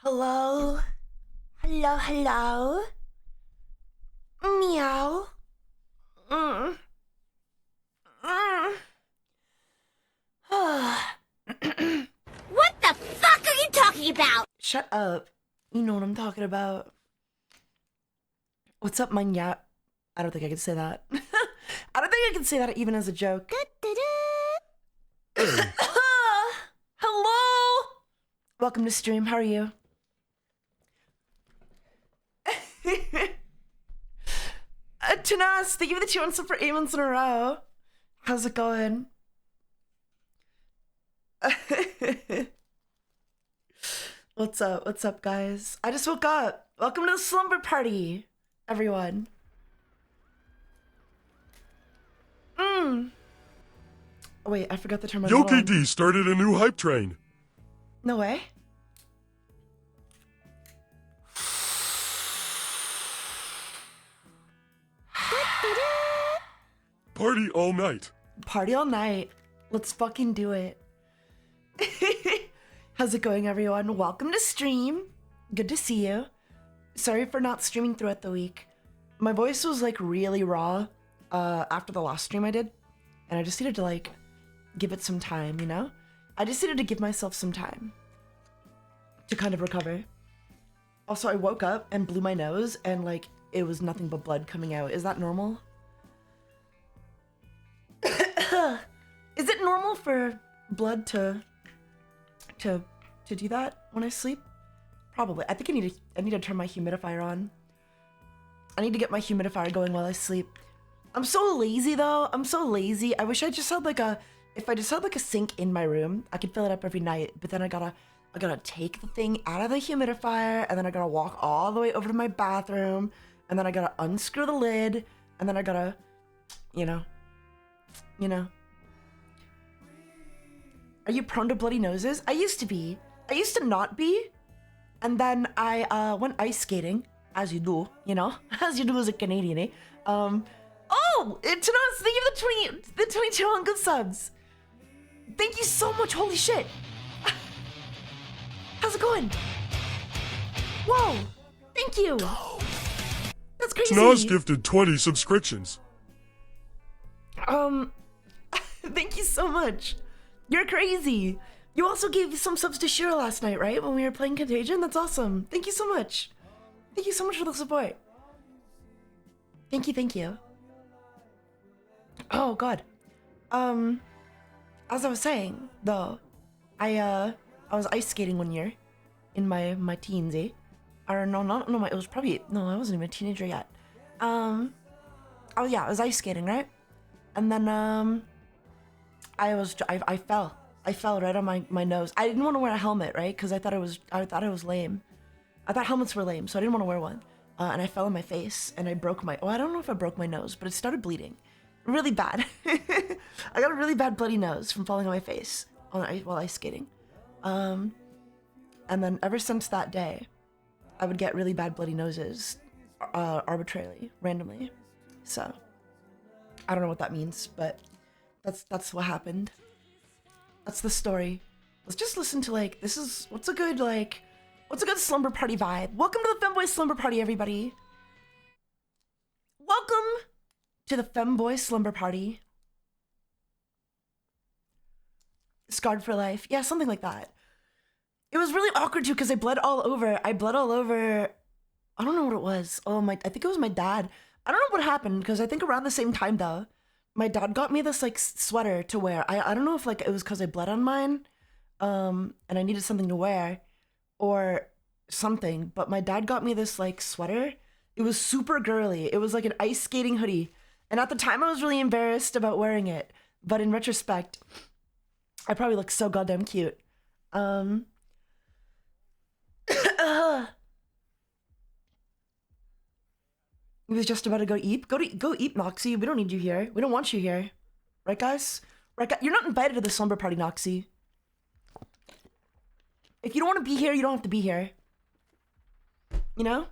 Hello? Hello, hello? Meow. Mm. Mm. What the fuck are you talking about? Shut up. You know what I'm talking about. What's up, manya? I don't think I can say that. I don't think I can say that even as a joke. Hello? Welcome to stream. How are you? Tanas, thank you for the 2 months for 8 months in a row. How's it going? What's up? What's up, guys? I just woke up. Welcome to the slumber party, everyone. Oh, wait, I forgot to turn my mic on. YoKD started a new hype train. No way. Party all night. Party all night. Let's fucking do it. How's it going, everyone? Welcome to stream. Good to see you. Sorry for not streaming throughout the week. My voice was like really raw after the last stream I did, and I just needed to like give it some time, you know? I just needed to give myself some time to kind of recover. Also, I woke up and blew my nose and like it was nothing but blood coming out. Is that normal? Is it normal for blood to do that when I sleep? Probably. I think I need to turn my humidifier on. I need to get my humidifier going while I sleep. I'm so lazy though. I'm so lazy. I wish I just had like if I just had like a sink in my room, I could fill it up every night, but then I gotta take the thing out of the humidifier, and then I gotta walk all the way over to my bathroom, and then I gotta unscrew the lid, and then I gotta, you know. Are you prone to bloody noses? I used to be. I used to not be. And then I went ice skating, as you do, you know, as you do as a Canadian, eh? Oh, it's Tanas, thank you for the 22 Uncle subs. Thank you so much, holy shit. How's it going? Whoa, thank you. That's crazy. Tnaz gifted 20 subscriptions. Thank you so much. You're crazy. You also gave some subs to Shira last night, right? When we were playing Contagion? That's awesome. Thank you so much. Thank you so much for the support. Thank you, thank you. Oh, God. As I was saying, though, I was ice skating one year in my teens, eh? Or no, it was probably, no, I wasn't even a teenager yet. Oh yeah, I was ice skating, right? And then, I fell right on my nose. I didn't want to wear a helmet, right? Because I thought it was lame. I thought helmets were lame, so I didn't want to wear one. And I fell on my face, and I broke I don't know if I broke my nose, but it started bleeding. Really bad. I got a really bad bloody nose from falling on my face while ice skating. And then ever since that day, I would get really bad bloody noses, arbitrarily, randomly. So, I don't know what that means, but that's what happened. That's the story. Let's just listen to like, what's a good slumber party vibe? Welcome to the FEMBOY Slumber Party, everybody. Welcome to the FEMBOY Slumber Party. Scarred for life. Yeah, something like that. It was really awkward too because I bled all over. I don't know what it was. I think it was my dad. I don't know what happened because I think around the same time though, my dad got me this like sweater to wear. I don't know if like it was because I bled on mine, and I needed something to wear, or something. But my dad got me this like sweater. It was super girly. It was like an ice skating hoodie, and at the time I was really embarrassed about wearing it. But in retrospect, I probably look so goddamn cute. He was just about to go eat. Go eat, Noxie. We don't need you here. We don't want you here. Right, guys? Right, guys? You're not invited to the slumber party, Noxie. If you don't want to be here, you don't have to be here. You know?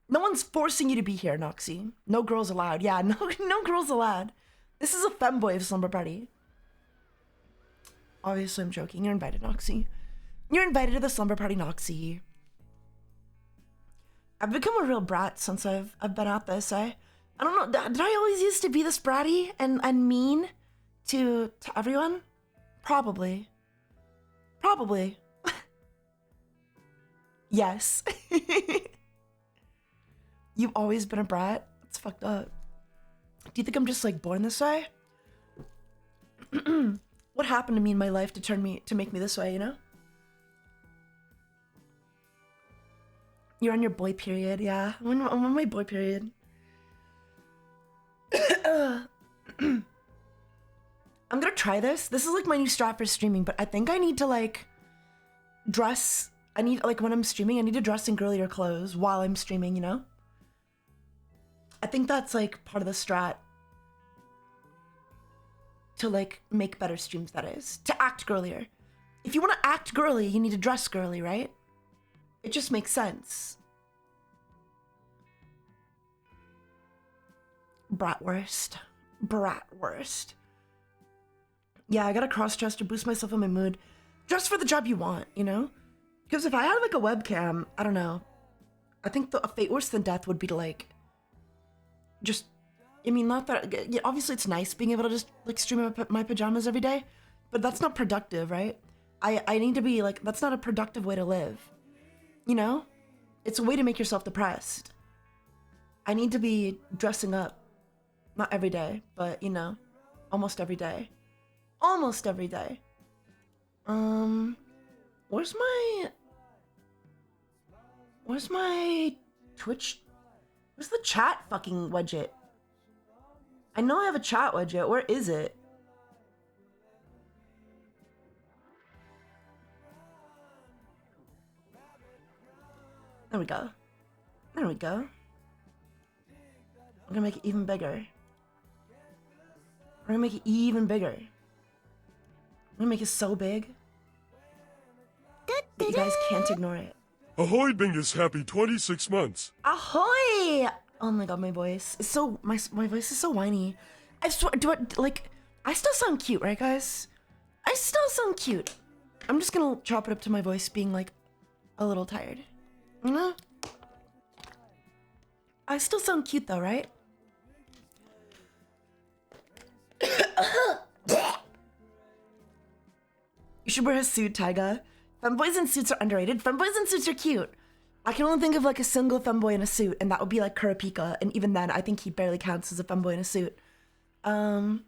No one's forcing you to be here, Noxie. No girls allowed. Yeah, no girls allowed. This is a femboy slumber party. Obviously, I'm joking. You're invited, Noxie. You're invited to the slumber party, Noxie. I've become a real brat since I've been at this. I don't know. Did I always used to be this bratty and mean to everyone? Probably. Probably. Yes. You've always been a brat? That's fucked up. Do you think I'm just like born this way? What happened to me in my life to make me this way, you know? You're on your boy period, yeah. I'm on my boy period. I'm gonna try this. This is like my new strat for streaming, but I think I need to like dress. I need, like, when I'm streaming, I need to dress in girlier clothes while I'm streaming, you know? I think that's like part of the strat to like make better streams, that is. To act girlier. If you want to act girly, you need to dress girly, right? It just makes sense. Bratwurst. Bratwurst. Yeah, I gotta cross-dress to boost myself in my mood. Dress for the job you want, you know? Because if I had like a webcam, I don't know. I think a fate worse than death would be to like, just, I mean, not that, yeah, obviously it's nice being able to just like stream in my pajamas every day, but that's not productive, right? I need to be like, that's not a productive way to live. You know? It's a way to make yourself depressed. I need to be dressing up. Not every day, but you know, almost every day. Almost every day. Where's my Twitch? Where's the chat fucking widget? I know I have a chat widget. Where is it? There we go. There we go. I'm gonna make it even bigger. We're gonna make it even bigger. I'm gonna make it so big that you guys can't ignore it. Ahoy, Bingus, happy 26 months. Ahoy! Oh my god, my voice is so, my voice is so whiny. I swear, I still sound cute, right guys? I still sound cute. I'm just gonna chop it up to my voice being like a little tired. You know? I still sound cute though, right? You should wear a suit, Taiga. Femboys in suits are underrated. Femboys in suits are cute. I can only think of like a single femboy in a suit, and that would be like Kurapika, and even then, I think he barely counts as a femboy in a suit. Happy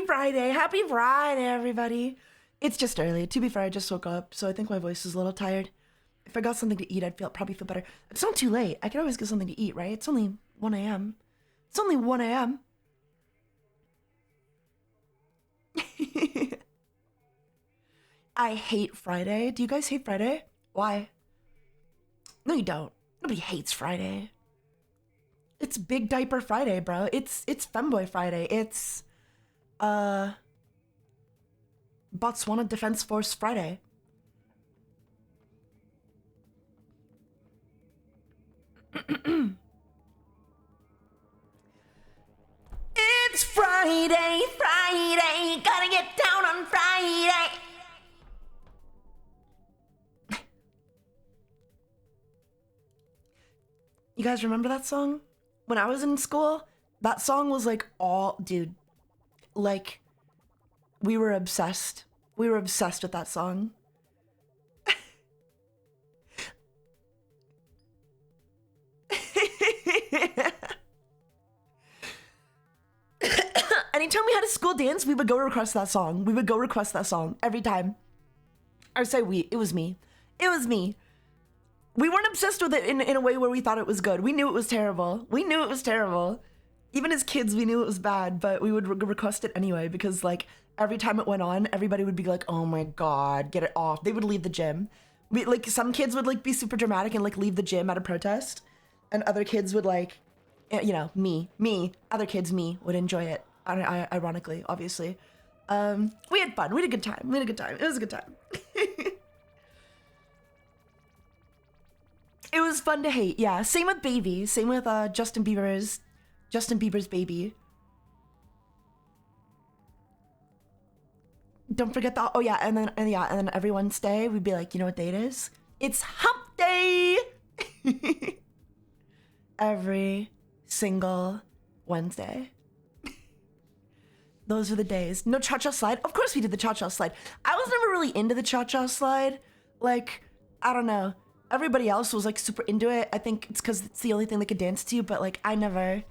Friday, everybody. It's just early. To be fair, I just woke up, so I think my voice is a little tired. If I got something to eat, I'd probably feel better. It's not too late. I could always get something to eat, right? It's only 1 a.m. It's only 1 a.m. I hate Friday. Do you guys hate Friday? Why? No, you don't. Nobody hates Friday. It's Big Diaper Friday, bro. It's Femboy Friday. It's Botswana Defense Force Friday. It's Friday, gotta get down on Friday. You guys remember that song? When I was in school, that song was like all, dude, like, we were obsessed. We were obsessed with that song. Anytime we had a school dance, we would go request that song. We would go request that song every time. I would say it was me. It was me. We weren't obsessed with it in a way where we thought it was good. We knew it was terrible. We knew it was terrible. Even as kids, we knew it was bad, but we would request it anyway because like every time it went on, everybody would be like, oh my God, get it off. They would leave the gym. Like some kids would like be super dramatic and like leave the gym at a protest. And other kids would like, you know, other kids, would enjoy it. Ironically, obviously. We had fun. We had a good time. It was a good time. It was fun to hate, yeah. Same with Baby. Same with Justin Bieber's Baby. don't forget the, oh yeah, and then every Wednesday we'd be like, you know what day it is? It's hump day! Every single Wednesday. Those are the days. No cha-cha slide? Of course we did the cha-cha slide. I was never really into the cha-cha slide. Like, I don't know. Everybody else was like super into it. I think it's because it's the only thing they could dance to, but like I never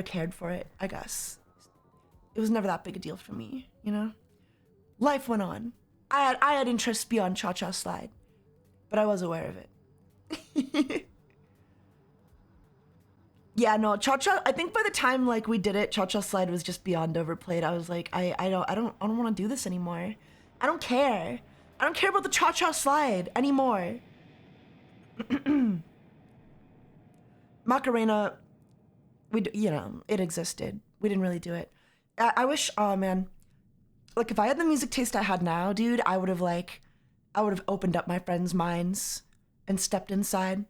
cared for it, I guess. It was never that big a deal for me, you know? Life went on. I had interests beyond cha-cha slide, but I was aware of it. Yeah, no, cha-cha, I think by the time like we did it, cha-cha slide was just beyond overplayed. I was like, I don't want to do this anymore. I don't care. I don't care about the cha-cha slide anymore. Macarena, you know, it existed. We didn't really do it. I wish, oh man, like if I had the music taste I had now, dude, I would have opened up my friends' minds and stepped inside.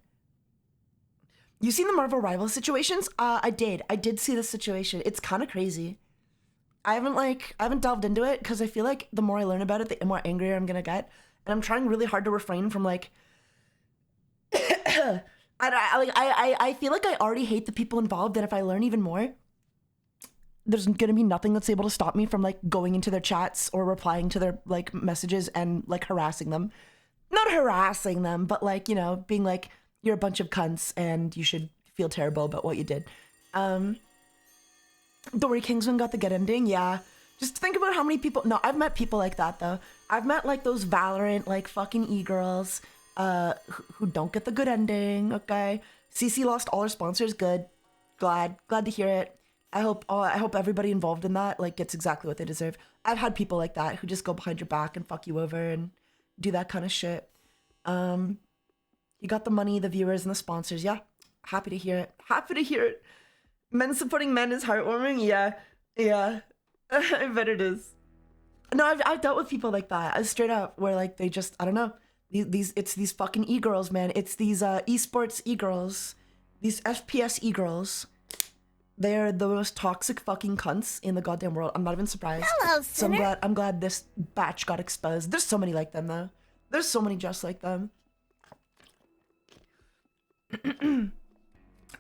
You seen the Marvel Rivals situations? I did see the situation. It's kind of crazy. I haven't delved into it because I feel like the more I learn about it, the more angrier I'm gonna get. And I'm trying really hard to refrain from like, I feel like I already hate the people involved, and if I learn even more, there's gonna be nothing that's able to stop me from like going into their chats or replying to their like messages and like harassing them. Not harassing them, but like, you know, being like, you're a bunch of cunts and you should feel terrible about what you did. Don't worry, Kingsman got the good ending. Yeah. Just think about how many people. No, I've met people like that though. I've met like those Valorant, like fucking e-girls, who don't get the good ending. Okay. CC lost all her sponsors. Good. Glad to hear it. I hope everybody involved in that like gets exactly what they deserve. I've had people like that who just go behind your back and fuck you over and do that kind of shit. You got the money, the viewers, and the sponsors. Yeah, happy to hear it. Happy to hear it. Men supporting men is heartwarming. Yeah. I bet it is. No, I've dealt with people like that. I straight up where like they just, I don't know. It's these fucking e-girls, man. It's these esports e-girls, these FPS e-girls. They're the most toxic fucking cunts in the goddamn world. I'm not even surprised. Hello, so I'm glad this batch got exposed. There's so many like them though. There's so many just like them.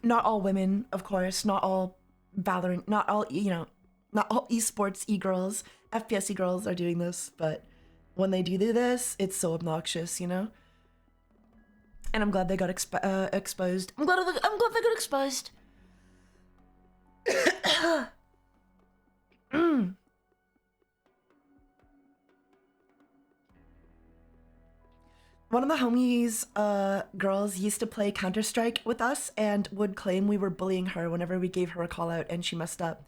Not all women, of course, not all Valorant, not all, you know, not all esports e-girls, FPS e-girls are doing this, but when they do this, it's so obnoxious, you know? And I'm glad they got exposed. I'm glad they got exposed. One of the homies, girls used to play Counter-Strike with us and would claim we were bullying her whenever we gave her a call out and she messed up.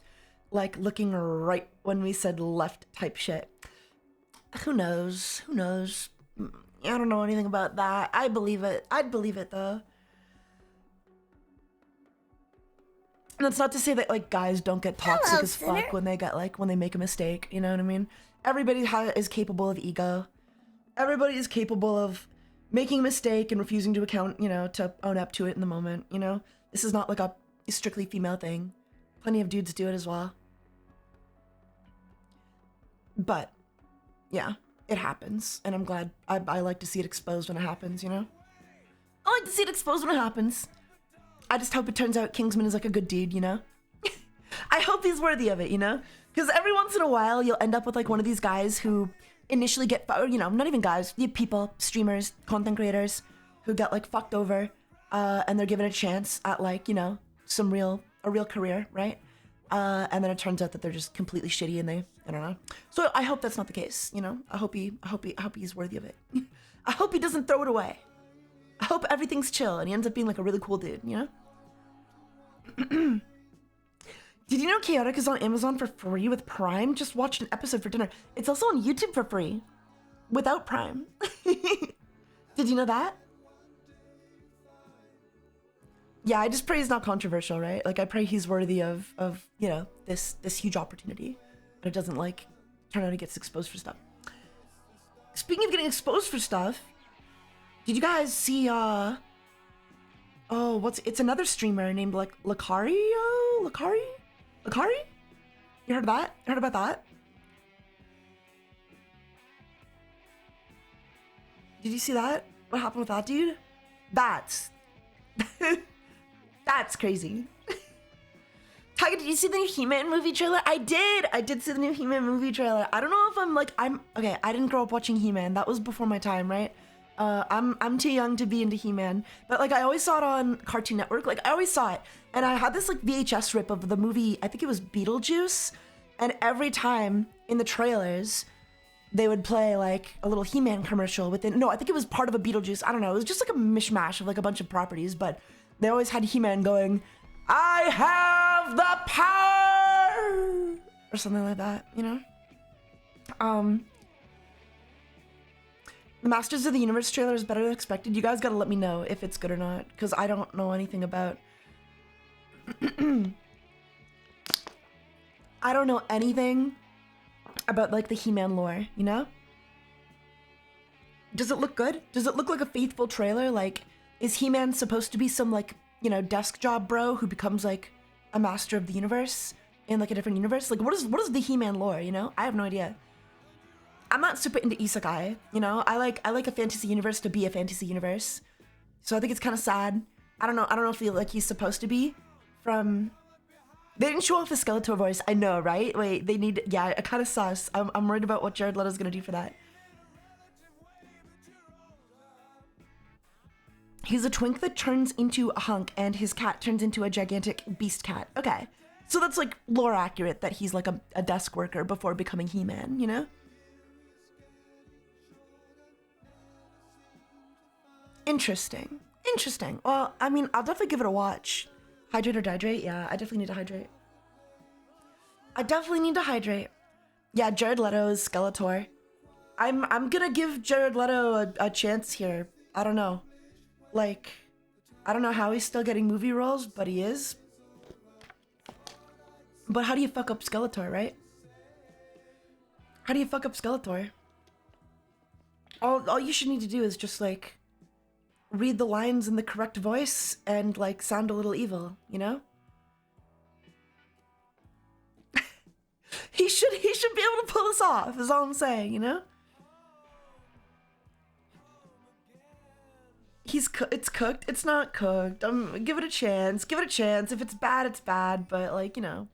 Like looking right when we said left type shit. Who knows? Who knows? I don't know anything about that. I believe it. I'd believe it though. And that's not to say that like guys don't get toxic as fuck when they get like, when they make a mistake. You know what I mean? Everybody is capable of ego. Everybody is capable of making a mistake and refusing to account, you know, to own up to it in the moment, you know? This is not like a strictly female thing. Plenty of dudes do it as well. But, yeah, it happens. And I'm glad, I like to see it exposed when it happens, you know? I like to see it exposed when it happens. I just hope it turns out Kingsman is like a good dude, you know? I hope he's worthy of it, you know? Because every once in a while, you'll end up with like one of these guys who initially get, or, you know, not even guys, people, streamers, content creators who get like fucked over and they're given a chance at like, you know, a real career, right? And then it turns out that they're just completely shitty and I don't know. So I hope that's not the case, you know? I hope he's worthy of it. I hope he doesn't throw it away. I hope everything's chill and he ends up being like a really cool dude, you know? Did you know Chaotic is on Amazon for free with Prime? Just watched an episode for dinner. It's also on YouTube for free without Prime. Did you know that? Yeah, I just pray he's not controversial, right? Like I pray he's worthy of you know, this huge opportunity. And it doesn't like turn out he gets exposed for stuff. Speaking of getting exposed for stuff, did you guys see oh, it's another streamer named like Lakari? You heard of that? Heard about that? Did you see that? What happened with that dude? That's that's crazy. Taiga, did you see the new He-Man movie trailer? I did see the new He-Man movie trailer. I don't know if I'm okay, I didn't grow up watching He-Man. That was before my time, right? I'm too young to be into He-Man, but like I always saw it on Cartoon Network. Like I always saw it, and I had this like VHS rip of the movie. I think it was Beetlejuice, and every time in the trailers, they would play like a little He-Man commercial within. No, I think it was part of a Beetlejuice. I don't know. It was just like a mishmash of like a bunch of properties, but they always had He-Man going, "I have the power," or something like that. You know. The Masters of the Universe trailer is better than expected. You guys gotta let me know if it's good or not, because I don't know anything about... I don't know anything about, like, the He-Man lore, you know? Does it look good? Does it look like a faithful trailer? Like, is He-Man supposed to be some, like, you know, desk job bro who becomes, like, a master of the universe in, like, a different universe? Like, what is the He-Man lore, you know? I have no idea. I'm not super into isekai, you know? I like a fantasy universe to be a fantasy universe. So I think it's kind of sad. I don't know if like he's supposed to be from... They didn't show off the Skeletor voice. I know, right? Wait, they need... Yeah, I kind of sus. I'm worried about what Jared Leto's gonna do for that. He's a twink that turns into a hunk, and his cat turns into a gigantic beast cat. Okay. So that's like lore accurate that he's like a desk worker before becoming He-Man, you know? Interesting. Interesting. Well, I mean, I'll definitely give it a watch. Hydrate or dihydrate? Yeah, I definitely need to hydrate. I definitely need to hydrate. Yeah, Jared Leto is Skeletor. I'm gonna give Jared Leto a chance here. I don't know. Like, I don't know how he's still getting movie roles, but he is. But how do you fuck up Skeletor, right? How do you fuck up Skeletor? All you should need to do is just, like, read the lines in the correct voice and like sound a little evil, you know? he should be able to pull this off, is all I'm saying, you know? It's cooked, it's not cooked. Give it a chance. Give it a chance. If it's bad, it's bad, but like, you know.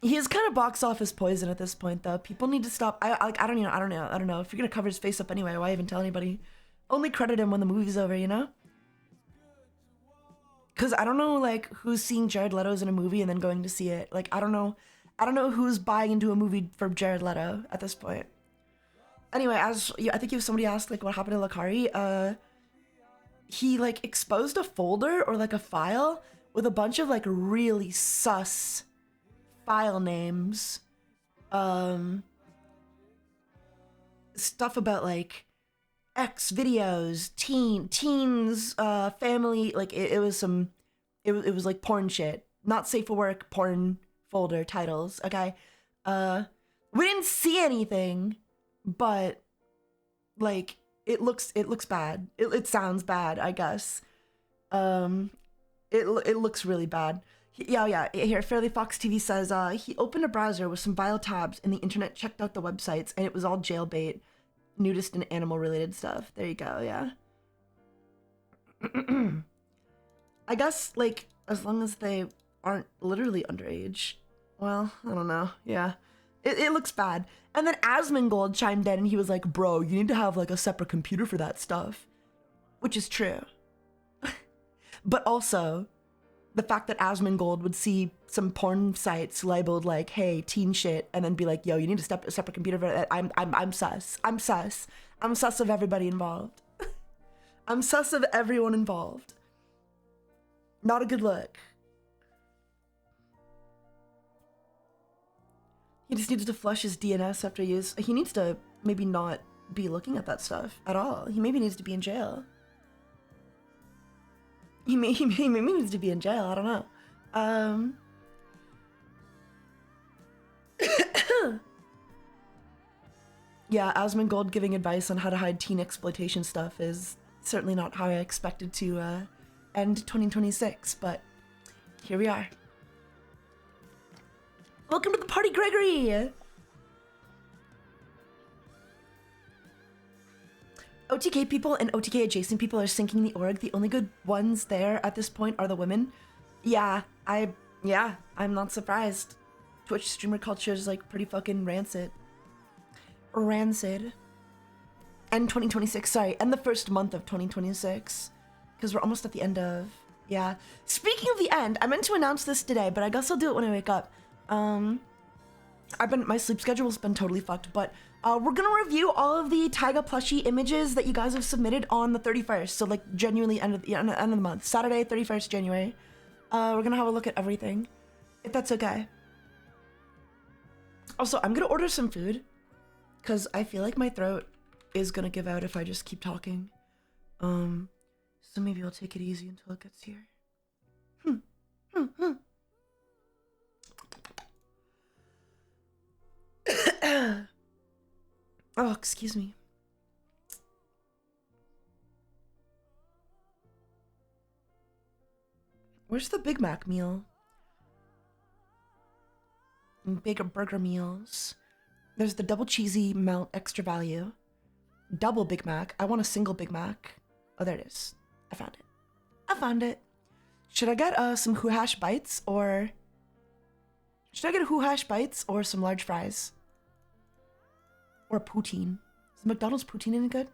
He is kind of box office poison at this point, though. People need to stop. I don't know. If you're gonna cover his face up anyway, why even tell anybody? Only credit him when the movie's over, you know? Because I don't know, like, who's seeing Jared Leto's in a movie and then going to see it. Like, I don't know who's buying into a movie for Jared Leto at this point. Anyway, I think if somebody asked, like, what happened to Lakari, he, like, exposed a folder or, like, a file with a bunch of, like, really sus file names, stuff about like X videos, teens, family, like it was like porn shit, not safe for work porn folder titles. Okay, we didn't see anything, but like it looks bad. It sounds bad, I guess. It looks really bad. Yeah. Here, Fairly Fox TV says he opened a browser with some vile tabs and the internet checked out the websites and it was all jailbait, nudist and animal related stuff. There you go, yeah. I guess, like, as long as they aren't literally underage. Well, I don't know, yeah. It looks bad. And then Asmongold chimed in and he was like, bro, you need to have, like, a separate computer for that stuff. Which is true. But also... the fact that Asmongold would see some porn sites labeled like, hey, teen shit, and then be like, yo, you need a separate computer for that. I'm sus. I'm sus. I'm sus of everybody involved. I'm sus of everyone involved. Not a good look. He just needs to flush his DNS after use. He needs to maybe not be looking at that stuff at all. He maybe needs to be in jail. He maybe needs to be in jail, I don't know. Yeah, Asmongold giving advice on how to hide teen exploitation stuff is certainly not how I expected to end 2026, but here we are. Welcome to the party, Gregory! OTK people and OTK adjacent people are sinking the org. The only good ones there at this point are the women. Yeah, I'm not surprised. Twitch streamer culture is like pretty fucking rancid. Rancid. And 2026, sorry, and the first month of 2026. Because we're almost at the end of, yeah. Speaking of the end, I meant to announce this today, but I guess I'll do it when I wake up. My sleep schedule's been totally fucked, but we're gonna review all of the Taiga plushie images that you guys have submitted on the 31st. So like genuinely end of the month, Saturday, 31st January. We're gonna have a look at everything, if that's okay. Also, I'm gonna order some food, cause I feel like my throat is gonna give out if I just keep talking. So maybe I'll take it easy until it gets here. Oh, excuse me. Where's the Big Mac meal? Bigger burger meals. There's the double cheesy melt extra value. Double Big Mac. I want a single Big Mac. Oh, there it is. I found it. I found it. Should I get some Who Hash bites or... Should I get a Who Hash bites or some large fries? Or poutine. Is McDonald's poutine any good?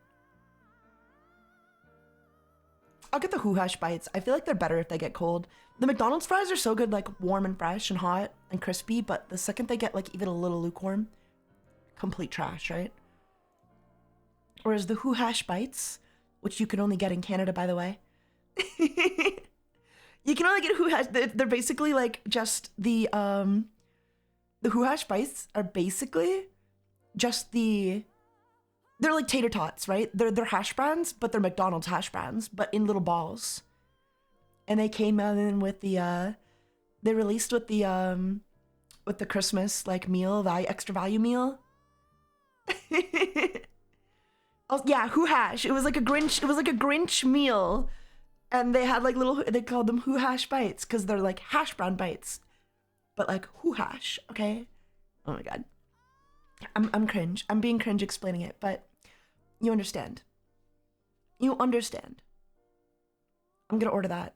I'll get the Who Hash bites. I feel like they're better if they get cold. The McDonald's fries are so good, like warm and fresh and hot and crispy, but the second they get like even a little lukewarm, complete trash, right? Whereas the Who Hash bites, which you can only get in Canada, by the way. You can only get Who Hash. They're basically like just the Who Hash bites are basically just they're like tater tots, right? They're hash browns, but they're McDonald's hash browns, but in little balls. And they came out in with they released with the Christmas like meal, value extra value meal. Oh, yeah, Who Hash. It was like a Grinch meal. And they had like they called them Who Hash bites because they're like hash brown bites. But like Who Hash, okay? Oh my god. I'm cringe. I'm being cringe explaining it, but you understand. You understand. I'm gonna order that.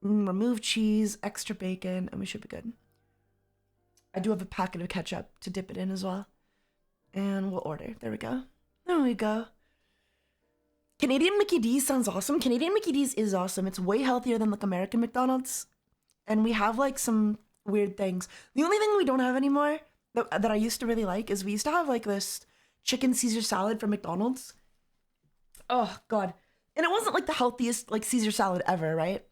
Remove cheese, extra bacon, and we should be good. I do have a packet of ketchup to dip it in as well. And we'll order. There we go. There we go. Canadian Mickey D's sounds awesome. Canadian Mickey D's is awesome. It's way healthier than like American McDonald's. And we have like some weird things. The only thing we don't have anymore that I used to really like is we used to have like this chicken Caesar salad from McDonald's. Oh god. And it wasn't like the healthiest like Caesar salad ever, right?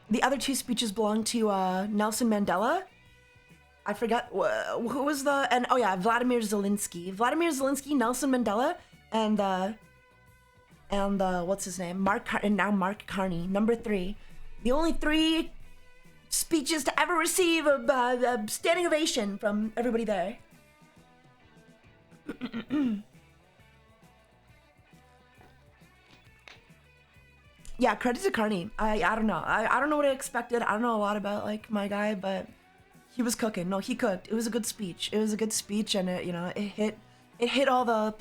The other two speeches belong to Nelson Mandela. I forgot who was the, and oh yeah, Vladimir Zelensky. Vladimir Zelensky, Nelson Mandela, and what's his name? Mark Carney, number 3. The only 3 speeches to ever receive a standing ovation from everybody there. Yeah, credit to Carney. I don't know. I don't know what I expected. I don't know a lot about like my guy, but he was cooking. No, he cooked. It was a good speech. It was a good speech, and it, you know, it hit all the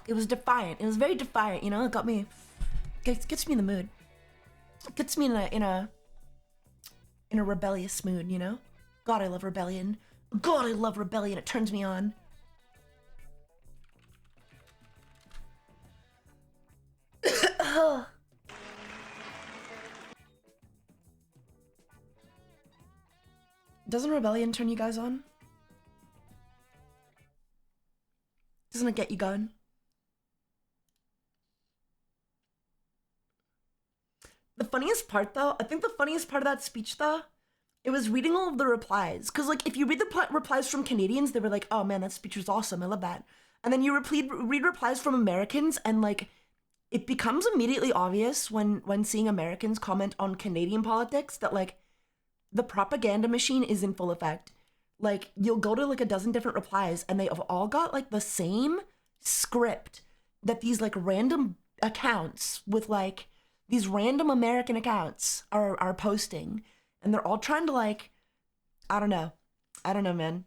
it was defiant. It was very defiant. You know, it gets me in the mood. It gets me in a rebellious mood. You know, God, I love rebellion. God, I love rebellion. It turns me on. Doesn't rebellion turn you guys on? Doesn't it get you going? The funniest part though, I think the funniest part of that speech though, it was reading all of the replies. Cause like if you read the replies from Canadians, they were like, oh man, that speech was awesome, I love that. And then you read replies from Americans, and like, it becomes immediately obvious when seeing Americans comment on Canadian politics that like, the propaganda machine is in full effect. Like, you'll go to like a dozen different replies and they have all got like the same script that these like random accounts with like these random American accounts are posting. And they're all trying to like, I don't know, man.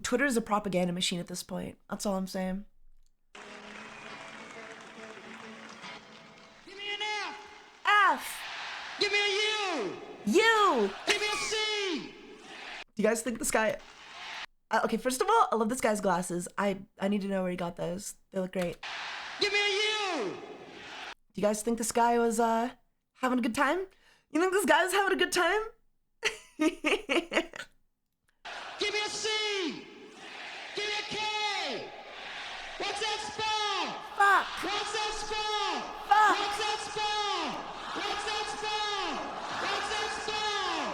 Twitter is a propaganda machine at this point. That's all I'm saying. Give me an F. F. Give me a U. You! Give me a C! Do you guys think this guy... okay, first of all, I love this guy's glasses. I need to know where he got those. They look great. Give me a U! Do you guys think this guy was having a good time? You think this guy was having a good time? Give me a C! Give me a K! What's that spell? Fuck! What's that spell? Fuck! What's that spell? What's that spell? What's that spell?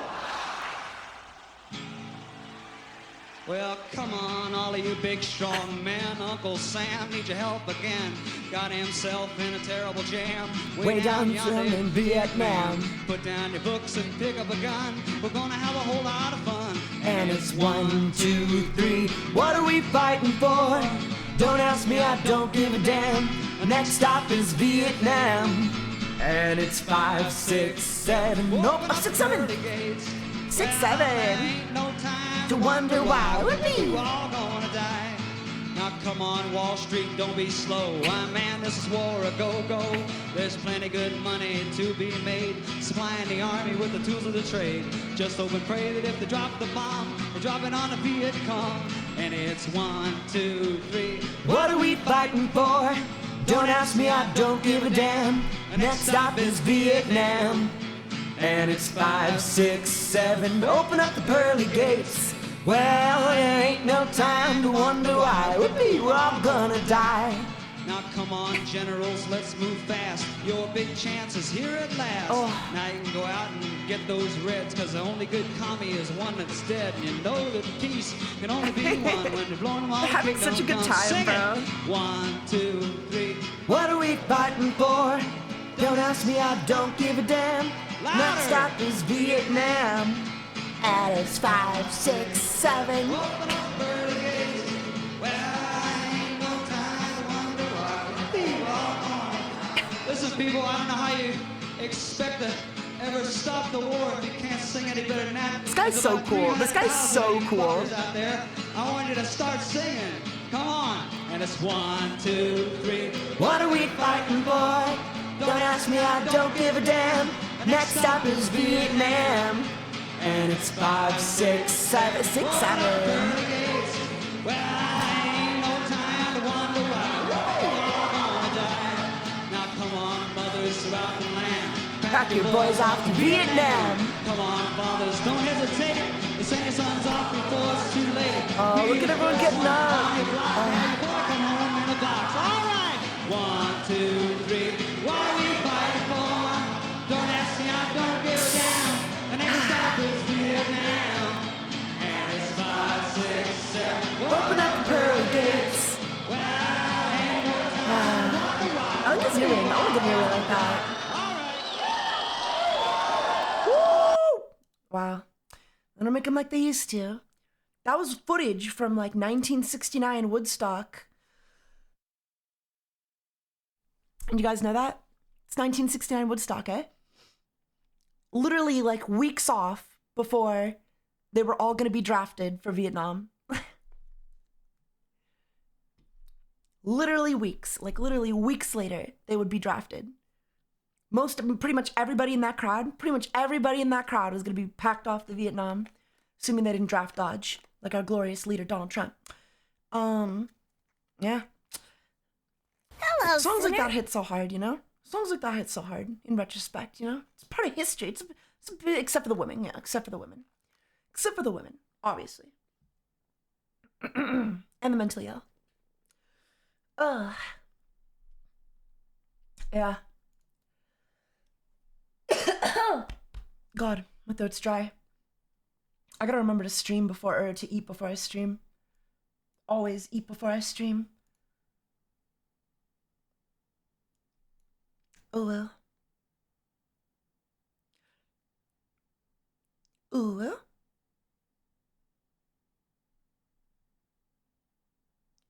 Well, come on, all of you big strong men. Uncle Sam needs your help again. Got himself in a terrible jam. Way down yonder in Vietnam. Put down your books and pick up a gun. We're gonna have a whole lot of fun. And it's 1, 2, 3. What are we fighting for? Don't ask me, I don't give a damn. Next stop is Vietnam. And it's 5, 6, 7. Nope, 6, 7. 6, 7. To wonder why. We're all gonna die. Now come on, Wall Street, don't be slow. Why, man, this is war a go-go. There's plenty good money to be made, supplying the army with the tools of the trade. Just hope and pray that if they drop the bomb, they drop it on the Viet Cong. And it's 1, 2, 3. What are we fighting for? Don't ask me, I don't give a damn. Next stop is Vietnam. And it's 5, 6, 7. Open up the pearly gates. Well, there ain't no time to wonder why. We're all gonna die. Now come on, generals, let's move fast. Your big chance is here at last. Oh. Now you can go out and get those reds, cause the only good commie is one that's dead. And you know that peace can only be won when you're blowing them all. We're having such a good time, Sing bro. It. 1, 2, 3. What are we fighting for? Don't ask me, I don't give a damn. Louder. Next stop is Vietnam. And it's 5, 6, 7. Open up early gates. Well, I ain't no time to wonder why we're all gonna. Listen, people, I don't know how you expect to ever stop the war if you can't sing any better than that. This guy's There's so about cool. This guy's 300,000 so of you cool. fuckers out there. I want you to start singing. Come on. And it's 1, 2, 3. What are we fighting for? Don't ask me, I don't give a damn. Next stop is Vietnam. And it's 5, 6, 7, 6, 7. Well, I ain't no time to wonder why we're all gonna die. Now come on, mothers throughout the land. Pack your boys off to Vietnam. Come on, fathers, don't hesitate. You send your sons off before it's too late. Oh, look at everyone getting up. Your boy come home in a box. All right. 1, 2, 3. What are we Don't give me away like that. Woo! Wow. They don't make them like they used to. That was footage from like 1969 Woodstock. And you guys know that? It's 1969 Woodstock, eh? Literally like weeks off before they were all gonna be drafted for Vietnam. Literally weeks later, they would be drafted. Pretty much everybody in that crowd was gonna be packed off to Vietnam, assuming they didn't draft Dodge, like our glorious leader, Donald Trump. Yeah. Hello, Songs like sinner. that hit so hard, you know? Songs like that hit so hard, in retrospect, you know? It's part of history. It's a bit, except for the women, yeah, except for the women. Except for the women, obviously. And the mentally ill. Ugh. Yeah. God, my throat's dry. I gotta remember to stream before, or to eat before I stream. Always eat before I stream. Oh well. Oh well.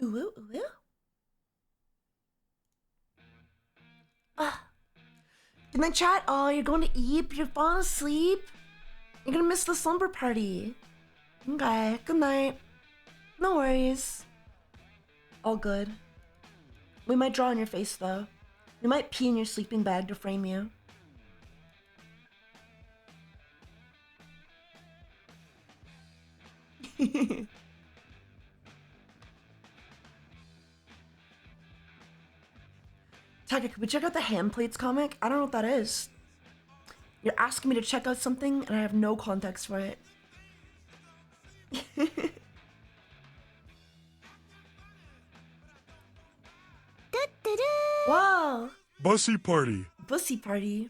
Ooh, ooh, ooh, ooh. Ah. Good night, chat. Oh, you're going to eat? You're falling asleep? You're gonna miss the slumber party. Okay, good night. No worries. All good. We might draw on your face, though. We might pee in your sleeping bag to frame you. Taiga, could we check out the hand plates comic? I don't know what that is. You're asking me to check out something and I have no context for it. Wow. Bussy party. Bussy party.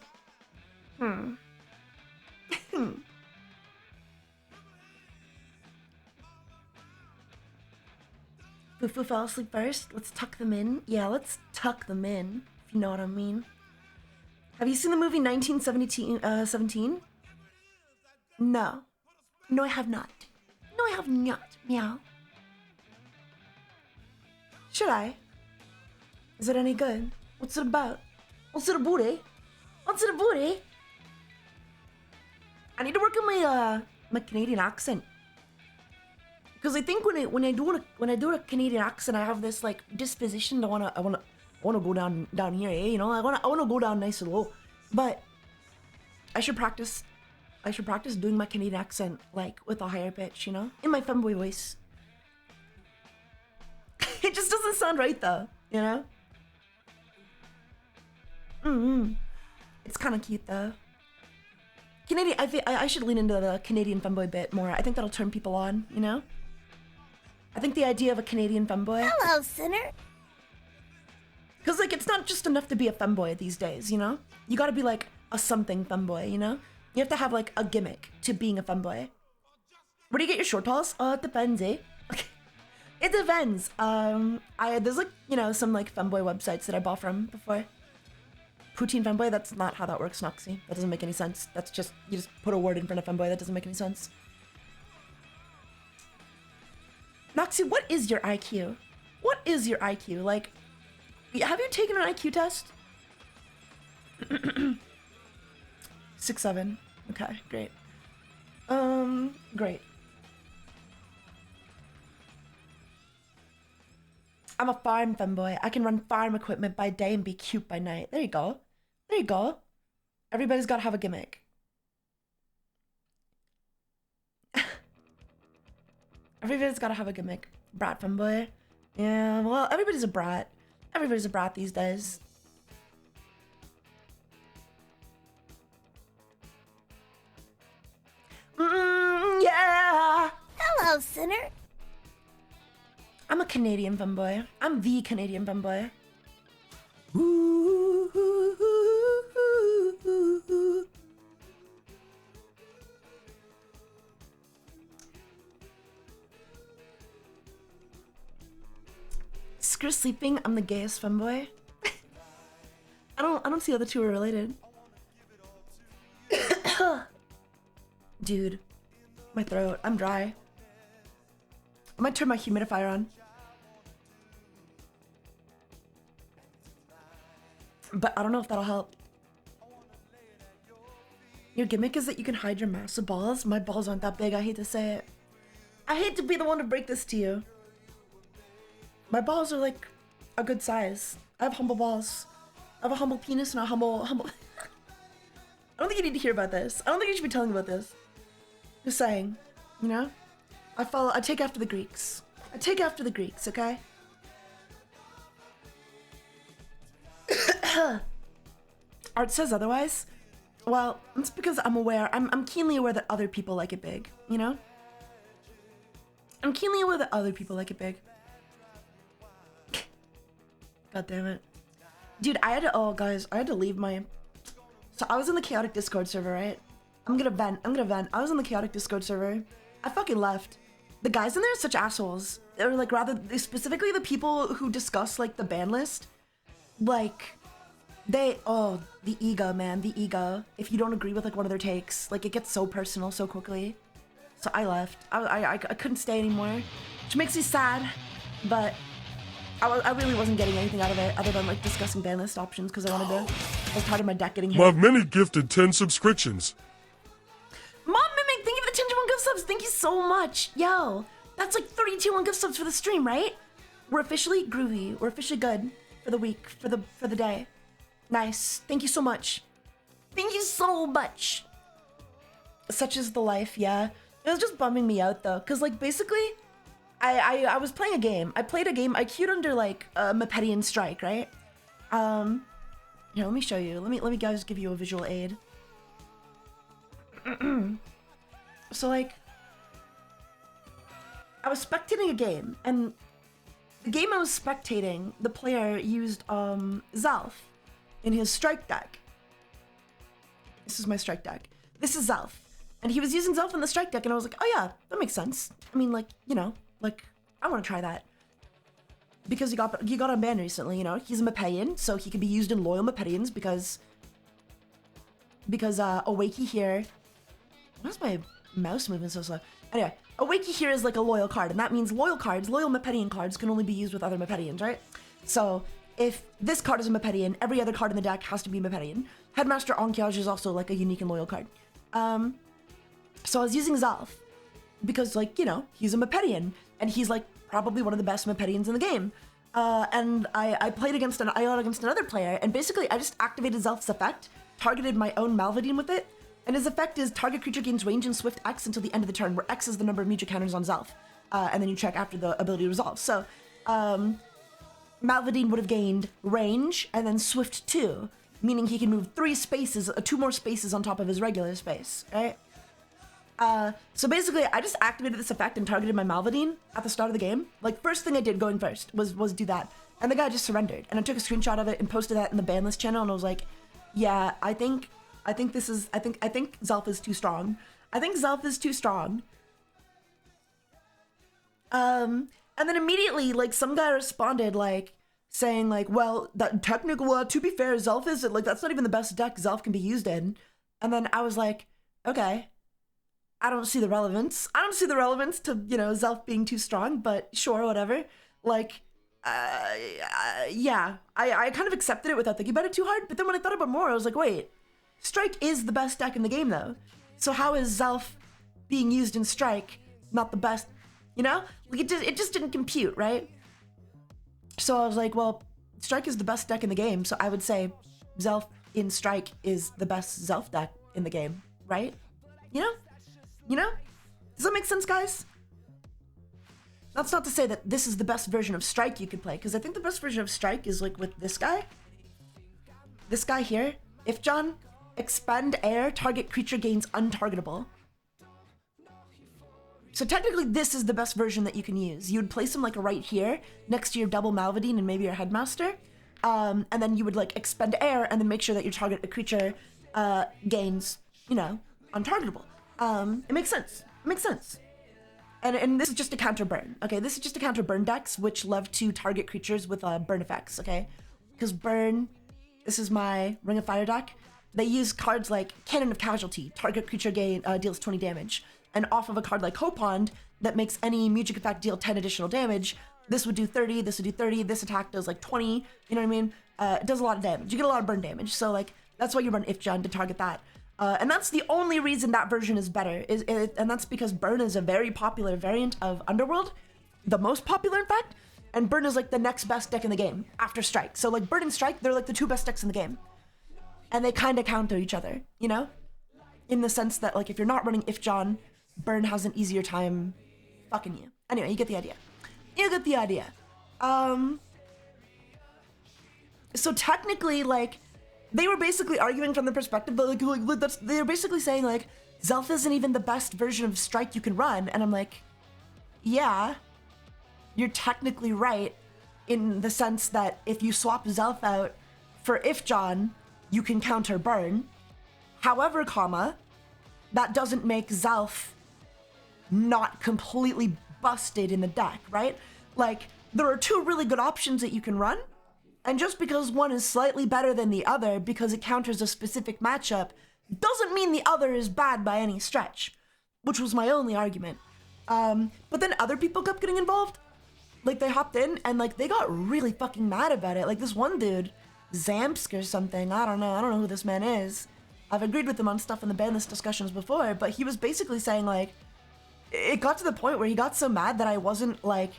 Fufu fell asleep first. Let's tuck them in. Yeah, let's tuck them in, if you know what I mean. Have you seen the movie 1917? No. No, I have not. No, I have not. Meow. Should I? Is it any good? What's it about? What's it about, eh? What's it about, eh? I need to work on my Canadian accent. Because I think when I do a Canadian accent, I have this like disposition to I wanna go down here, eh? You know, I wanna go down nice and low. But I should practice doing my Canadian accent like with a higher pitch, you know, in my femboy voice. It just doesn't sound right though, you know. It's kind of cute though. Canadian, I should lean into the Canadian femboy bit more. I think that'll turn people on, you know. I think the idea of a Canadian femboy. Hello, sinner. Because, like, it's not just enough to be a femboy these days, you know? You gotta be, like, a something femboy, you know? You have to have, like, a gimmick to being a femboy. Where do you get your short balls? It depends, eh? It depends. There's, like, you know, some, like, femboy websites that I bought from before. Poutine femboy, that's not how that works, Noxy. That doesn't make any sense. That's just, you just put a word in front of femboy. That doesn't make any sense. Noxy, what is your IQ? What is your IQ? Like, have you taken an IQ test? 6'7". Okay, great. Great. I'm a farm femboy. I can run farm equipment by day and be cute by night. There you go. There you go. Everybody's gotta have a gimmick. Everybody's gotta have a gimmick. Brat femboy. Yeah, well, everybody's a brat. Everybody's a brat these days. Yeah! Hello, sinner. I'm a Canadian femboy. I'm the Canadian femboy. Screw sleeping, I'm the gayest femboy. don't see how the two are related. Dude, my throat, I'm dry. I might turn my humidifier on. But I don't know if that'll help. Your gimmick is that you can hide your massive balls? My balls aren't that big, I hate to say it. I hate to be the one to break this to you. My balls are like a good size. I have humble balls. I have a humble penis and a humble... I don't think you need to hear about this. I don't think you should be telling about this. Just saying, you know? I take after the Greeks. I take after the Greeks, okay? Art says otherwise. Well, it's because I'm keenly aware that other people like it big, you know? I'm keenly aware that other people like it big. God damn it. Dude, guys, I had to leave my... So I was in the chaotic Discord server, right? I'm gonna vent. I was in the chaotic Discord server. I fucking left. The guys in there are such assholes. They're like, specifically the people who discuss like the ban list. Like, the ego, man, the ego. If you don't agree with like one of their takes, like it gets so personal so quickly. So I left. I couldn't stay anymore, which makes me sad, but I really wasn't getting anything out of it other than like discussing ban list options because I was tired of my deck getting hit. Mom Mini gifted 10 subscriptions. Mom Mimic, thank you for the 10 gift subs. Thank you so much. Yo, that's like 32 gift subs for the stream, right? We're officially groovy. We're officially good for the week, for the day. Nice. Thank you so much. Thank you so much. Such is the life, yeah. It was just bumming me out though, cause like basically, I was playing a game. I played a game. I queued under like Mepedian Strike, right? Here, let me show you. Let me guys give you a visual aid. So like, I was spectating a game, and the game I was spectating, the player used Zalf in his strike deck. This is my strike deck. This is Zalf. And he was using Zalf in the strike deck, and I was like, oh yeah, that makes sense. I mean, like, you know, like, I want to try that. Because he got unbanned recently, you know? He's a Mepedian, so he can be used in loyal Mepedians because Awakey here... Why is my mouse moving so slow? Anyway, Awakey here is like a loyal card, and that means loyal Mepedian cards can only be used with other Mepedians, right? So, if this card is a Mepedian, every other card in the deck has to be Mepedian. Headmaster Onkyaj is also like a unique and loyal card. So I was using Zalf because, like, you know, he's a Mepedian, and he's like probably one of the best Mepedians in the game. And I played against another player, and basically I just activated Zalf's effect, targeted my own Malvadine with it, and his effect is target creature gains range and swift X until the end of the turn, where X is the number of mutual counters on Zalf, and then you check after the ability resolves. So Malvadine would have gained range and then swift 2, meaning he can move 2 more spaces on top of his regular space, right? So basically, I just activated this effect and targeted my Malvadine at the start of the game. Like, first thing I did going first was do that. And the guy just surrendered. And I took a screenshot of it and posted that in the ban list channel, and I was like, yeah, I think Zalf is too strong. I think Zalf is too strong. And then immediately, like, some guy responded, like, saying, like, well, that technical, to be fair, Zalf is, like, that's not even the best deck Zalf can be used in. And then I was like, okay. I don't see the relevance. I don't see the relevance to, you know, Zalf being too strong, but sure, whatever. Like, yeah, I kind of accepted it without thinking about it too hard, but then when I thought about it more, I was like, wait, Strike is the best deck in the game, though. So how is Zalf being used in Strike not the best, you know? Like, it just didn't compute, right? So I was like, well, Strike is the best deck in the game, so I would say Zalf in Strike is the best Zalf deck in the game, right? You know? You know? Does that make sense, guys? That's not to say that this is the best version of Strike you could play, because I think the best version of Strike is like with this guy. This guy here. If John, expend air, target creature gains untargetable. So technically this is the best version that you can use. You would place him like right here, next to your double Malvadine and maybe your Headmaster. And then you would like expend air and then make sure that your target creature gains, you know, untargetable. It makes sense. It makes sense. And this is just to counter burn. Okay, this is just to counter burn decks, which love to target creatures with burn effects, okay? Because burn This is my Ring of Fire deck. They use cards like Cannon of Casualty, target creature deals 20 damage. And off of a card like Hopond that makes any music effect deal 10 additional damage, this would do 30, this would do 30, this attack does like 20, you know what I mean? It does a lot of damage. You get a lot of burn damage. So like, that's why you run Ifjan to target that. And that's the only reason that version is better, and that's because Burn is a very popular variant of Underworld, the most popular in fact, and Burn is like the next best deck in the game after Strike. So like Burn and Strike, they're like the two best decks in the game. And they kind of counter each other, you know? In the sense that like if you're not running Ifjan, Burn has an easier time fucking you. Anyway, you get the idea. You get the idea. So technically like, they were basically arguing from the perspective that like they were basically saying like Zelf isn't even the best version of Strike you can run, and I'm like, yeah, you're technically right in the sense that if you swap Zelf out for Ifjan, you can counter Burn. However, that doesn't make Zelf not completely busted in the deck, right? Like there are two really good options that you can run. And just because one is slightly better than the other because it counters a specific matchup doesn't mean the other is bad by any stretch, which was my only argument. But then other people kept getting involved. Like they hopped in and like they got really fucking mad about it. Like this one dude, Zamsk or something, I don't know who this man is. I've agreed with him on stuff in the ban list discussions before, but he was basically saying like, it got to the point where he got so mad that I wasn't like,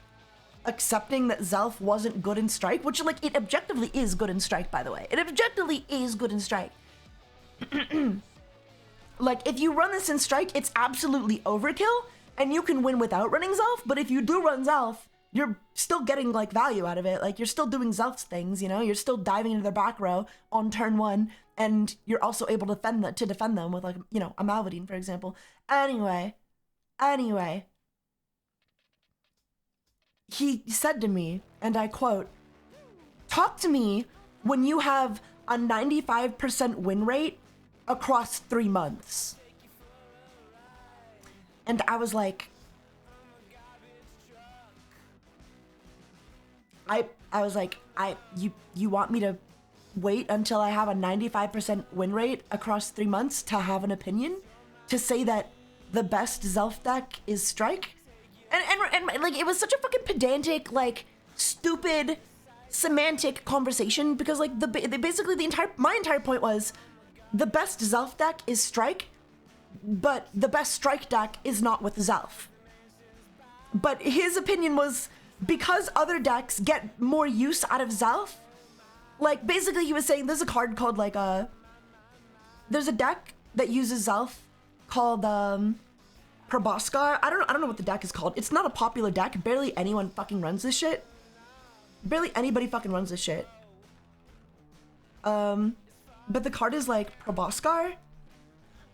accepting that Zelf wasn't good in Strike, which like it objectively is good in Strike, by the way. It objectively is good in Strike. Like if you run this in Strike, it's absolutely overkill and you can win without running Zelf, but if you do run Zelf, you're still getting like value out of it. Like you're still doing Zelf's things, you know? You're still diving into their back row on turn one and you're also able to defend them with like, you know, a Malvadine, for example. Anyway. He said to me, and I quote, "Talk to me when you have a 95% win rate across 3 months." And I was like, you want me to wait until I have a 95% win rate across 3 months to have an opinion? To say that the best Zelf deck is Strike? And like it was such a fucking pedantic, like stupid semantic conversation because like my entire point was the best Zelf deck is Strike, but the best Strike deck is not with Zelf. But his opinion was because other decks get more use out of Zelf, like basically he was saying there's a card called like there's a deck that uses Zelf called Proboscar. I don't know what the deck is called. It's not a popular deck. Barely anyone fucking runs this shit. Barely anybody fucking runs this shit. But the card is like Proboscar.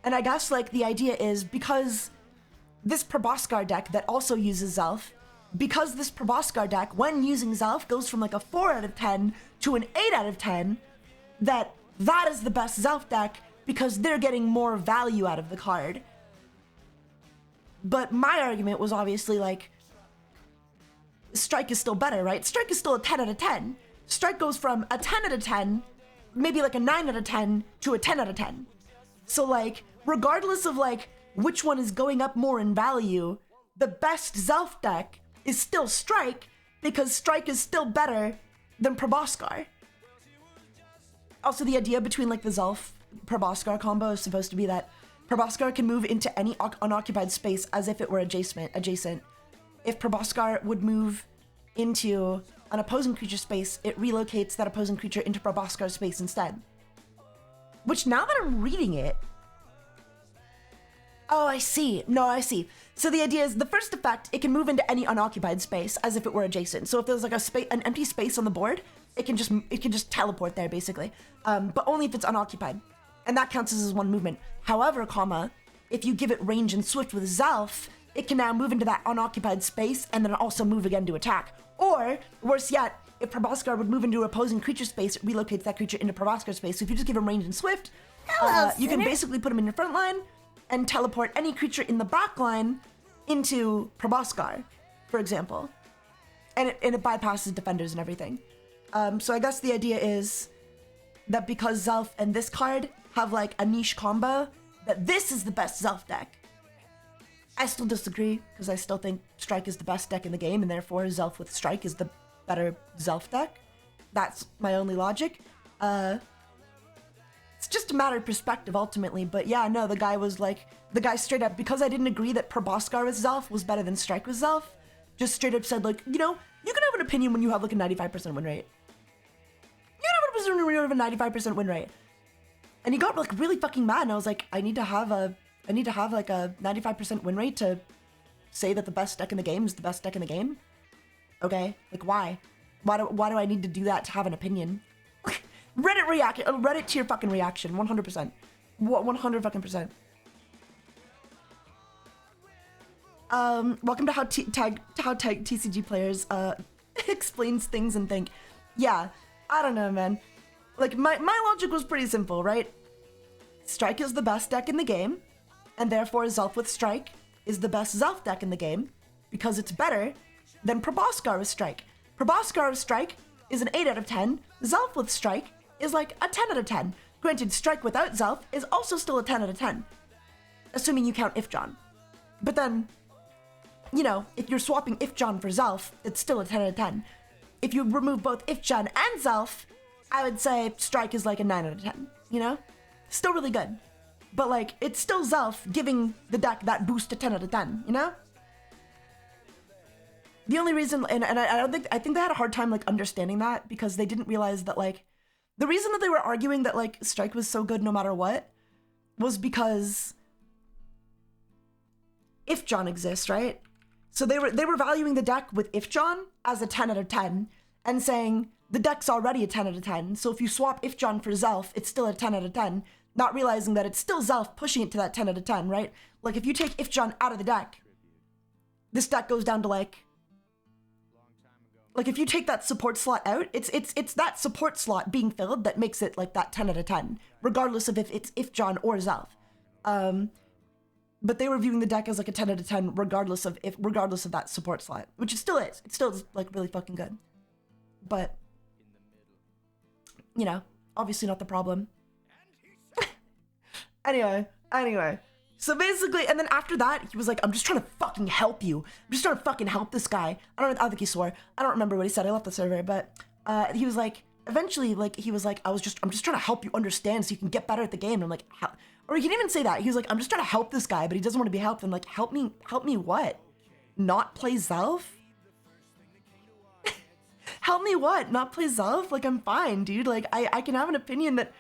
And I guess like the idea is because this Proboscar deck that also uses Zelf, because this Proboscar deck when using Zelf goes from like a 4 out of 10 to an 8 out of 10, that is the best Zelf deck because they're getting more value out of the card. But my argument was obviously like, Strike is still better, right? Strike is still a 10 out of 10. Strike goes from a 10 out of 10, maybe like a 9 out of 10 to a 10 out of 10. So like, regardless of like which one is going up more in value, the best Zelf deck is still Strike because Strike is still better than Proboscar. Also, the idea between like the Zelf Proboscar combo is supposed to be that Proboscar can move into any unoccupied space as if it were adjacent. If Proboscar would move into an opposing creature space, it relocates that opposing creature into Proboscar's space instead. Which, now that I'm reading it... Oh, I see. No, I see. So the idea is, the first effect, it can move into any unoccupied space as if it were adjacent. So if there's like an empty space on the board, it can just teleport there, basically. But only if it's unoccupied. And that counts as one movement. However, if you give it range and swift with Zelf, it can now move into that unoccupied space and then also move again to attack. Or, worse yet, if Proboscar would move into opposing creature space, it relocates that creature into Proboscar space. So if you just give him range and swift, you can basically put him in your front line and teleport any creature in the back line into Proboscar, for example. And it bypasses defenders and everything. So I guess the idea is, that because Zelf and this card have like a niche combo, that this is the best Zelf deck. I still disagree, because I still think Strike is the best deck in the game, and therefore Zelf with Strike is the better Zelf deck. That's my only logic. It's just a matter of perspective ultimately, but yeah, no, the guy straight up, because I didn't agree that Proboscar with Zelf was better than Strike with Zelf, just straight up said like, you know, you can have an opinion when you have like a 95% win rate. You can have an opinion when you have a 95% win rate. And he got like really fucking mad, and I was like, I need to have like a 95% win rate to say that the best deck in the game is the best deck in the game? Okay, like why? Why do I need to do that to have an opinion? Reddit tier fucking reaction, 100%. 100 fucking percent. Welcome to how TCG players explains things and think. Yeah, I don't know, man. Like my logic was pretty simple, right? Strike is the best deck in the game, and therefore Zelf with Strike is the best Zelf deck in the game because it's better than Proboscar with Strike. Proboscar with Strike is an 8 out of 10. Zelf with Strike is like a 10 out of 10. Granted, Strike without Zelf is also still a 10 out of 10, assuming you count Ifjahn. But then, you know, if you're swapping Ifjahn for Zelf, it's still a 10 out of 10. If you remove both Ifjahn and Zelf, I would say Strike is like a 9 out of 10, you know? Still really good. But like, it's still Zelf giving the deck that boost to 10 out of 10, you know? The only reason, and I think they had a hard time like understanding that, because they didn't realize that like, the reason that they were arguing that like Strike was so good no matter what was because Ifjahn exists, right? So they were valuing the deck with Ifjahn as a 10 out of 10 and saying the deck's already a 10 out of 10. So if you swap Ifjahn for Zelf, it's still a 10 out of 10, not realizing that it's still Zelf pushing it to that 10 out of 10, right? Like if you take Ifjahn out of the deck, this deck goes down to like if you take that support slot out, it's that support slot being filled that makes it like that 10 out of 10, regardless of if it's Ifjahn or Zelf. But they were viewing the deck as like a 10 out of 10 regardless of that support slot, which it still is. It's still like really fucking good. But you know, obviously not the problem. Anyway. So basically, and then after that, he was like, I'm just trying to fucking help you. I'm just trying to fucking help this guy. I think he swore. I don't remember what he said. I left the server, but he was like, eventually, like, he was like, I'm just trying to help you understand so you can get better at the game. And I'm like, how? Or he didn't even say that. He was like, I'm just trying to help this guy, but he doesn't want to be helped. I'm like, help me what? Not play Zelf? Help me what? Not play Zelf? Like, I'm fine, dude. Like, I can have an opinion that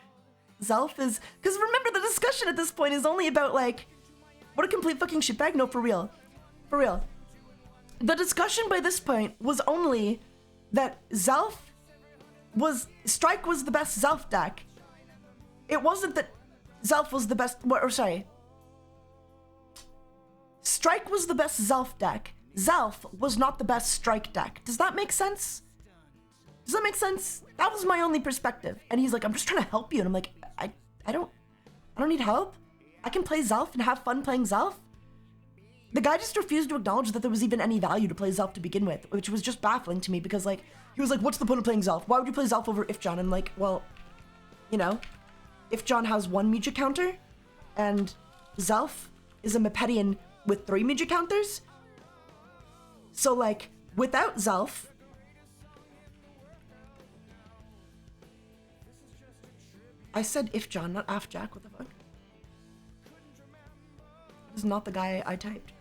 Zelf is... Because remember, the discussion at this point is only about, like... What a complete fucking shitbag? No, for real. For real. The discussion by this point was only that Strike was the best Zelf deck. It wasn't that Zelf was the best... Strike was the best Zelf deck. Zelf was not the best Strike deck. Does that make sense? Does that make sense? That was my only perspective. And he's like, I'm just trying to help you. And I'm like, I don't need help. I can play Zelf and have fun playing Zelf. The guy just refused to acknowledge that there was even any value to play Zelf to begin with, which was just baffling to me because like, he was like, what's the point of playing Zelf? Why would you play Zelf over Ifjahn? I'm like, well, you know, Ifjahn has 1 Mija counter and Zelf is a Mepetian with 3 Mija counters. So like, without Zelf, I said Ifjahn, not Afjack, what the fuck? This is not the guy I typed.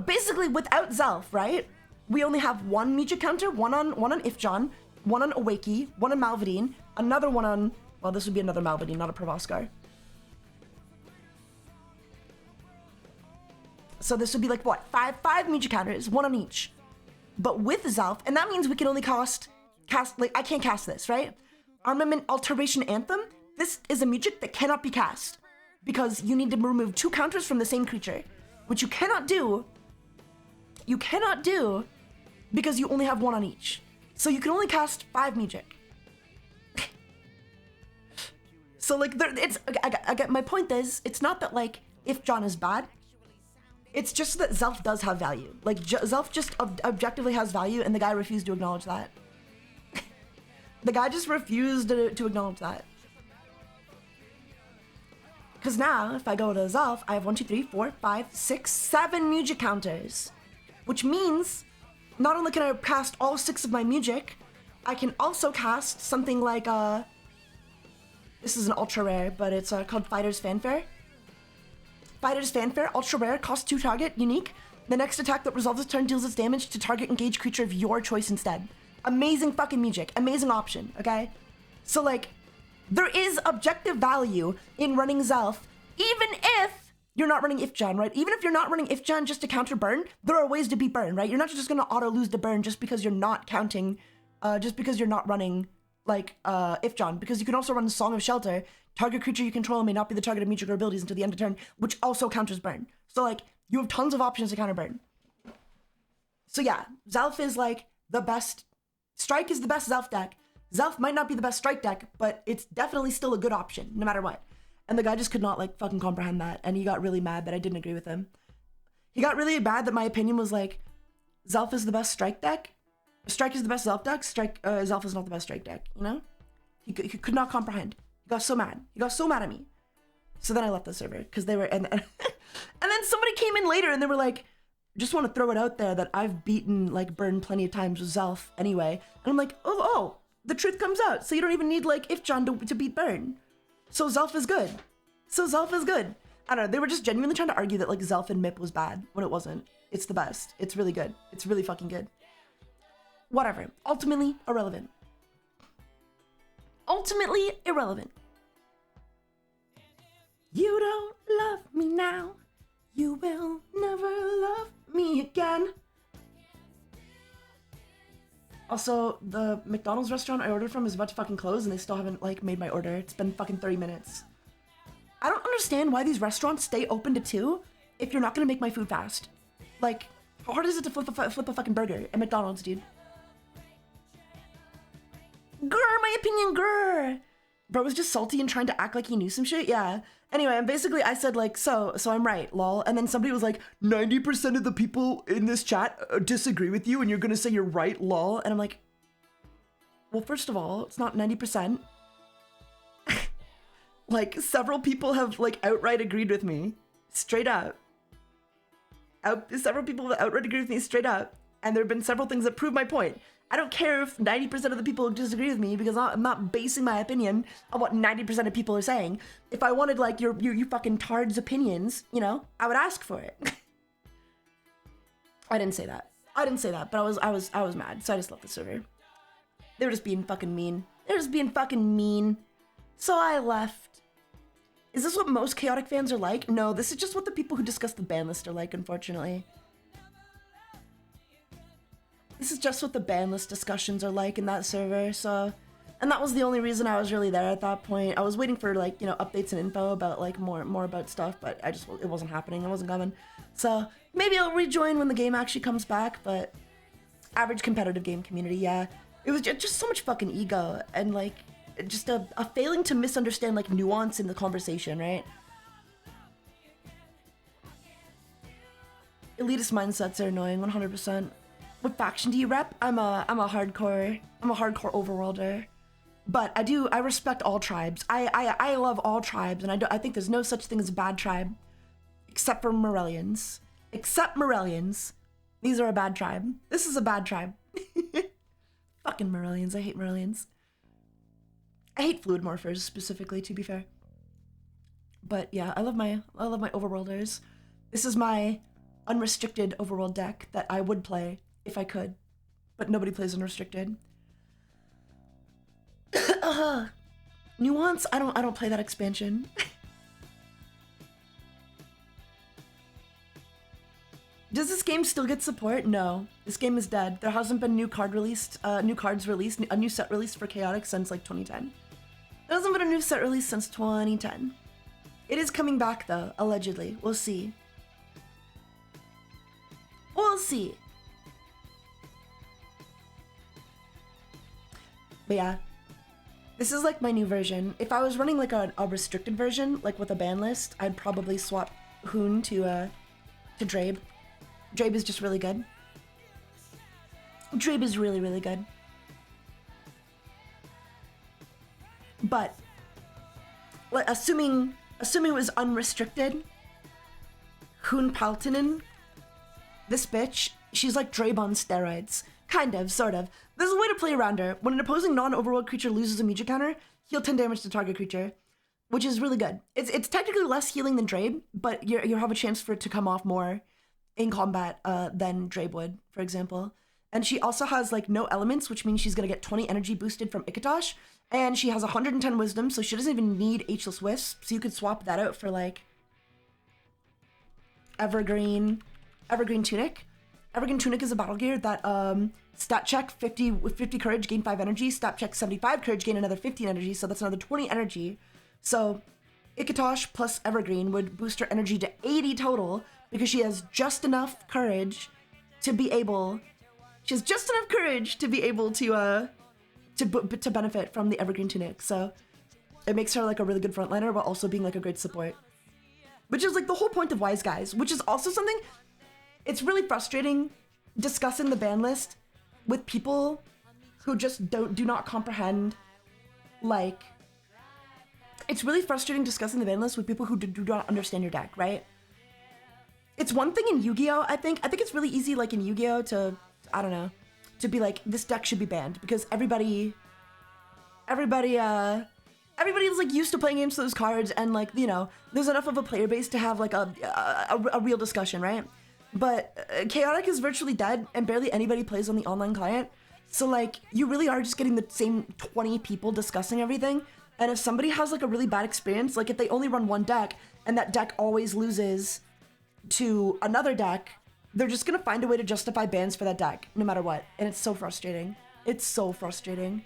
Basically, without Zelf, right? We only have 1 Mija counter, one on Ifjahn, one on Awakey, one on Malvadine, another one on... Well, this would be another Malvadine, not a Proboscar. So this would be like, what? Five Mija counters, 1 on each. But with Zelf, and that means we can only cast... Like, I can't cast this, right? Armament Alteration Anthem, this is a magic that cannot be cast because you need to remove 2 counters from the same creature, which you cannot do. You cannot do because you only have 1 on each. So you can only cast 5 magic. So like, I get my point is, it's not that like Ifjahn is bad. It's just that Zelf does have value. Like Zelf just objectively has value, and the guy refused to acknowledge that. The guy just refused to acknowledge that. Because now, if I go to Zelf, I have 1, 2, 3, 4, 5, 6, 7 music counters. Which means, not only can I cast all 6 of my music, I can also cast something like, this is an ultra rare, but it's called Fighter's Fanfare. Fighter's Fanfare, ultra rare, costs 2 target, unique. The next attack that resolves its turn deals its damage to target engaged creature of your choice instead. Amazing fucking music, amazing option, okay? So like, there is objective value in running Zelf, even if you're not running Ifjan, right? Even if you're not running Ifjan just to counter burn, there are ways to beat burn, right? You're not just gonna auto lose the burn just because you're not counting, just because you're not running like Ifjan, because you can also run the Song of Shelter. Target creature you control may not be the target of music or abilities until the end of turn, which also counters burn. So like, you have tons of options to counter burn. So yeah, Zelf is like the best. Strike is the best Zelf deck. Zelf might not be the best strike deck, but it's definitely still a good option, no matter what. And the guy just could not like fucking comprehend that, and he got really mad that I didn't agree with him. He got really mad that my opinion was like, Zelf is the best strike deck. Strike is the best Zelf deck. Zelf is not the best strike deck, you know? He could not comprehend. He got so mad. He got so mad at me. So then I left the server, because they were, and then somebody came in later and they were like, just want to throw it out there that I've beaten like Burn plenty of times with Zelf anyway. And I'm like, oh, the truth comes out. So you don't even need like Ifjan to beat Burn. So Zelf is good. I don't know, they were just genuinely trying to argue that like Zelf and Mip was bad when it wasn't. It's the best. It's really good. It's really fucking good. Whatever. Ultimately irrelevant. You don't love me now. You will never love me again. Also, the McDonald's restaurant I ordered from is about to fucking close and they still haven't like made my order. It's been fucking 30 minutes. I don't understand why these restaurants stay open to 2 if you're not gonna make my food fast. Like, how hard is it to flip a fucking burger at McDonald's, dude? Grr, my opinion, grr. Bro was just salty and trying to act like he knew some shit, yeah. Anyway, and basically I said like, so I'm right, lol. And then somebody was like, 90% of the people in this chat disagree with you and you're gonna say you're right, lol. And I'm like, well, first of all, it's not 90%. Like, several people have like outright agreed with me, straight up. Several people have outright agreed with me straight up. And there have been several things that prove my point. I don't care if 90% of the people disagree with me because I'm not basing my opinion on what 90% of people are saying. If I wanted like you fucking tards opinions, you know, I would ask for it. I didn't say that, but I was mad, so I just left the server. They were just being fucking mean. So I left. Is this what most chaotic fans are like? No, this is just what the people who discuss the ban list are like, unfortunately. This is just what the ban list discussions are like in that server, so... And that was the only reason I was really there at that point. I was waiting for, like, you know, updates and info about, like, more about stuff, but it wasn't happening, it wasn't coming. So, maybe I'll rejoin when the game actually comes back, but... Average competitive game community, yeah. It was just so much fucking ego, and, like, just a failing to misunderstand, like, nuance in the conversation, right? Elitist mindsets are annoying, 100%. What faction do you rep? I'm a hardcore overworlder, but I respect all tribes. I love all tribes, and I think there's no such thing as a bad tribe, except for Morellians. These are a bad tribe. This is a bad tribe. Fucking Morellians. I hate Morellians. I hate fluid morphers specifically, to be fair. But yeah, I love my overworlders. This is my unrestricted overworld deck that I would play if I could, but nobody plays unrestricted. Nuance, I don't play that expansion. Does this game still get support? No, this game is dead. There hasn't been new cards released, a new set released for Chaotic since like 2010. There hasn't been a new set released since 2010. It is coming back though, allegedly. We'll see. But yeah, this is like my new version. If I was running like a restricted version, like with a ban list, I'd probably swap Hoon to Drabe. Drabe is just really good. Drabe is really, really good. But assuming it was unrestricted, Hun Paltinen, this bitch, she's like Drabe on steroids. Kind of, sort of. There's a way to play around her. When an opposing non-overworld creature loses a Mija counter, heal 10 damage to target creature, which is really good. It's technically less healing than Drabe, but you have a chance for it to come off more in combat than Drabe would, for example. And she also has like no elements, which means she's gonna get 20 energy boosted from Ikatosh, and she has 110 wisdom, so she doesn't even need Ageless Wisp, so you could swap that out for like Evergreen Tunic. Evergreen Tunic is a battle gear that stat check 50 with 50 courage, gain 5 energy, stat check 75 courage, gain another 15 energy, so that's another 20 energy. So Ikatosh plus Evergreen would boost her energy to 80 total because she has just enough courage to be able to benefit from the Evergreen Tunic. So it makes her like a really good frontliner while also being like a great support. Which is like the whole point of Wise Guys, which is also something, it's really frustrating discussing the ban list with people who just do not comprehend, like, it's really frustrating discussing the ban list with people who do not understand your deck, right? It's one thing in Yu-Gi-Oh! I think it's really easy, like in Yu-Gi-Oh! To, I don't know, to be like, this deck should be banned because everybody is like used to playing games with those cards, and like, you know, there's enough of a player base to have like a real discussion, right? But Chaotic is virtually dead and barely anybody plays on the online client. So like, you really are just getting the same 20 people discussing everything. And if somebody has like a really bad experience, like if they only run one deck and that deck always loses to another deck, they're just gonna find a way to justify bans for that deck no matter what. And it's so frustrating. It's so frustrating.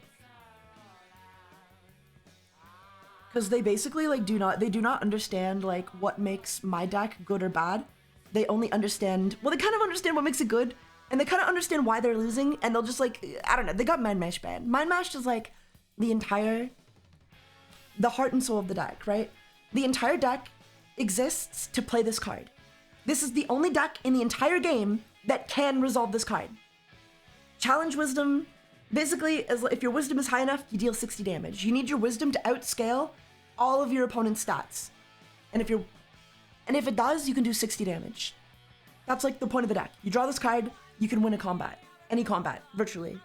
Because they basically like do not understand like what makes my deck good or bad. They only understand, well, they kind of understand what makes it good, and they kind of understand why they're losing, and they'll just like, I don't know, they got Mind Mash banned. Mind Mash is like the heart and soul of the deck, right? The entire deck exists to play this card. This is the only deck in the entire game that can resolve this card. Challenge Wisdom, basically, if your Wisdom is high enough, you deal 60 damage. You need your Wisdom to outscale all of your opponent's stats. And if it does, you can do 60 damage. That's like the point of the deck. You draw this card, you can win a combat. Any combat, virtually.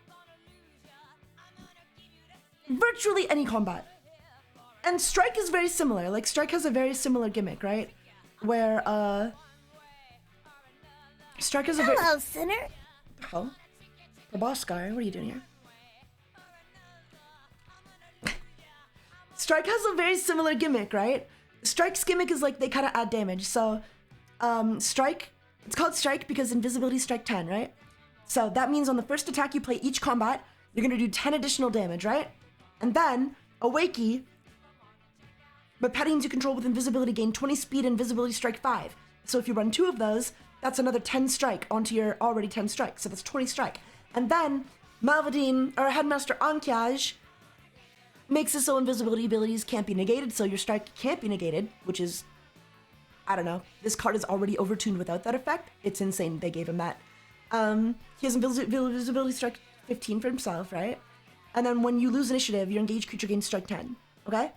Virtually any combat. And Strike is very similar. Like, Strike has a very similar gimmick, right? Where, Strike has a very... Hello, sinner. Oh? The boss guy, what are you doing here? Strike has a very similar gimmick, right? Strike's gimmick is like they kind of add damage. So, Strike, it's called Strike because invisibility strike 10, right? So that means on the first attack you play each combat, you're gonna do 10 additional damage, right? And then, Awakey, but paladins you control with invisibility gain 20 speed and invisibility strike 5. So if you run 2 of those, that's another 10 strike onto your already 10 strike. So that's 20 strike. And then, Malvadine, or Headmaster Ankiaj, makes it so invisibility abilities can't be negated, so your strike can't be negated, which is, I don't know, this card is already overtuned without that effect. It's insane they gave him that. He has invisibility strike 15 for himself, right? And then when you lose initiative, your engaged creature gains strike 10, okay?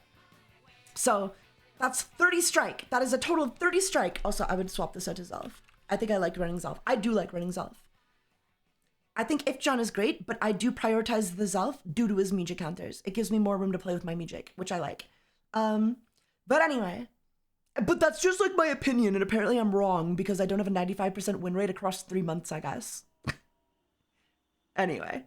So that's 30 strike. That is a total of 30 strike. Also, I would swap this out to Zelf. I think I like running Zelf. I do like running Zelf. I think Ifjan is great, but I do prioritize the Zelf due to his Mija counters. It gives me more room to play with my Mijik, which I like. But anyway, but that's just like my opinion, and apparently I'm wrong because I don't have a 95% win rate across 3 months, I guess. Anyway,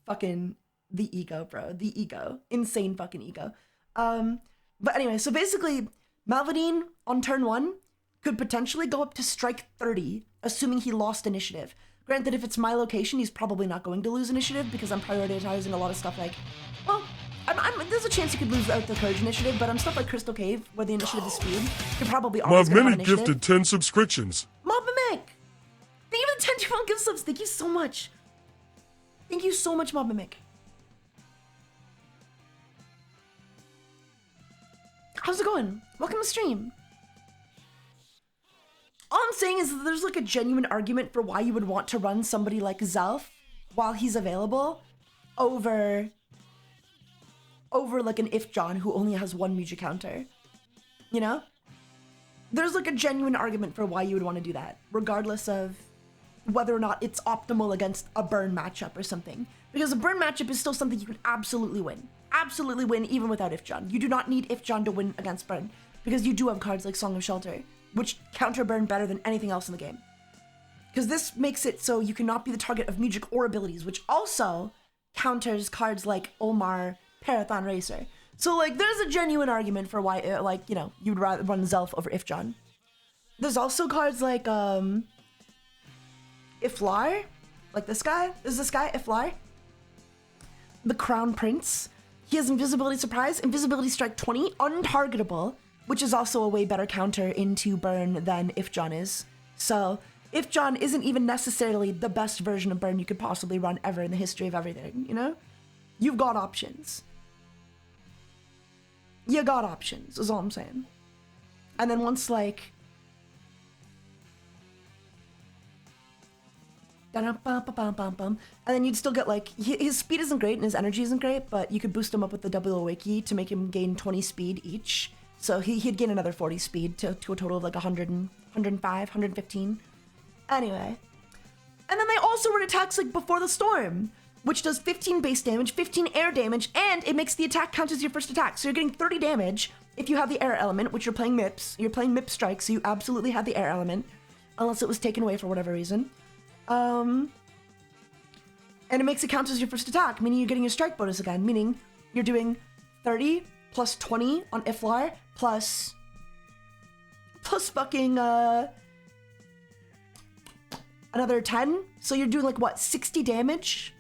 fucking the ego, bro. The ego. Insane fucking ego. But anyway, so basically, Malvadine on turn 1 could potentially go up to strike 30, assuming he lost initiative. Granted, if it's my location, he's probably not going to lose initiative because I'm prioritizing a lot of stuff like, well, there's a chance you could lose out the courage initiative, but on stuff like Crystal Cave, where the initiative is speed, you're probably always going to have Mob initiative. gifted 10 subscriptions. Mob Mimic! Thank you for the 10 month gift subs. Thank you so much. Thank you so much, Mob Mimic. How's it going? Welcome to the stream. All I'm saying is that there's like a genuine argument for why you would want to run somebody like Zelf while he's available over over like an If John who only has one music counter. You know? There's like a genuine argument for why you would want to do that, regardless of whether or not it's optimal against a burn matchup or something. Because a burn matchup is still something you can absolutely win. Absolutely win even without If John. You do not need If John to win against burn, because you do have cards like Song of Shelter, which counter burn better than anything else in the game. Because this makes it so you cannot be the target of music or abilities, which also counters cards like Omar, Parathon Racer. So like there's a genuine argument for why like, you know, you'd rather run Zelf over If John. There's also cards like Iflar, like this guy. Is this guy Iflar? The Crown Prince. He has Invisibility Surprise, Invisibility Strike 20, untargetable, which is also a way better counter into burn than If John is. So If John isn't even necessarily the best version of burn you could possibly run ever in the history of everything, you know? You've got options. You got options, is all I'm saying. And then once like and then you'd still get like his speed isn't great and his energy isn't great, but you could boost him up with the double Awakey to make him gain 20 speed each. So he'd gain another 40 speed to a total of like 100 and 105, 115. Anyway. And then they also run attacks like Before the Storm, which does 15 base damage, 15 air damage, and it makes the attack count as your first attack. So you're getting 30 damage if you have the air element, which you're playing MIPS. You're playing MIP strike, so you absolutely have the air element, unless it was taken away for whatever reason. And it makes it count as your first attack, meaning you're getting your strike bonus again, meaning you're doing 30 plus 20 on Iflar plus fucking another 10. So you're doing like what, 60 damage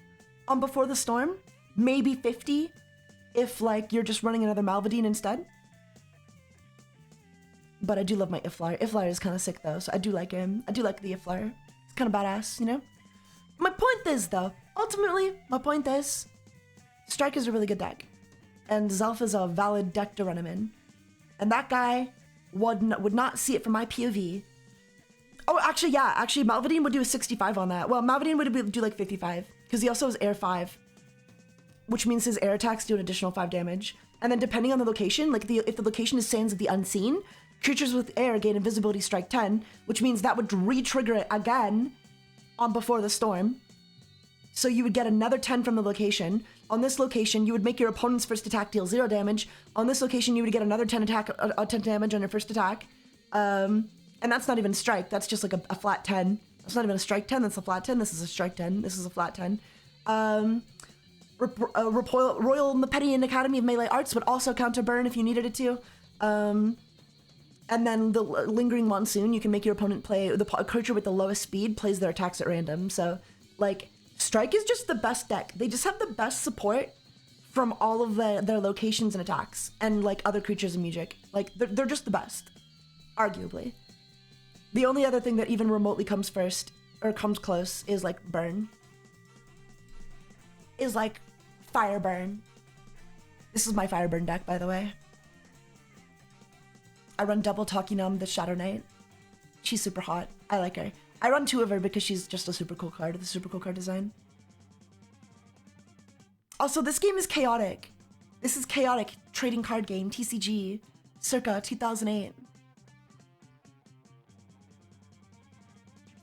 on Before the Storm? Maybe 50 if like you're just running another Malvadine instead. But I do love my Iflar. Iflar is kind of sick though, so I do like him. I do like the Iflar. It's kind of badass, you know? My point is though, ultimately, my point is, Strike is a really good deck. And Zelf is a valid deck to run him in. And that guy would not see it from my POV. Oh, actually, yeah. Actually, Malvadine would do a 65 on that. Well, Malvadine would do like 55. Because he also has Air 5. Which means his air attacks do an additional 5 damage. And then depending on the location, like if the location is Sands of the Unseen, creatures with air gain Invisibility Strike 10. Which means that would re-trigger it again on Before the Storm. So you would get another 10 from the location. On this location, you would make your opponent's first attack deal 0 damage. On this location, you would get another 10 damage on your first attack. And that's not even strike. That's just like a flat 10. That's not even a strike 10. That's a flat 10. This is a strike 10. This is a flat 10. Royal Mepetian Academy of Melee Arts would also counter burn if you needed it to. And then the Lingering Monsoon, you can make your opponent play the creature with the lowest speed plays their attacks at random. So, like, Strike is just the best deck. They just have the best support from all of their locations and attacks, and like other creatures and music. Like they're just the best, arguably. The only other thing that even remotely comes first or comes close is like burn. Is like fire burn. This is my fire burn deck, by the way. I run double Takinum, the Shadow Knight. She's super hot. I like her. I run 2 of her because she's just a super cool card with a super cool card design. Also, this game is chaotic. This is chaotic trading card game, TCG, circa 2008.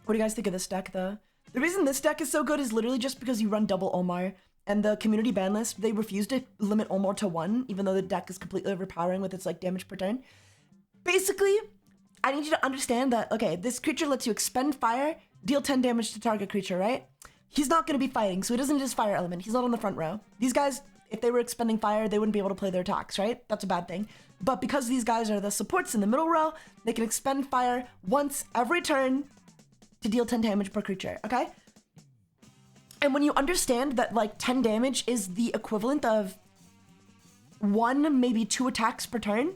What do you guys think of this deck, though? The reason this deck is so good is literally just because you run double Omar, and the community ban list, they refuse to limit Omar to 1, even though the deck is completely overpowering with its like damage per turn. Basically, I need you to understand that, okay, this creature lets you expend fire, deal 10 damage to target creature, right? He's not going to be fighting, so he doesn't need his fire element. He's not on the front row. These guys, if they were expending fire, they wouldn't be able to play their attacks, right? That's a bad thing. But because these guys are the supports in the middle row, they can expend fire once every turn to deal 10 damage per creature, okay? And when you understand that, like, 10 damage is the equivalent of 1, maybe 2 attacks per turn,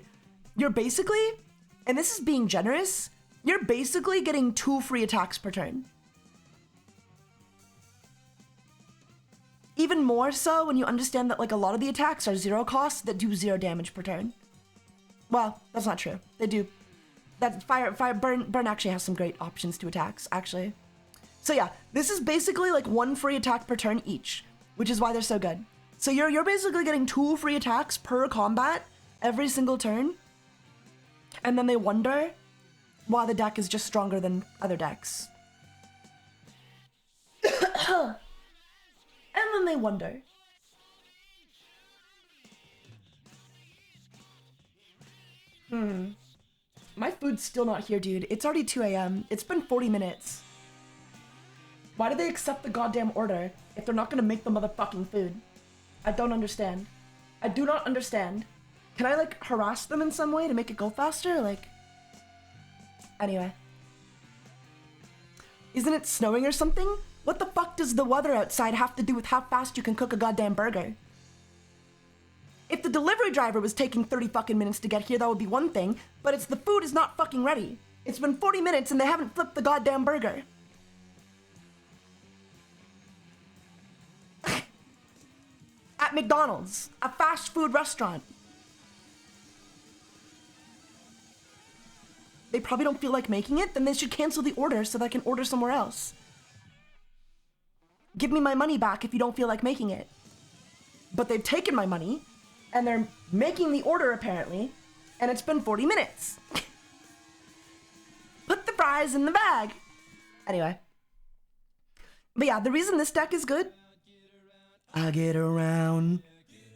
you're basically... and this is being generous, you're basically getting 2 free attacks per turn. Even more so when you understand that like a lot of the attacks are 0 costs that do 0 damage per turn. Well, that's not true. They do. That burn actually has some great options to attacks, actually. So yeah, this is basically like 1 free attack per turn each, which is why they're so good. So you're basically getting 2 free attacks per combat every single turn. And then they wonder why the deck is just stronger than other decks. And then they wonder. My food's still not here, dude. It's already 2 a.m. It's been 40 minutes. Why do they accept the goddamn order if they're not gonna make the motherfucking food? I don't understand. I do not understand. Can I, like, harass them in some way to make it go faster? Like... Anyway. Isn't it snowing or something? What the fuck does the weather outside have to do with how fast you can cook a goddamn burger? If the delivery driver was taking 30 fucking minutes to get here, that would be one thing, but it's the food is not fucking ready. It's been 40 minutes and they haven't flipped the goddamn burger. At McDonald's, a fast food restaurant. They probably don't feel like making it, then they should cancel the order so that I can order somewhere else. Give me my money back if you don't feel like making it. But they've taken my money, and they're making the order apparently, and it's been 40 minutes. Put the fries in the bag. Anyway. But yeah, the reason this deck is good, I get around.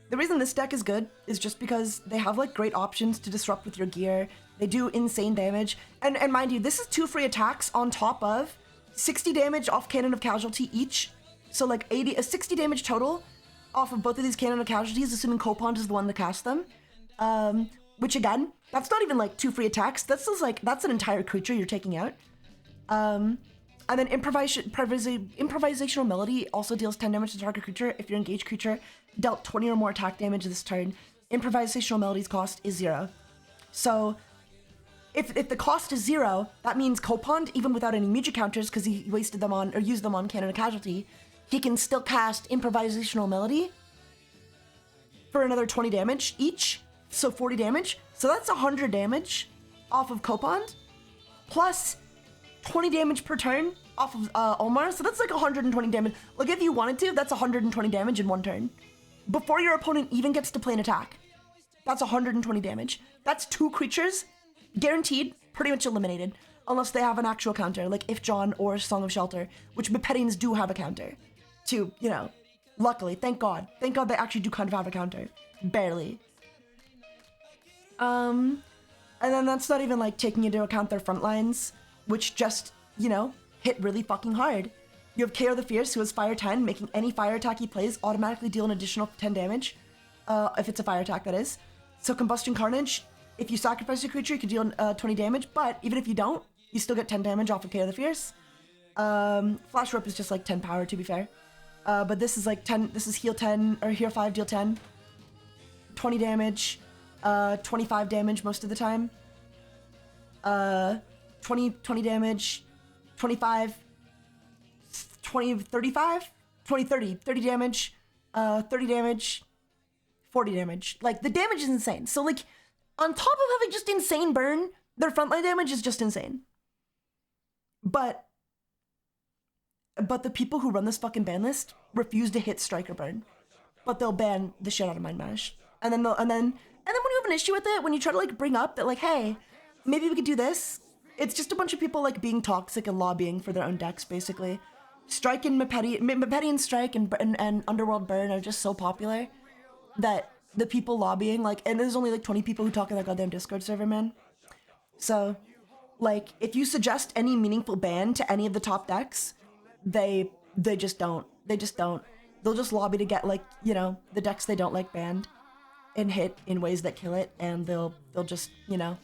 The reason this deck is good is just because they have like great options to disrupt with your gear. They do insane damage. And mind you, this is 2 free attacks on top of 60 damage off Cannon of Casualty each. So like 60 damage total off of both of these Cannon of Casualties, assuming Copond is the one that cast them. Which again, that's not even like 2 free attacks. That's just like, that's an entire creature you're taking out. And then Improvisational Melody also deals 10 damage to target creature. If your engaged creature dealt 20 or more attack damage this turn, Improvisational Melody's cost is 0. So if the cost is 0, that means Copond, even without any music counters, because he wasted them on, or used them on Cannon of Casualty, he can still cast Improvisational Melody for another 20 damage each, so 40 damage. So that's 100 damage off of Copond, plus 20 damage per turn off of Omar, so that's like 120 damage. Like if you wanted to, that's 120 damage in one turn. Before your opponent even gets to play an attack. That's 120 damage. That's 2 creatures, guaranteed, pretty much eliminated. Unless they have an actual counter, like If John or Song of Shelter, which Mepetians do have a counter. To, you know, luckily, thank God. Thank God they actually do kind of have a counter. Barely. And then that's not even like taking into account their front lines, which just, you know, hit really fucking hard. You have KO the Fierce, who has Fire 10, making any fire attack he plays automatically deal an additional 10 damage. If it's a fire attack, that is. So Combustion Carnage, if you sacrifice a creature, you can deal 20 damage, but even if you don't, you still get 10 damage off of KO the Fierce. Flash Rope is just like 10 power, to be fair. But this is like 10, this is heal 10, or heal 5, deal 10. 20 damage, 25 damage most of the time. 20 damage, 25, 20, 35, 20, 30 damage, 30 damage, 40 damage. Like, the damage is insane. So, like, on top of having just insane burn, their frontline damage is just insane. But the people who run this fucking ban list refuse to hit Striker Burn. But they'll ban the shit out of Mind Mash. And then when you have an issue with it, when you try to, like, bring up that, like, hey, maybe we could do this, it's just a bunch of people, like, being toxic and lobbying for their own decks, basically. Strike and Mepetian Strike and Underworld Burn are just so popular that the people lobbying, like, and there's only, like, 20 people who talk in that goddamn Discord server, man. So, like, if you suggest any meaningful ban to any of the top decks, they just don't. They just don't. They'll just lobby to get, like, you know, the decks they don't like banned and hit in ways that kill it, and they'll just, you know,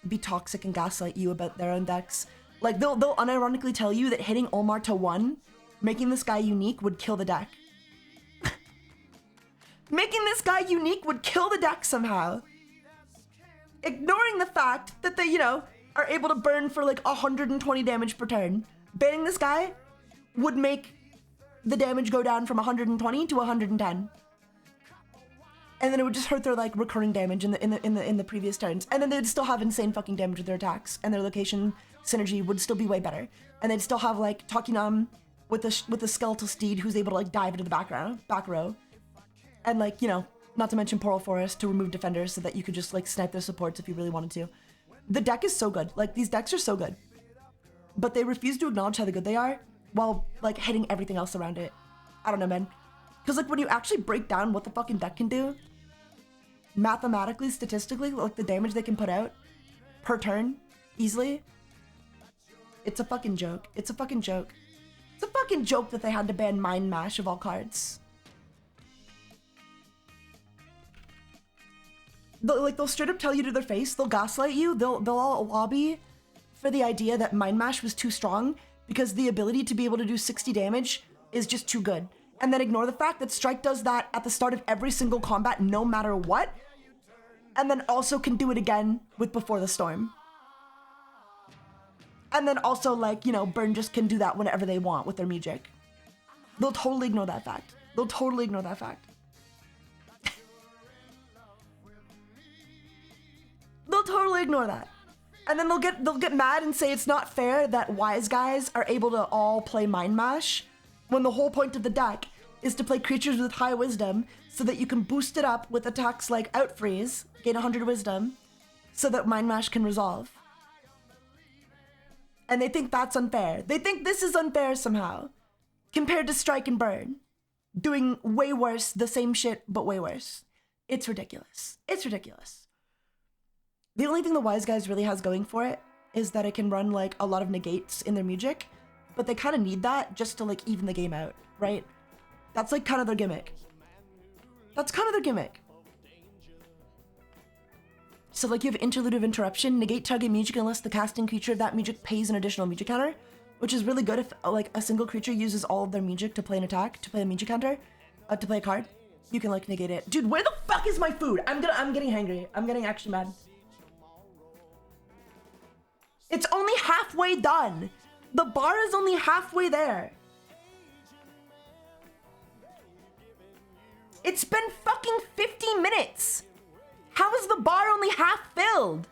be toxic and gaslight you about their own decks. Like, they'll unironically tell you that hitting Omar to 1, making this guy unique, would kill the deck. Making this guy unique would kill the deck somehow. Ignoring the fact that they, you know, are able to burn for like 120 damage per turn. Banning this guy would make the damage go down from 120 to 110. And then it would just hurt their like recurring damage in the previous turns. And then they'd still have insane fucking damage with their attacks, and their location synergy would still be way better. And they'd still have like Takinam with the skeletal steed who's able to like dive into the back row. And like, you know, not to mention Poral Forest to remove defenders so that you could just like snipe their supports if you really wanted to. The deck is so good. Like, these decks are so good. But they refuse to acknowledge how good they are while like hitting everything else around it. I don't know, man. Because like when you actually break down what the fucking deck can do, mathematically, statistically, like the damage they can put out per turn, easily, it's a fucking joke. It's a fucking joke. It's a fucking joke that they had to ban Mind Mash of all cards. They'll straight up tell you to their face, they'll gaslight you, they'll all lobby for the idea that Mind Mash was too strong because the ability to be able to do 60 damage is just too good. And then ignore the fact that Strike does that at the start of every single combat no matter what, and then also can do it again with Before the Storm. And then also, like, you know, Burn just can do that whenever they want with their music. They'll totally ignore that fact. They'll totally ignore that fact. They'll totally ignore that. And then they'll get mad and say it's not fair that wise guys are able to all play Mind Mash when the whole point of the deck is to play creatures with high wisdom so that you can boost it up with attacks like Outfreeze, gain 100 wisdom, so that Mind Mash can resolve. And they think that's unfair. They think this is unfair somehow, compared to Strike and Burn, doing way worse, the same shit, but way worse. It's ridiculous. It's ridiculous. The only thing the Wise Guys really has going for it is that it can run like a lot of negates in their music, but they kind of need that just to like even the game out, right? That's like kind of their gimmick. That's kind of their gimmick. So like you have Interlude of Interruption, negate target music unless the casting creature of that music pays an additional music counter, which is really good if like a single creature uses all of their music to play an attack, to play a music counter, to play a card. You can like negate it. Dude, where the fuck is my food? I'm getting hangry. I'm getting actually mad. It's only halfway done. The bar is only halfway there. It's been fucking 50 minutes. How is the bar only half filled?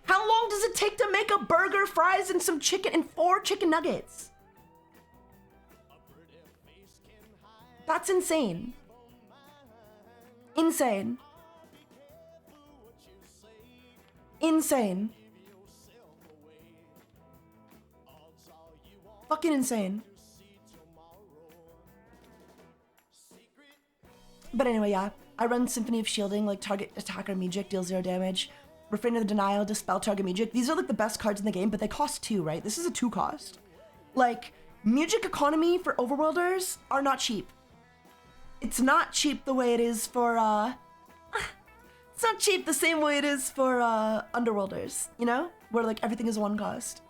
How long does it take to make a burger, fries, and some chicken and 4 chicken nuggets? That's insane. Insane. Insane. Fucking insane. But anyway, yeah. I run Symphony of Shielding, like target attacker magic, deal 0 damage. Refrain of the Denial, dispel target magic. These are like the best cards in the game, but they cost 2, right? This is a 2 cost. Like, music economy for Overworlders are not cheap. It's not cheap the way it is for, it's not cheap the same way it is for, Underworlders, you know? Where, like, everything is 1 cost.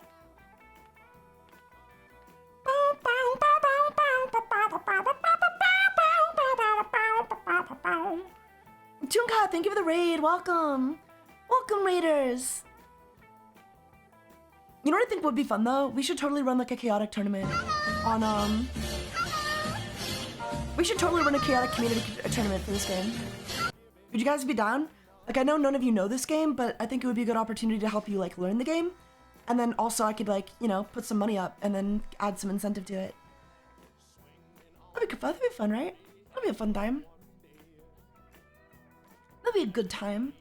Tunka, thank you for the raid. Welcome. Welcome, raiders. You know what I think would be fun, though? We should totally run, like, a chaotic tournament on, we should totally run a chaotic community tournament for this game. Would you guys be down? Like, I know none of you know this game, but I think it would be a good opportunity to help you, like, learn the game. And then also I could, like, you know, put some money up and then add some incentive to it. That'd be fun, right? That'd be a fun time. That'd be a good time.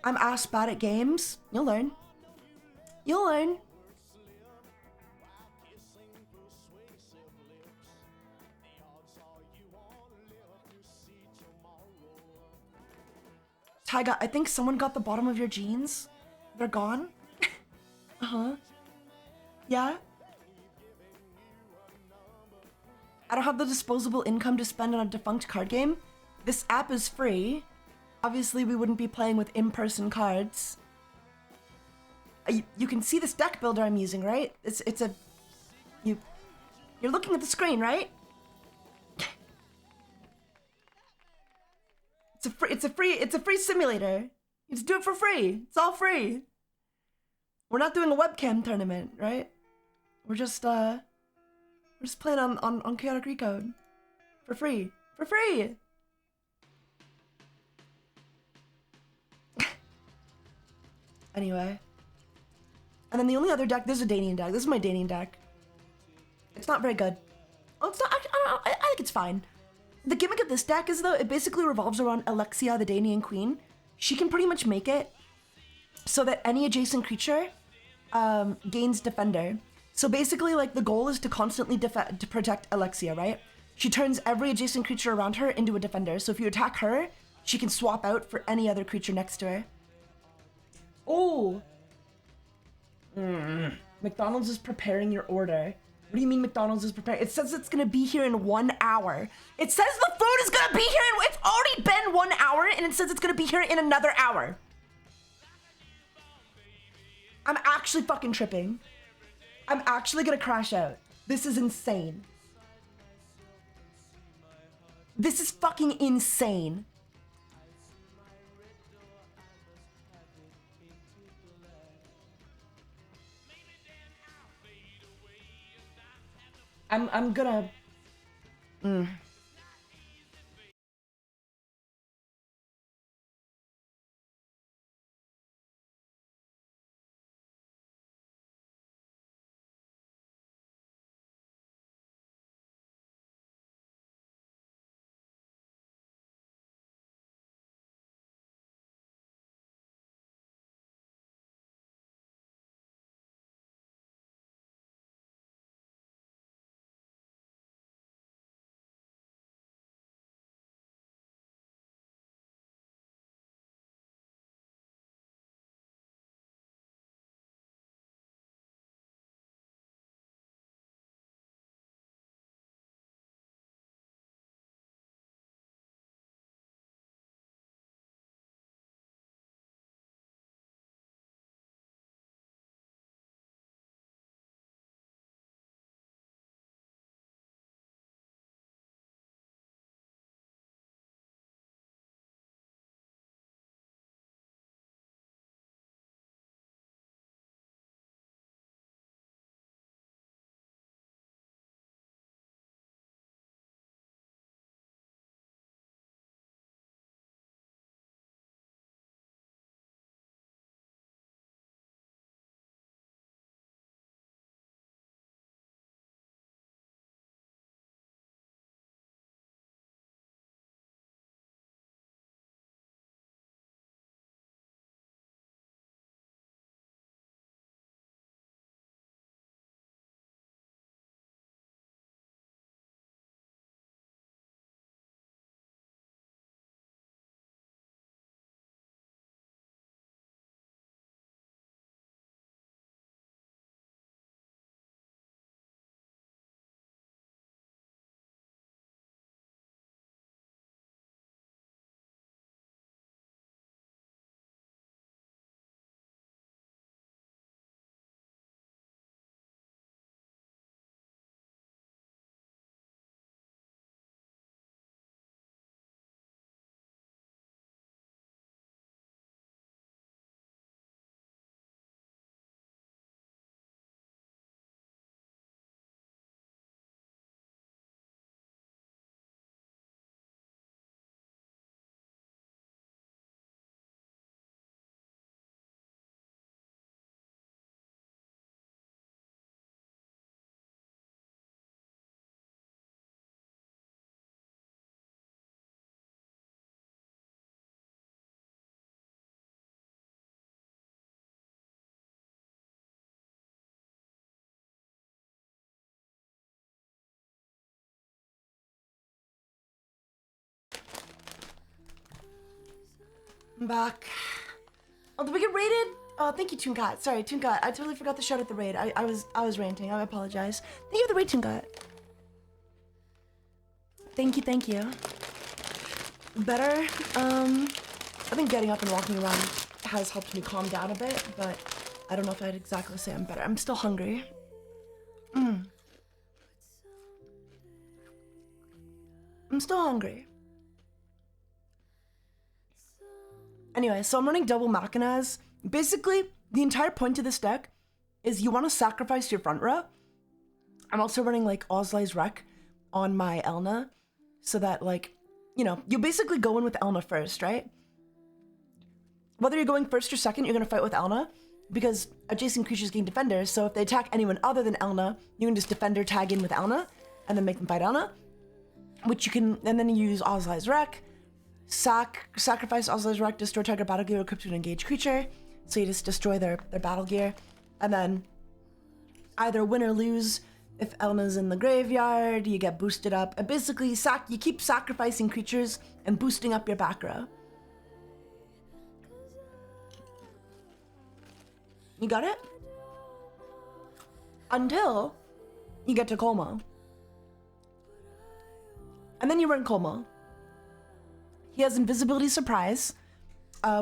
I'm ass bad at games. You'll learn. You'll learn. Taiga, I think someone got the bottom of your jeans. They're gone? Uh-huh. Yeah? I don't have the disposable income to spend on a defunct card game. This app is free. Obviously, we wouldn't be playing with in-person cards. You can see this deck builder I'm using, right? You're looking at the screen, right? It's a free simulator. You just do it for free. It's all free. We're not doing a webcam tournament, right? We're just playing on Chaotic Recode. For free. For free! Anyway. And then the only other deck, this is a Danian deck. This is my Danian deck. It's not very good. Well, it's not, I don't know, I think it's fine. The gimmick of this deck is though, it basically revolves around Alexia, the Danian queen. She can pretty much make it so that any adjacent creature gains defender. So basically like the goal is to constantly to protect Alexia, right? She turns every adjacent creature around her into a defender. So if you attack her, she can swap out for any other creature next to her. Oh! McDonald's is preparing your order. What do you mean McDonald's is preparing? It says it's gonna be here in 1 hour. It says the food is gonna be here in, it's already been 1 hour and it says it's gonna be here in another hour. I'm actually fucking tripping. I'm actually gonna crash out. This is insane. This is fucking insane. I'm gonna... I'm back. Oh, did we get raided? Oh, thank you, Tooncat. Sorry, Tooncat. I totally forgot to shout out the raid. I was ranting. I apologize. Thank you for the raid, Tooncat. Thank you, thank you. Better. I think getting up and walking around has helped me calm down a bit, but I don't know if I'd exactly say I'm better. I'm still hungry. I'm still hungry. Anyway, so I'm running double Machinas. Basically, the entire point of this deck is you want to sacrifice your front row. I'm also running like Ozlai's Wreck on my Elna, so that like, you know, you basically go in with Elna first, right? Whether you're going first or second, you're gonna fight with Elna. because adjacent creatures gain defender, so if they attack anyone other than Elna, you can just defender tag in with Elna, and then make them fight Elna, which you can, and then you use Ozlai's Wreck, sacrifice Ozlai's Wreck, destroy target battle gear equipped to an engaged creature, so you just destroy their battle gear, and then either win or lose. If Elna's in the graveyard, you get boosted up. And basically, you keep sacrificing creatures and boosting up your back row. You got it? Until you get to Colmo. And then you run Colmo. He has Invisibility Surprise,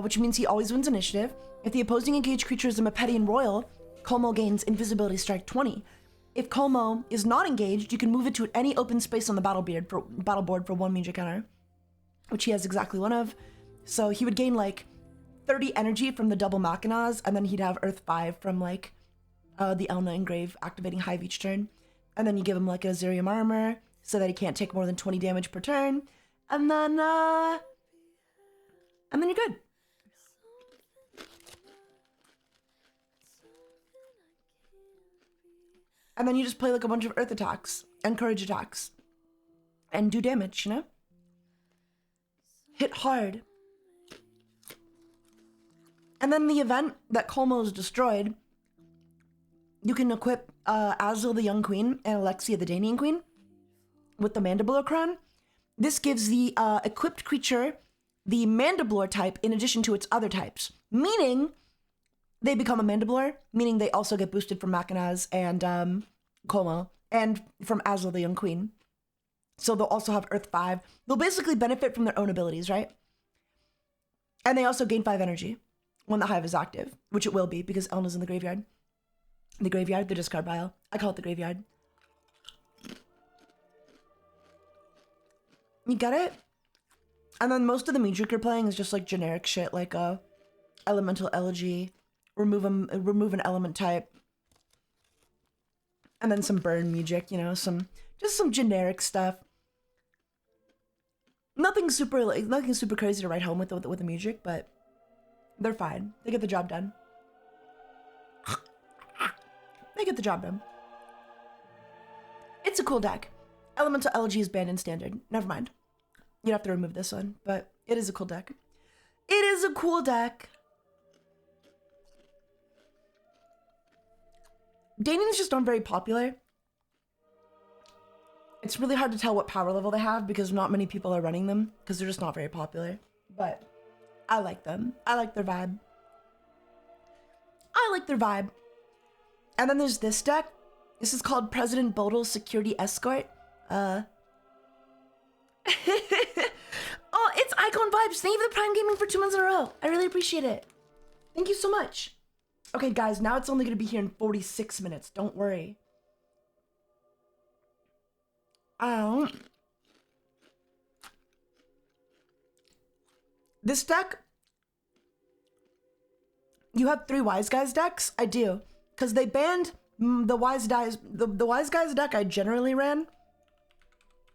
which means he always wins initiative. If the opposing engaged creature is a Mepetian Royal, Colmo gains Invisibility Strike 20. If Colmo is not engaged, you can move it to any open space on the battle board for 1 major counter, which he has exactly one of. So he would gain like 30 energy from the double Machinas, and then he'd have Earth 5 from like the Elna Engrave activating Hive each turn. And then you give him like a Azirium Armor so that he can't take more than 20 damage per turn. And then you're good. And then you just play like a bunch of earth attacks and courage attacks and do damage, you know? Hit hard. And then the event that Colmo is destroyed, you can equip Azul the Young Queen and Alexia the Danian Queen with the Mandibular Crown. This gives the equipped creature the Mandibular type in addition to its other types, meaning they become a Mandibular, meaning they also get boosted from Machinas and Colmo, and from Azul the Young Queen. So they'll also have Earth 5. They'll basically benefit from their own abilities, right? And they also gain 5 energy when the Hive is active, which it will be because Elna's in the graveyard. The graveyard, the discard pile. I call it the graveyard. You get it? And then most of the music you're playing is just like generic shit, like Elemental Elegy, remove an element type, and then some burn music, you know, just some generic stuff. Nothing super crazy to write home with the music, but they're fine. They get the job done. They get the job done. It's a cool deck. Elemental Elegy is banned in standard. Never mind. You'd have to remove this one, but it is a cool deck. It is a cool deck. Danians just aren't very popular. It's really hard to tell what power level they have because not many people are running them because they're just not very popular. But I like them. I like their vibe. And then there's this deck. This is called President Bodal's Security Escort. Oh, it's Icon Vibes. Thank you for the Prime Gaming for 2 months in a row. I really appreciate it. Thank you so much. Okay, guys, now it's only going to be here in 46 minutes. Don't worry. This deck, you have 3 Wise Guys decks? I do. Because they banned the Wise Guys, the Wise Guys deck I generally ran,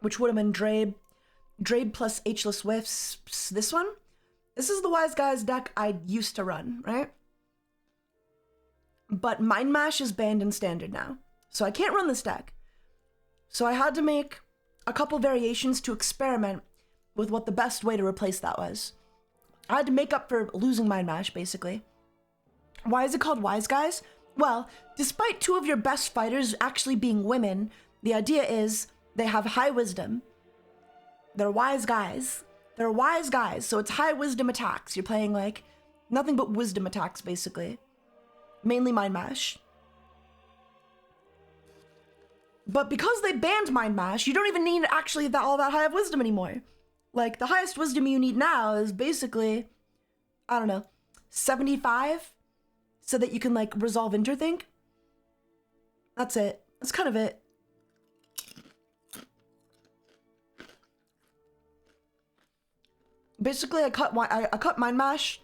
which would have been Drabe plus Ageless Wisps, this one. This is the Wise Guys deck I used to run, right? But Mind Mash is banned in standard now, so I can't run this deck. So I had to make a couple variations to experiment with what the best way to replace that was. I had to make up for losing Mind Mash, basically. Why is it called Wise Guys? Well, despite 2 of your best fighters actually being women, the idea is they have high wisdom. They're wise guys. They're wise guys, so it's high wisdom attacks. You're playing like nothing but wisdom attacks, basically. Mainly Mind Mash. But because they banned Mind Mash, you don't even need actually all that high of wisdom anymore. Like, the highest wisdom you need now is basically, I don't know, 75? So that you can, like, resolve Interthink? That's it. That's kind of it. Basically, I cut Mind Mash,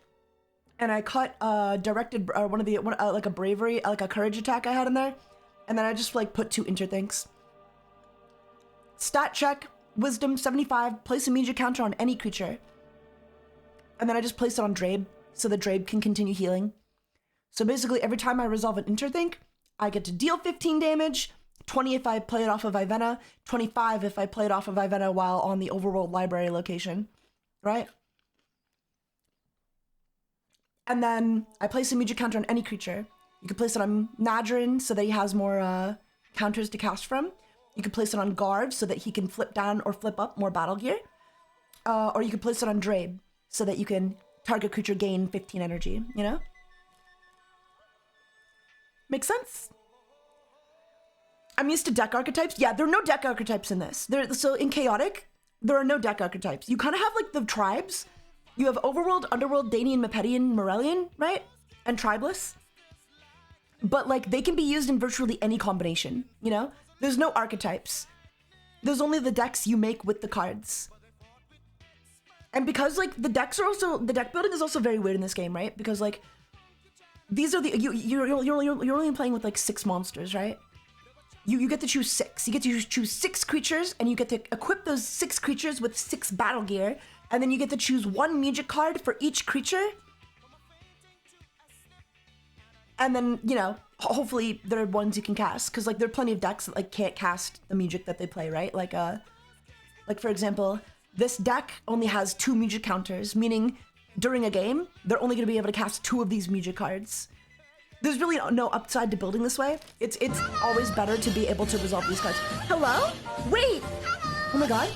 and I cut directed like a bravery, like a courage attack I had in there, and then I just like put 2 Interthinks. Stat check, wisdom 75, place a major counter on any creature, and then I just place it on Drabe so the Drabe can continue healing. So basically, every time I resolve an interthink, I get to deal 15 damage, 20 if I play it off of Ivana, 25 if I play it off of Ivana while on the overworld library location, right? And then I place a music counter on any creature. You can place it on Nadrin so that he has more counters to cast from. You can place it on Garv so that he can flip down or flip up more battle gear. Or you can place it on Drabe so that you can target creature gain 15 energy, you know? Make sense? I'm used to deck archetypes. Yeah, there are no deck archetypes in this. So in Chaotic, there are no deck archetypes. You kind of have like the tribes. You have Overworld, Underworld, Danian, Mepetian, Morellian, right? And Tribeless. But like they can be used in virtually any combination, you know? There's no archetypes. There's only the decks you make with the cards. And because like the deck building is also very weird in this game, right? Because like these are you're only playing with like 6 monsters, right? You get to choose 6. You get to choose 6 creatures, and you get to equip those 6 creatures with 6 battle gear, and then you get to choose 1 magic card for each creature. And then, you know, hopefully there are ones you can cast, because like there are plenty of decks that like can't cast the music that they play, right? Like for example, this deck only has 2 music counters, meaning during a game, they're only going to be able to cast 2 of these music cards. There's really no upside to building this way. It's always better to be able to resolve these cards. Hello? Wait! Oh my god.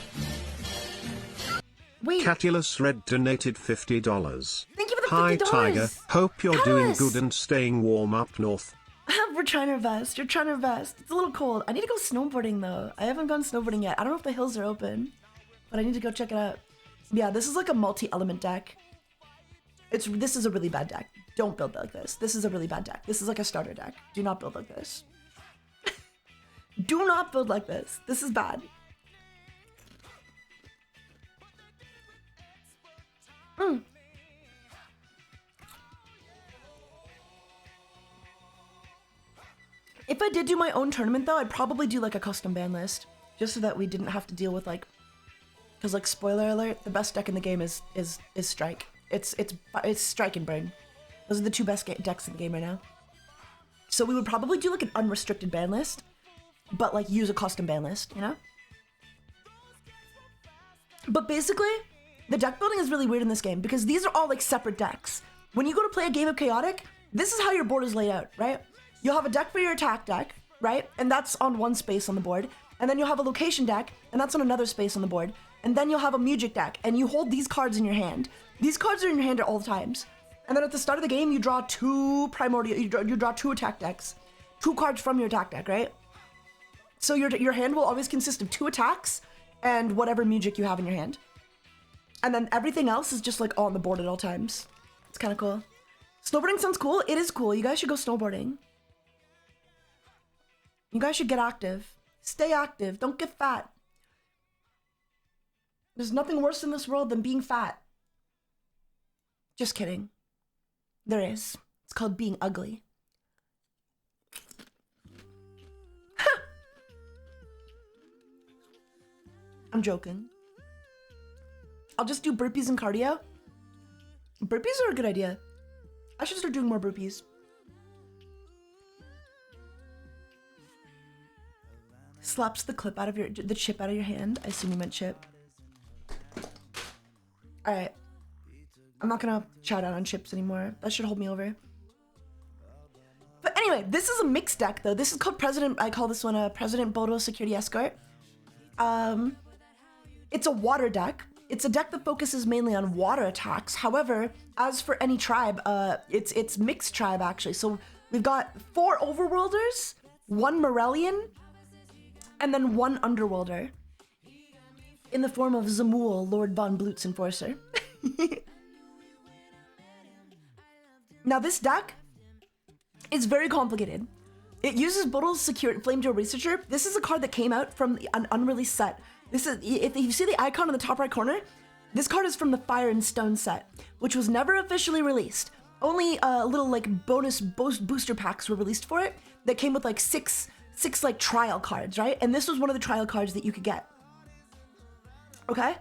Wait. Catulus Red donated $50. Thank you for the $50. Hi Tiger, hope you're doing Catulus! good and staying warm up north. We're trying our best. You're trying our best. It's a little cold. I need to go snowboarding though. I haven't gone snowboarding yet. I don't know if the hills are open, but I need to go check it out. Yeah, this is like a multi-element deck. This is a really bad deck. Don't build like this. This is a really bad deck. This is like a starter deck. Do not build like this. Do not build like this. This is bad. If I did do my own tournament though, I'd probably do like a custom ban list, just so that we didn't have to deal with like, because like spoiler alert, the best deck in the game is Strike. It's Strike and Burn. Those are the 2 best decks in the game right now. So we would probably do like an unrestricted ban list, but like use a custom ban list, you know? But basically, the deck building is really weird in this game because these are all like separate decks. When you go to play a game of Chaotic, this is how your board is laid out, right? You'll have a deck for your attack deck, right? And that's on 1 space on the board. And then you'll have a location deck, and that's on another space on the board. And then you'll have a music deck, and you hold these cards in your hand. These cards are in your hand at all times. And then at the start of the game, you draw 2 primordial, you draw 2 attack decks. 2 cards from your attack deck, right? So your hand will always consist of 2 attacks and whatever music you have in your hand. And then everything else is just like on the board at all times. It's kind of cool. Snowboarding sounds cool. It is cool. You guys should go snowboarding. You guys should get active. Stay active. Don't get fat. There's nothing worse in this world than being fat. Just kidding. There is. It's called being ugly. I'm joking. I'll just do burpees and cardio. Burpees are a good idea. I should start doing more burpees. Slaps the chip out of your hand. I assume you meant chip. Alright. I'm not gonna shout out on chips anymore. That should hold me over. But anyway, this is a mixed deck though. This is called President, I call this one a President Bodo Security Escort. It's a water deck. It's a deck that focuses mainly on water attacks. However, as for any tribe, it's mixed tribe actually. So we've got 4 Overworlders, 1 Morellian, and then 1 Underworlder. In the form of Zamul, Lord Von Blut's Enforcer. Now this deck is very complicated. It uses Bodo's Secure Flamethrower Researcher. This is a card that came out from an unreleased set. This is, if you see the icon in the top right corner, this card is from the Fire and Stone set, which was never officially released. Only little like bonus booster packs were released for it that came with like six like trial cards, right? And this was one of the trial cards that you could get. Okay?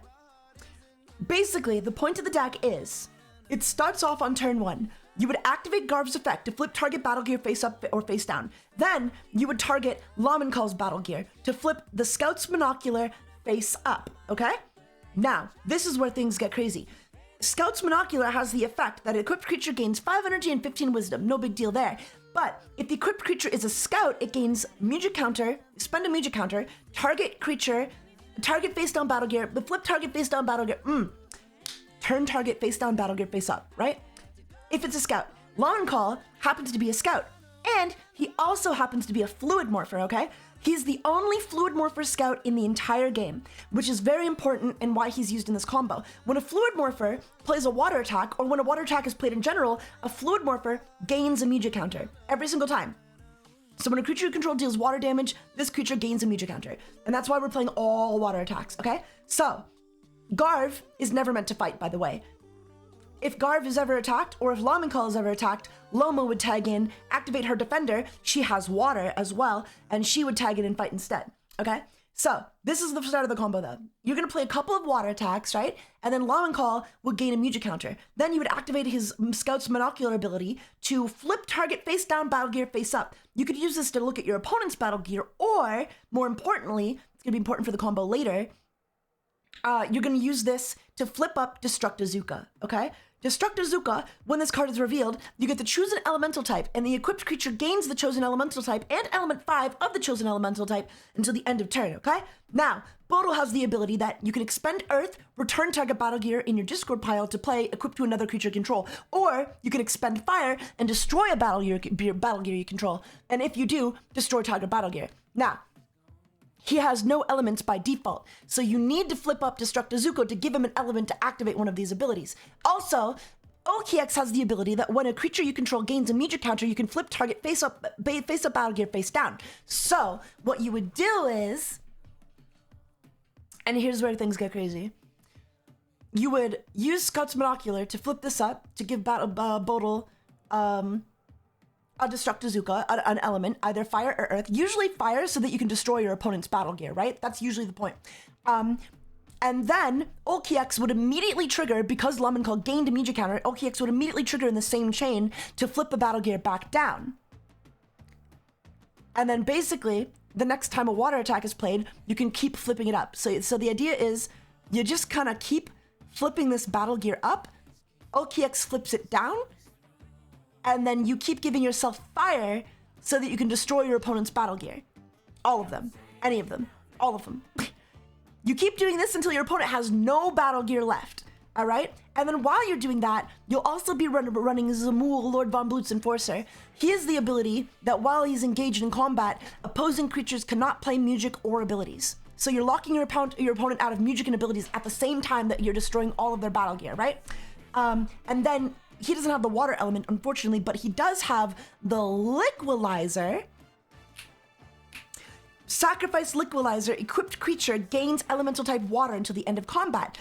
Basically, the point of the deck is, it starts off on turn 1. you would activate Garv's effect to flip target battle gear face up or face down. Then you would target Lamencall's battle gear to flip the Scout's Monocular face up, okay? Now, this is where things get crazy. Scout's Monocular has the effect that an equipped creature gains 5 energy and 15 wisdom, no big deal there. But if the equipped creature is a scout, it gains music counter, spend a music counter, target creature, target face down battle gear, but flip target face down battle gear, turn target face down battle gear face up, right? If it's a scout. Lamencall happens to be a scout, and he also happens to be a fluid morpher, okay? He's the only fluid morpher scout in the entire game, which is very important and why he's used in this combo. When a fluid morpher plays a water attack, or when a water attack is played in general, a fluid morpher gains a music counter every single time. So when a creature you control deals water damage, this creature gains a music counter. And that's why we're playing all water attacks, okay? So, Garv is never meant to fight, by the way. If Garv is ever attacked, or if Lamencall is ever attacked, Loma would tag in, activate her defender, she has water as well, and she would tag in and fight instead, okay? So, this is the start of the combo though. You're gonna play a couple of water attacks, right? And then Lamencall would gain a music counter. Then you would activate his Scout's Monocular ability to flip target face down, battle gear face up. You could use this to look at your opponent's battle gear, or, more importantly, it's gonna be important for the combo later, you're gonna use this to flip up Destructozuka, okay? Destructozuka, when this card is revealed, you get to choose an elemental type, and the equipped creature gains the chosen elemental type and element 5 of the chosen elemental type until the end of turn, okay? Now, Bodil has the ability that you can expend Earth, return target battle gear in your discard pile to play equipped to another creature you control, or you can expend Fire and destroy a battle gear you control, and if you do, destroy target battle gear. Now, he has no elements by default, so you need to flip up Destructozuka to give him an element to activate one of these abilities. Also, OKX has the ability that when a creature you control gains a music counter, you can flip target face up battle gear face down. So, what you would do is, and here's where things get crazy, you would use Scout's Monocular to flip this up to give Bodil a Destructozuka, an element, either fire or earth, usually fire so that you can destroy your opponent's battle gear, right? That's usually the point. And then OKX would immediately trigger, because Lamencall gained a music counter, OKX would immediately trigger in the same chain to flip the battle gear back down. And then basically, the next time a water attack is played, you can keep flipping it up. So the idea is, you just kind of keep flipping this battle gear up, OKX flips it down, and then you keep giving yourself fire so that you can destroy your opponent's battle gear. All of them. Any of them. All of them. You keep doing this until your opponent has no battle gear left, all right? And then while you're doing that, you'll also be running Zamul, Lord Von Blut's Enforcer. He has the ability that while he's engaged in combat, opposing creatures cannot play music or abilities. So you're locking your opponent out of music and abilities at the same time that you're destroying all of their battle gear, right? And then he doesn't have the water element, unfortunately, but he does have the Liquilizer. Sacrifice Liquilizer, equipped creature gains elemental type water until the end of combat.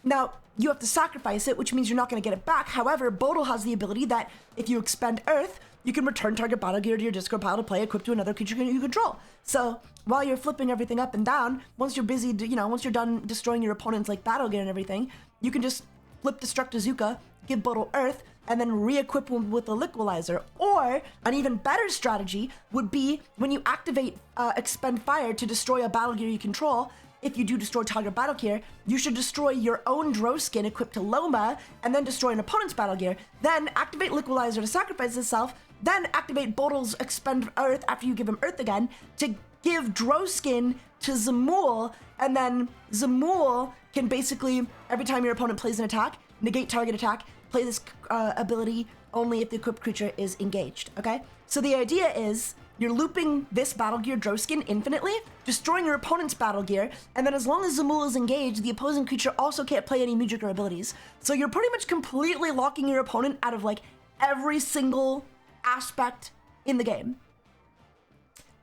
Now, you have to sacrifice it, which means you're not going to get it back. However, Bodil has the ability that if you expend Earth, you can return target battle gear to your discard pile to play equipped to another creature you control. So while you're flipping everything up and down, once you're busy, once you're done destroying your opponent's like battle gear and everything, you can just flip Destructozuka, give Bodil Earth, and then re-equip him with the Liquilizer. Or an even better strategy would be when you activate Expend Fire to destroy a battle gear you control. If you do destroy target battle gear, you should destroy your own Droskin equipped to Loma, and then destroy an opponent's battle gear. Then activate Liquilizer to sacrifice itself, then activate Bodil's Expend Earth after you give him Earth again, to give Droskin to Zamul, and then Zamul can basically, every time your opponent plays an attack, negate target attack, play this ability only if the equipped creature is engaged, okay? So the idea is, you're looping this battle gear Droskin infinitely, destroying your opponent's battle gear, and then as long as Zamul is engaged, the opposing creature also can't play any music or abilities. So you're pretty much completely locking your opponent out of like every single aspect in the game.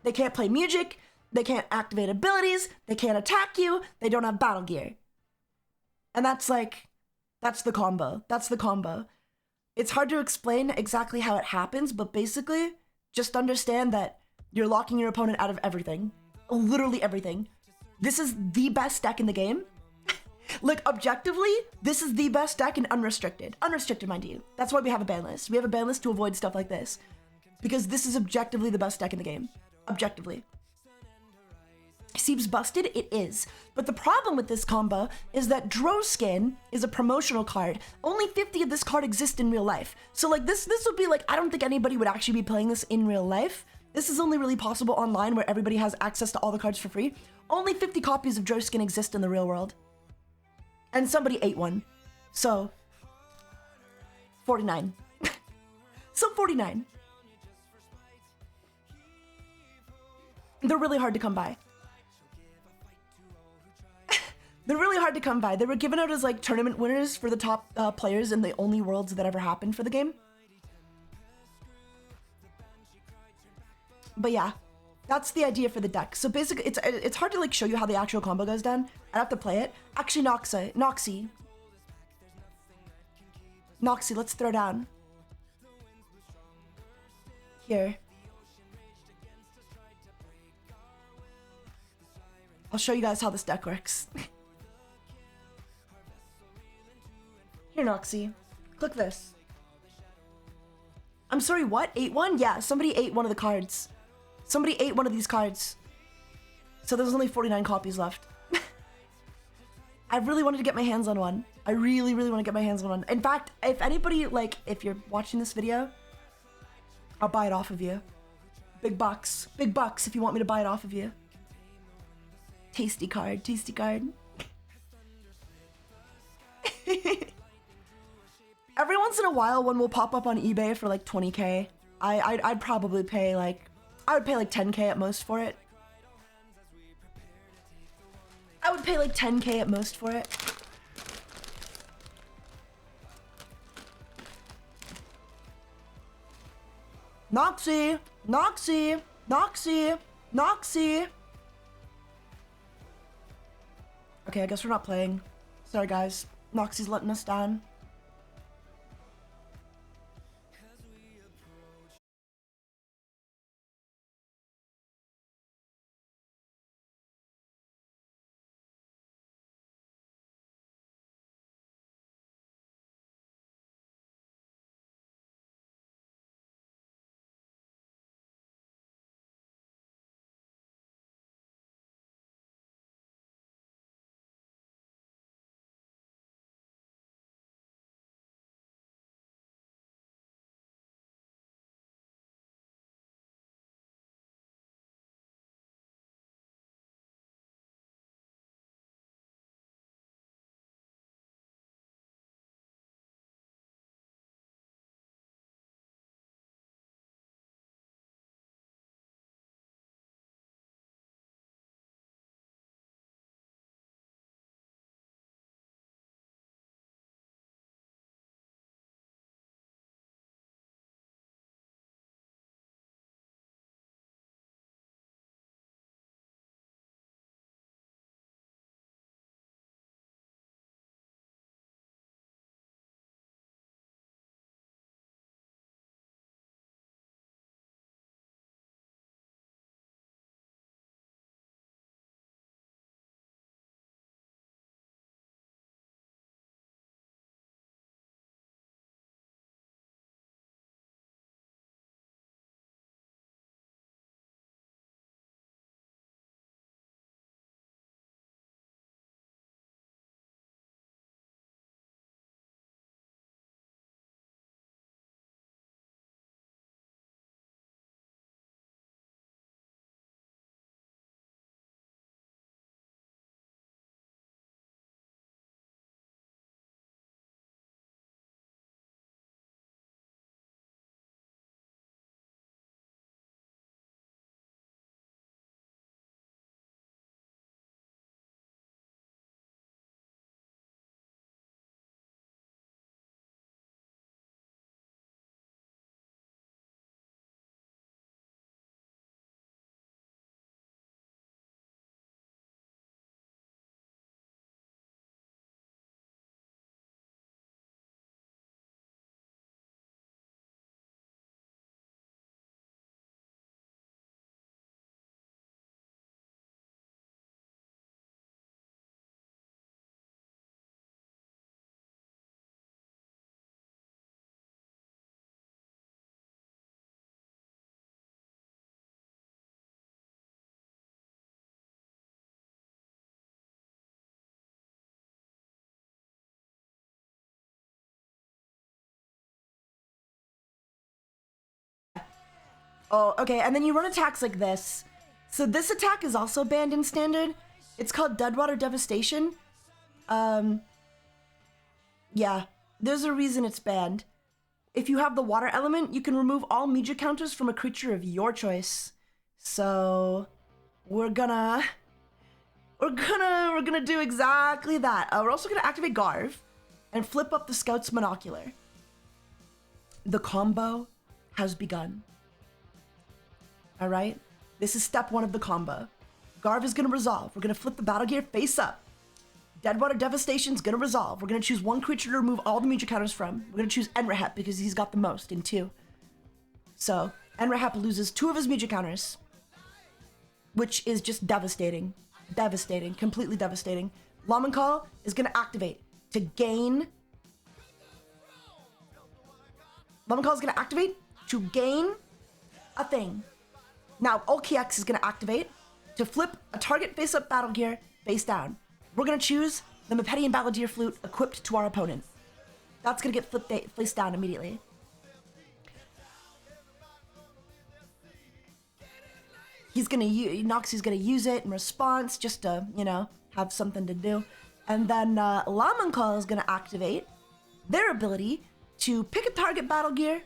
They can't play music, they can't activate abilities, they can't attack you, they don't have battle gear. And that's the combo. That's the combo. It's hard to explain exactly how it happens, but basically, just understand that you're locking your opponent out of everything. Literally everything. This is the best deck in the game. Look, objectively, this is the best deck in unrestricted. Unrestricted, mind you. That's why we have a ban list. We have a ban list to avoid stuff like this. Because this is objectively the best deck in the game. Objectively. Seems busted? It is. But the problem with this combo is that Droskin is a promotional card. Only 50 of this card exist in real life. So like this would be like, I don't think anybody would actually be playing this in real life. This is only really possible online where everybody has access to all the cards for free. Only 50 copies of Droskin exist in the real world. And somebody ate one. So 49. So 49. They're really hard to come by. They're really hard to come by. They were given out as like tournament winners for the top players in the only worlds that ever happened for the game. But yeah, that's the idea for the deck. So basically, it's hard to like show you how the actual combo goes down. I'd have to play it. Actually, Noxie, let's throw down. Here. I'll show you guys how this deck works. Here, Noxie. Click this. I'm sorry, what? Ate one? Yeah, somebody ate one of the cards. Somebody ate one of these cards. So there's only 49 copies left. I really wanted to get my hands on one. I really, really want to get my hands on one. In fact, if anybody, like, if you're watching this video, I'll buy it off of you. Big bucks. Big bucks if you want me to buy it off of you. Tasty card, tasty card. Every once in a while, one will pop up on eBay for like 20k. I'd probably pay like, I would pay like 10k at most for it. I would pay like 10k at most for it. Noxie, Noxie, Noxie, Noxie. Okay, I guess we're not playing. Sorry guys, Noxie's letting us down. Oh, okay, and then you run attacks like this. So this attack is also banned in Standard. It's called Deadwater Devastation. Yeah, there's a reason it's banned. If you have the water element, you can remove all media counters from a creature of your choice. So we're gonna do exactly that. We're also gonna activate Garv and flip up the Scout's Monocular. The combo has begun. All right, this is step 1 of the combo. Garv is gonna resolve. We're gonna flip the battle gear face up. Deadwater Devastation's gonna resolve. We're gonna choose one creature to remove all the media counters from. We're gonna choose Enrahep because he's got the most in 2. So Enrahep loses 2 of his media counters, which is just devastating. Devastating, completely devastating. Lawman Call is gonna activate to gain. Lawman Call is gonna activate to gain a thing. Now, OKX is gonna activate to flip a target face-up battle gear face down. We're gonna choose the Mepetian Balladeer Flute equipped to our opponent. That's gonna get flipped face down immediately. Noxie's gonna use it in response just to, you know, have something to do. And then Lawman Call is gonna activate their ability to pick a target battle gear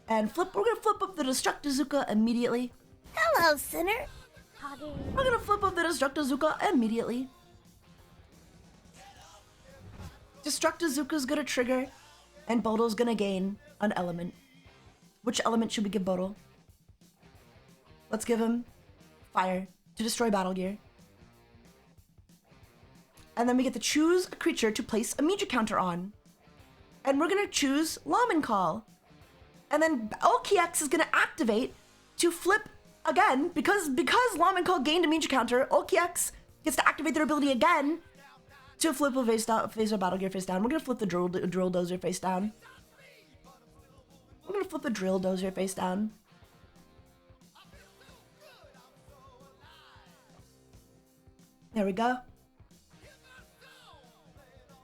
and flip. We're gonna flip up the Destructizuka immediately. Hello, sinner. We're gonna flip up the Destructizuka immediately. Destructizuka's gonna trigger, and Bodil's gonna gain an element. Which element should we give Bodil? Let's give him Fire to destroy battle gear. And then we get to choose a creature to place a media counter on. And we're gonna choose Lawman Call. And then OKX is gonna activate to flip again, because Lawman Call gained a media counter, OKX gets to activate their ability again to flip a face battle gear face down. We're gonna flip the drill dozer face down. We're gonna flip the drill dozer face down. There we go.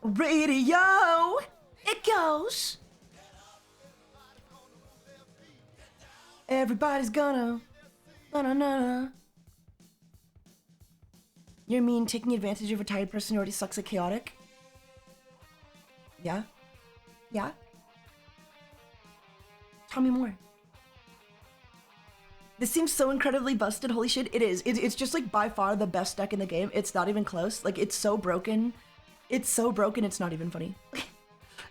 Radio, it goes. Everybody's gonna. You mean taking advantage of a tired person who already sucks at chaotic? Yeah? Yeah? Tell me more. This seems so incredibly busted. Holy shit, it is. It's just like by far the best deck in the game. It's not even close. Like, it's so broken. It's so broken, it's not even funny.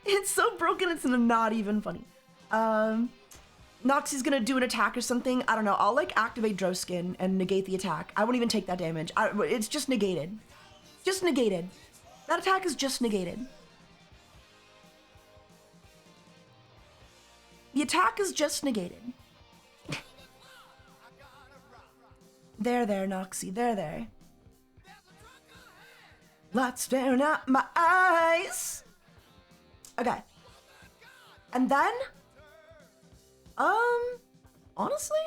It's so broken, it's not even funny. Noxie's gonna do an attack or something. I don't know. I'll like activate Droskin and negate the attack. I won't even take that damage. It's just negated. Just negated. That attack is just negated. The attack is just negated. There, Noxie. There. Lights staring at my eyes. Okay. And then, honestly,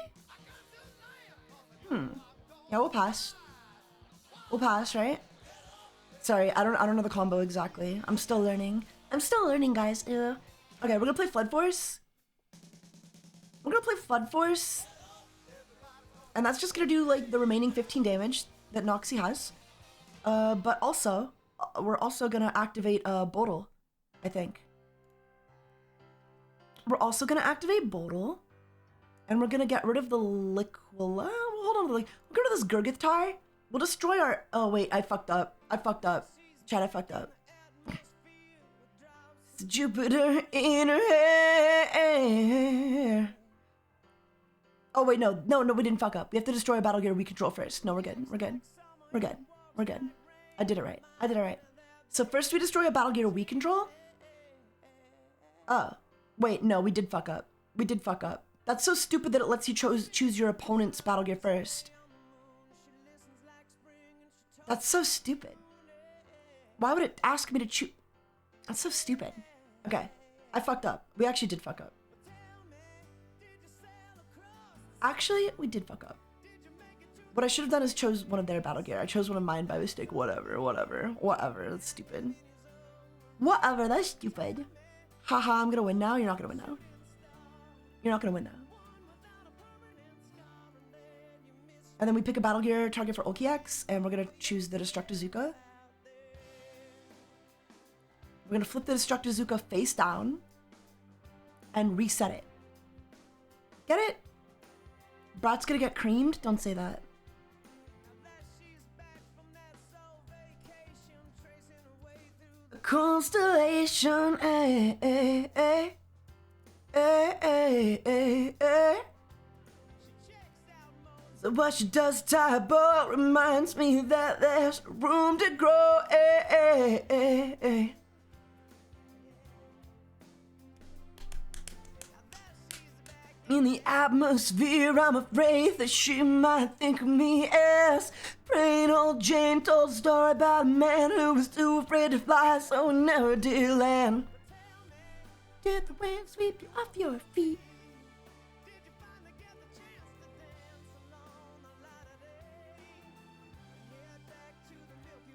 yeah, we'll pass. We'll pass, right? Sorry, I don't know the combo exactly. I'm still learning. Guys. Okay, we're gonna play Flood Force. And that's just gonna do like the remaining 15 damage that Noxie has. But also, we're also gonna activate Bodil, I think. We're also gonna activate Bodil, and we're gonna get rid of the Liquila. Hold on, we'll get rid of this Gurgithtar. We'll destroy our. Oh wait, I fucked up. Chad, I fucked up. It's Jupiter in her hair. Oh wait, no, we didn't fuck up. We have to destroy a battle gear we control first. No, we're good. I did it right. So first we destroy a battle gear we control. Oh, wait, no, we did fuck up. That's so stupid that it lets you choose your opponent's battle gear first. That's so stupid. Why would it ask me to choose? That's so stupid. Okay, I fucked up. We actually did fuck up. Actually, we did fuck up. What I should have done is chose one of their battle gear. I chose one of mine by mistake. Whatever. That's stupid. That's stupid. Haha, I'm gonna win now. You're not gonna win now. And then we pick a battle gear target for OKX, and we're gonna choose the Destructizuka. We're gonna flip the Destructizuka face down and reset it. Get it? Brat's gonna get creamed? Don't say that. A constellation, eh, eh, eh. So what she does typo reminds me that there's room to grow. In the atmosphere, I'm afraid that she might think of me as plain old Jane told a story about a man who was too afraid to fly, so he never did land. Did the wind sweep you off your feet?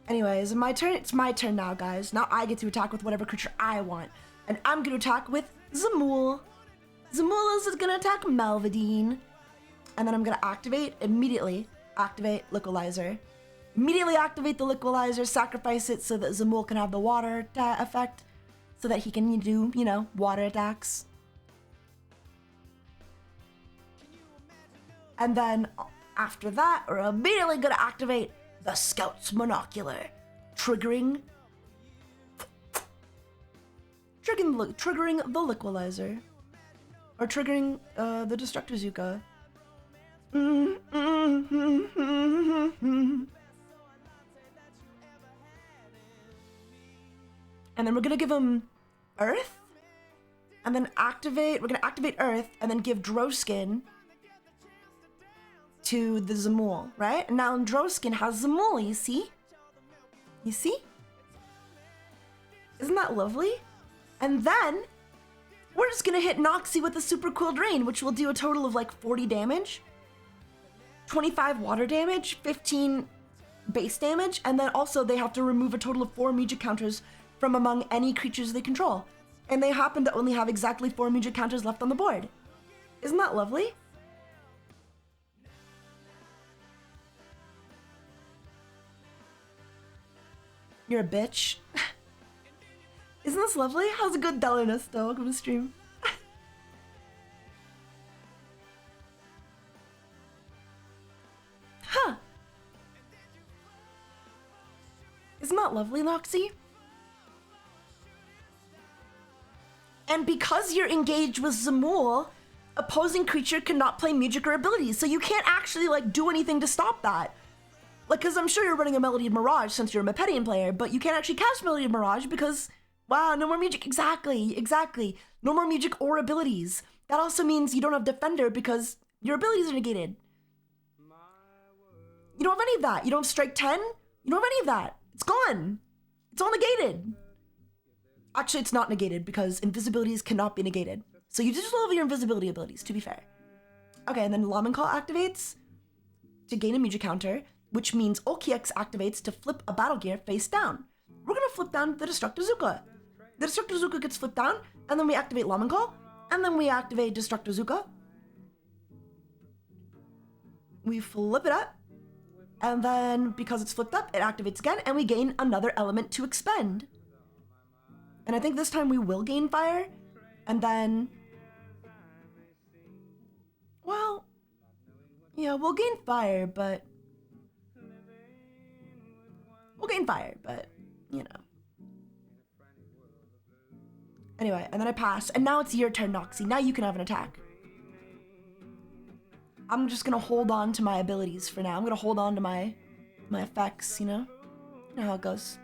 Anyways, my turn. It's my turn now, guys. Now I get to attack with whatever creature I want. And I'm gonna attack with Zamul. Zamul is gonna attack Melvadine. And then I'm gonna immediately activate Liquidizer. Immediately activate the Liquidizer, sacrifice it so that Zamul can have the water effect. So that he can do, you know, water attacks. And then after that, we're immediately gonna activate the Scout's Monocular, triggering the Liquidizer, or triggering the Destructizuka. And then we're gonna give him Earth, and then we're gonna activate Earth, and then give Droskin to the Zamul, right? And now Droskin has Zamul, you see? You see? Isn't that lovely? And then we're just gonna hit Noxie with a super cool drain, which will do a total of like 40 damage, 25 water damage, 15 base damage, and then also they have to remove a total of 4 magic counters from among any creatures they control. And they happen to only have exactly 4 magic counters left on the board. Isn't that lovely? You're a bitch. Isn't this lovely? How's a good Delinus though? Welcome to stream. Huh. Isn't that lovely, Noxie? And because you're engaged with Zamul, opposing creature cannot play magic or abilities, so you can't actually like do anything to stop that. Like, because I'm sure you're running a Melody of Mirage since you're a Mepedian player, but you can't actually cast Melody of Mirage because, wow, no more magic. Exactly. No more magic or abilities. That also means you don't have Defender because your abilities are negated. You don't have any of that. You don't have Strike 10. You don't have any of that. It's gone. It's all negated. Actually, it's not negated because invisibilities cannot be negated. So you just love your invisibility abilities, to be fair. Okay, and then Lawman Call activates to gain a magic counter, which means OKX activates to flip a battle gear face down. We're gonna flip down the Destructizuka. The Destructizuka gets flipped down, and then we activate Lawman Call, and then we activate Destructizuka. We flip it up, and then because it's flipped up, it activates again, and we gain another element to expend. And I think this time we will gain fire, and then, well, yeah, we'll gain fire, but you know. Anyway, and then I pass, and now it's your turn, Noxie. Now you can have an attack. I'm just gonna hold on to my abilities for now. I'm gonna hold on to my effects, you know? You know how it goes.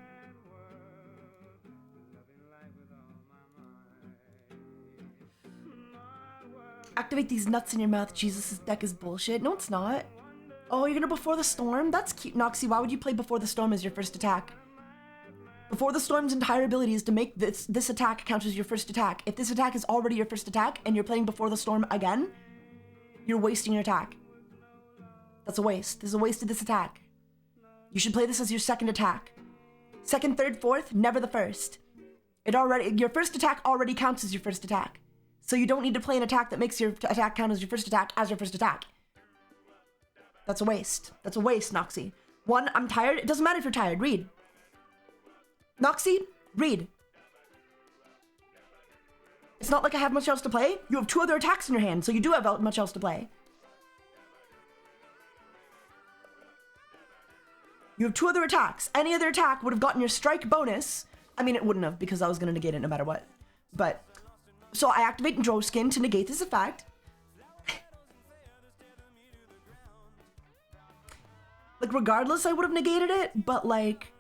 Activate these nuts in your mouth. Jesus, this deck is bullshit. No, it's not. Oh, you're gonna Before the Storm? That's cute, Noxie. Why would you play Before the Storm as your first attack? Before the Storm's entire ability is to make this attack count as your first attack. If this attack is already your first attack and you're playing Before the Storm again, you're wasting your attack. That's a waste. This is a waste of this attack. You should play this as your second attack. Second, third, fourth, never the first. Your first attack already counts as your first attack. So you don't need to play an attack that makes your attack count as your first attack. That's a waste. That's a waste, Noxie. One, I'm tired. It doesn't matter if you're tired. Read. Noxie, read. It's not like I have much else to play. You have 2 other attacks in your hand, so you do have much else to play. You have 2 other attacks. Any other attack would have gotten your strike bonus. I mean, it wouldn't have, because I was going to negate it no matter what. But, so I activate Droskin to negate this effect. Like, regardless, I would have negated it, but, like,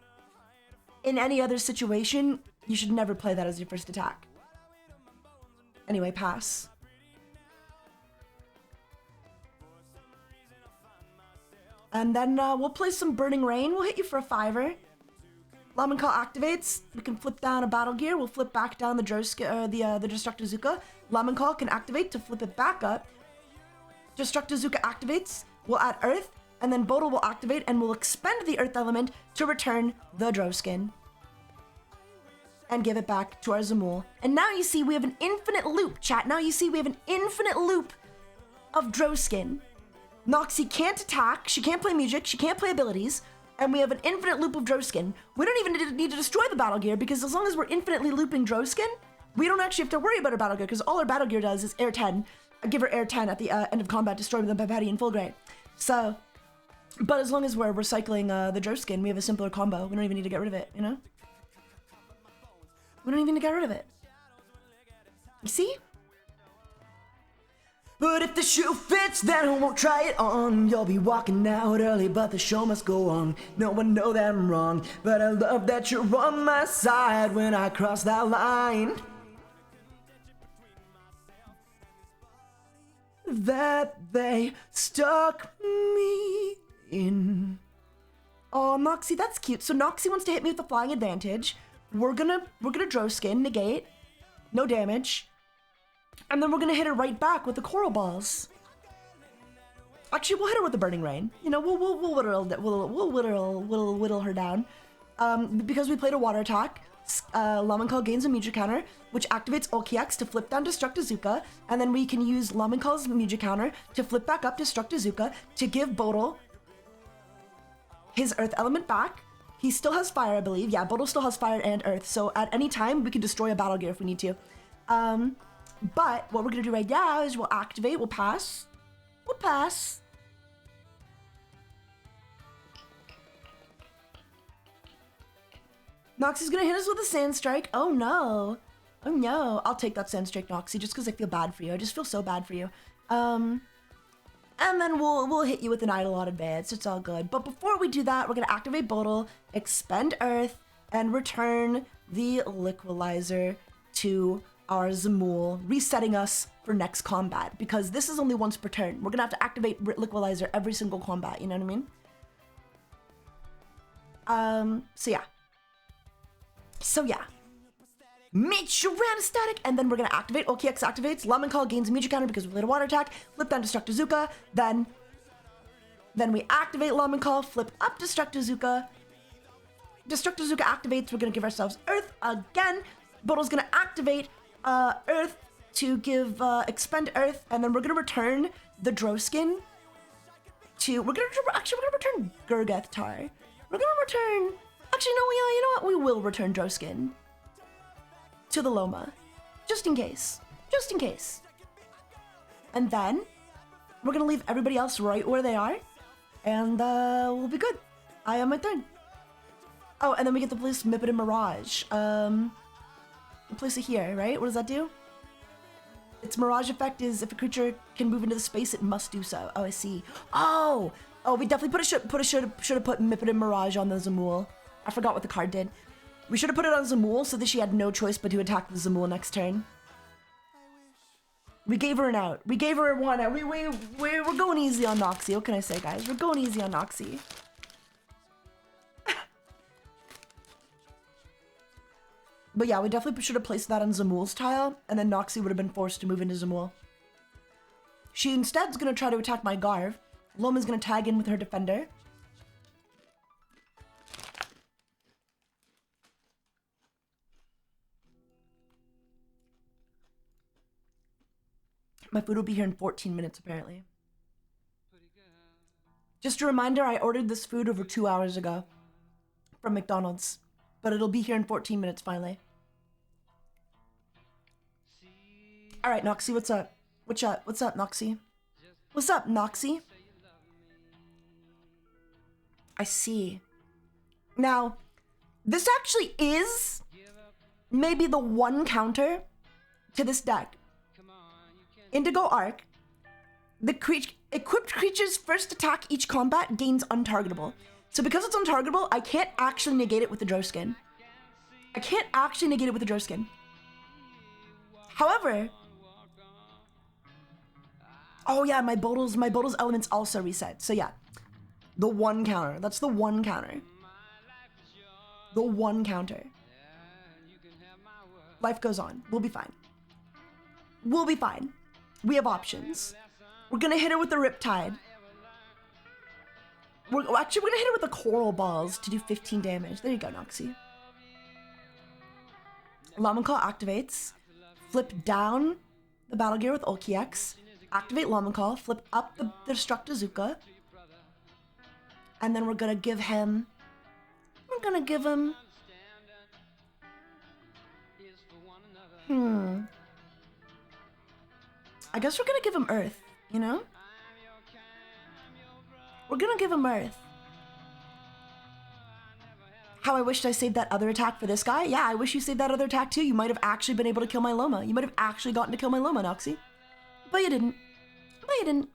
in any other situation, you should never play that as your first attack. Anyway, pass. And then we'll play some Burning Rain. We'll hit you for a 5er. Laman Call activates. We can flip down a Battle Gear. We'll flip back down the Destructizuka. Laman Call can activate to flip it back up. Destructizuka activates. We'll add Earth. And then Bodil will activate and will expend the Earth element to return the Droskin. And give it back to our Zamul. And now you see we have an infinite loop, chat. Now you see we have an infinite loop of Droskin. Noxie can't attack, she can't play music, she can't play abilities, and we have an infinite loop of Droskin. We don't even need to destroy the Battle Gear, because as long as we're infinitely looping Droskin, we don't actually have to worry about our Battle Gear, because all our Battle Gear does is Air 10. Give her Air 10 at the end of combat, destroy them by Patty in full grade. So, but as long as we're recycling the Droskin, we have a simpler combo. We don't even need to get rid of it, you know? We don't even need to get rid of it. You see? But if the shoe fits, then I won't try it on. You'll be walking out early, but the show must go on. No one know that I'm wrong, but I love that you're on my side when I cross that line. That they stuck me in. Oh, Noxie, that's cute. So Noxie wants to hit me with the flying advantage. We're gonna Droskin, negate, no damage. And then we're gonna hit her right back with the coral balls. Actually, we'll hit her with the burning rain. You know, we'll whittle her down. Because we played a water attack, Lamencall gains a Muja counter, which activates Olkiax to flip down Destructizuka, and then we can use Lamencall's Muja counter to flip back up Destructizuka to give Bodil his Earth element back. He still has fire, I believe. Yeah, Bodil still has fire and Earth, so at any time we can destroy a Battle Gear if we need to. But what we're gonna do right now is we'll activate, we'll pass. We'll pass. Noxie's gonna hit us with a Sand Strike. Oh no. Oh no. I'll take that Sand Strike, Noxie, just because I feel bad for you. I just feel so bad for you. And then we'll hit you with an Eidolon Advance. It's all good. But before we do that, we're gonna activate Bodil, expend Earth, and return the Liquidizer to our Zamul, resetting us for next combat, because this is only once per turn. We're gonna have to activate Liquidizer every single combat, you know what I mean? So yeah. Meet your random static, and then we're gonna activate. OKX activates. Lamencall gains a Muja counter because we played a water attack. Flip down Destructizuka. Then we activate Lamencall. Flip up Destructizuka. Destructizuka activates. We're gonna give ourselves Earth again. Bodil's gonna activate Earth to give expend Earth, and then we're gonna return the Droskin to. We're gonna return Gurgeth Tar. We're gonna return. Actually, no, you know what? We will return Droskin to the Loma, just in case. Just in case. And then we're gonna leave everybody else right where they are, and we'll be good. I am my turn. Oh, and then we get to place Mipid and Mirage. Place it here, right? What does that do? Its Mirage effect is if a creature can move into the space, it must do so. Oh, I see. Oh, we definitely should have put Mipid and Mirage on the Zamul. I forgot what the card did. We should have put it on Zamul so that she had no choice but to attack the Zamul next turn. We gave her an out. We gave her one out. We're going easy on Noxie. What can I say, guys? We're going easy on Noxie. But yeah, we definitely should have placed that on Zamul's tile, and then Noxie would have been forced to move into Zamul. She instead is going to try to attack my Garv. Loma's going to tag in with her defender. My food will be here in 14 minutes, apparently. Just a reminder, I ordered this food over 2 hours ago from McDonald's, but it'll be here in 14 minutes finally. All right, Noxie, what's up? What's up? What's up, Noxie? What's up, Noxie? I see. Now, this actually is maybe the one counter to this deck. Indigo Arc. The equipped creature's first attack each combat gains untargetable. So because it's untargetable, I can't actually negate it with the Droskin. I can't actually negate it with the Droskin. However, oh yeah, my Bodil's elements also reset. So yeah, the one counter. That's the one counter. The one counter. Life goes on. We'll be fine. We'll be fine. We have options. We're gonna hit her with the Riptide. We're gonna hit her with the Coral Balls to do 15 damage. There you go, Noxie. Lamenclaw activates. Flip down the Battle Gear with Ulki X. Activate Lamenclaw. Flip up the Destructizuka. And then we're gonna give him... I guess we're gonna give him Earth, you know? We're gonna give him Earth. How I wished I saved that other attack for this guy. Yeah, I wish you saved that other attack too. You might have actually been able to kill my Loma. You might have actually gotten to kill my Loma, Noxie. But you didn't. But you didn't.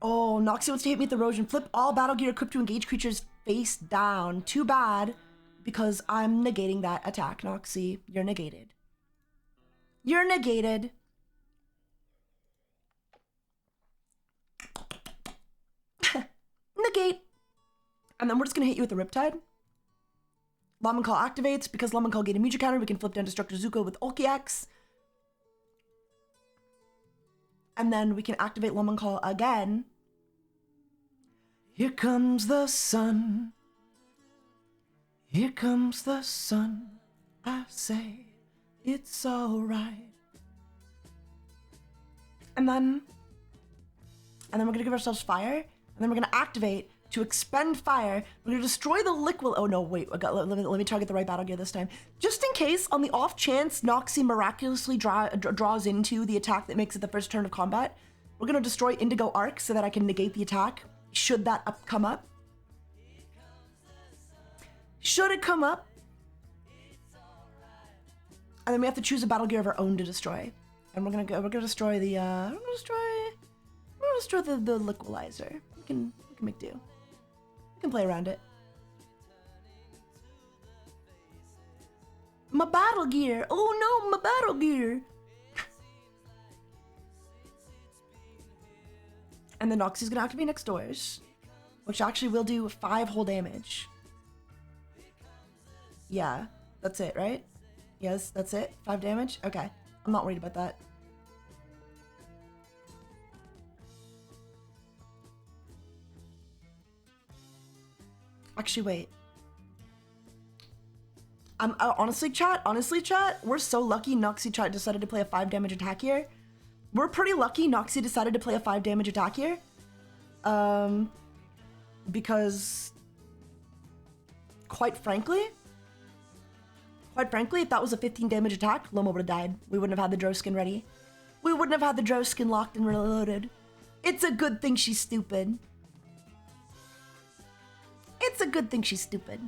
Oh, Noxie wants to hit me with Erosion. Flip all battle gear equipped to engage creatures face down. Too bad, because I'm negating that attack, Noxie. You're negated. You're negated. Negate. And then we're just gonna hit you with the Riptide. Lamenclaw activates. Because Lamenclaw gained a Muja counter, we can flip down Destructizuka with Ulki X. And then we can activate Lamenclaw again. Here comes the sun. Here comes the sun. I say it's alright. And then we're gonna give ourselves fire. And then we're gonna activate to expend fire. We're gonna destroy the liquid. Oh no, wait. Let me target the right battle gear this time. Just in case, on the off chance Noxie miraculously draws into the attack that makes it the first turn of combat, we're gonna destroy Indigo Arc so that I can negate the attack. Should that come up? Should it come up? And then we have to choose a battle gear of our own to destroy. And we're gonna destroy the we're gonna destroy the liquidizer. We can make do. We can play around it. My battle gear. Oh no, my battle gear. And then Noxie's gonna activate next doors, which actually will do 5 whole damage. Yeah, that's it, right? Yes, that's it. 5 damage? Okay. I'm not worried about that. Actually, wait. Honestly, chat, we're so lucky Noxie decided to play a 5 damage attack here. We're pretty lucky Noxie decided to play a 5 damage attack here. Because quite frankly, if that was a 15 damage attack, Loma would have died. We wouldn't have had the Droskin ready. We wouldn't have had the Droskin locked and reloaded. It's a good thing she's stupid. It's a good thing she's stupid.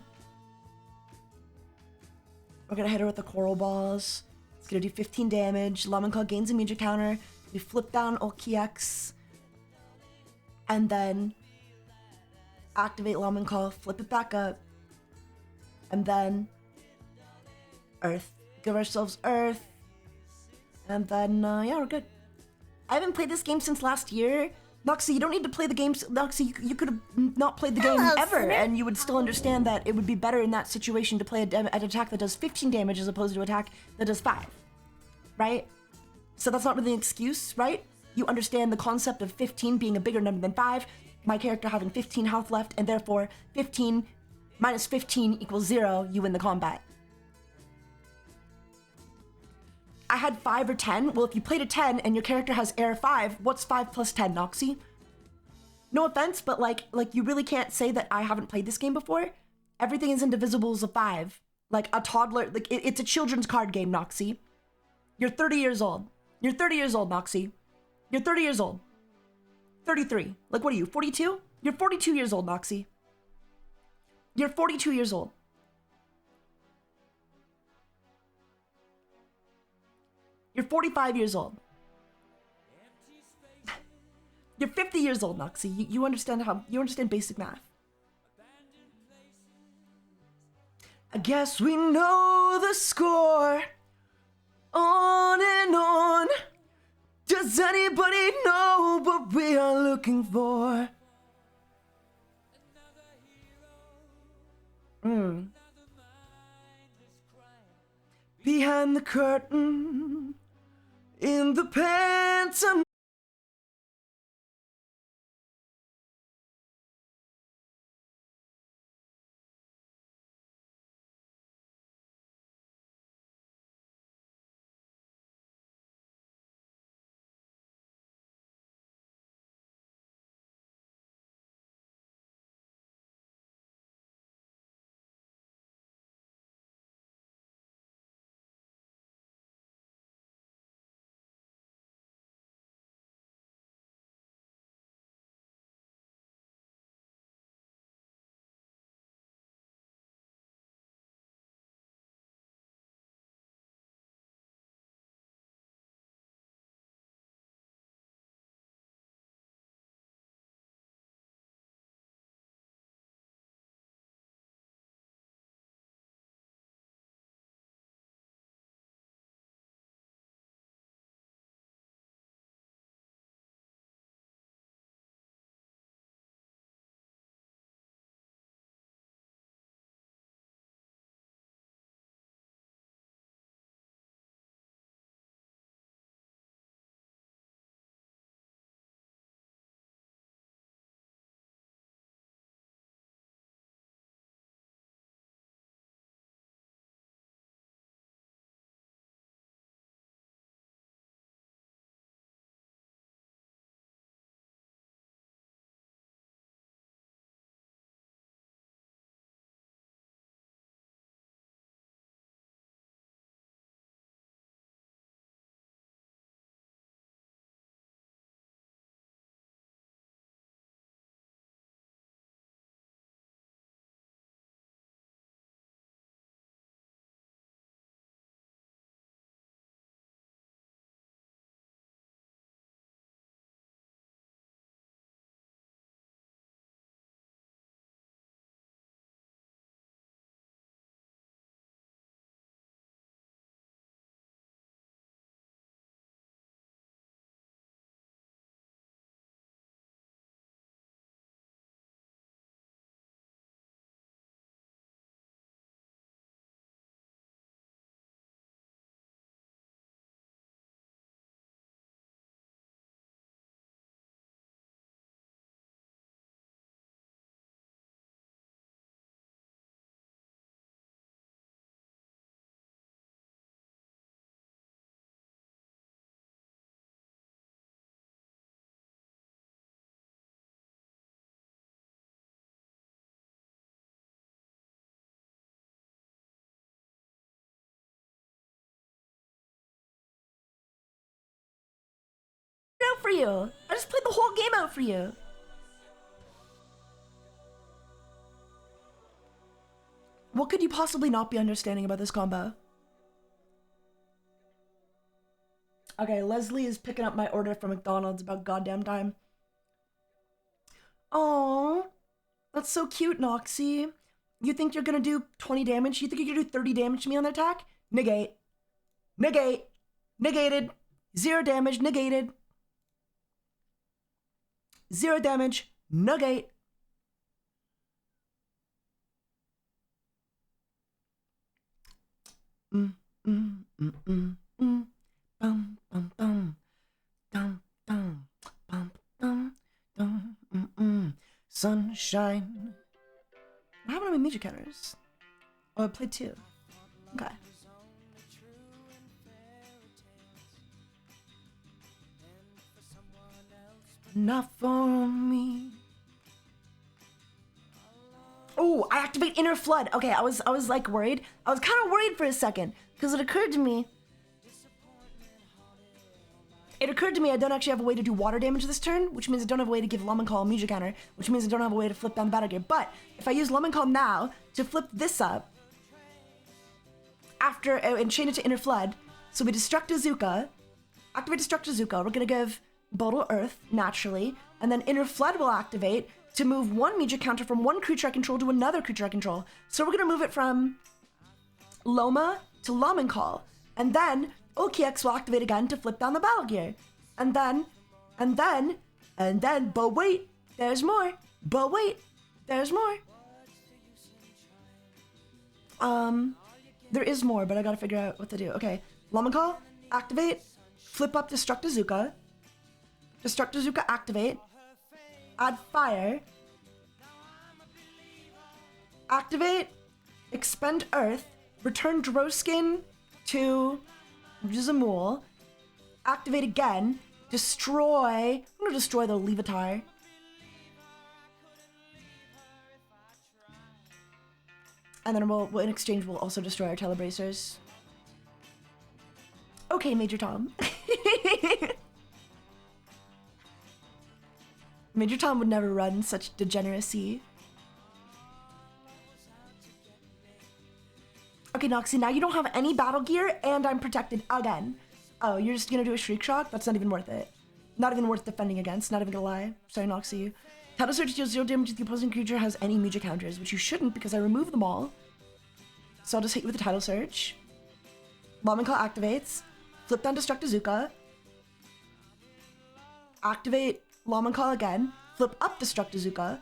We're gonna hit her with the Coral Balls. It's gonna do 15 damage. Lamenclaw gains a Muja counter. We flip down Ulki X. And then activate Lamenclaw, flip it back up. And then Earth. Give ourselves Earth. And then, yeah, we're good. I haven't played this game since last year. Noxie, you don't need to play the games. Noxie, you could have not played the game ever, and you would still understand that it would be better in that situation to play an attack that does 15 damage as opposed to an attack that does 5. Right? So that's not really an excuse, right? You understand the concept of 15 being a bigger number than 5, my character having 15 health left, and therefore 15 minus 15 equals 0, you win the combat. I had 5 or 10. Well, if you played a 10 and your character has air 5, what's 5 plus 10, Noxy? No offense, but like you really can't say that I haven't played this game before. Everything is indivisible as a 5. Like a toddler, like it's a children's card game, Noxy. You're 30 years old. You're 30 years old, Noxy. You're 30 years old. 33. Like, what are you, 42? You're 42 years old, Noxy. You're 42 years old. You're 45 years old. You're 50 years old, Noxy. You understand you understand basic math. I guess we know the score. On and on. Does anybody know what we are looking for? Behind the curtain, in the pantomime. Out for you. I just played the whole game out for you. What could you possibly not be understanding about this combo? Okay, Leslie is picking up my order from McDonald's about goddamn time. Oh, that's so cute, Noxy. You think you're gonna do 20 damage? You think you're gonna do 30 damage to me on the attack? Negate. Negate. Negated. 0 damage. Negated. 0 damage. Negate. Bum bum bum dum dum bum dum sunshine. What happened to my major counters? Oh, I played 2. Okay. not for me. Oh, I activate Inner Flood. Okay, I was like worried. I was kind of worried for a second because it occurred to me. I don't actually have a way to do water damage this turn, which means I don't have a way to give Lemon Call a music counter, which means I don't have a way to flip down the battle gear. But if I use Lemon Call now to flip this up after and chain it to Inner Flood, so we destruct Azuka, activate Destruct Azuka, we're gonna give Bottle Earth naturally, and then Inner Flood will activate to move one music counter from one creature I control to another creature I control. So we're gonna move it from Loma to Lemon Call, and then OKX will activate again to flip down the battle gear. And then, but wait, there's more. But wait, there's more. There is more, but I gotta figure out what to do. Okay, Lemon Call, activate, flip up Destruct Azuka. Destruct Azuka, activate. Add fire. Activate, expend Earth, return Droskin to Rizamul, activate again, destroy, I'm gonna destroy the Levitar. And then we'll in exchange, we'll also destroy our Telebracers. Okay, Major Tom. Major Tom would never run such degeneracy. Okay, Noxie, now you don't have any battle gear, and I'm protected again. Oh, you're just gonna do a Shriek Shock? That's not even worth it. Not even worth defending against, not even gonna lie. Sorry, Noxie. Title Search deals 0 damage if the opposing creature has any Muja counters, which you shouldn't because I removed them all. So I'll just hit you with the Title Search. Lemon Call activates. Flip down Destruct Azuka. Activate Lemon Call again. Flip up Destruct Azuka.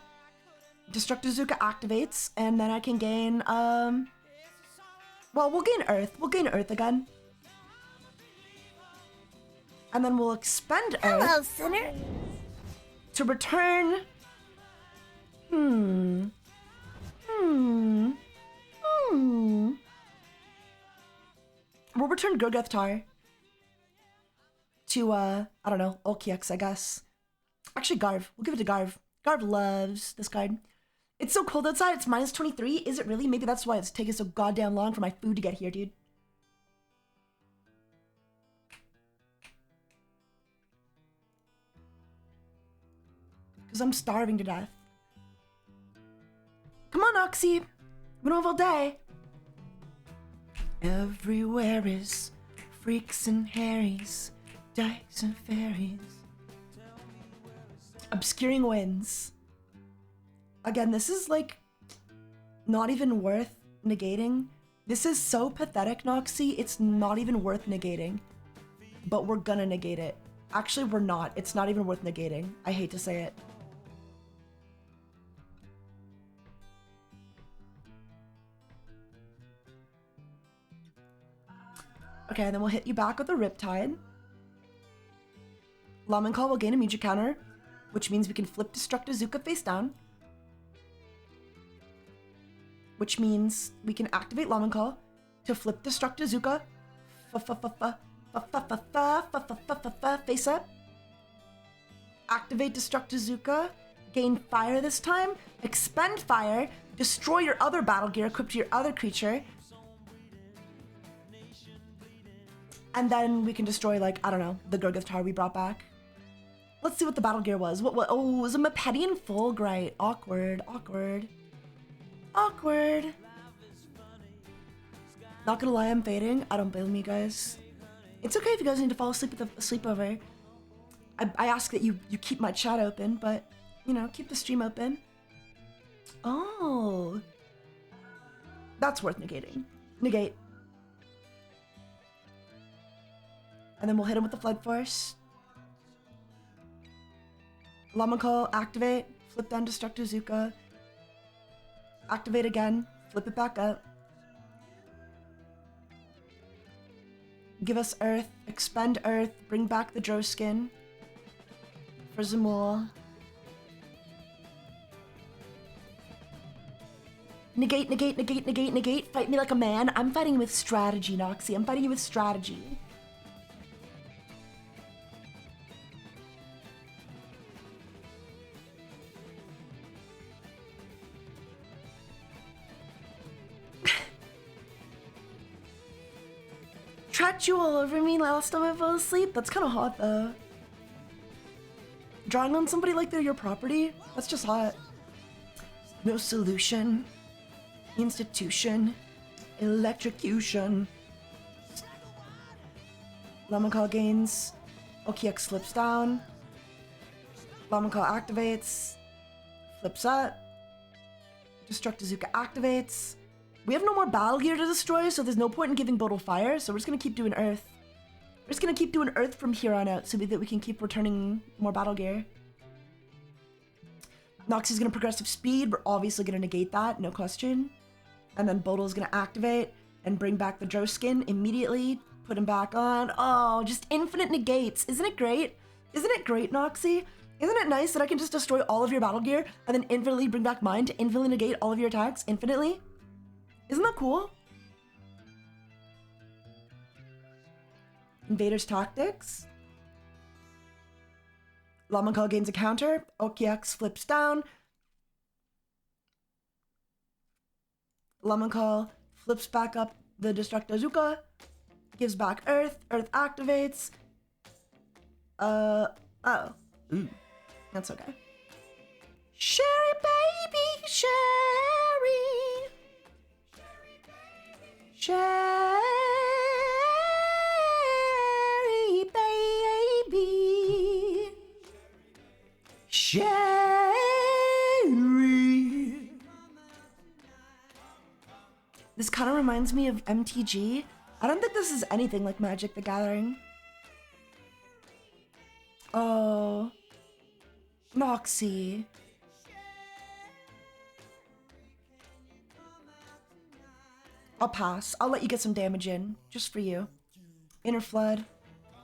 Destruct Azuka activates, and then I can gain, well, we'll gain Earth. We'll gain Earth again. And then we'll expend Earth. Hello, sinner. To return... We'll return Gurgathtar to, I don't know, OKX, I guess. Actually, Garv. We'll give it to Garv. Garv loves this card. It's so cold outside, it's minus 23. Is it really? Maybe that's why it's taking so goddamn long for my food to get here, dude. Because I'm starving to death. Come on, Oxy. We don't have all day. Everywhere is freaks and Harrys, dice and fairies. Obscuring Winds. Again, this is like not even worth negating. This is so pathetic, Noxie. It's not even worth negating. But we're gonna negate it. Actually, we're not. It's not even worth negating. I hate to say it. Okay, then we'll hit you back with a Riptide. Lemon Call will gain a Muja counter, which means we can flip Destruct Azuka face down. Which means we can activate Lemon Call to flip Destruct Azuka face up. Activate Destruct Azuka, gain fire this time, expend fire, destroy your other battle gear equipped to your other creature. And then we can destroy, like, I don't know, the Gurgathar we brought back. Let's see what the battle gear was. What? Oh, it was a Mepedian Fulgrite. Awkward, awkward. Awkward. Not gonna lie, I'm fading. I don't blame you guys. It's okay if you guys need to fall asleep at the sleepover. I ask that you keep my chat open, but, you know, keep the stream open. Oh. That's worth negating. Negate. And then we'll hit him with the Flood Force. Lemon Call, activate. Flip down Destruct Azuka. Activate again. Flip it back up. Give us Earth. Expend Earth. Bring back the Droskin. For Zamul. Negate, negate, negate, negate, negate. Fight me like a man. I'm fighting you with strategy, Noxie. I'm fighting you with strategy. Trot you all over me last time I fell asleep? That's kind of hot though. Drawing on somebody like they're your property? That's just hot. No solution. Institution. Electrocution. Lemon Call gains. OKX slips down. Lemon Call activates. Flips up. Destructizuka activates. We have no more battle gear to destroy, so there's no point in giving Bodal Fire, so we're just gonna keep doing Earth. We're just gonna keep doing Earth from here on out so that we can keep returning more battle gear. Noxie's gonna progressive speed, we're obviously gonna negate that, no question. And then Bodal's gonna activate and bring back the Drow skin immediately, put him back on. Oh, just infinite negates. Isn't it great? Isn't it great, Noxie? Isn't it nice that I can just destroy all of your battle gear and then infinitely bring back mine to infinitely negate all of your attacks infinitely? Isn't that cool? Invader's Tactics. Lamakal gains a counter. OKX flips down. Lamakal flips back up the Destructozuka. Gives back Earth. Earth activates. Oh. Ooh. That's okay. Sherry, baby, Sherry. Sherry, baby. Sherry. This kind of reminds me of MTG. I don't think this is anything like Magic the Gathering. Oh. Noxie. I'll pass. I'll let you get some damage in, just for you. Inner Flood.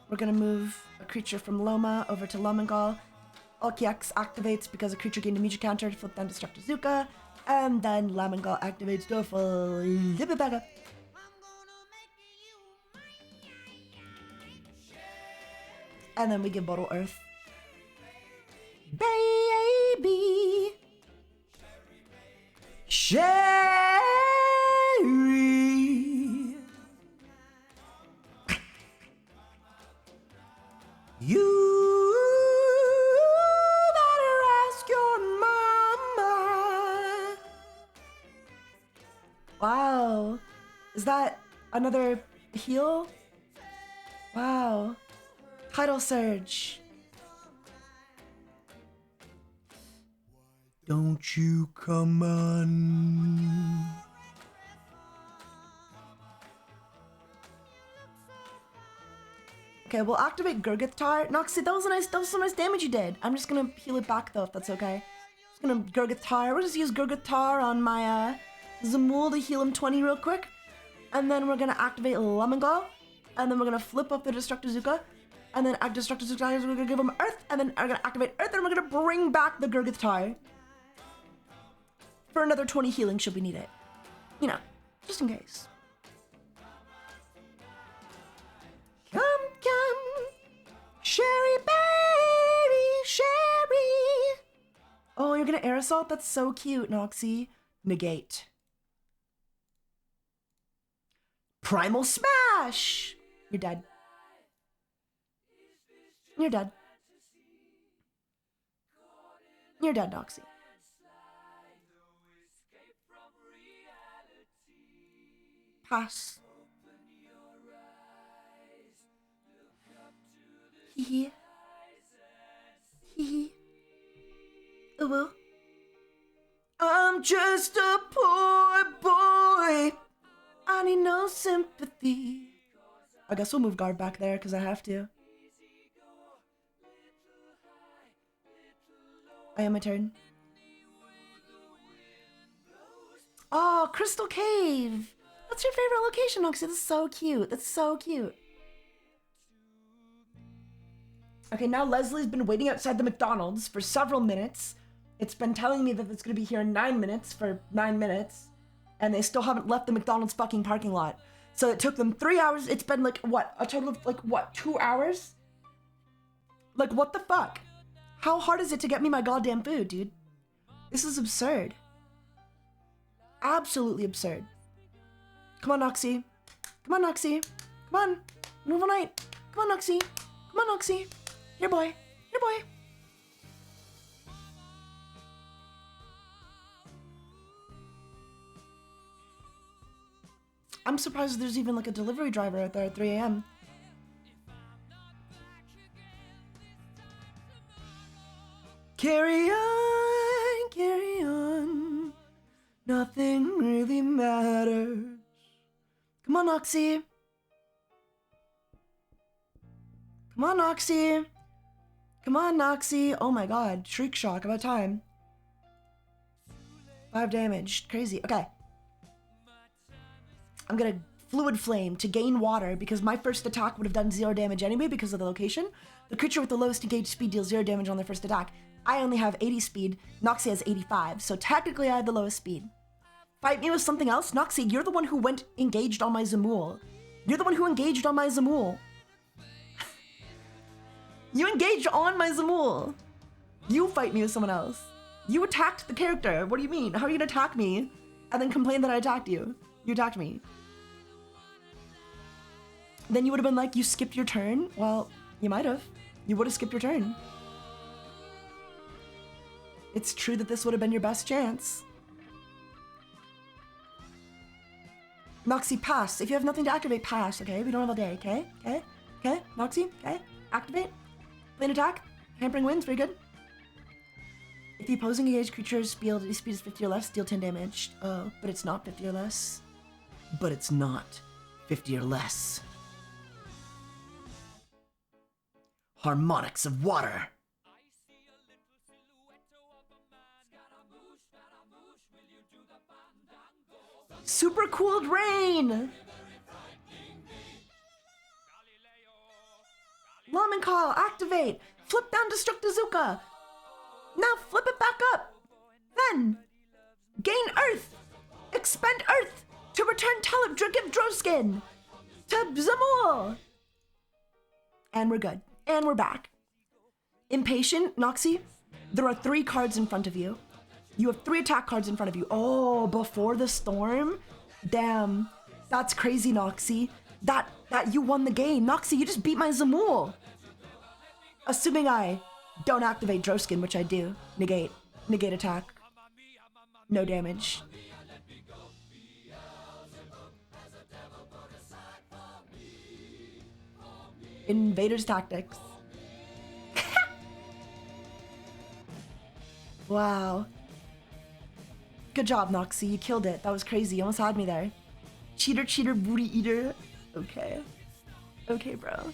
We're gonna move a creature from Loma over to Lomangal. OKX activates because a creature gained a immediate counter to flip down Destructozuka. And then Lamangal activates to flip it back up. And then we give Bottle Earth. Baby. Sherry. You better ask your mama. Wow. Is that another heal? Wow. Tidal Surge. Don't you come on. Okay, we'll activate Gurgithtar. Noxie, that was some nice damage you did. I'm just gonna heal it back though, if that's okay. Just gonna Gurgithtar. We'll just use Gurgithtar on my Zamul to heal him 20 real quick. And then we're gonna activate Lemongal. And then we're gonna flip up the Destructozuka. And then Destructozuka, we're gonna give him Earth. And then we're gonna activate Earth, and we're gonna bring back the Gurgithtar. For another 20 healing should we need it. You know, just in case. Come, Sherry, baby, Sherry. Oh, you're gonna Air Assault? That's so cute, Noxie. Negate. Primal Smash! You're dead. You're dead. You're dead, Noxie. Pass. Hee hee. Hee hee. Oh. I'm just a poor boy. I need no sympathy. I guess we'll move guard back there because I have to. I am my turn. Oh, Crystal Cave. That's your favorite location, Noxie. That's so cute. That's so cute. Okay, now Leslie's been waiting outside the McDonald's for several minutes. It's been telling me that it's gonna be here in 9 minutes for 9 minutes. And they still haven't left the McDonald's fucking parking lot. So it took them 3 hours. It's been like, what? A total of like, what? 2 hours? Like, what the fuck? How hard is it to get me my goddamn food, dude? This is absurd. Absolutely absurd. Come on, Noxie. Come on, Noxie. Come on. Move all night. Come on, Noxie. Come on, Noxie. Here, boy. Here, boy. I'm surprised there's even like a delivery driver out there at 3 a.m. Carry on, carry on. Nothing really matters. Come on, Noxie. Come on, Noxie. Come on, Noxie. Oh my god. Shriek shock. About time. 5 damage. Crazy. Okay. I'm gonna fluid flame to gain water because my first attack would have done 0 damage anyway because of the location. The creature with the lowest engaged speed deals 0 damage on their first attack. I only have 80 speed. Noxie has 85. So technically I had the lowest speed. Fight me with something else? Noxie, you're the one who went engaged on my Zamul. You're the one who engaged on my Zamul. You engaged on my Zamul. You fight me with someone else. You attacked the character. What do you mean? How are you gonna attack me and then complain that I attacked you? You attacked me. Then you would have been like, you skipped your turn? Well, you might have. You would have skipped your turn. It's true that this would have been your best chance. Noxie, pass. If you have nothing to activate, pass, okay? We don't have all day, okay? Okay? Okay? Noxie, okay? Activate. Plane attack. Hampering wins, very good. If the opposing engaged creature's speed is 50 or less, deal 10 damage. Oh, but it's not 50 or less. But it's not 50 or less. Harmonics of water. Super cooled rain. Lawman Call, activate. Flip down Destructizuka. Now flip it back up. Then gain Earth. Expend Earth to return Give Droskin to Zamul. And we're good. And we're back. Impatient, Noxie, there are 3 cards in front of you. You have 3 attack cards in front of you. Oh, before the storm? Damn. That's crazy, Noxie. That you won the game. Noxie, you just beat my Zamul. Assuming I don't activate Droskin, which I do. Negate. Negate attack. No damage. Invader's tactics. Wow. Good job, Noxie. You killed it. That was crazy. You almost had me there. Cheater, cheater, booty eater. Okay. Okay, bro.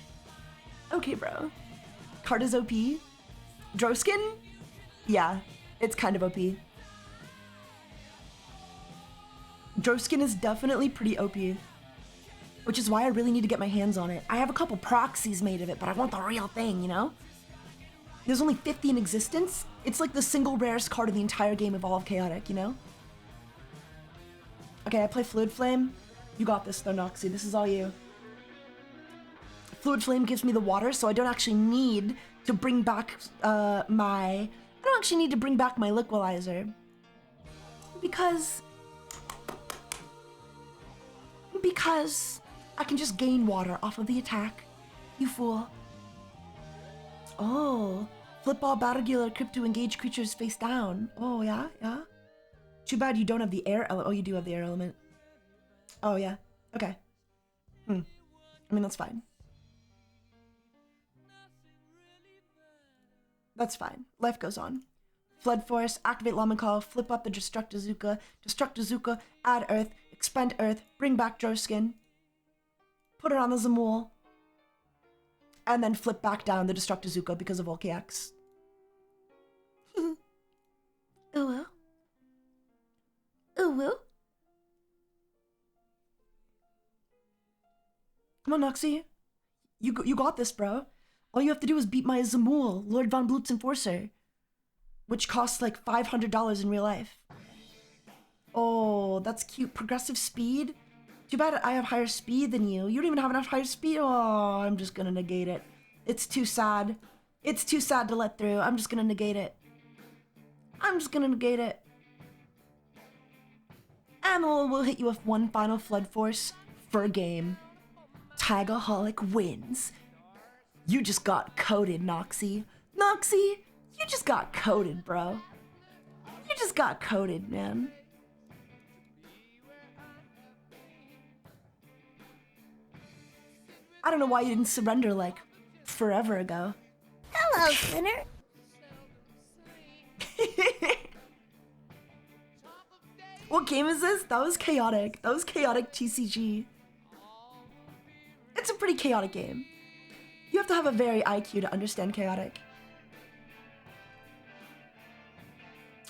Okay, bro. Card is OP. Droskin? Yeah, it's kind of OP. Droskin is definitely pretty OP. Which is why I really need to get my hands on it. I have a couple proxies made of it, but I want the real thing, you know? There's only 50 in existence. It's like the single rarest card in the entire game of all of Chaotic, you know? Okay, I play Fluid Flame. You got this though, Noxie. This is all you. Fluid Flame gives me the water, so I don't actually need to bring back I don't actually need to bring back my Liquidizer. Because I can just gain water off of the attack. You fool. Oh, flip all battlegular crypto engage creatures face down. Oh, yeah, yeah. Too bad you don't have the air element. Oh, you do have the air element. Oh, yeah. Okay. I mean, that's fine. That's fine. Life goes on. Flood Force, activate Lawman Call, flip up the Destructizuka, add Earth, expend Earth, bring back Droskin, put it on the Zamul, and then flip back down the Destructizuka because of Volcax. Oh well. Oh well. Come on, Noxie. You got this, bro. All you have to do is beat my Zamul, Lord Von Blut's Enforcer, which costs like $500 in real life. Oh, that's cute. Progressive speed? Too bad I have higher speed than you. You don't even have enough higher speed. Oh, I'm just gonna negate it. It's too sad. It's too sad to let through. I'm just gonna negate it. I'm just gonna negate it. And we'll hit you with one final Flood Force for game. TaigaxHolic wins. You just got coded, Noxy. Noxy, you just got coded, bro. You just got coded, man. I don't know why you didn't surrender like forever ago. Hello, sinner. What game is this? That was chaotic. That was chaotic TCG. It's a pretty chaotic game. You have to have a very IQ to understand chaotic.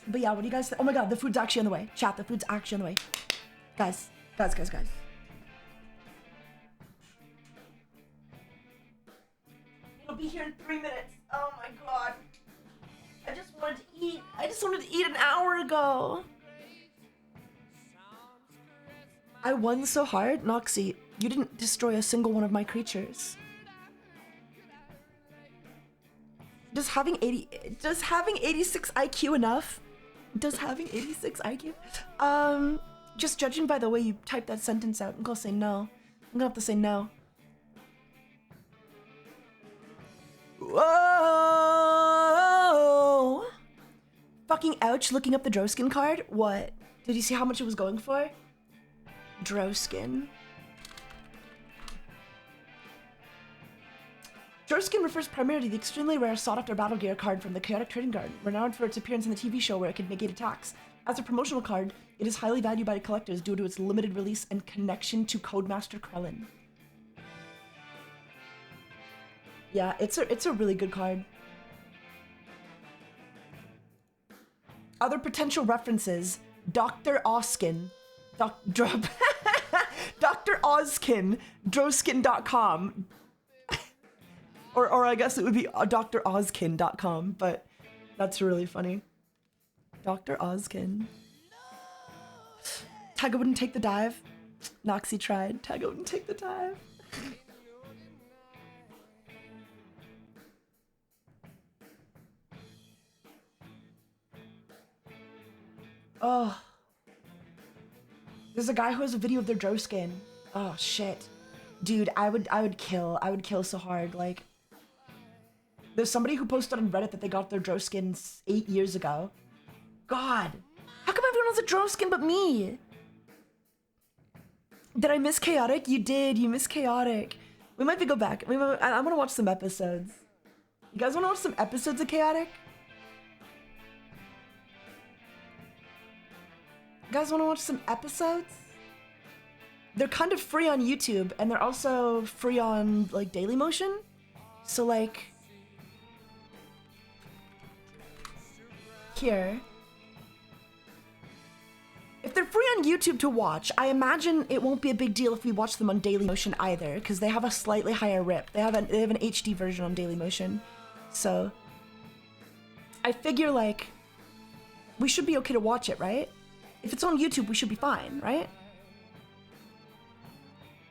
But yeah, what do you guys think? Oh my god, the food's actually on the way. Chat, the food's actually on the way. Guys. It'll be here in 3 minutes. Oh my god. I just wanted to eat. I just wanted to eat an hour ago. I won so hard. Noxy, you didn't destroy a single one of my creatures. Does having 86 IQ enough? Does having 86 IQ? Just judging by the way you typed that sentence out, I'm gonna say no. I'm gonna have to say no. Whoa! Fucking ouch, looking up the Droskin card? What? Did you see how much it was going for? Droskin. Droskin refers primarily to the extremely rare sought-after battle gear card from the Chaotic Trading Card, renowned for its appearance in the TV show where it could negate attacks. As a promotional card, it is highly valued by collectors due to its limited release and connection to Codemaster Krellin. Yeah, it's a really good card. Other potential references: Dr. Oskin, Dr. Oskin, Droskin.com. Or I guess it would be droskin.com, but that's really funny. Dr. Oskin. Taiga wouldn't take the dive. Noxy tried. Taiga wouldn't take the dive. Oh. There's a guy who has a video of their Droskin. Oh shit. Dude, I would kill so hard, like. There's somebody who posted on Reddit that they got their Droskins 8 years ago. God, how come everyone has a Droskin but me? Did I miss Chaotic? You did, you missed Chaotic. We might go back. I want to watch some episodes. You guys want to watch some episodes of Chaotic? You guys want to watch some episodes? They're kind of free on YouTube, and they're also free on, like, Dailymotion. So, like... Here. If they're free on YouTube to watch, I imagine it won't be a big deal if we watch them on Dailymotion either, because they have a slightly higher rip. They have an HD version on Dailymotion. So... I figure, like... We should be okay to watch it, right? If it's on YouTube, we should be fine, right?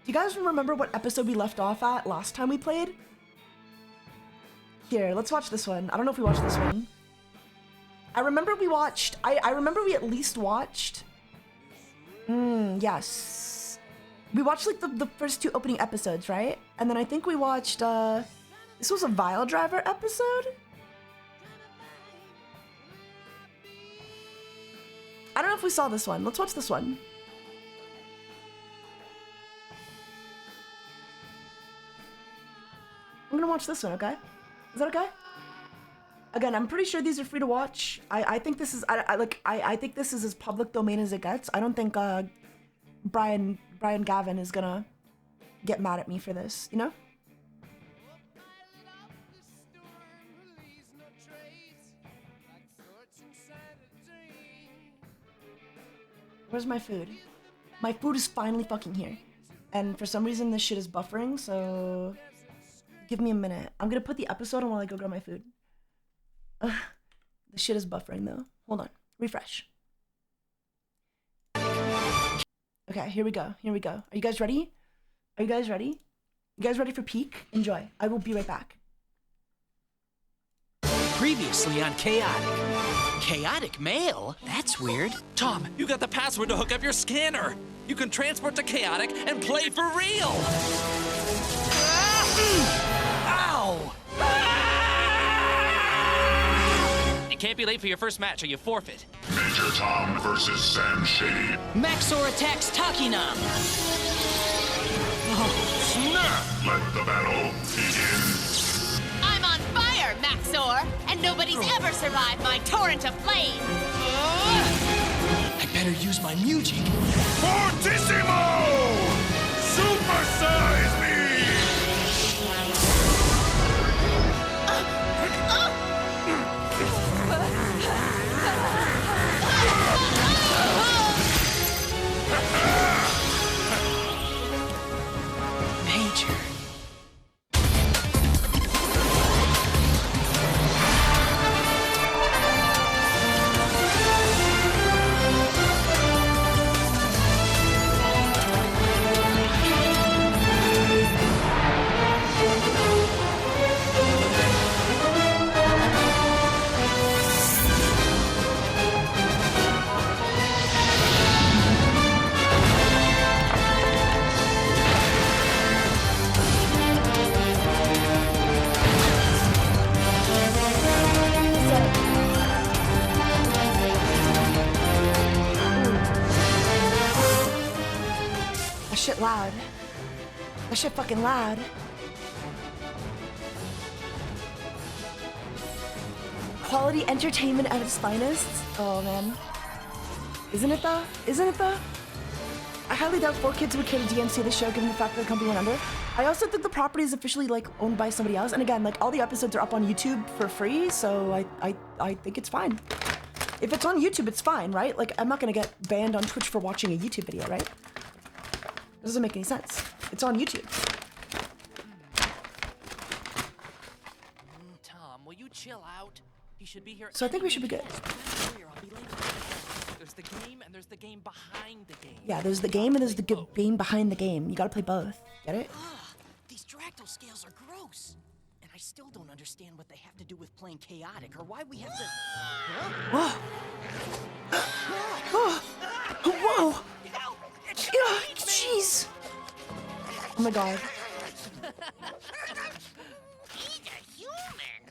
Do you guys remember what episode we left off at last time we played? Here, let's watch this one. I don't know if we watched this one. I remember we watched... I remember we at least watched... yes. We watched, like, the first 2 opening episodes, right? And then I think we watched, this was a Vile Driver episode? I don't know if we saw this one. Let's watch this one. I'm gonna watch this one, okay? Is that okay? Again, I'm pretty sure these are free to watch. I think this is I think this is as public domain as it gets. I don't think Brian Gavin is gonna get mad at me for this, you know? Where's my food? My food is finally fucking here. And for some reason this shit is buffering, so give me a minute. I'm gonna put the episode on while I go grab my food. The shit is buffering though. Hold on. Refresh. Okay, here we go. Here we go. Are you guys ready? Are you guys ready? You guys ready for peak? Enjoy. I will be right back. Previously on Chaotic. Chaotic mail? That's weird. Tom, you got the password to hook up your scanner. You can transport to Chaotic and play for real. Ow! You can't be late for your first match or you forfeit. Major Tom versus Sam Shady. Maxor attacks Takinam. Snap! Let the battle begin. I'm on fire, Maxor, and nobody's ever survived my torrent of flame. I better use my music. Fortissimo! Supersize me! Major. That shit loud. That shit fucking loud. Quality entertainment at its finest. Oh man. Isn't it though? Isn't it though? I highly doubt 4Kids would care to DMC the show given the fact that the company went under. I also think the property is officially like owned by somebody else. And again, like all the episodes are up on YouTube for free, so I think it's fine. If it's on YouTube, it's fine, right? Like I'm not gonna get banned on Twitch for watching a YouTube video, right? It doesn't make any sense. It's on YouTube. Tom, will you chill out? He should be here. So I think we should be good. There's the game and there's the game behind the game. Yeah, there's the game and there's the game behind the game. You gotta play both. Get it? These Dractyl scales are gross. And I still don't understand what they have to do with playing chaotic or why we have to... Whoa! Oh! Whoa! Yeah, jeez! Oh my god. He's a human.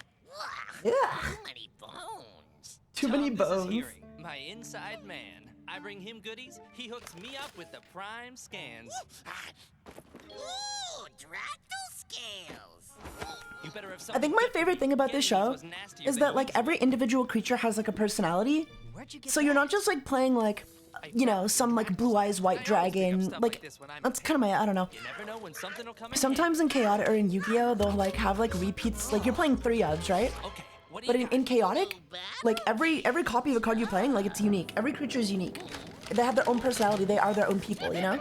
Yeah. Too many bones. Too many Tom, this is bones. Hearing, my inside man. I bring him goodies, he hooks me up with the prime scans. Ooh, Dractyl scales. You better have I think my favorite thing about this show is that like every individual creature has like a personality. So you're not just like playing like, you know, some like blue eyes white dragon. Like that's kind of my, I don't know. You never know when something will come in Sometimes in Chaotic or in Yu-Gi-Oh, they'll like have like repeats. Like you're playing 3 ofs, right? Okay, what do But you in Chaotic, like every copy of a card you're playing, like it's unique. Every creature is unique. They have their own personality. They are their own people, you know?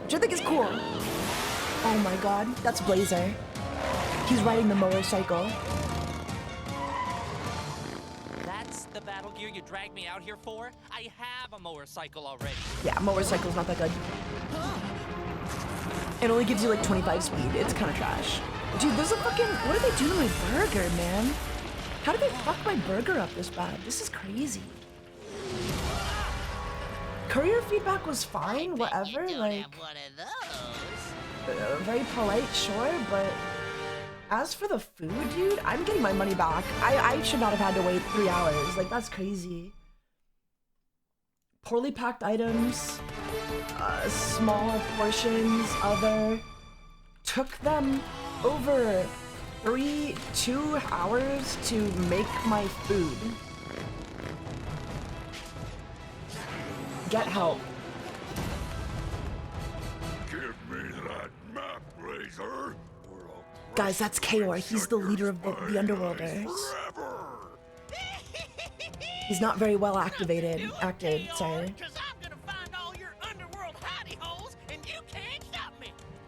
Which I think is cool. Oh my god, that's Blazer. He's riding the motorcycle. That's the battle gear you dragged me out here for? I have a motorcycle already. Yeah, motorcycle's not that good. It only gives you like 25 speed. It's kind of trash. Dude, there's a fucking... What did they do to my burger, man? How did they fuck my burger up this bad? This is crazy. Courier feedback was fine, whatever, like... One of those. Very polite, sure, but... As for the food, dude, I'm getting my money back. I should not have had to wait 3 hours. Like, that's crazy. Poorly packed items, small portions, other. Took them over 2 hours to make my food. Get help. Give me that map, Blazer. Guys, that's Kaor. He's the leader of the Underworlders. He's not very well acted, sorry.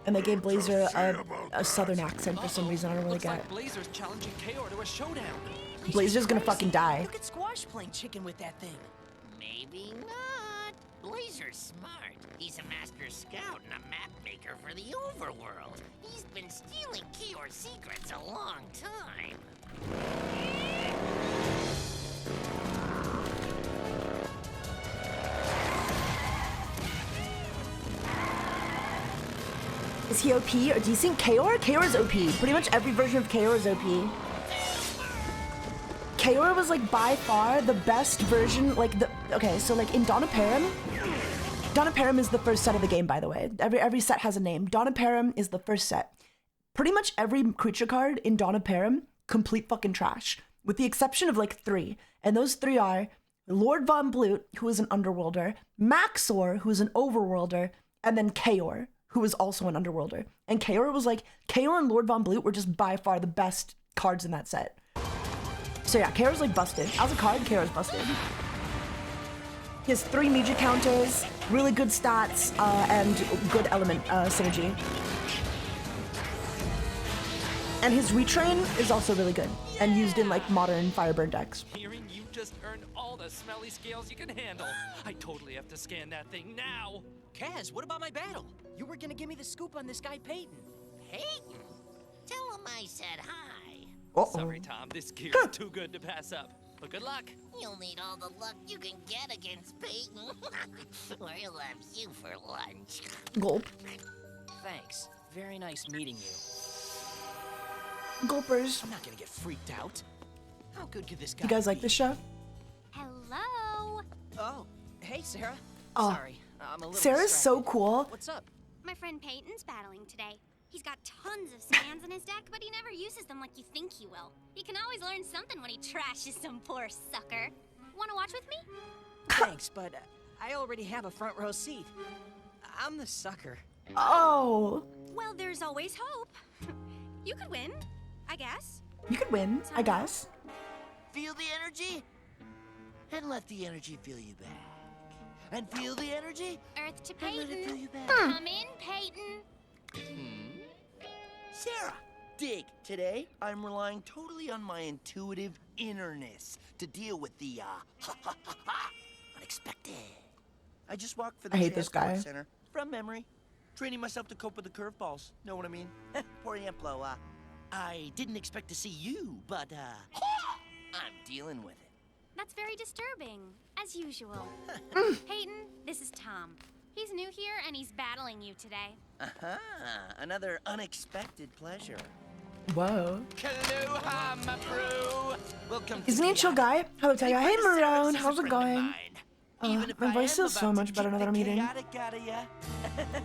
And they gave Blazer a southern accent for some reason I don't really get. Like Blazer's challenging Kaor to a showdown. Blazer's gonna fucking die. You could squash playing chicken with that thing. Maybe not. Blazer's smart. He's a master scout and a map maker for the overworld. He's been stealing Kaor's secrets a long time. Is he OP or decent? Kaor? Kaor is OP. Pretty much every version of Kaor is OP. Kaor was like by far the best version, like the, okay, so like in Dawn of Param is the first set of the game, by the way. Every set has a name. Dawn of Param is the first set. Pretty much every creature card in Dawn of Param, complete fucking trash, with the exception of like 3. And those 3 are Lord Von Blute, who is an underworlder, Maxor, who is an overworlder, and then Kaor, who is also an underworlder. And Kaor was like, Kaor and Lord Von Blute were just by far the best cards in that set. So yeah, Kaor's like busted. As a card, Kaor's busted. He has 3 major counters, really good stats, and good element synergy. And his retrain is also really good, and used in like modern Fireburn decks. Hearing you just earned all the smelly scales you can handle. I totally have to scan that thing now. Kaz, what about my battle? You were gonna give me the scoop on this guy Peyton. Peyton? Tell him I said hi. Sorry, Tom. This gear's too good to pass up. But good luck. You'll need all the luck you can get against Peyton. Or he'll have you for lunch. Gulp. Thanks. Very nice meeting you. Gulpers. I'm not gonna get freaked out. How good could this guy You guys be? like this show? Hello. Oh, hey, Sarah. Oh. Sorry, I'm a little Sarah's so distracted. cool. What's up? My friend Peyton's battling today. He's got tons of scans in his deck, but he never uses them like you think he will. He can always learn something when he trashes some poor sucker. Wanna watch with me? Thanks, but I already have a front row seat. I'm the sucker. Oh, Well, there's always hope. You could win, I guess. you could win, I guess. Feel the energy? And let the energy feel you back. And feel the energy? Earth to And let it feel Peyton. you back. Come in, Peyton. Sarah, dig. Today, I'm relying totally on my intuitive innerness to deal with the, unexpected. I just walked for the I hate this transport guy. center from memory, training myself to cope with the curveballs. Know what I mean? Por ejemplo, I didn't expect to see you, but, I'm dealing with it. That's very disturbing, as usual. Peyton, this is Tom. He's new here and he's battling you today. Aha, another unexpected pleasure. Whoa. Aloha, my bro. Welcome to Isn't he a the, chill guy? How about Taiga? Hey, greatest Marone, service is a how's it friend of going? mine. Even if My I voice am feels so about to much better now kick that I'm the eating. chaotic outta ya.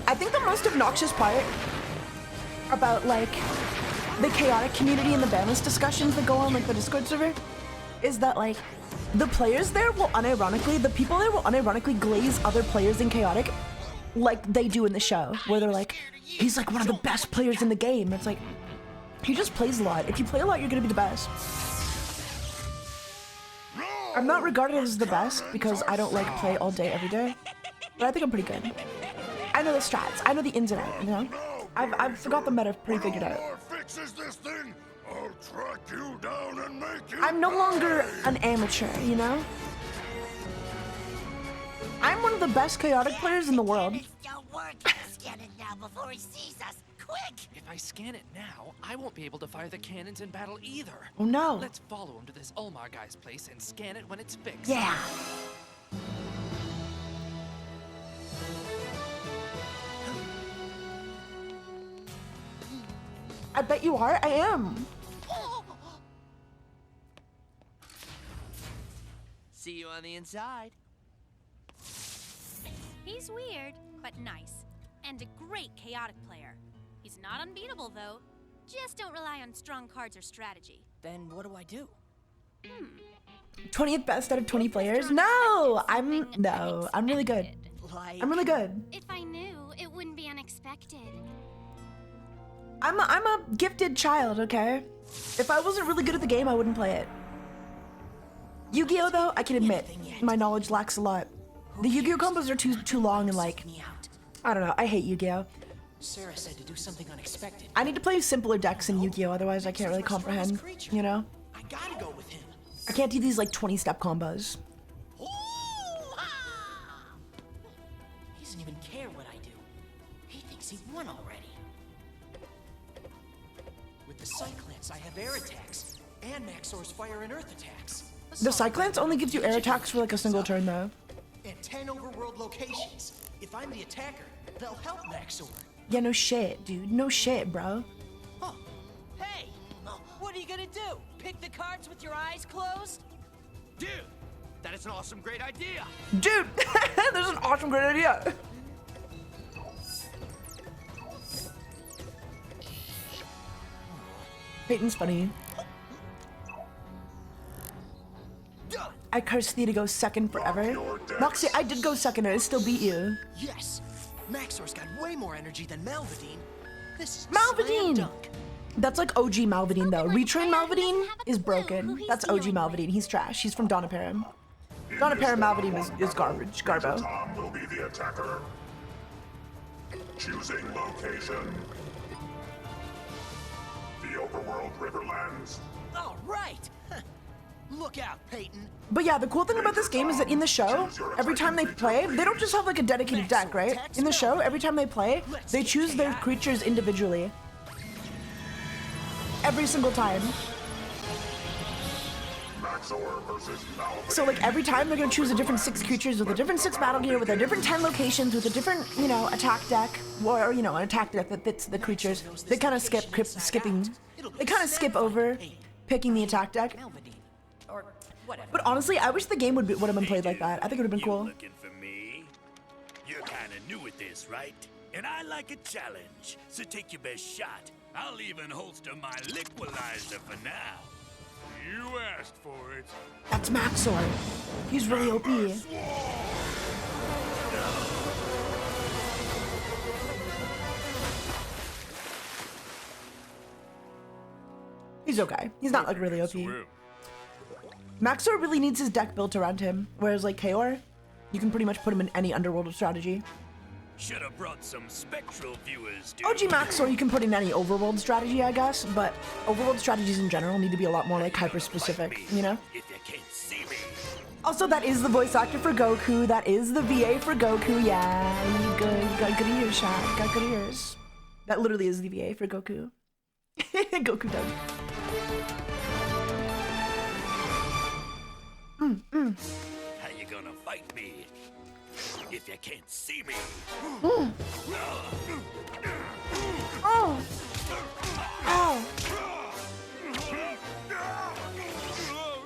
I think the most obnoxious part about like the chaotic community and the banlist discussions that go on like the Discord server is that like the players there will unironically, the people there will unironically glaze other players in chaotic like they do in the show, where they're like, he's like one of the best players in the game. It's like, he just plays a lot. If you play a lot, you're gonna be the best. I'm not regarded as the best because I don't like play all day every day, but I think I'm pretty good. I know the strats. I know the ins and outs, you know? I've got the meta pretty figured out. Fixes this thing, I'll track you down and make you I'm no longer an amateur, you know? I'm one of the best chaotic players in the world. It's don't work. Scan it now before he sees us. Quick! If I scan it now, I won't be able to fire the cannons in battle either. Oh no. Let's follow him to this Ulmar guy's place and scan it when it's fixed. Yeah. I bet you are. I am. See you on the inside. He's weird, but nice. And a great chaotic player. He's not unbeatable, though. Just don't rely on strong cards or strategy. Then what do I do? 20th best out of 20 players? No, I'm really good. Like, I'm really good. If I knew, it wouldn't be unexpected. I'm a gifted child, okay? If I wasn't really good at the game, I wouldn't play it. Yu-Gi-Oh though, I can admit, my knowledge lacks a lot. The Yu-Gi-Oh combos are too long and like, me out. I don't know, I hate Yu-Gi-Oh. Sarah said to do something unexpected. I need to play simpler decks in Yu-Gi-Oh, otherwise I can't really comprehend, you know? I gotta go with him. I can't do these like 20-step combos. He doesn't even care what I do. He thinks he won already. with the Cyclants, I have air attacks, and Maxor's fire and earth attacks. The Cyclants only gives you air attacks for like a single turn though. And 10 overworld locations. If I'm the attacker, they'll help Maxor. Yeah, no shit, dude. No shit, bro. Huh. Hey! What are you gonna do? Pick the cards with your eyes closed? Dude, that is an awesome, great idea. Dude, there's an awesome, great idea. Peyton's funny. I cursed thee to go second forever. Moxie, I did go second and I still beat you. Yes! Maxor's got way more energy than Malvadine. This is Malvadine! slam dunk. That's like OG Malvadine though. Retrain Malvadine is broken. That's OG Malvadine. He's trash. He's from Donaparam. Donaparam Malvadine is garbage. Garbo. Tom will be the attacker. Choosing location. The overworld Riverlands. All right! Look out, Peyton. But yeah, the cool thing about this game is that in the show, every time they play, they don't just have like a dedicated deck, right? In the show, every time they play, they choose their creatures individually. Every single time. So like every time they're gonna choose a different 6 creatures with a different 6 battle gear, with a different 10 locations, with a different, you know, attack deck, or you know, an attack deck that fits the creatures. They kind of they kind of skip over picking the attack deck. But honestly, I wish the game would have been played like that. I think it would have been cool. Looking for me? You're kind of new at this, right? And I like a challenge, so take your best shot. I'll even holster my liquidizer for now. You asked for it. That's Maxor. He's really OP. He's okay. He's not like really OP. Maxor really needs his deck built around him, whereas like Kaor, you can pretty much put him in any underworld strategy. Should have brought some spectral viewers, dude. OG Maxor you can put in any overworld strategy, I guess, but overworld strategies in general need to be a lot more like hyper-specific, you know? If you can't see me. Also, that is the voice actor for Goku. That is the VA for Goku. Yeah, you got good ears, Shaq. Got good ears. That literally is the VA for Goku. Goku does. How you gonna fight me if you can't see me? Oh! Ow!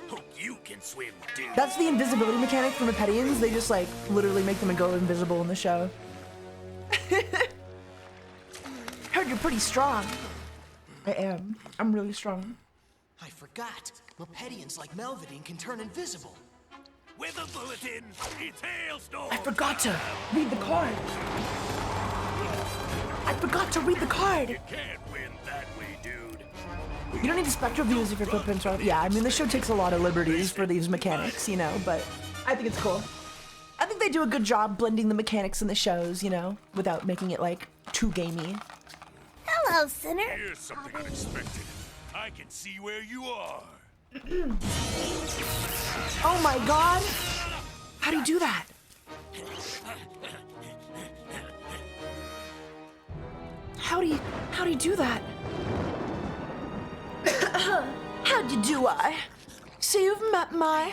Hope you can swim, dude. That's the invisibility mechanic from Repetians. They just like literally make them go invisible in the show. Heard you're pretty strong. I am. I'm really strong. I forgot. Mopedians like Malvadine can turn invisible. Weather bulletin! It's hailstorm! I forgot to read the card. I forgot to read the card. You can't win that way, dude. You don't need the spectral views if your footprints are. Yeah, I mean, the show takes a lot of liberties for these mechanics, you know, but I think it's cool. I think they do a good job blending the mechanics in the shows, you know, without making it like too gamey. Hello, Sinner. Here's something unexpected. I can see where you are. Oh my god! How do you do that? How do you do that? How'd you do I? So you've met my...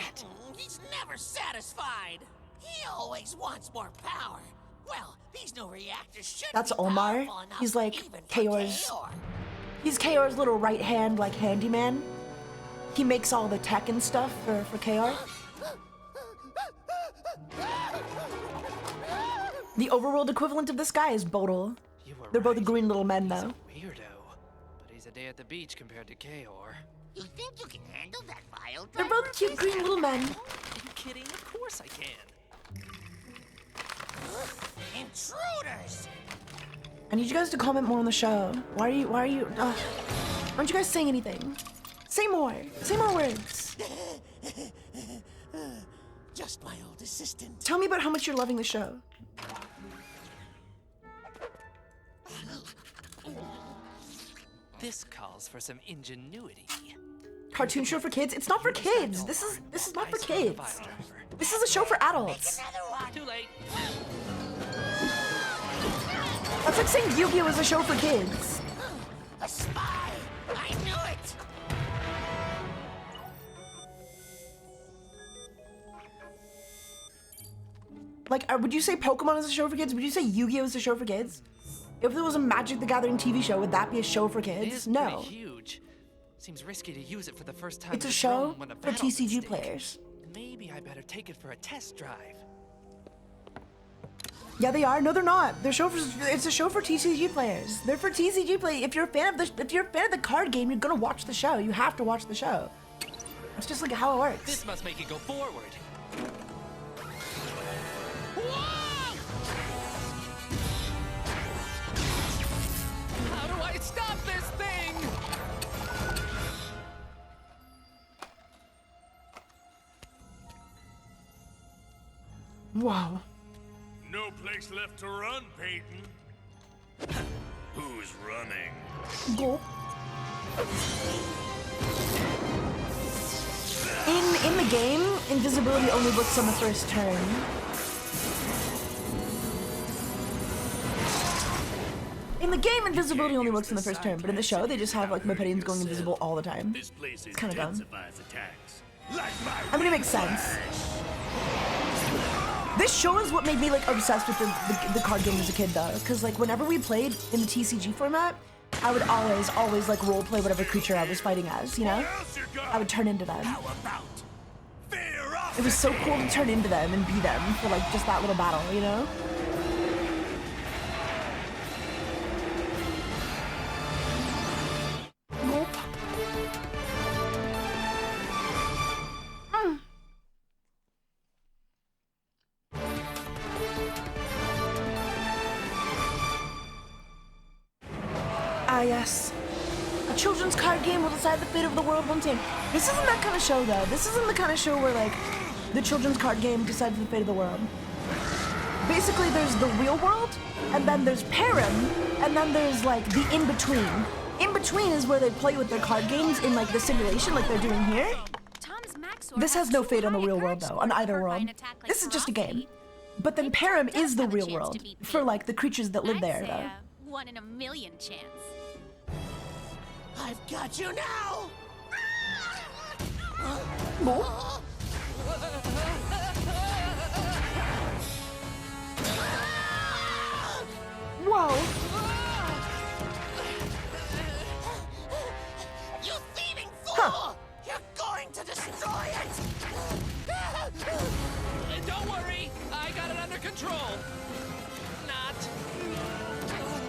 He's never satisfied. He always wants more power. Well, these new reactors should That's be Omar. powerful enough He's like even for Kaor's... Kaor. He's Kaor's little right hand, like, handyman. He makes all the tech and stuff for Kaor. The overworld equivalent of this guy is Bodil. They're both green little men, though. Weirdo. But he's a day at the beach compared to Kaor. You think you can handle that vile They're both cute green little men. Are you kidding? Of course I can. Intruders! I need you guys to comment more on the show. Why are you, aren't you guys saying anything? Say more words. Just my old assistant. Tell me about how much you're loving the show. This calls for some ingenuity. Cartoon show for kids? It's not for kids. This is not for kids. This is a show for adults. Too late. That's like saying Yu-Gi-Oh is a show for kids. A spy! I I knew it! Like, would you say Pokemon is a show for kids? Would you say Yu-Gi-Oh is a show for kids? If there was a Magic the Gathering TV show, would that be a show for It kids? is No. pretty huge. Seems risky to use it for the first time. It's a in show Rome when a for battle's at TCG stake. players. Maybe I better take it for a test drive. Yeah, they are. No, they're not. It's a show for TCG players. They're for TCG play. If you're a fan of the card game, you're gonna watch the show. You have to watch the show. It's just like how it works. This must make it go forward. How do I stop this thing? Wow. No place left to run, Peyton. Who's running? Gulp. In the game, invisibility only works on the first turn. In the game, invisibility only works on the first turn, but in the show, they just have like Mepedians going invisible all the time. This place It's kind of dumb. intensifies attacks. Like my I mean, it makes sense. This show is what made me like obsessed with the card game as a kid, though, because like whenever we played in the TCG format, I would always like role play whatever creature I was fighting as, you know? I would turn into them. How about fear off? It was so cool to turn into them and be them for like just that little battle, you know? Nope. Ah, yes. A children's card game will decide the fate of the world one day. This isn't that kind of show, though. This isn't the kind of show where, like, the children's card game decides the fate of the world. Basically, there's the real world, and then there's Param, and then there's, like, the in-between. In-between is where they play with their card games in, like, the simulation, like they're doing here. This has no fate on the real world, though, on either world. This is just a game. But then Param is the real world, for, like, the creatures that live there, though. 1 in a million chance. I've got you now! Whoa. You thieving fool! Huh. You're going to destroy it! Don't worry, I got it under control. Not.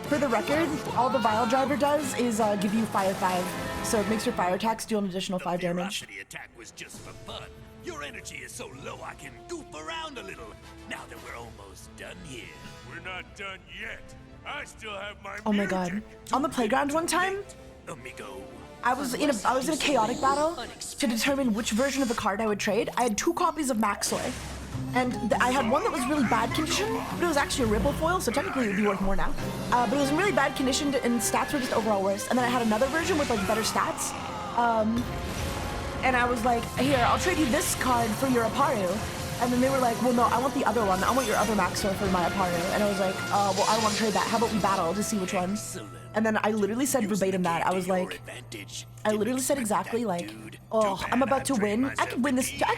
For the record, all the Vile Driver does is give you Fire 5, so it makes your fire attacks deal an additional 5 damage. The attack was just for fun. Your energy is so low I can goof around a little. Now that we're almost done here. We're not done yet. I still have my Oh my god. On the playground one time, Amigo. I was in a chaotic battle to determine which version of the card I would trade. I had 2 copies of Maxor, and I had one that was really bad condition, but it was actually a ripple foil, so technically it would be worth more now. But it was in really bad condition, and stats were just overall worse. And then I had another version with like better stats, and I was like, here, I'll trade you this card for your Aparu. And then they were like, well, no, I want the other one. I want your other Maxor for my Aparu. And I was like, well, I don't want to trade that. How about we battle to see which one? And then I literally said verbatim that. I was like, I literally said exactly like, oh, I'm about to win. I could win this. I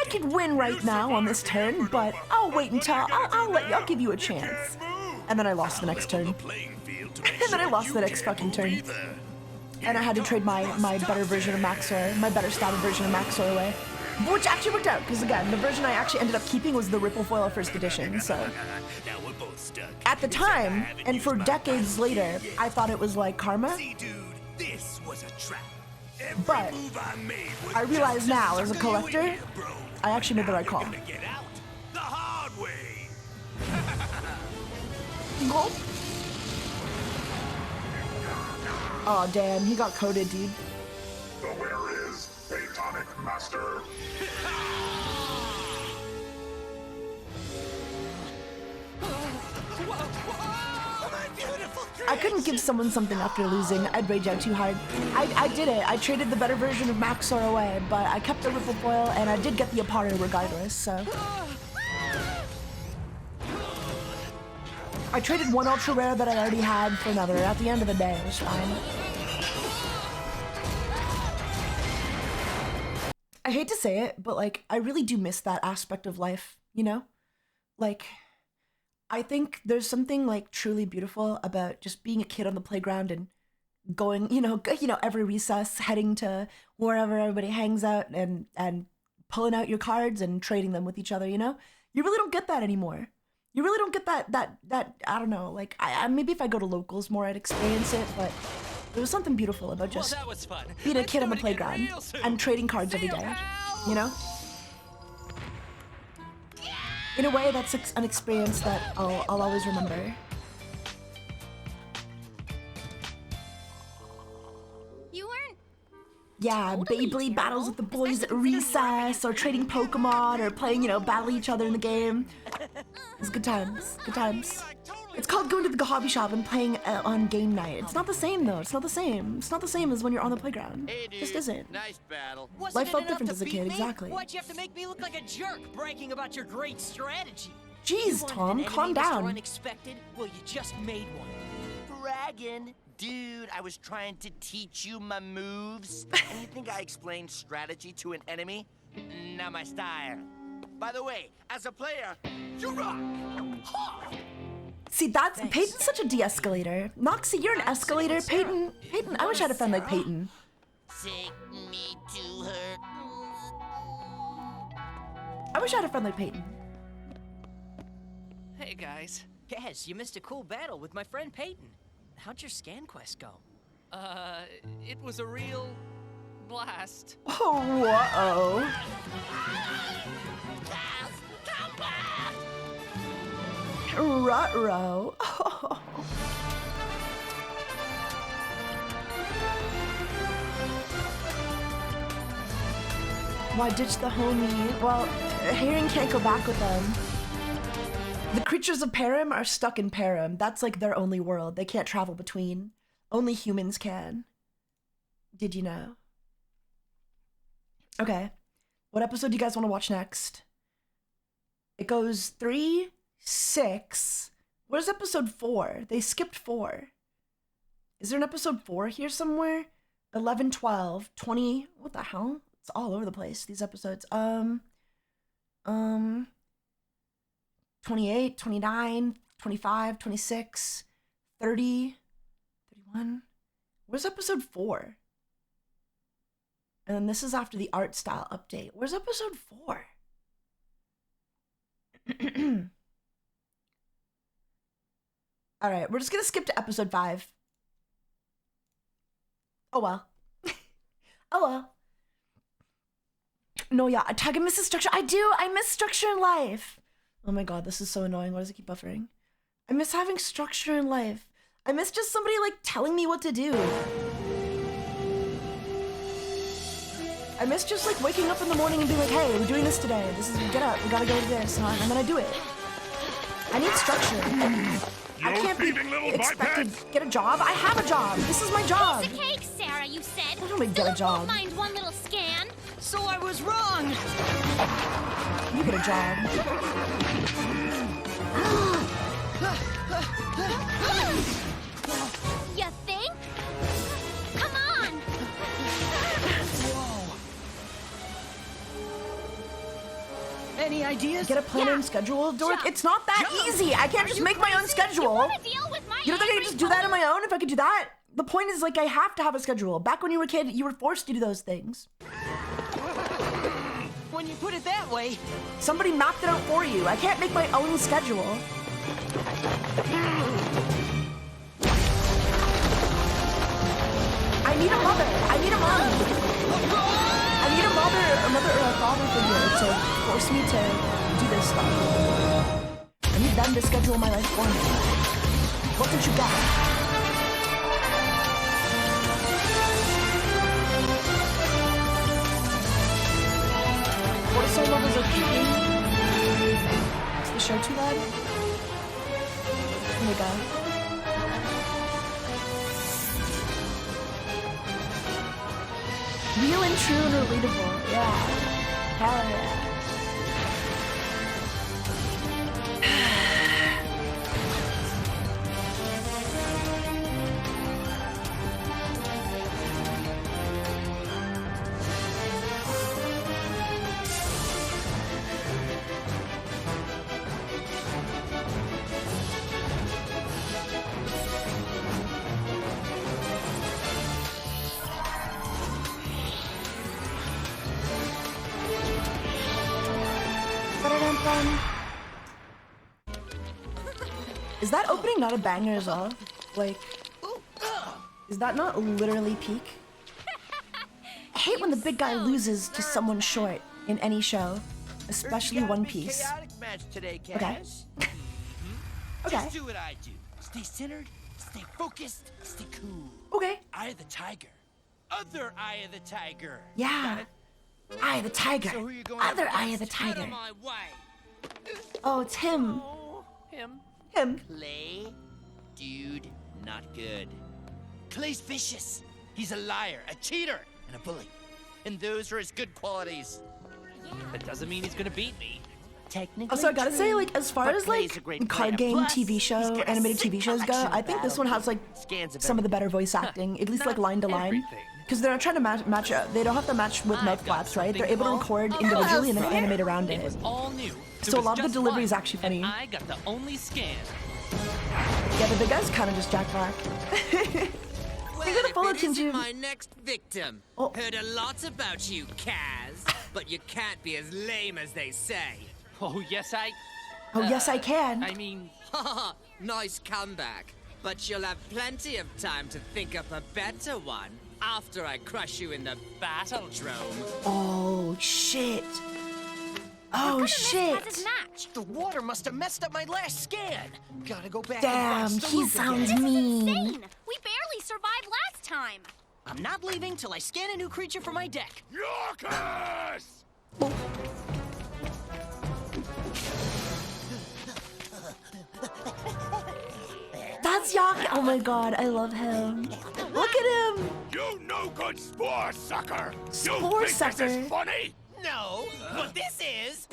could win right now on this turn, but I'll wait until I'll give you a chance. And then I lost the next turn. And then I lost the next fucking turn. And I had to trade my better version of Maxor, my better statted version of Maxor away. Which actually worked out, because again, the version I actually ended up keeping was the Ripple Foil First Edition, so. Now we're both stuck. At the time, and for decades later, I thought it was like karma. See, dude, this was a trap. But I realize now, as a collector, I actually made the right call. Get out the hard way. Gulp. Oh damn, he got coded, dude. The winner is Platonic Master. I couldn't give someone something after losing. I'd rage out too hard. I did it. I traded the better version of Maxor away, but I kept the Ripple Foil, and I did get the Aparu regardless, so. I traded one Ultra Rare that I already had for another. At the end of the day, it was fine. hate to say it, but like I really do miss that aspect of life, you know? Like I think there's something like truly beautiful about just being a kid on the playground and going, every recess heading to wherever everybody hangs out and pulling out your cards and trading them with each other, you know? You really don't get that anymore. You really don't get that I don't know, like I maybe if I go to locals more I'd experience it, but there was something beautiful about just that was fun. being a kid on the playground and trading cards every day, you know? In a way, that's an experience that I'll always remember. You weren't. Yeah, Beyblade battles with the boys at recess, or trading Pokemon, or playing, battle each other in the game. It was good times, good times. It's called going to the hobby shop and playing on game night. It's not the same though, it's not the same. It's not the same as when you're on the playground. Hey, dude. It just isn't. Nice battle. Life felt different as a kid, exactly. Why'd you have to make me look like a jerk bragging about your great strategy? Jeez, Tom, calm down. Unexpected? Well, you just made one. Bragging. Dude, I was trying to teach you my moves. And you think I explained strategy to an enemy? Not my style. By the way, as a player, you rock! Ha! See, Peyton's such a de-escalator. Noxie, you're an escalator. Peyton, I wish I had a friend like Peyton. Take me to her. I wish I had a friend like Peyton. Hey, guys. Yes, you missed a cool battle with my friend Peyton. How'd your scan quest go? It was a real blast. Oh, whoa. Ruh-roh. Oh. Why ditch the homie? Well, Herring can't go back with them. The creatures of Param are stuck in Param. That's like their only world. They can't travel between. Only humans can. Did you know? Okay. What episode do you guys want to watch next? It goes 3, 6. Where's episode 4? They skipped 4. Is there an episode 4 here somewhere? 11, 12, 20. What the hell? It's all over the place, these episodes. 28, 29, 25, 26, 30, 31. Where's episode 4? And then this is after the art style update. Where's episode 4? All right, we're just gonna skip to episode 5. Oh well. Oh well. No, yeah, Taiga misses structure. I do. I miss structure in life. Oh my god, this is so annoying. Why does it keep buffering? I miss having structure in life. I miss just somebody like telling me what to do. I miss just like waking up in the morning and being like, hey, we're doing this today. Get up, we gotta go to this, and then I do it. I need structure. I can't be expected to get a job. I have a job. This is my job. Piece of cake, Sarah, you said. I don't even get a job. Mind one little scan. So I was wrong. You get a job. You think? Come on. Whoa. Any ideas? Get a planner and schedule, Dork. It's not that easy. I can't just make my own schedule. You don't think I can just do that on my own if I could do that? The point is, like, I have to have a schedule. Back when you were a kid, you were forced to do those things. When you put it that way. Somebody mapped it out for you. I can't make my own schedule. I need a mother. I need a mom. I need a mother or a father figure to force me to do this stuff. I need them to schedule my life for me. What did you get? Cortisol levels are peaking. Is the show too loud? Here we go. Real and true and relatable. Yeah. Hell yeah. from? Is that opening not a banger as well? Like, is that not literally peak? I hate when the big guy loses to someone short in any show, especially One Piece. Match today, Okay. Cass. Okay. Just do what I do. Stay centered, stay focused, stay cool. Okay. Eye of the tiger. Other eye of the tiger. Yeah. Eye of the tiger. So who you going Other up eye of the against? Out tiger. of my way. Oh, it's him. Him. Him. Clay, dude, not good. Clay's vicious. He's a liar, a cheater, and a bully. And those are his good qualities. That doesn't mean he's gonna beat me. Technically Also, I gotta say, true, like, as far but as Clay's like a great card player. game, Plus, TV he's show, got a animated sick TV shows go, collection I of think this one battle has like scans of some of the better voice acting, at least like Not line to line, everything. because they're not trying to match. They don't have to match with mouth flaps, right? They're able to record individually and then animate around It it. was all new. So There a lot was of the just delivery is one, actually funny. and I got the only scan. Yeah, the big guy's kind of just Jack Black. Well, got a follow if it isn't Tinju. my next victim. Oh. Heard a lot about you, Kaz, but you can't be as lame as they say. Oh, yes, Oh, yes, I can. I mean, Haha, nice comeback. But you'll have plenty of time to think up a better one after I crush you in the battledrome. Oh, shit. Oh, shit. The water must have messed up my last scan. Gotta go back Damn, and box the he loop sounds again. mean. Insane! We barely survived last time. I'm not leaving till I scan a new creature for my deck. Yorkers! That's Yak. Oh my god, I love him. Look at him. You no good spore sucker! Spore you think this sucker. is funny? No, what this is?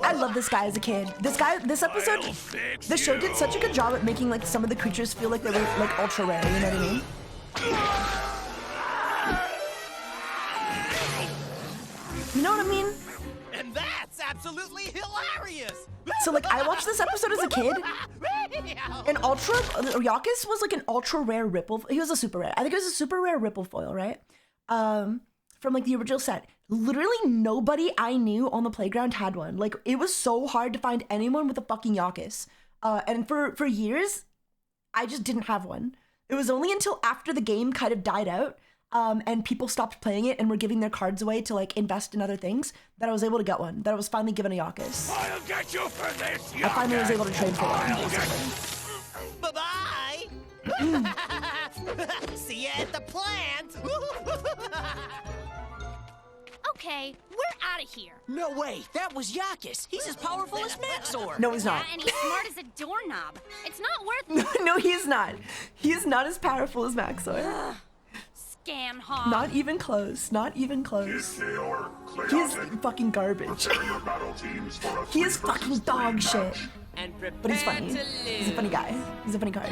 I love this guy as a kid. This episode, I'll fix the show you. did such a good job at making like some of the creatures feel like they were like ultra rare. You know what I mean? You know what I mean? And that's absolutely hilarious! So like I watched this episode as a kid. An ultra Yakis was like an ultra rare ripple. He was a super rare. I think it was a super rare ripple foil, right? From like the original set. Literally nobody I knew on the playground had one. Like it was so hard to find anyone with a fucking Yakis. And for years, I just didn't have one. It was only until after the game kind of died out, and people stopped playing it and were giving their cards away to like invest in other things, that I was able to get one. That I was finally given a Yakis. I'll get you for this, I finally was able to trade for one. I'll get Bye-bye! See ya at the plant! Okay, we're out of here. No way, that was Yakis. He's as powerful as Maxor. No, he's not. Yeah, and he's smart as a doorknob. It's not worth No, he is not. He is not as powerful as Maxor. Scan hog. Not even close. Not even close. Or He is fucking garbage. prepare your battle teams for a He is 3 versus fucking 3 dog shit. match. And But he's prepare funny. to He's a funny guy. He's a funny card.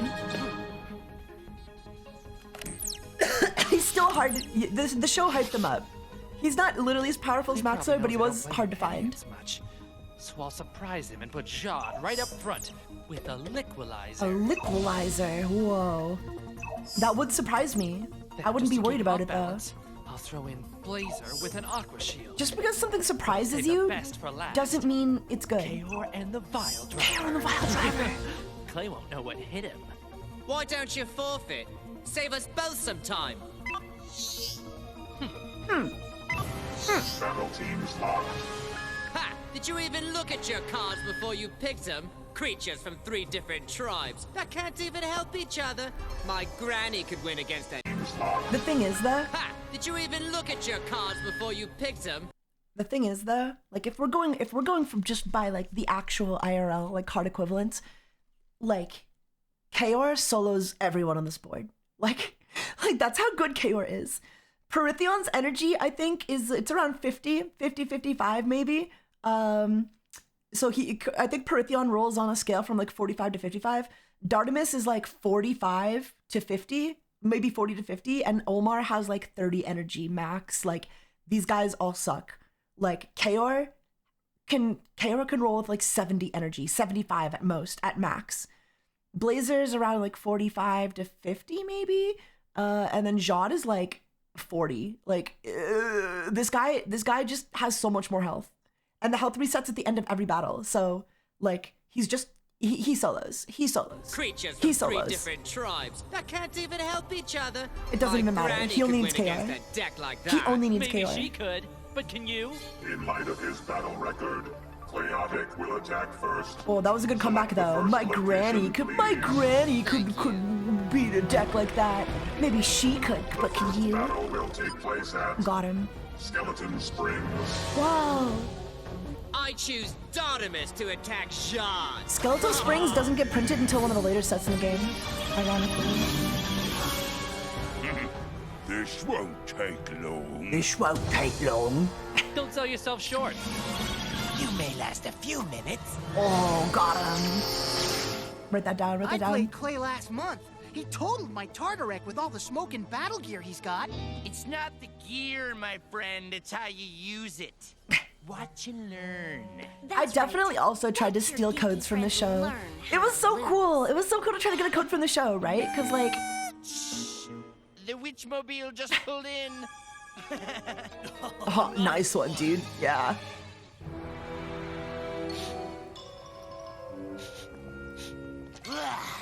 He's still hard to, the show hyped him up. He's not literally as powerful as He probably Maxor, but he knows I was don't hard to play find. as much. So I'll surprise him and put Jod right up front with a liquilizer. A liquilizer. Whoa. That would surprise me. Then I wouldn't just be to worried keep about him it on though. balance, I'll throw in Blazer with an aqua shield. Just because something surprises Save the you best for last. doesn't mean it's good. Kaor and the Vile Driver. Kaor and the Vile Driver. Clay won't know what hit him. Why don't you forfeit? Save us both some time. Battle teams locked. Ha! Did you even look at your cards before you picked them? Creatures from 3 different tribes that can't even help each other. My granny could win against that. The thing is though, Ha! Did you even look at your cards before you picked them? the thing is though, like if we're going from just by like the actual IRL like card equivalents, like Kaor solos everyone on this board. Like that's how good Kaor is. Perithion's energy, I think, it's around 50, 55 maybe. So I think Perithion rolls on a scale from like 45 to 55. Dardamus is like 45 to 50, maybe 40 to 50, and Omar has like 30 energy max. Like these guys all suck. Like Kaor can roll with like 70 energy, 75 at most, at max. Blazer's around like 45 to 50 maybe. And then Jod is like 40. Like, this guy just has so much more health. And the health resets at the end of every battle. So, like, he's just, he solos. He solos. Creatures He from three solos. different tribes that can't even help each other. It doesn't My even matter. granny He only could needs win KO. against a deck like He that. only needs Maybe KO. she could, but can you? In light of his battle record, Chaotic will attack first. Oh, that was a good comeback though. My granny could beat a deck like that. Maybe she could, but can you? Battle will take place at Got him. Skeleton Springs. Wow. I choose Dotimus to attack Sean. Skeleton Springs doesn't get printed until one of the later sets in the game. Ironically. This won't take long. This won't take long. Don't sell yourself short. You may last a few minutes. Oh, got him. Write that down, write I that down. played Clay last month. He totaled my Tartarek with all the smoke and battle gear he's got. It's not the gear, my friend. It's how you use it. Watch and learn. I definitely also tried to steal codes from the show. It was so cool. It was so cool to try to get a code from the show, right? Because, like... The Witchmobile just pulled in. Oh, nice one, dude. Yeah.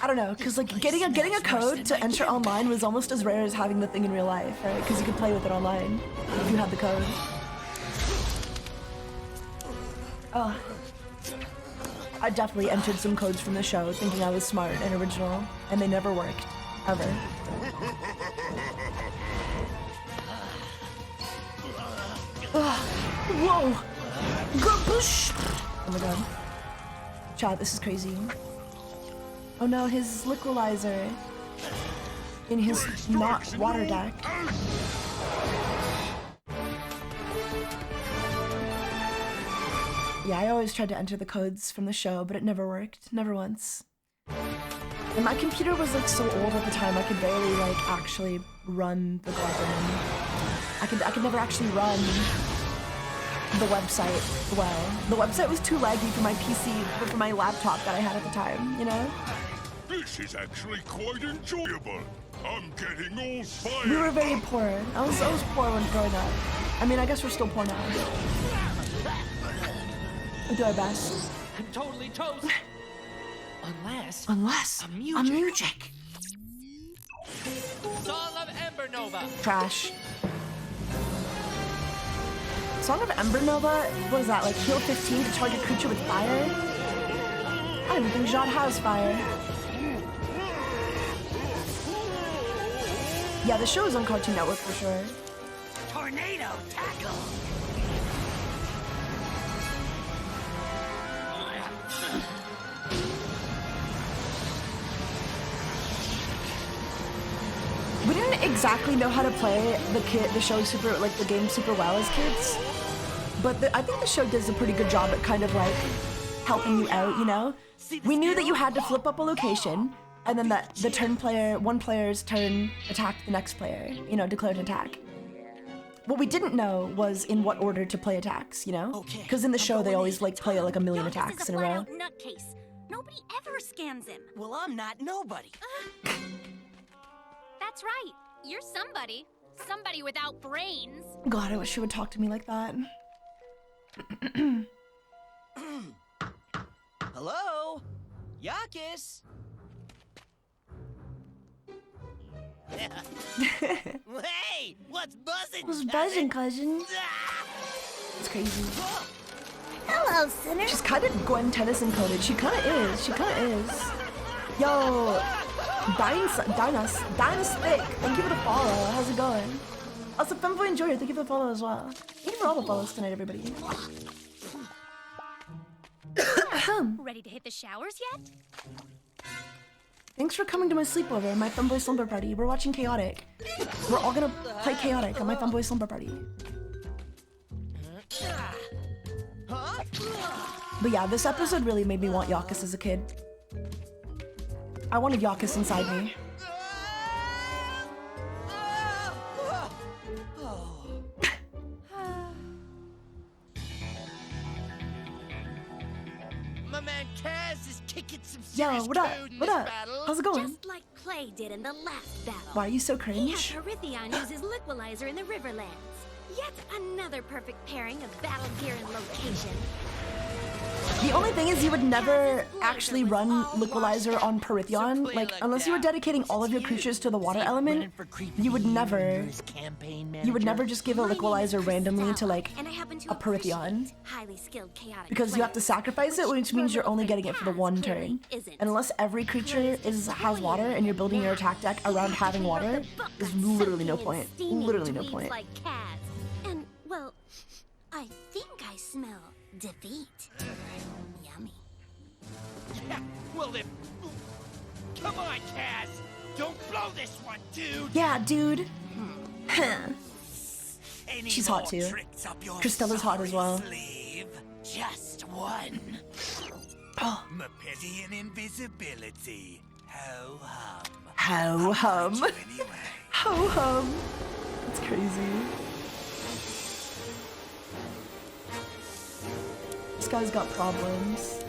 I don't know, because like getting a code to enter online was almost as rare as having the thing in real life, right? Because you could play with it online if you had the code. Oh. I definitely entered some codes from the show thinking I was smart and original, and they never worked. Ever. Whoa! Push! Oh my god. Chat, this is crazy. Oh no, his liquilizer in his not water deck. Yeah, I always tried to enter the codes from the show, but it never worked. Never once. And my computer was like so old at the time, I could barely like actually run the goddamn. I could never actually run the website well. The website was too laggy for my PC, but for my laptop that I had at the time, you know? This is actually quite enjoyable. I'm getting all fired. We were very poor. I was poor when growing up. I mean, I guess we're still poor now. We do our best. I'm totally toast. Unless a music. Song of Ember Nova. Trash. Song of Ember Nova? What is that, like heal 15 to target creature with fire? I don't even think Jad has fire. Yeah, the show is on Cartoon Network for sure. Tornado tackle. We didn't exactly know how to play the show super, like the game super well as kids, but I think the show does a pretty good job at kind of like helping you out, you know? We knew that you had to flip up a location, and then that one player's turn attacked the next player, you know, declared an attack. What we didn't know was in what order to play attacks, you know? Because in the show they always like play like a million attacks in a row. Nutcase. Nobody ever scans him. Well, I'm not nobody. That's right. You're somebody. Somebody without brains. God, I wish she would talk to me like that. Hello? Yakis? Hey, what's buzzing? What's buzzing, cousin? It's crazy. Hello, sinner. She's kind of Gwen Tennyson coded. She kind of is. She kind of is. Yo, Dinos Thick. Thank you for the follow. How's it going? Also, Femboy Enjoyer. Thank you for the follow as well. Thank you for all the follows tonight, everybody. Ready to hit the showers yet? Thanks for coming to my sleepover, my Femboy Slumber Party. We're watching Chaotic. We're all gonna play Chaotic on my Femboy Slumber Party. But yeah, this episode really made me want Yakis as a kid. I wanted Yakis inside me. My man Kaz is kicking some Yo, serious what up? code in What this up? battle. How's it going? Just like Clay did in the last battle. Why are you so He has cringe? Herithion use his Liquilizer in the Riverlands. Yet another perfect pairing of battle gear and location. The only thing is you would never actually run Liquilizer on Perithion. Like, unless you were dedicating all of your creatures to the water element, you would never just give a Liquilizer randomly to like a Perithion. Highly skilled chaotic Because you have to sacrifice it, which means you're only getting it for the one turn. And unless every creature has water and you're building your attack deck around having water, there's literally no point. Literally no point. Like Kaz. And, well, I think I smell defeat. Yummy. Yeah, well then, come on, Kaz. Don't blow this one, dude. Yeah, dude. Huh. Any She's hot more too. tricks up your Cristella's hot as well. sleeve? Just one. Oh. Mepedian invisibility. Ho hum. Ho hum. Anyway. Ho hum. That's crazy. This guy's got problems.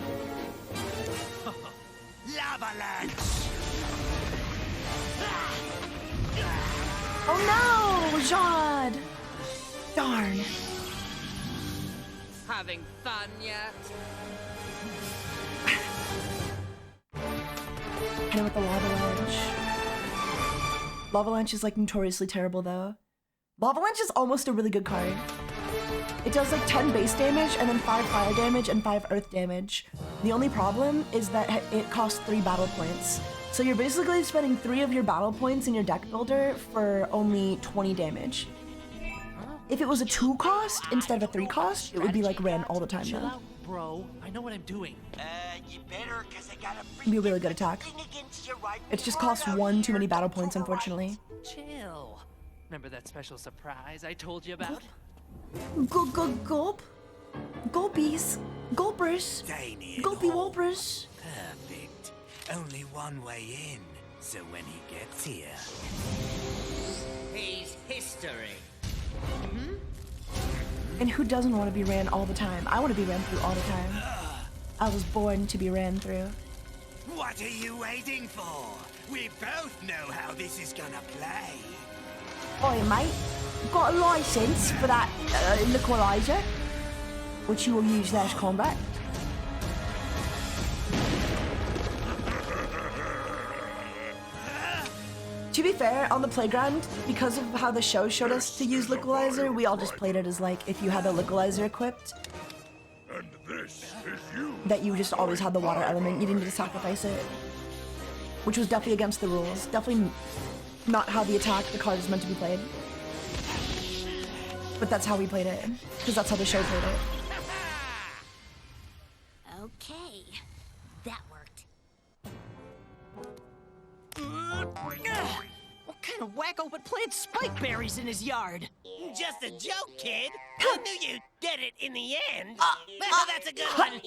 Lava lunch. Oh no, Jad! Darn. Having fun yet? Hit him with the lava launch. Lava launch is like notoriously terrible though. Lava launch is almost a really good card. It does like 10 base damage and then 5 fire damage and 5 earth damage. The only problem is that it costs 3 battle points. So you're basically spending 3 of your battle points in your deck builder for only 20 damage. If it was a 2 cost instead of a 3 cost, it would be like ran all the time Chill though. out, bro. I know what I'm doing. You better, cause I got a It'd be a really good attack. thing against you right It just costs 1 too many battle points, unfortunately. Chill. Remember that special surprise I told you about? Gulp. Gulpies. Gulpers. Tiny and Gulpy whole. Wulpers. Perfect. Only one way in. So when he gets here. He's history. And who doesn't want to be ran all the time? I want to be ran through all the time. I was born to be ran through. What are you waiting for? We both know how this is gonna play. Oi, mate. Got a license for that Liquilizer, which you will use last combat. To be fair, on the playground, because of how the show showed us to use Liquilizer, we all just played it as like, if you had the Liquilizer equipped, And this is you. that you just always had the water element, you didn't need to sacrifice it. Which was definitely against the rules. Definitely not how the card is meant to be played. But that's how we played it, because that's how the show played it. Okay. That worked. What kind of wacko would plant spike berries in his yard? Just a joke, kid. I knew you'd get it in the end. That's a good one.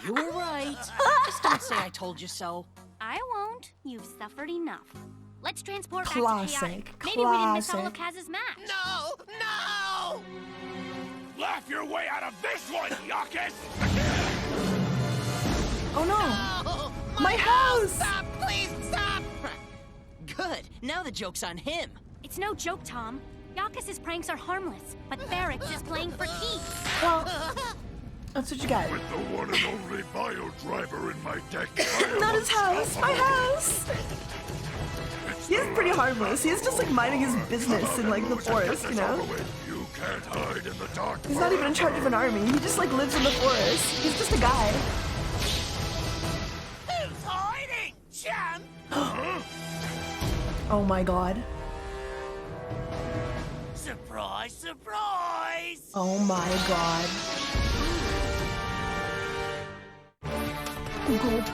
You were right. Just don't say I told you so. I won't. You've suffered enough. Let's transport back Classic, to Chaotic. Maybe we didn't miss all of classic. Kaz's match. No! Laugh your way out of this one, Yakis! Oh no! Oh, My house! Stop! Please stop! Good. Now the joke's on him. It's no joke, Tom. Yakis's pranks are harmless, but Barracks is playing for keeps. Well, that's what you got. With the one and only bio driver in my deck. Not his house! My house! He is pretty harmless. He's just like minding his business in like the forest, you know? You can't hide in the dark. He's not even in charge of an army. He just like lives in the forest. He's just a guy. Who's hiding, champ? Oh my god. Surprise, surprise! Oh my god. Gulp.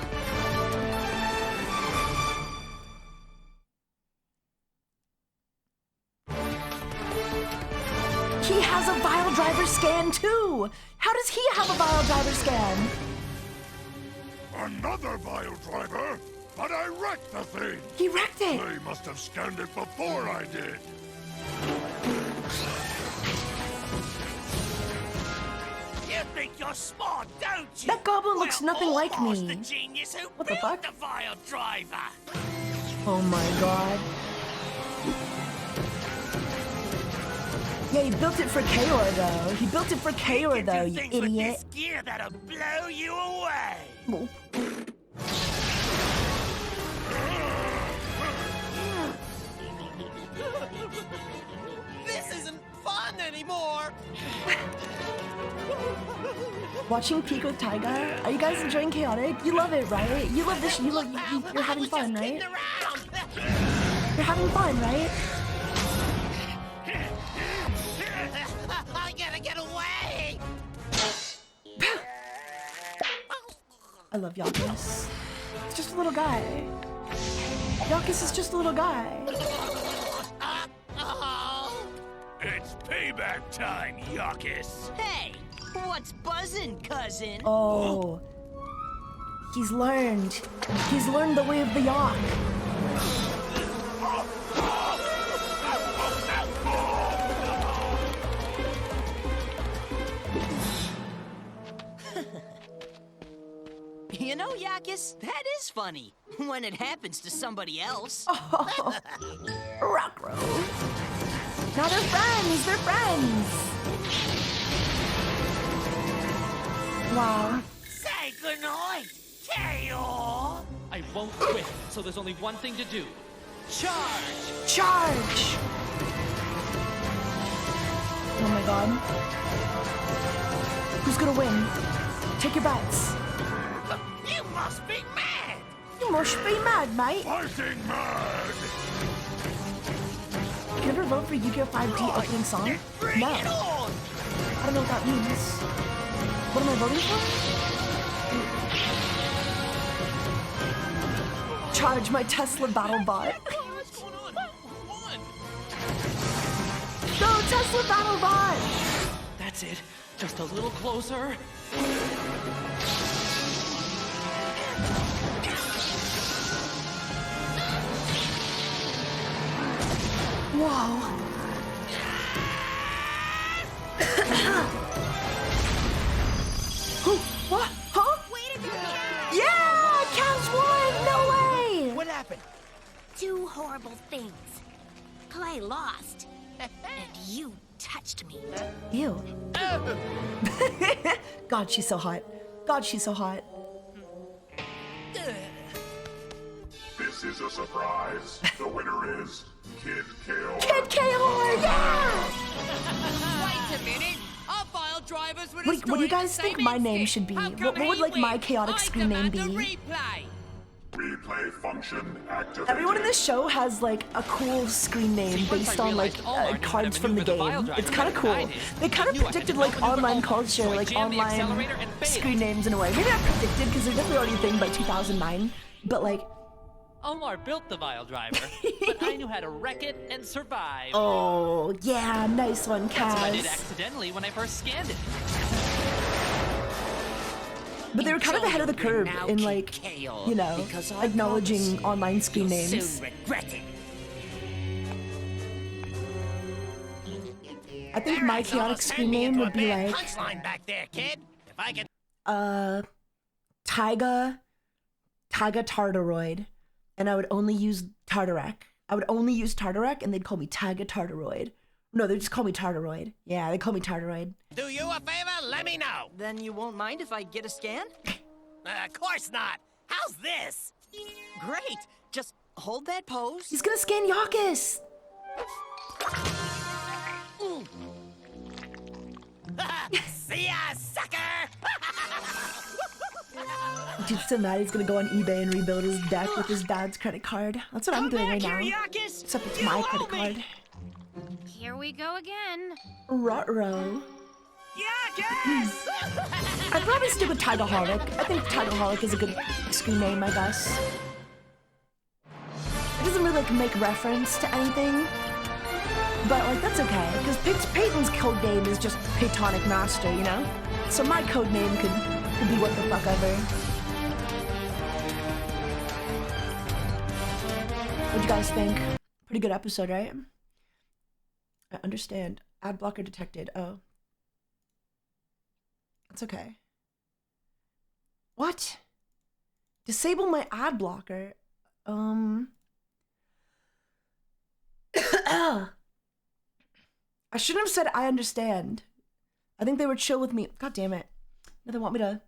He has a Vile Driver scan too! How does he have a Vile Driver scan? Another bio driver? But I wrecked the thing! He wrecked it! They must have scanned it before I did. You think you're smart, don't you? That goblin looks nothing like almost me. the genius who What the built fuck? the vile driver. Oh my god. Yeah, he built it for Kaor though. He built it for Kaor though, you Things with idiot. this gear that'll blow you away. Well, This isn't fun anymore. watching Peak with Taiga. Are you guys enjoying Chaotic? You love it, right? You love this. You're having fun, right? You're having fun, right? I gotta get away! I love Yakis. It's just a little guy. Yakis is just a little guy. It's payback time, Yakis. Hey, what's buzzing, cousin? Oh. He's learned. He's learned the way of the Yak. You know, Yakis, that is funny when it happens to somebody else. Oh. Rockro. Now they're friends. They're friends. Wow. Say goodnight, Kaor! I won't quit, so there's only one thing to do. Charge! Charge! Oh my god. Who's gonna win? Take your bets. You must be mad! You must be mad, mate. Fighting mad! Can you ever vote for Yu-Gi-Oh! 5D opening song? No. I don't know what that means. What am I voting for? Charge my Tesla battle bot. Go Tesla battle bot! That's it. Just a little closer. Whoa. What? Huh? Yeah! Cavs won! No way! What happened? Two horrible things. Clay lost, and you touched me. Ew. God, she's so hot. God, she's so hot. This is a surprise. The winner is Kid Kaor. Kid Kaor, yeah! Wait a minute! Our vile drivers were What do you guys think my name should be? What would like my chaotic screen name be? Replay function activated. Everyone in this show has like a cool screen name based on like cards from the game. It's kind of cool. They kind of predicted like online culture, like online screen names in a way. Maybe not predicted because they're definitely already a thing by 2009. But like, Omar built the Vile Driver, but I knew how to wreck it and survive. oh yeah, nice one, That's what I did Kaz. accidentally when I first scanned it. But they were kind of ahead of the curve in like, you know, acknowledging online screen names. I think my chaotic screen name would be like, Punchline back there, kid. If I could. Taiga Tartaroid, and I would only use Tartarak. I would only use Tartarak, and they'd call me Taiga Tartaroid. No, they'd just call me Tartaroid. Yeah, they call me Tartaroid. Do you a favor? Let me know. Then you won't mind if I get a scan? Of course not. How's this? Great. Just hold that pose. He's gonna scan Yakis. See ya, sucker! Dude's so mad he's gonna go on eBay and rebuild his deck with his dad's credit card. That's what I'm doing right now. Except it's my credit card. Here we go again. Ruh-roh. Yakis! I'd probably stick with TaigaxHolic. I think TaigaxHolic is a good screen name, I guess. It doesn't really like make reference to anything, but like that's okay because Peyton's code name is just Paytonic Master, you know. So my code name could be what the fuck ever. What'd you guys think? Pretty good episode, right? I understand. Ad blocker detected. Oh. It's okay. What? Disable my ad blocker. I shouldn't have said I understand. I think they were chill with me. God damn it. Now they want me to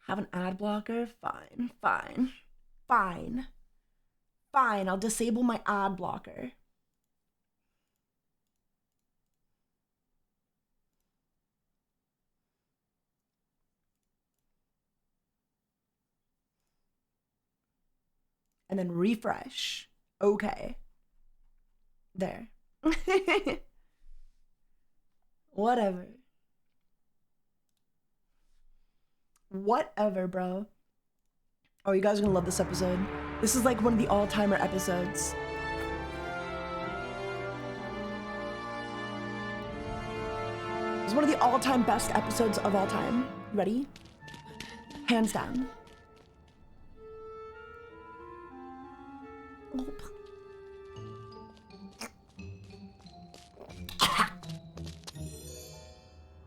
have an ad blocker? Fine, fine, fine. Fine, I'll disable my ad blocker. And then refresh. Okay. There. Whatever. Whatever, bro. Oh, you guys are gonna love this episode. This is like one of the all-timer episodes. It's one of the all-time best episodes of all time. You ready? Hands down.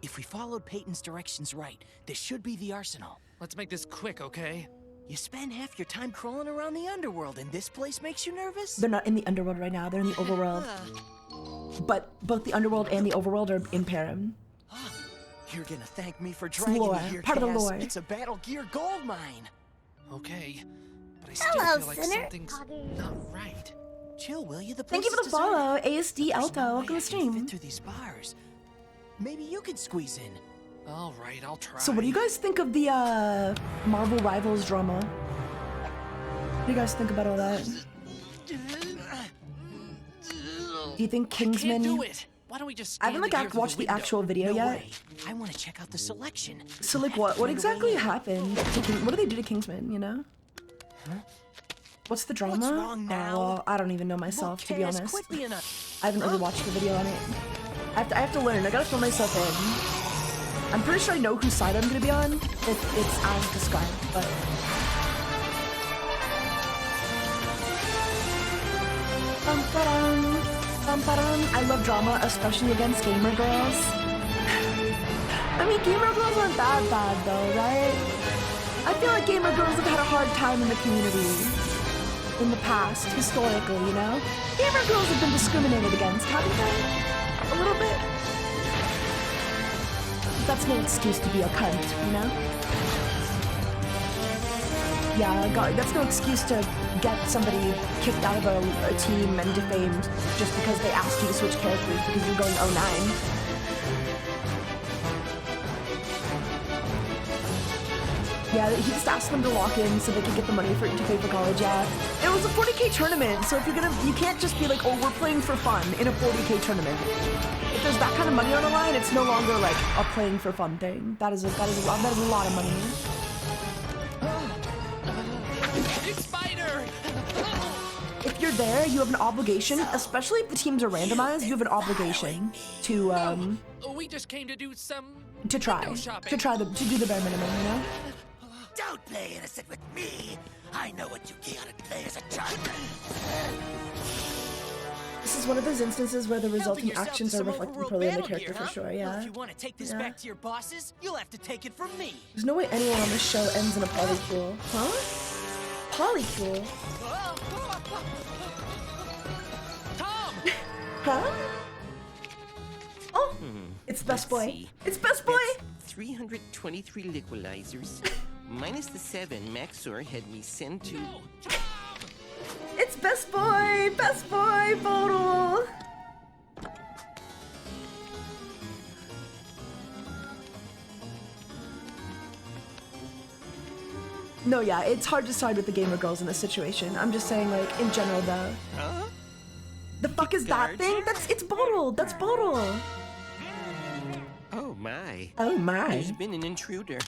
If we followed Peyton's directions right, this should be the arsenal. Let's make this quick, okay? You spend half your time crawling around the underworld, and this place makes you nervous? They're not in the underworld right now. They're in the overworld. But both the underworld and the overworld are in Param. You're gonna thank me for dragging lore, you here, part of the Cass. lore. It's a Battle Gear gold mine. Okay, but I still Hello, feel like sinner. something's not right. Chill, will you? The Thank place you for is the follow, deserted. ASD There's Alto. no way Welcome I to the can stream. fit through these bars. Maybe you can squeeze in. All right, I'll try. So what do you guys think of the Marvel Rivals drama? What do you guys think about all that? Do you think Kingsman... Can't do it. Why don't we just I haven't like watched the actual video No yet. way. I want to check out the selection. So like what exactly happened to what do they do to Kingsman, you know? What's the drama? What's wrong now? Oh, well, I don't even know myself, to be Cass, honest. quit being a... I haven't really watched the video on it. I have to learn. I gotta fill myself in. I'm pretty sure I know whose side I'm gonna be on if it's as described, but... Bum-ba-dum, bum-ba-dum. I love drama, especially against gamer girls. I mean, gamer girls aren't that bad though, right? I feel like gamer girls have had a hard time in the community in the past, historically, you know? Gamer girls have been discriminated against, haven't they? A little bit. That's no excuse to be a cunt, you know? Yeah, God, that's no excuse to get somebody kicked out of a team and defamed just because they asked you to switch characters because you're going 09. Yeah, he just asked them to lock in so they could get the money to pay for college, yeah. It was a 40K tournament, so if you can't just be like, oh, we're playing for fun in a 40K tournament. If there's that kind of money on the line, it's no longer like a playing for fun thing. That is a lot of money. It's Spider! If you're there, you have an obligation, especially if the teams are randomized, you have an obligation to We just came to do some to try window shopping. to do the bare minimum, you know? Don't play innocent with me. I know what you chaotic players are trying. This is one of those instances where the resulting yourself actions to are some reflected overworld poorly on the battle character gear, for sure, Well, yeah. if you want to take this Yeah. back to your bosses, you'll have to take it from me. There's no way anyone on this show ends in a polycule. Huh? Polycule? Tom! Huh? Oh! It's Best Boy. It's Best Boy! 323 liquidizers, minus the 7 Maxor had me sent to... It's Best Boy! Best Boy! Bodle! No, yeah, it's hard to side with the gamer girls in this situation. I'm just saying, like, in general, though. Huh? The fuck is that thing? It's Bodle! That's Bodle! Oh my. Oh my. There's been an intruder.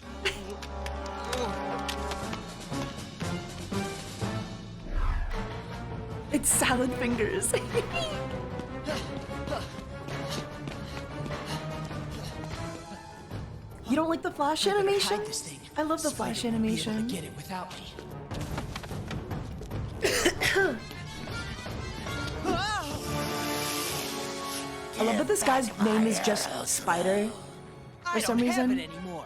It's salad fingers. You don't like the flash animation? I love the flash animation. Get it without me. I love that this guy's name is just Spider for some reason. Anymore.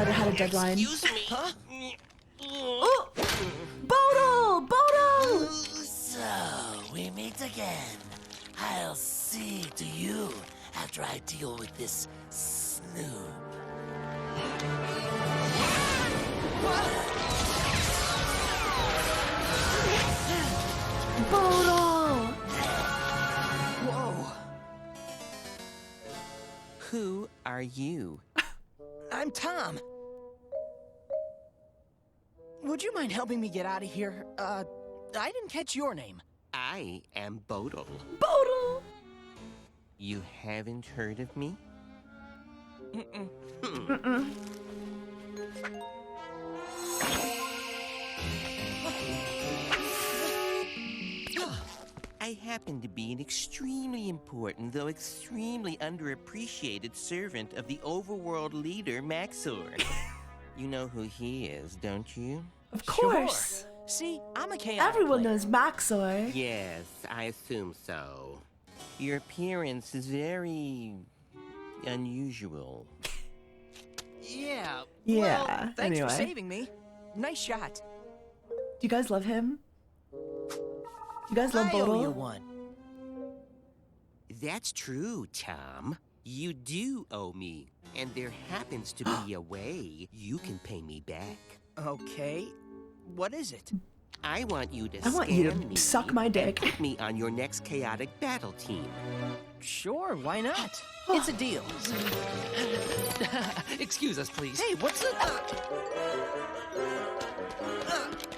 never had a deadline. Excuse me. Huh? Oh! Bodil! Bodil! So, we meet again. I'll see to you after I deal with this snoop. Bodil! Whoa. Who are you? I'm Tom. Would you mind helping me get out of here? I didn't catch your name. I am Bodil. Bodil! You haven't heard of me? I happen to be an extremely important, though extremely underappreciated servant of the overworld leader, Maxor. You know who he is, don't you? Of course. Sure. See, I'm a chaotic Everyone player. knows Maxor. Yes, I assume so. Your appearance is very unusual. Yeah. Yeah, Well, thanks for anyway. saving me. Nice shot. Do you guys love him? Do you guys love I owe you Bodil? one. That's true, Tom. You do owe me. And there happens to be a way you can pay me back. Okay. What is it? I want you to I want you to scan me suck my dick. and put me on your next chaotic battle team. Sure, why not? It's a deal. Excuse us, please. Hey, what's it?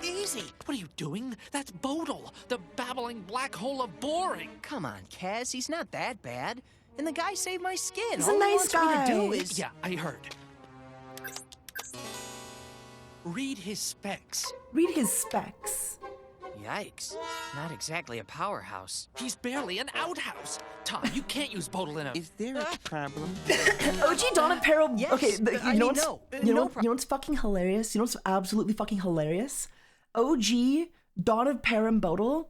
Easy. What are you doing? That's Bodil, the babbling black hole of boring. Come on, Kaz. He's not that bad. And the guy saved my skin. He's a All nice he wants guy. me to do is... Yeah, I heard. Read his specs. Read his specs. Yikes. Not exactly a powerhouse. He's barely an outhouse. Tom, you can't use Bodil in a... Is there a problem? OG Dawn of Peril. Yes, Okay, I you know mean, what's no, you know no what- you know what's fucking hilarious? You know what's absolutely fucking hilarious? OG Dawn of Peril Bodil.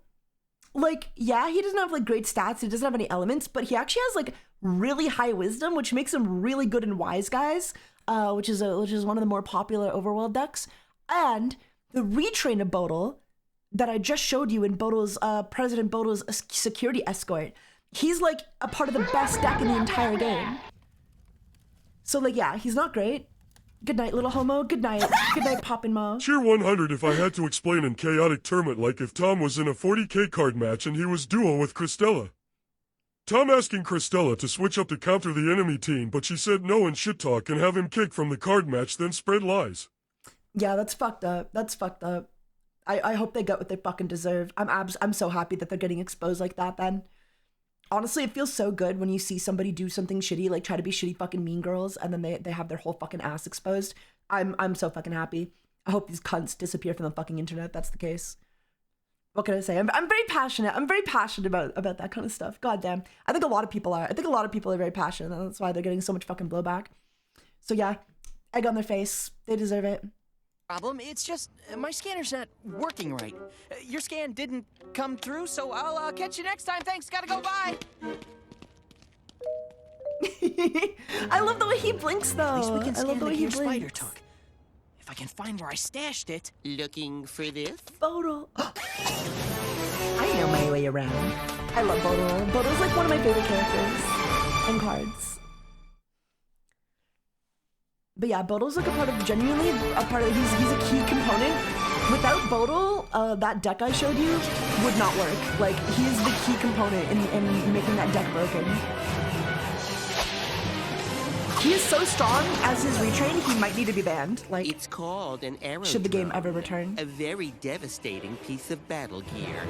Like, yeah, he doesn't have like great stats. He doesn't have any elements, but he actually has like really high wisdom, which makes him really good in Wise Guys, which is one of the more popular overworld decks. And the retrain of Bodil that I just showed you in Bodil's President Bodil's security escort. He's like a part of the best deck in the entire game. So like, yeah, he's not great. Good night, little homo. Good night. Good night, Poppin' Mo. Tier 100 if I had to explain in chaotic tournament like if Tom was in a 40k card match and he was duo with Christella. Tom asking Christella to switch up to counter the enemy team, but she said no and shit talk and have him kicked from the card match, then spread lies. Yeah, that's fucked up. That's fucked up. I hope they get what they fucking deserve. I'm so happy that they're getting exposed like that then. Honestly, it feels so good when you see somebody do something shitty, like try to be shitty fucking mean girls, and then they have their whole fucking ass exposed. I'm so fucking happy. I hope these cunts disappear from the fucking internet. That's the case. What can I say? I'm very passionate. I'm very passionate about that kind of stuff. God damn. I think a lot of people are. I think a lot of people are very passionate, and that's why they're getting so much fucking blowback. So yeah, egg on their face. They deserve it. Problem. It's just my scanner's not working right. Your scan didn't come through, so I'll catch you next time. Thanks. Gotta go. Bye. I love the way he blinks though. At least we can I love scan the the way he gear Spider blinks. took. If I can find where I stashed it. Looking for this? Bodil. I know my way around. I love Bodil. Bodil's like one of my favorite characters and cards. But yeah, Bodil's like genuinely a part of, he's a key component. Without Bodil, that deck I showed you would not work. Like, he is the key component in making that deck broken. He is so strong as his retrain, he might need to be banned. Like, it's called an arrow. Should the game ever return? A very devastating piece of battle gear.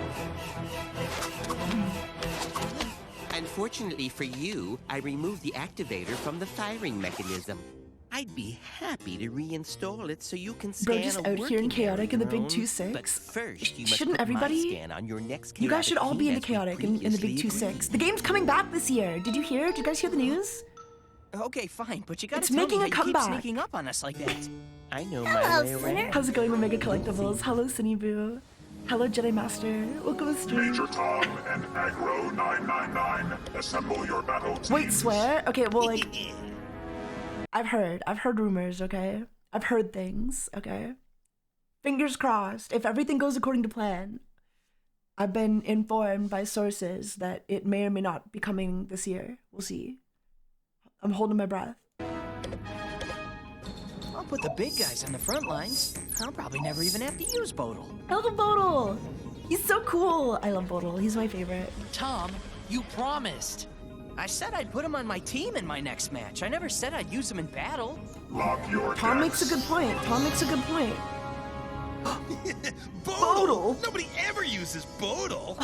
Unfortunately for you, I removed the activator from the firing mechanism. I'd be happy to reinstall it so you can scan Bro, just a out here in working Chaotic in the big area 2-6. But first, you must Shouldn't put everybody? my scan on your next You guys should all be team into as we Chaotic in the big previously 2-6. The game's coming back this year. Did you hear? Did you guys hear the news? Okay, fine, but you gotta It's tell making me a how you keep comeback. sneaking up on us like that. I know Hello, my way Sinner. around. How's it going, Omega Collectibles? Hello, Sunny Boo. Hello, Jedi Master. Welcome to stream. Major Tom and Aggro 999, assemble your battle teams. Wait, swear? Okay, well, like, I've heard rumors, okay? I've heard things, okay? Fingers crossed. If everything goes according to plan, I've been informed by sources that it may or may not be coming this year. We'll see. I'm holding my breath. I'll put the big guys on the front lines. I'll probably never even have to use Bodil. I love Bodil! He's so cool! I love Bodil. He's my favorite. Tom, you promised. I said I'd put him on my team in my next match. I never said I'd use him in battle. Lock your Tom makes a good point. Tom makes a good point. Bodil! Nobody ever uses Bodil.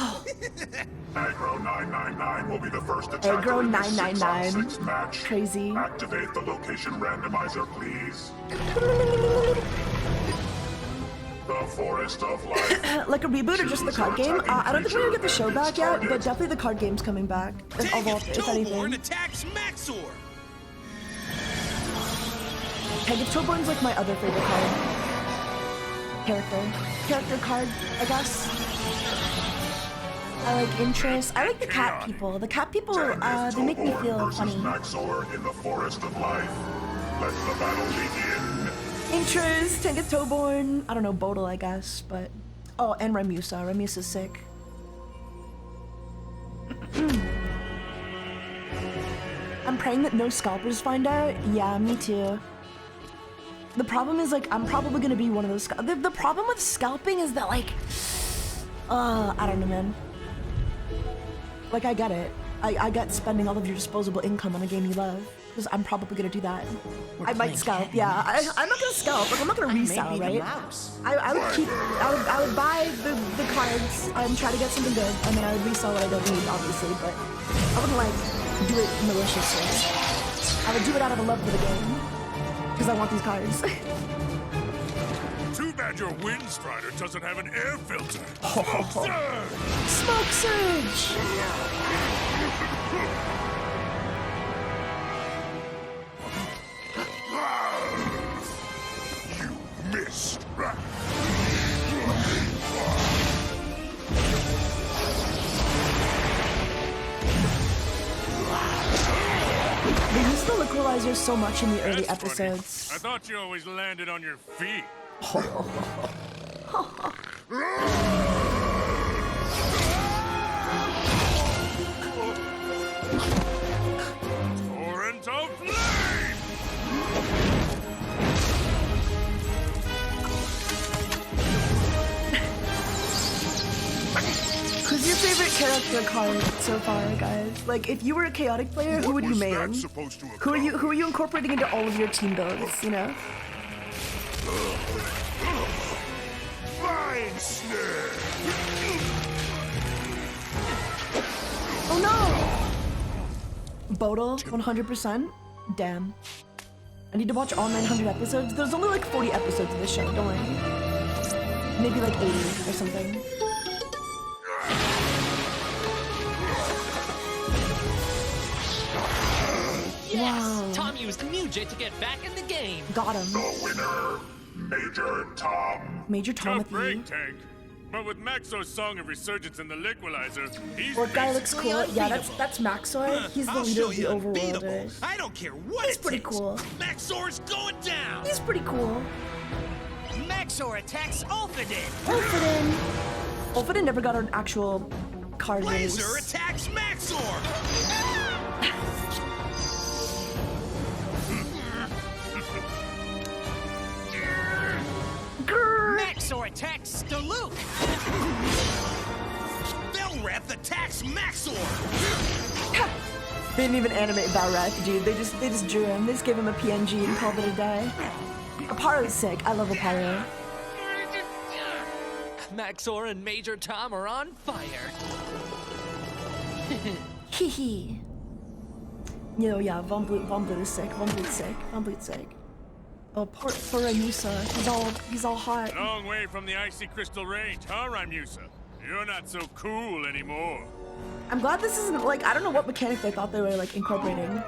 Aggro 999 will be the first attacker Aggro in this 999. 6-on-6 match. Crazy. Activate the location randomizer, please. The Forest of Life. Like a reboot or just the card game? I don't think we're gonna get the show back yet, but definitely the card game's coming back. If anything. Attacks Maxor. TaigaxHolic like my other favorite card. Character card, I guess. I like interest. I like the cat people. The cat people, they make me feel funny. Maxor in the Forest of Life. Let the battle begin. Interest, TaigaxHolic, I don't know, Bodil, I guess, but... Oh, and Ramusa. Ramusa's sick. I'm praying that no scalpers find out. Yeah, me too. The problem is, like, I'm probably gonna be one of those... The problem with scalping is that, like... I don't know, man. Like, I get it. I get spending all of your disposable income on a game you love. Because I'm probably gonna do that. I might scalp, yeah. I'm not gonna scalp, like, I'm not gonna resell, right? I would keep... I would buy the cards and try to get something good, and then I would resell what I don't need, obviously, but... I wouldn't, like, do it maliciously. I would do it out of a love for the game. Because I want these cards. Too bad your wind strider doesn't have an air filter. Smoke surge! You missed. They used the equalizer so much in the early episodes. I thought you always landed on your feet. Torrent of flame! Who's your favorite character card so far, guys? Like, if you were a chaotic player, who would you main? Who are you incorporating into all of your team builds, you know? Flying snare! Oh no! Bodil, 100%? Damn. I need to watch all 900 episodes. There's only like 40 episodes of this show, don't worry. Maybe like 80 or something. Yes! Wow. Tom used music to get back in the game. Got him. The winner, Major Tom. Major Tom with Tough break, you. Tank. But with Maxor's song of resurgence in the Liqualizer, he's Orc guy looks basically cool. Yeah, unbeatable. that's Maxor. He's the leader of the overworld. I don't care what He's pretty cool. Maxor's going down. He's pretty cool. Maxor attacks Ulfidin. Ulfidin. Ulfidin never got an actual card Laser race. attacks Maxor. Maxor attacks Staluk. Belreth attacks Maxor. They didn't even animate Balrath, dude. They just drew him. They just gave him a PNG and called it a day. Aparo's sick. I love Aparo. Maxor and Major Tom are on fire. Hee hee. Yo, yeah, Von Blue is sick. Von Blue's sick. Von Blue's sick. Oh, poor Ramusa. He's all hot. Long way from the icy crystal range, huh, Ramusa? You're not so cool anymore. I'm glad this isn't like, I don't know what mechanic they thought they were like incorporating.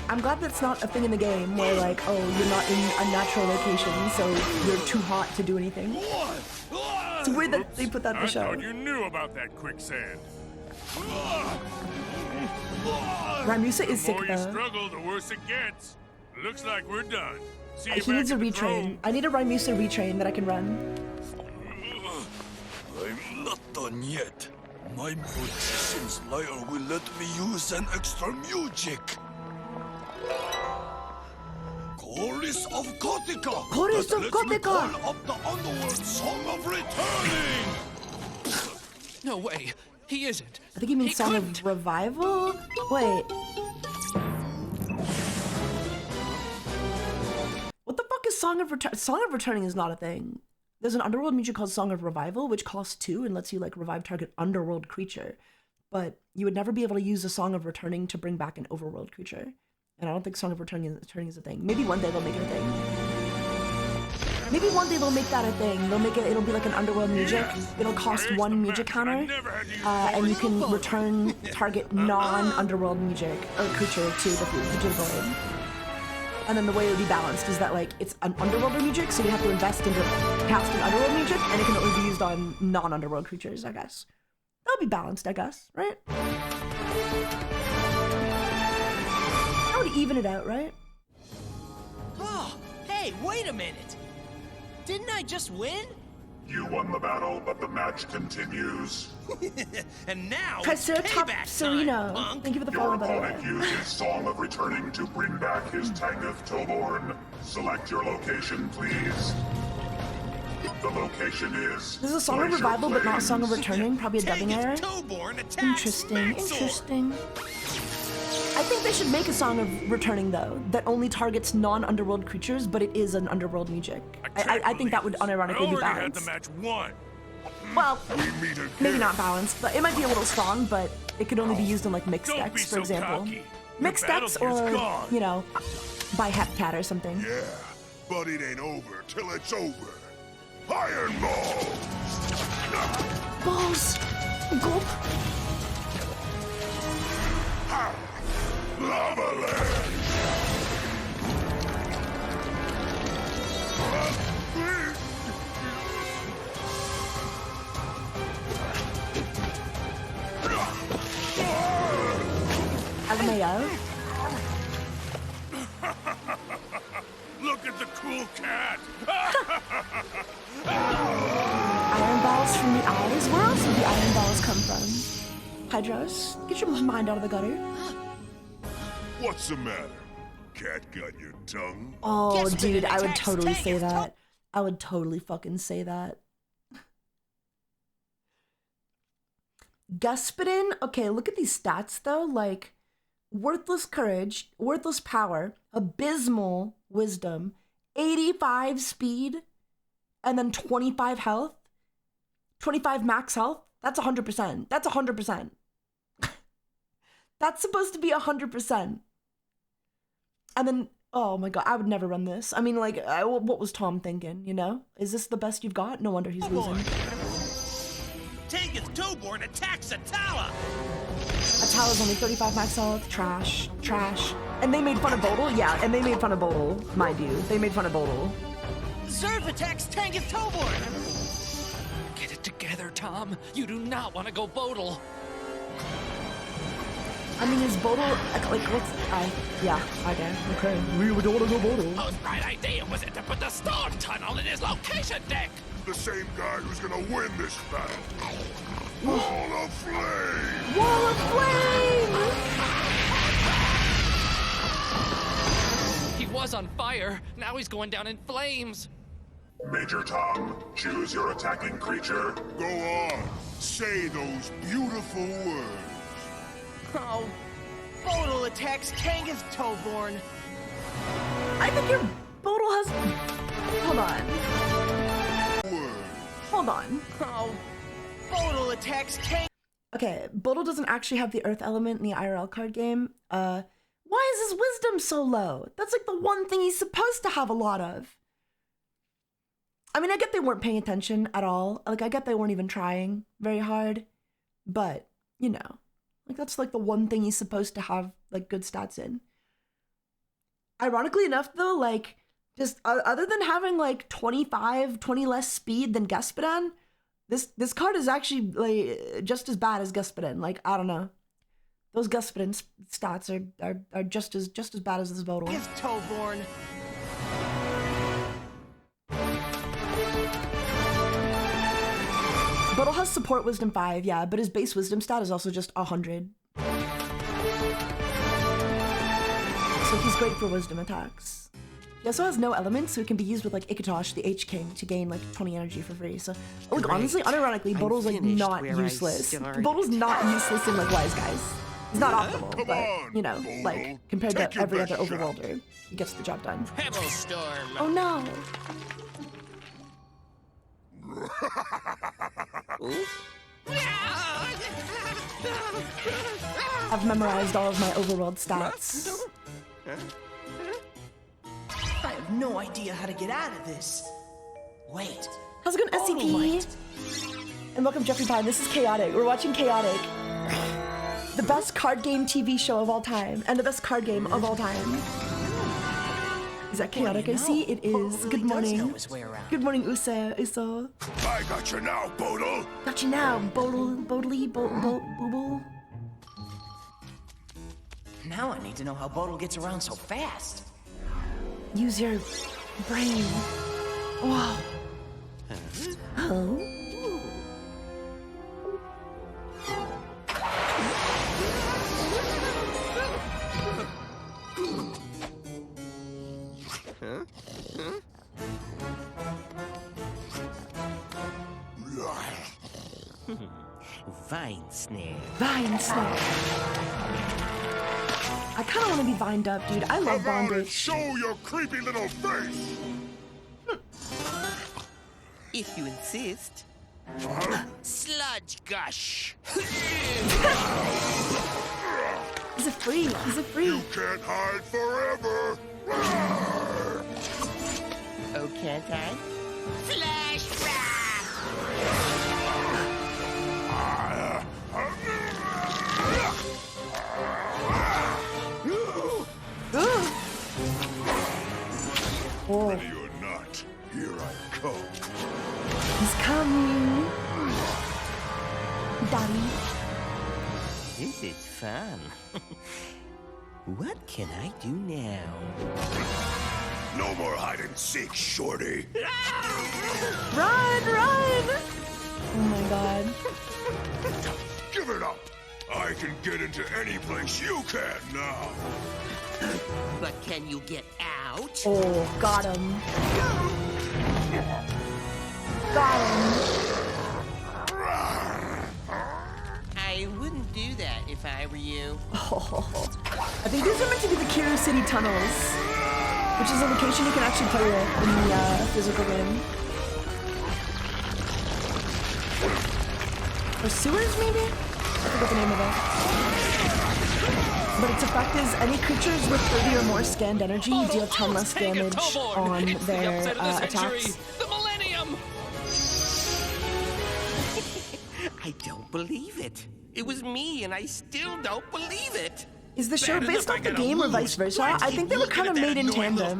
I'm glad that's not a thing in the game where like, oh, you're not in a natural location, so you're too hot to do anything. It's weird that they put that in the show. I thought you knew about that quicksand. Ramusa is sick The more you though. struggle, the worse it gets. Looks like we're done. See you He back needs a at the retrain. I need a Rhymusa retrain that I can run. I'm not done yet. My magician's lyre will let me use an extra music. Chorus of Gothica! Chorus that of lets me Gothica! call up the underworld song of returning! No way. He isn't. I think he means Song of Revival? Wait. What the fuck is Song of Returning? Song of Returning is not a thing. There's an underworld music called Song of Revival, which costs 2 and lets you like revive target underworld creature. But you would never be able to use a Song of Returning to bring back an overworld creature. And I don't think Song of Returning is a thing. Maybe one day they'll make it a thing. Maybe one day they'll make that a thing. They'll make it, it'll be like an underworld music. It'll cost 1 music counter. And you can return target non-underworld music or creature to the void. And then the way it would be balanced is that like it's an underworld music, so you have to invest into casting underworld music, and it can only be used on non-underworld creatures, I guess. That'll be balanced, I guess, right? That would even it out, right? Oh, hey, wait a minute. Didn't I just win? You won the battle, but the match continues. And now Triceratops Sereno. Thank you for the follow, by the way. Your opponent used his Song of Returning to bring back his Tanguth Toborn. Select your location, please. The location is... This is a Song of Revival, but not a Song of Returning. Probably a dubbing error. Interesting, interesting. I think they should make a Song of Returning, though, that only targets non-underworld creatures, but it is an underworld music. I think that would unironically be balanced. The match won. Well, maybe not balanced, but it might be a little strong, but it could only be used in, like, mixed decks, for example. Cocky. Mixed decks or, you know, by Hepcat or something. Yeah, but it ain't over till it's over. Iron Ball! Balls! Gulp! Lava Land! LMAO? Look at the cool cat! Iron balls from the eyes? Where else would the iron balls come from? Hydros, get your mind out of the gutter. What's the matter? Cat got your tongue? Oh, dude, I would totally say that. I would totally fucking say that. Guspidin? Okay, look at these stats, though. Like, worthless courage, worthless power, abysmal wisdom, 85 speed, and then 25 health, 25 max health. That's 100%. That's 100%. That's supposed to be 100%. And then, oh my god, I would never run this. I mean, like, what was Tom thinking, you know? Is this the best you've got? No wonder he's losing. Tanguth Toborn attacks Atala! Atala's only 35 max health. Trash. Trash. And they made fun of Bodil? Yeah, and they made fun of Bodil, mind you. They made fun of Bodil. Zerf attacks Tanguth Toborn! Get it together, Tom. You do not want to go Bodil. I mean, is Bodil, like, what's, yeah, okay. We don't want to go Bodil. Whose bright idea was it to put the storm tunnel in his location deck? The same guy who's gonna win this battle. Wall of Flame! Wall of Flame! He was on fire. Now he's going down in flames. Major Tom, choose your attacking creature. Go on. Say those beautiful words. Oh, Bodil attacks Tanguth Toborn. I think your Bodil has... Hold on. Hold on. Oh, Bodil attacks Tanguth... Okay, Bodil doesn't actually have the Earth element in the IRL card game. Why is his wisdom so low? That's like the one thing he's supposed to have a lot of. I mean, I get they weren't paying attention at all. Like, I get they weren't even trying very hard. But, you know, like, that's like the one thing he's supposed to have, like, good stats in. Ironically enough, though, like, just other than having, like, 20 less speed than Guspidin, this card is actually, like, just as bad as Guspidin. Like, I don't know. Those Gus Sprint stats are just as bad as this Bodil. Give Toborn. Bodil has support wisdom 5, yeah, but his base wisdom stat is also just 100. So he's great for wisdom attacks. He also has no elements, so it can be used with like Ikatosh, the H-King, to gain like 20 energy for free. So, like, honestly, unironically, Bodil's like not useless. Bodil's not useless in like Wise Guys. He's not optimal, but you know, like compared to every other overworlder, he ggets the job done. Pebble Storm. Oh no! I've memorized all of my overworld stats. I have no idea how to get out of this. Wait. How's it going, SCP? And welcome, Jeffrey Pine. This is Chaotic. We're watching Chaotic. The best card game TV show of all time. And the best card game of all time. Is that Chaotic? I see it is. Good morning. Good morning, Uso. I got you now, Bodil. Got you now, Bodily, Booble. Now I need to know how Bodil gets around so fast. Use your brain. Whoa. Oh. Vine snare. Vine snare. I kind of want to be vined up, dude. I love bondage. Show your creepy little face. If you insist. Sludge gush. He's a freak. He's a freak. You can't hide forever. Oh, can't I? Flash rock. Oh. Ready or not, here I come. He's coming. Daddy. This is fun. What can I do now? No more hide and seek, shorty. Run, run! Oh my god. Give it up. I can get into any place you can now. But can you get out? Oh, got him. Got him. I wouldn't do that if I were you. Oh, I think these are meant to be the Kiru City tunnels, which is a location you can actually play with in the physical game. Or sewers, maybe? I forgot the name of it. But its effect is any creatures with 30 or more scanned energy deal 10 less damage on their attacks. The Millennium! I don't believe it. It was me, and I still don't believe it. Is the show based off the game or vice versa? I think they were kind of made in tandem.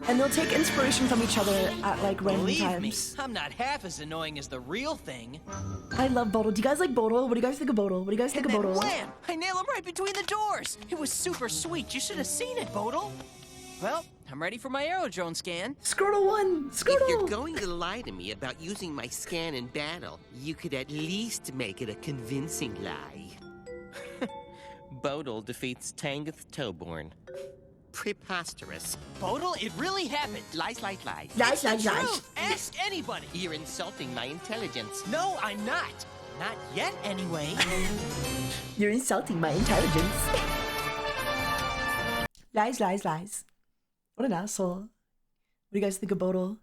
And they'll take inspiration from each other at like random times. I'm not half as annoying as the real thing. I love Bodil. Do you guys like Bodil? What do you guys think of Bodil? What do you guys think of Bodil? Wham! I nail him right between the doors. It was super sweet. You should have seen it, Bodil. Well, I'm ready for my aerodrone scan. Squirtle 1! Squirtle! If you're going to lie to me about using my scan in battle, you could at least make it a convincing lie. Bodil defeats Tanguth Toborn. Preposterous. Bodil, it really happened. Lies. Lies, lies, lies. Ask anybody. You're insulting my intelligence. No, I'm not. Not yet, anyway. You're insulting my intelligence. Lies, lies, lies. What an asshole. What do you guys think of Bodil?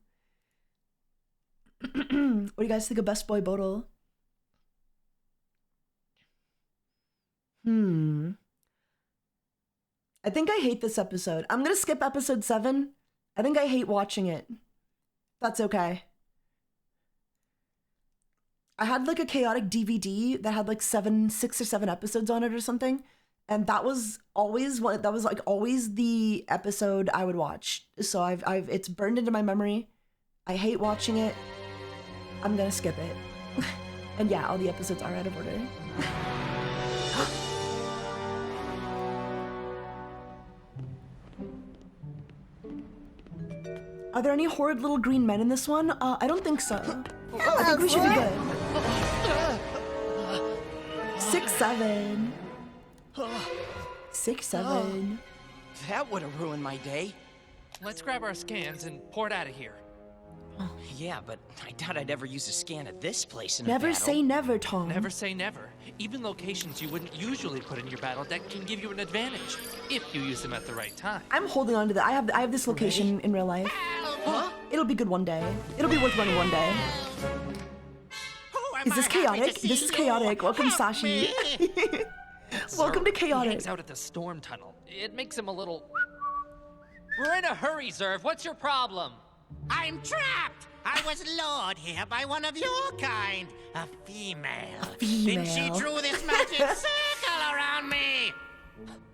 What do you guys think of Best Boy Bodil? I think I hate this episode. I'm gonna skip episode 7. I think I hate watching it. That's okay. I had like a chaotic DVD that had like 6 or 7 episodes on it or something. And that was always always the episode I would watch. So it's burned into my memory. I hate watching it. I'm gonna skip it. And yeah, all the episodes are out of order. Are there any horrid little green men in this one? I don't think so. I think we should be good. 6-7. 6-7. That would have ruined my day. Let's grab our scans and port out of here. Yeah, but I doubt I'd ever use a scan at this place in a Never battle. say never, Tom. Never say never. Even locations you wouldn't usually put in your battle deck can give you an advantage if you use them at the right time. I'm holding on to that. I have this location in real life. Huh? It'll be good one day. It'll be worth running one day. Is this chaotic? This is chaotic. Welcome, Sashi. Welcome to He chaotic. hangs out at the storm tunnel. It makes him a little... We're in a hurry, Zerv. What's your problem? I'm trapped! I was lured here by one of your kind, a female. Female. And she drew this magic circle around me!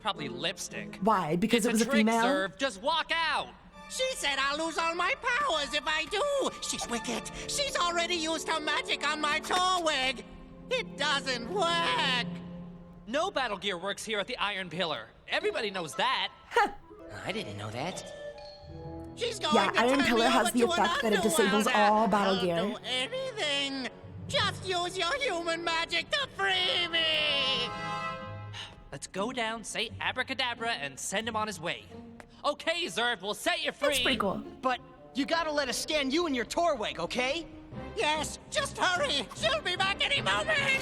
Probably lipstick. Why? Because It's it was a trick, female? Zerv. Just walk out. She said I'll lose all my powers if I do! She's wicked! She's already used her magic on my Torwig! It doesn't work! No battle gear works here at the Iron Pillar. Everybody knows that. I didn't know that. She's going Yeah, to Iron turn Pillar me has over the to an effect that it disables underworlder. all battle I'll gear. do anything! Just use your human magic to free me! Let's go down, say abracadabra, and send him on his way. Okay, Zerv, we'll set you free. That's pretty cool. But you gotta let us scan you and your Torwig, okay? Yes, just hurry! She'll be back any moment!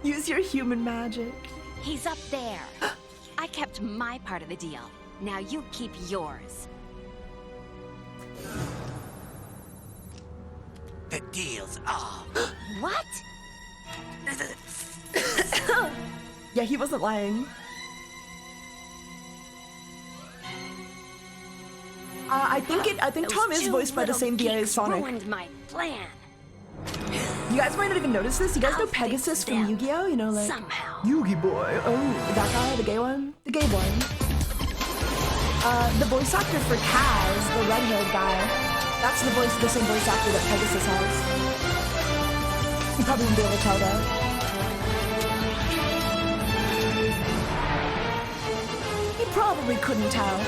Use your human magic. He's up there. I kept my part of the deal. Now you keep yours. The deal's off. What? Yeah, he wasn't lying. I think Tom is voiced by the same VA as Sonic. Ruined my plan. You guys might not even notice this. You guys know Pegasus from Yu-Gi-Oh? You know, like somehow. Yu-Gi boy. Oh, that guy, the gay one, the gay one. The voice actor for Kaz, the red-haired guy. That's the same voice actor that Pegasus has. You probably wouldn't be able to tell though. You probably couldn't tell.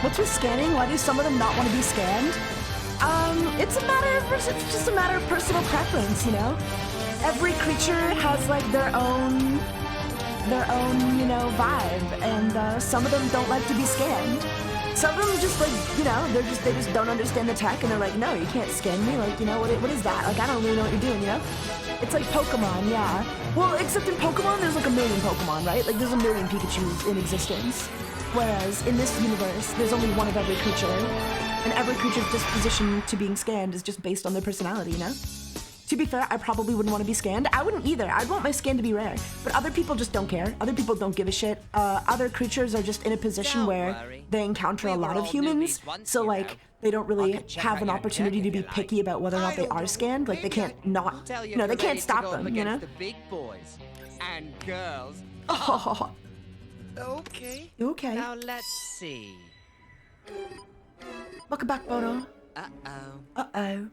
What's with scanning? Why do some of them not want to be scanned? It's just a matter of personal preference, you know? Every creature has like their own, you know, vibe, and some of them don't like to be scanned. Some of them just like, you know, they just don't understand the tech, and they're like, no, you can't scan me. Like, you know, what is that? Like, I don't really know what you're doing, you know? It's like Pokemon, yeah. Well, except in Pokemon, there's like a million Pokemon, right? Like, there's a million Pikachus in existence. Whereas in this universe, there's only one of every creature, and every creature's disposition to being scanned is just based on their personality, you know? To be fair, I probably wouldn't want to be scanned. I wouldn't either. I'd want my scan to be rare. But other people just don't care. Other people don't give a shit. Other creatures are just in a position where they encounter a lot of humans, so like they don't really have an opportunity to be picky about whether or not they are scanned. Like they can't not, you know, they can't stop them, you know? The big boys and girls. Oh. Okay. Okay. Now let's see. Welcome back, Bono. Uh-oh. Uh-oh.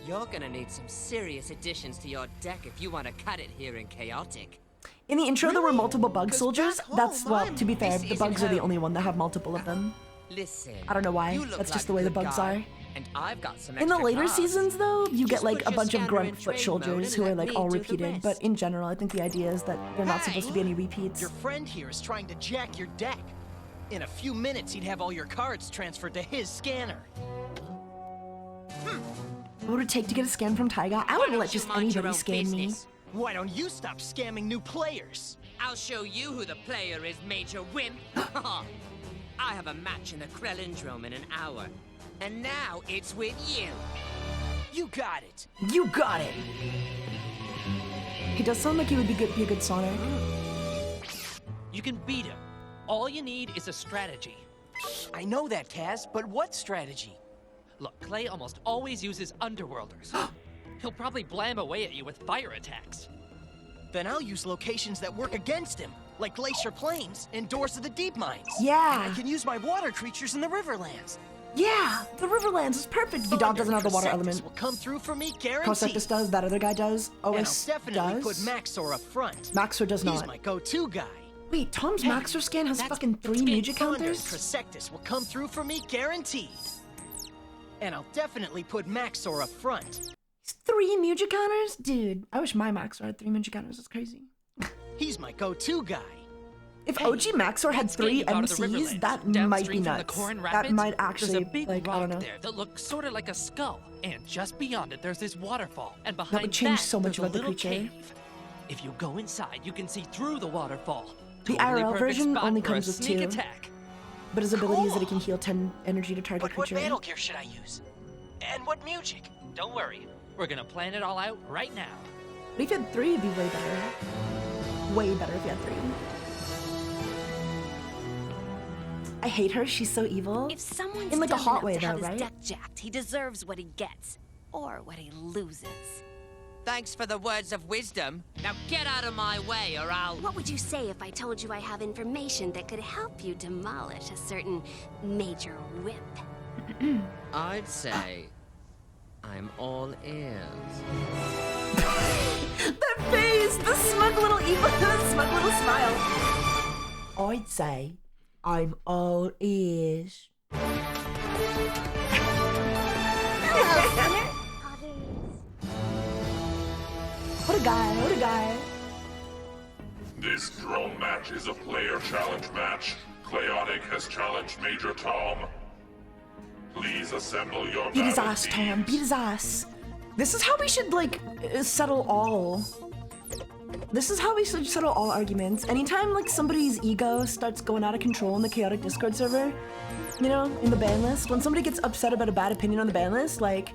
You're gonna need some serious additions to your deck if you want to cut it here in Chaotic. In the intro, there were multiple bug soldiers. That's, well, to be fair, This the isn't bugs are the home. only one that have multiple of them. Listen. I don't know why. You look That's just like the way a the good bugs guy, are. And I've got some In the extra later cards. seasons, though, you get Just like put a your bunch of scanner grunt in foot trade soldiers mode who are and like let all me do the repeated. rest. But in general, I think the idea is that they're not supposed to be any repeats. Your friend here is trying to jack your deck. In a few minutes, he'd have all your cards transferred to his scanner. What would it take to get a scan from Taiga? I wouldn't let just anybody scan me. Why don't you stop scamming new players? I'll show you who the player is, Major Wimp. I have a match in the Krellindrome in an hour. And now it's with you. You got it. You got it. He does sound like he would be a good Sonic. You can beat him. All you need is a strategy. I know that, Kaz, but what strategy? Look, Clay almost always uses underworlders. He'll probably blam away at you with fire attacks. Then I'll use locations that work against him, like Glacier Plains and Doors of the Deep Mines. Yeah. And I can use my water creatures in the Riverlands. Yeah, the Riverlands is perfect. Vidal doesn't have the water Crescentus element. will come through for me, guaranteed. Cosectus does, that other guy does. And OS I'll definitely does. put Maxor up front. Maxor does He's not. my go-to guy. Wait, Tom's Maxor scan has fucking 3 Thunder Muja counters? Crescentus will come through for me, guaranteed. And I'll definitely put Maxor up front. 3 Muja counters? Dude, I wish my Maxor had 3 Muja counters. That's crazy. He's my go-to guy. If OG Maxor had 3 MCs, that might be nuts. That might actually, there's a big like, rock I don't know. there that looks sort of like a skull, and just beyond it, there's this waterfall, and That behind would change that, so much there's about the a little creature. cave. If you go inside, you can see through the waterfall. The Totally IRL perfect version spot only for a comes with sneak 2. attack. But his ability is that he can heal 10 energy to target But what creature. battle gear should I use? And what music? Don't worry, we're gonna plan it all out right now. But if you had 3, it'd be way better. Way better if you had 3. I hate her. She's so evil. If someone's in like a dumb hot enough way, to have though, his right? deck jacked, he deserves what he gets, or what he loses. Thanks for the words of wisdom. Now get out of my way or I'll... What would you say if I told you I have information that could help you demolish a certain major whip? I'd say I'm all ears. That face! The smug little evil, the smug little smile. I'd say I'm all ears. What a guy, what a guy. This drone match is a player challenge match. Chaotic has challenged Major Tom. Please assemble your Beat his battle ass, teams. Tom. Beat his ass. This is how we should, like, settle all. This is how we should settle all arguments. Anytime, like, somebody's ego starts going out of control in the chaotic Discord server, you know, in the ban list, when somebody gets upset about a bad opinion on the ban list, like,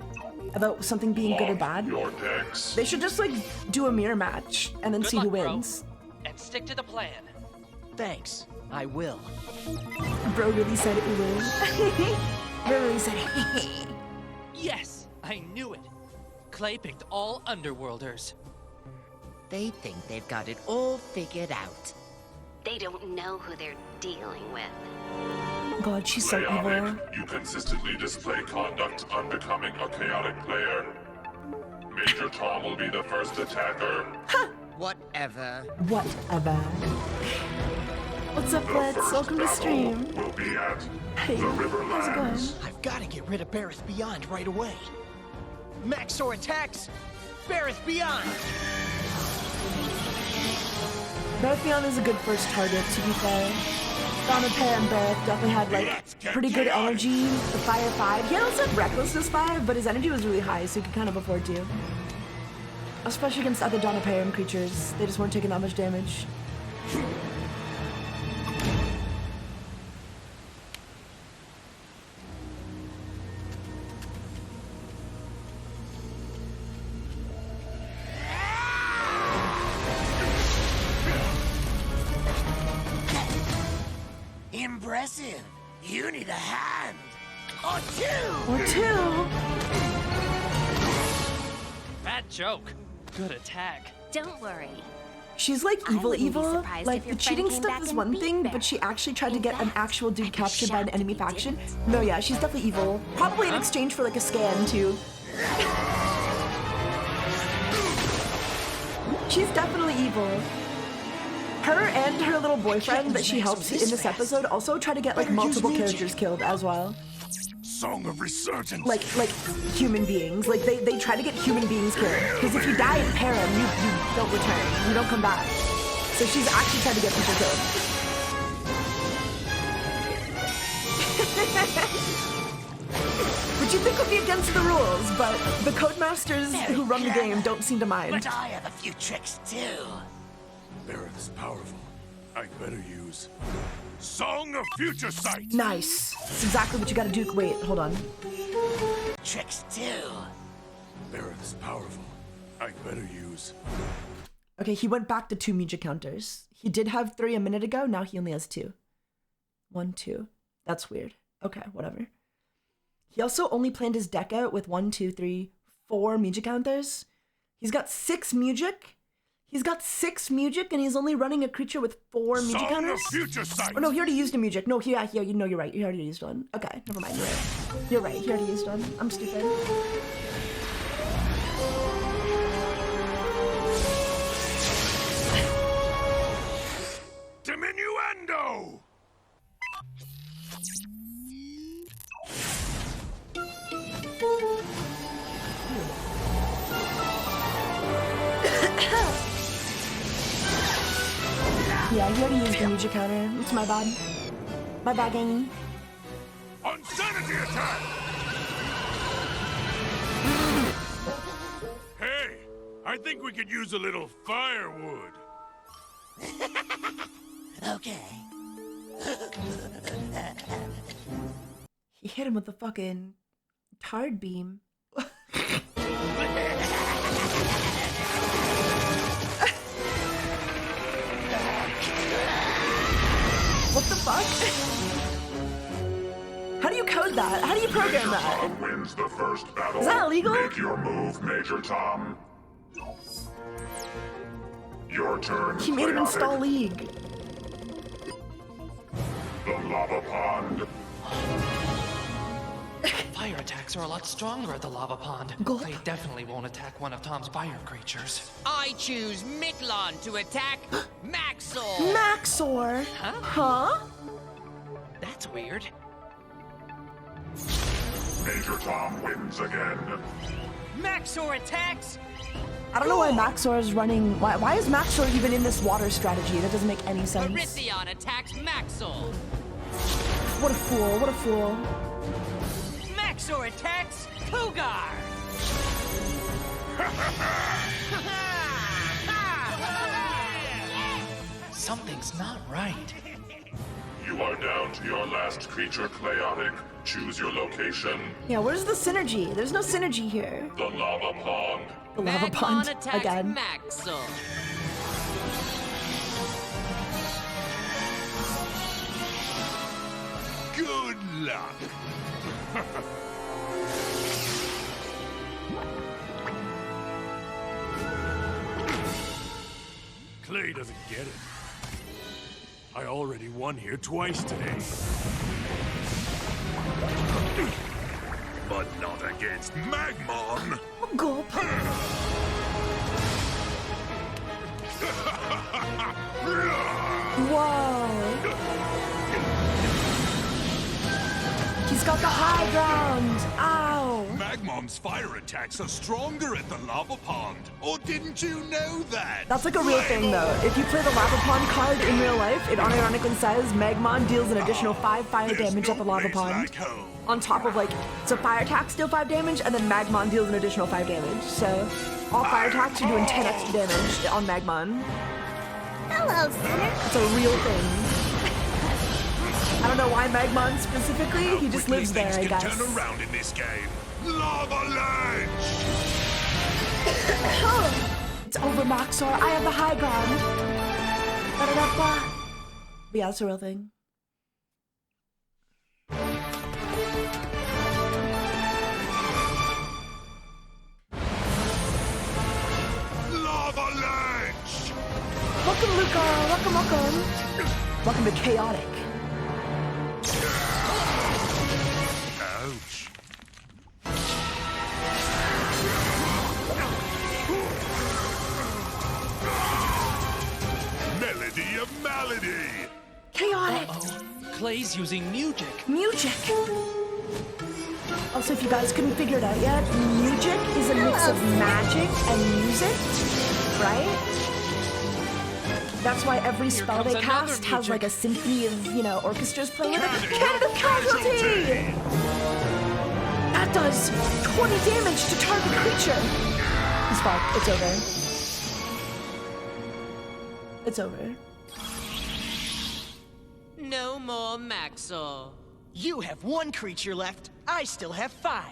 about something being good or bad, they should just, like, do a mirror match and then Good see luck, who bro. wins. And stick to the plan. Thanks. I will. Bro really said it will. Bro really said it. Yes, I knew it. Clay picked all Underworlders. They think they've got it all figured out. They don't know who they're dealing with. God, she's so evil. Chaotic, you consistently display conduct unbecoming a chaotic player. Major Tom will be the first attacker. Whatever. Whatever. What's up, Blitz? Welcome to stream. Will be at Hey, the how's it going? Riverlands. I've got to get rid of Bareth Beyond right away. Maxor attacks! Bareth Beyond! Bareth Beyond is a good first target, to be fair. Donapair and Bareth definitely had, like, pretty good energy. The Fire 5. He also had Recklessness 5, but his energy was really high, so he could kind of afford to. Especially against other Donaparian creatures. They just weren't taking that much damage. Impressive. You need a hand. Or two. Or 2. Bad joke. Good attack. Don't worry. She's like evil, wouldn't be evil. surprised Like if your the friend cheating came stuff back is and one beat thing, Bareth. but she actually tried to In get an fact, actual dude I'd be captured by an shocked enemy if you faction. didn't. No, yeah, she's definitely evil. Probably in exchange for like a scan too. She's definitely evil. Her and her little boyfriend that she helps in this episode also try to get like multiple characters killed as well. Song of Resurgence. Like human beings. Like they try to get human beings killed. Because if you die in Param, you don't return. You don't come back. So she's actually trying to get people killed. Which you think would be against the rules, but the codemasters who run the game don't seem to mind. But I have a few tricks too. Bareth is powerful. I'd better use Song of Future Sight. Nice. That's exactly what you gotta do. Wait, hold on. Tricks too. Bareth is powerful. I'd better use. Okay, he went back to 2 Muja counters. He did have 3 a minute ago, now he only has 2. 1, 2. That's weird. Okay, whatever. He also only planned his deck out with 1, 2, 3, 4 Muja counters. He's got 6 Mujic. He's got 6 Mujic, and he's only running a creature with 4 Mujic counters. Future Sight. Oh no, he already used a Mujic. No, no, you're right. He already used one. Okay, never mind. You're right. You're right, he already used one. I'm stupid. Diminuendo! Yeah, he already used the Muja counter. It's my bad. My bad, gangy. Insanity attack! Hey, I think we could use a little firewood. Okay. He hit him with the fucking tard beam. What the fuck? How do you code that? How do you program that? Tom wins the first battle. Is that illegal? Make your move, Major Tom. Your turn. He made him Chaotic. install League. The lava pond. Fire attacks are a lot stronger at the lava pond. They definitely won't attack one of Tom's fire creatures. I choose Mitlon to attack Maxor. Maxor? Huh? That's weird. Major Tom wins again. Maxor attacks. I don't know why Maxor is running. Why is Maxor even in this water strategy? That doesn't make any sense. Marithion attacks Maxor. What a fool, what a fool. Maxor attacks Cougar. Something's not right. You are down to your last creature, Chaotic. Choose your location. Yeah, where's the synergy? There's no synergy here. The lava pond. The lava pond attacks again. Maxor. Good luck. Clay doesn't get it. I already won here twice today. But not against Magmon. Gulp. Whoa. He's got the high ground. Ow. Magmom's fire attacks are stronger at the lava pond. Or didn't you know that? That's like a real thing though. If you play the lava pond card in real life, it unironically says Magmon deals an additional 5 fire damage at the lava pond. On top of like, so fire attacks deal 5 damage and then Magmon deals an additional 5 damage. So all fire attacks are doing 10 extra damage on Magmon. Hello, sinner. It's a real thing. I don't know why Magmon specifically, he just lives there, I guess. Turn around in this game. Lava ledge! It's over, Maxor. I have the high ground. Ba-da-da-ba. But yeah, that's a real thing. Lava ledge! Welcome, Luca. Welcome, welcome. Welcome to Chaotic. Ouch. Melody of malady. Chaotic. Clay's using Mujic. Mujic. Also, if you guys couldn't figure it out yet, Mujic is a mix of magic and music, right? That's why every spell they cast has like a symphony of, you know, orchestras playing with it. Cannon of Casualty! That does 20 damage to target creature. He's fucked. It's over. It's over. No more Maxor. You have 1 creature left. I still have 5.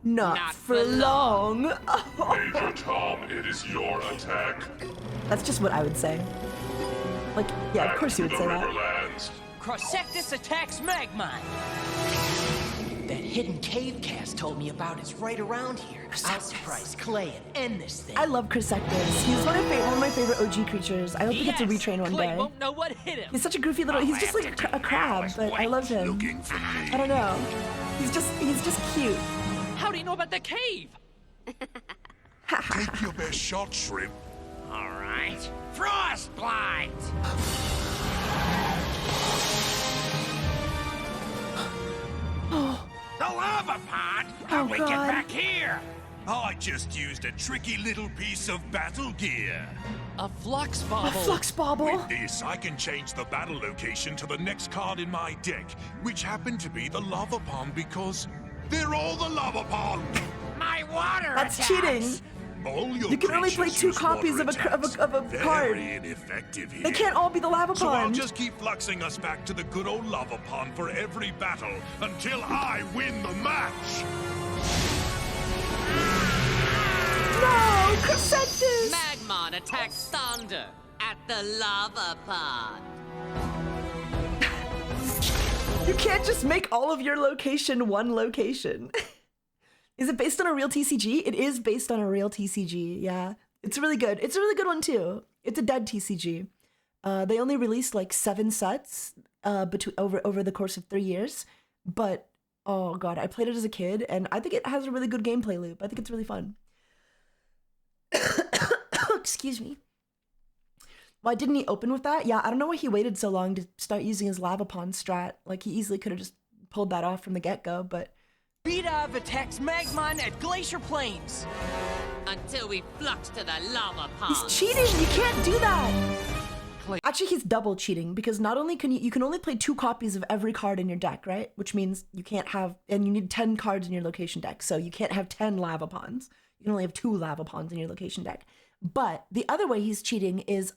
Not for long. Major Tom, it is your attack. That's just what I would say. Like, yeah, of course you would say that. Riverlands. Crossectus attacks Magmon. That hidden cave Cass told me about is right around here. I'll surprise Clay and end this thing. I love Cresectus. He's one of my favorite OG creatures. I hope he gets a retrain one Clay day. won't know what hit him. He's such a goofy little. He's just like a crab, but I love him. I don't know. He's just cute. How do you know about the cave? Take your best shot, Shrimp. All right. Frostblight! The lava pod? How we get back here? I just used a tricky little piece of battle gear. A flux bauble. A flux bauble? With this, I can change the battle location to the next card in my deck, which happened to be the lava pond because they're all the lava pond. My water That's attacks. cheating. All your You can only play creatures 2 use copies water of a attacks. card. Very ineffective here. They can't all be the lava So I'll pond. just keep fluxing us back to the good old lava pond for every battle until I win the match. No, Cresectus! Magmon attacks Thunder at the lava pod. You can't just make all of your location one location. Is it based on a real TCG? It is based on a real TCG, yeah. It's really good. It's a really good one too. It's a dead TCG. They only released like 7 sets over the course of 3 years. But, oh god, I played it as a kid and I think it has a really good gameplay loop. I think it's really fun. Excuse me. Why didn't he open with that? Yeah, I don't know why he waited so long to start using his lava pond strat. Like, he easily could have just pulled that off from the get-go, but... Bedav attacks Magmon at Glacier Plains. Until we flux to the lava He's pond. cheating! You can't do that! Actually, he's double cheating, because not only can you can only play 2 copies of every card in your deck, right? Which means you can't have... And you need 10 cards in your location deck, so you can't have 10 lava ponds. You can only have 2 lava ponds in your location deck. But the other way he's cheating is,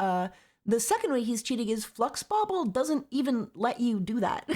the second way he's cheating is Flux Bauble doesn't even let you do that.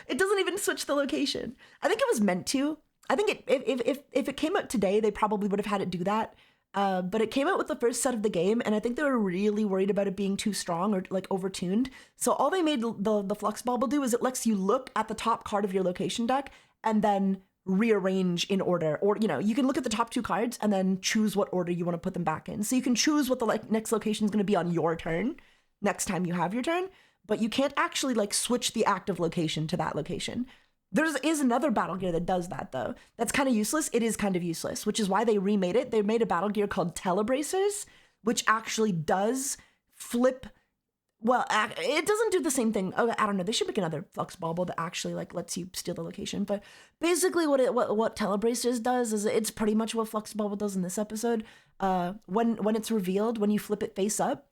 It doesn't even switch the location. I think it was meant to. I think if it came out today, they probably would have had it do that. But it came out with the first set of the game, and I think they were really worried about it being too strong or like overtuned. So all they made the Flux Bauble do is it lets you look at the top card of your location deck and then rearrange in order, or you can look at the top 2 cards and then choose what order you want to put them back in. So you can choose what the next location is going to be on your turn next time you have your turn, but you can't actually like switch the active location to that location. There is another battle gear that does that though. That's kind of useless. It is kind of useless, which is why they remade it. They made a battle gear called Telebracers, which actually does flip. Well, it doesn't do the same thing. Oh, I don't know. They should make another Flux Bauble that actually like lets you steal the location. But basically, what Telebracers does is it's pretty much what Flux Bauble does in this episode. When it's revealed, when you flip it face up,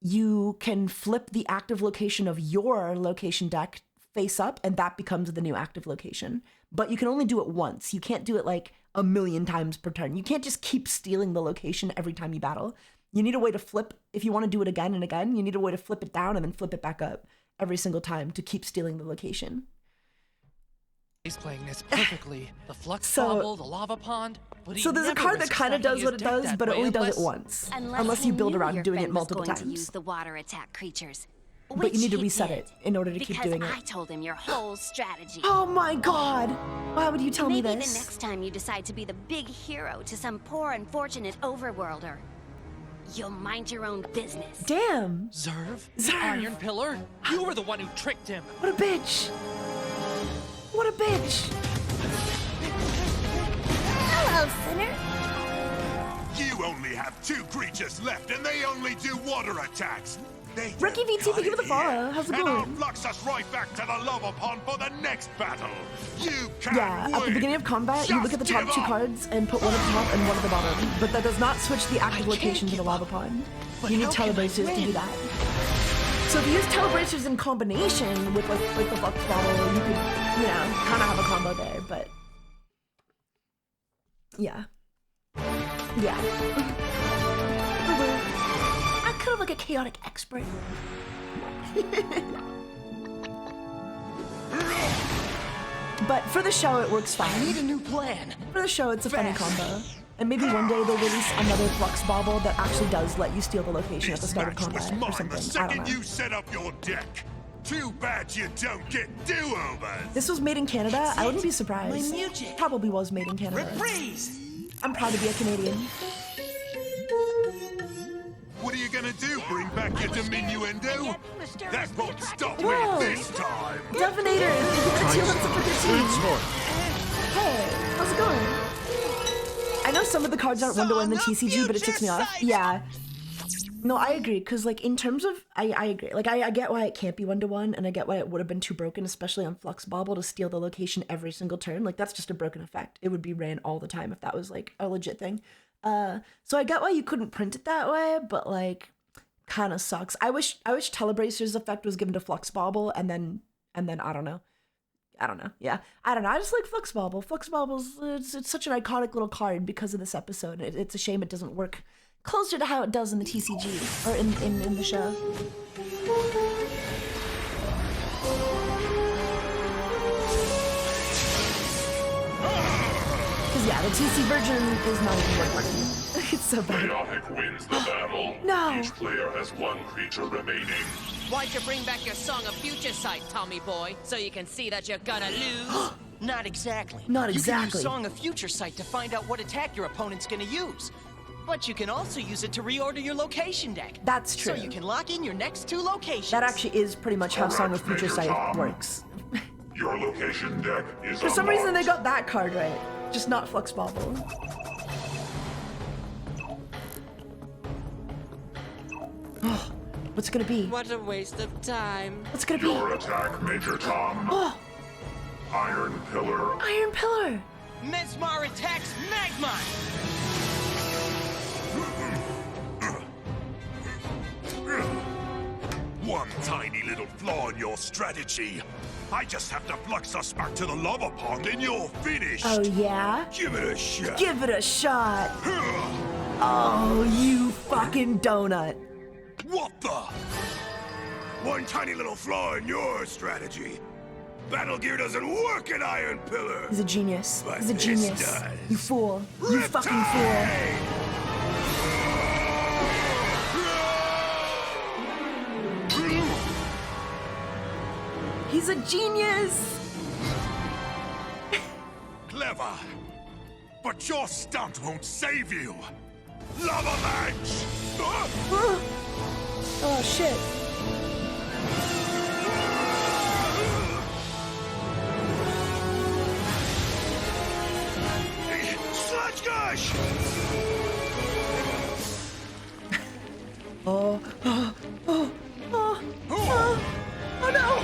you can flip the active location of your location deck face up, and that becomes the new active location. But you can only do it once. You can't do it like a million times per turn. You can't just keep stealing the location every time you battle. You need a way to flip, if you want to do it again and again, you need a way to flip it down and then flip it back up every single time to keep stealing the location. He's playing this perfectly. The flux bauble, the lava pond. But he So there's a never card that risks kind of stacking does what his it deck does, that but it way only does it unless- once. Unless you build around doing it multiple going to use times. the water attack creatures. But you need to Which he reset did, it in order to keep doing Because I it. told him your whole strategy. Oh my god! Why would you tell me Maybe this? the next time you decide to be the big hero to some poor unfortunate overworlder, you'll mind your own business. Damn! Zerv? The Iron Pillar? You were the one who tricked him. What a bitch! What a bitch! Hello, sinner. You only have 2 creatures left, and they only do water attacks. They Ricky VT, thank you for the follow. How's it and I'll going? flux us right back to the lava pond for the next battle. You can't Yeah, at the win. beginning of combat, you look at the top Just 2 give up. cards and put one at the top and one at the bottom. But that does not switch the active location to the lava pond. You need Telebracers to do that. So if you use Telebracers in combination with like the Flux Bauble, you could, kind of have a combo there, but... Yeah. Yeah. I could have like a chaotic expert. But for the show, it works fine. I need a new plan. For the show, it's a funny combo. And maybe one day they'll release another Flux Bauble that actually does let you steal the location at the start of combat or something. The I don't second know. you set up your deck. Too bad you don't get do-overs. This was made in Canada? I wouldn't be surprised. My music. Probably was made in Canada. Reprise. I'm proud to be a Canadian. What are you gonna do? Bring back your diminuendo? That won't stop Whoa. me this time. Devinator, thank you for the 2 months of participating. Hey, how's it going? I know some of the cards aren't one-to-one in the TCG, but it ticks me off. Yeah. No, I agree, because, like, in terms of... I agree. Like, I get why it can't be one-to-one, and I get why it would have been too broken, especially on Flux Bobble, to steal the location every single turn. Like, that's just a broken effect. It would be ran all the time if that was, like, a legit thing. So I get why you couldn't print it that way, but, like, kind of sucks. I wish Telebracer's effect was given to Flux Bobble, and then I don't know. Yeah, I don't know. I just like Flux Bobble. Flux Bobble's it's such an iconic little card because of this episode. It's a shame it doesn't work closer to how it does in the TCG or in the show. Because yeah, the TC version is not even working. It's so bad. Chaotic wins the battle. No. Each player has 1 creature remaining. Why'd you bring back your Song of Future Sight, Tommy boy? So you can see that you're gonna lose? Not exactly. Not You can exactly. use Song of Future Sight to find out what attack your opponent's gonna use. But you can also use it to reorder your location deck. That's true. So you can lock in your next 2 locations. That actually is pretty much how Song of Future Sight works. Your location deck is For some reason, they got that card right, just not Flux Bobble. Oh, what's it gonna be? What a waste of time. What's it gonna be? Your attack, Major Tom. Oh, Iron Pillar. Iron Pillar. Mesmar attacks Magma! One tiny little flaw in your strategy. I just have to flux us back to the lava pond and you're finished. Oh yeah? Give it a shot. Give it a shot. Oh, you fucking donut. What the? One tiny little flaw in your strategy. Battle gear doesn't work in Iron Pillar. He's a genius. But He's a this genius. does. You fool. You fucking fool. He's a genius. Clever. But your stunt won't save you. Lava match. Oh shit. Sludge gush. Oh no.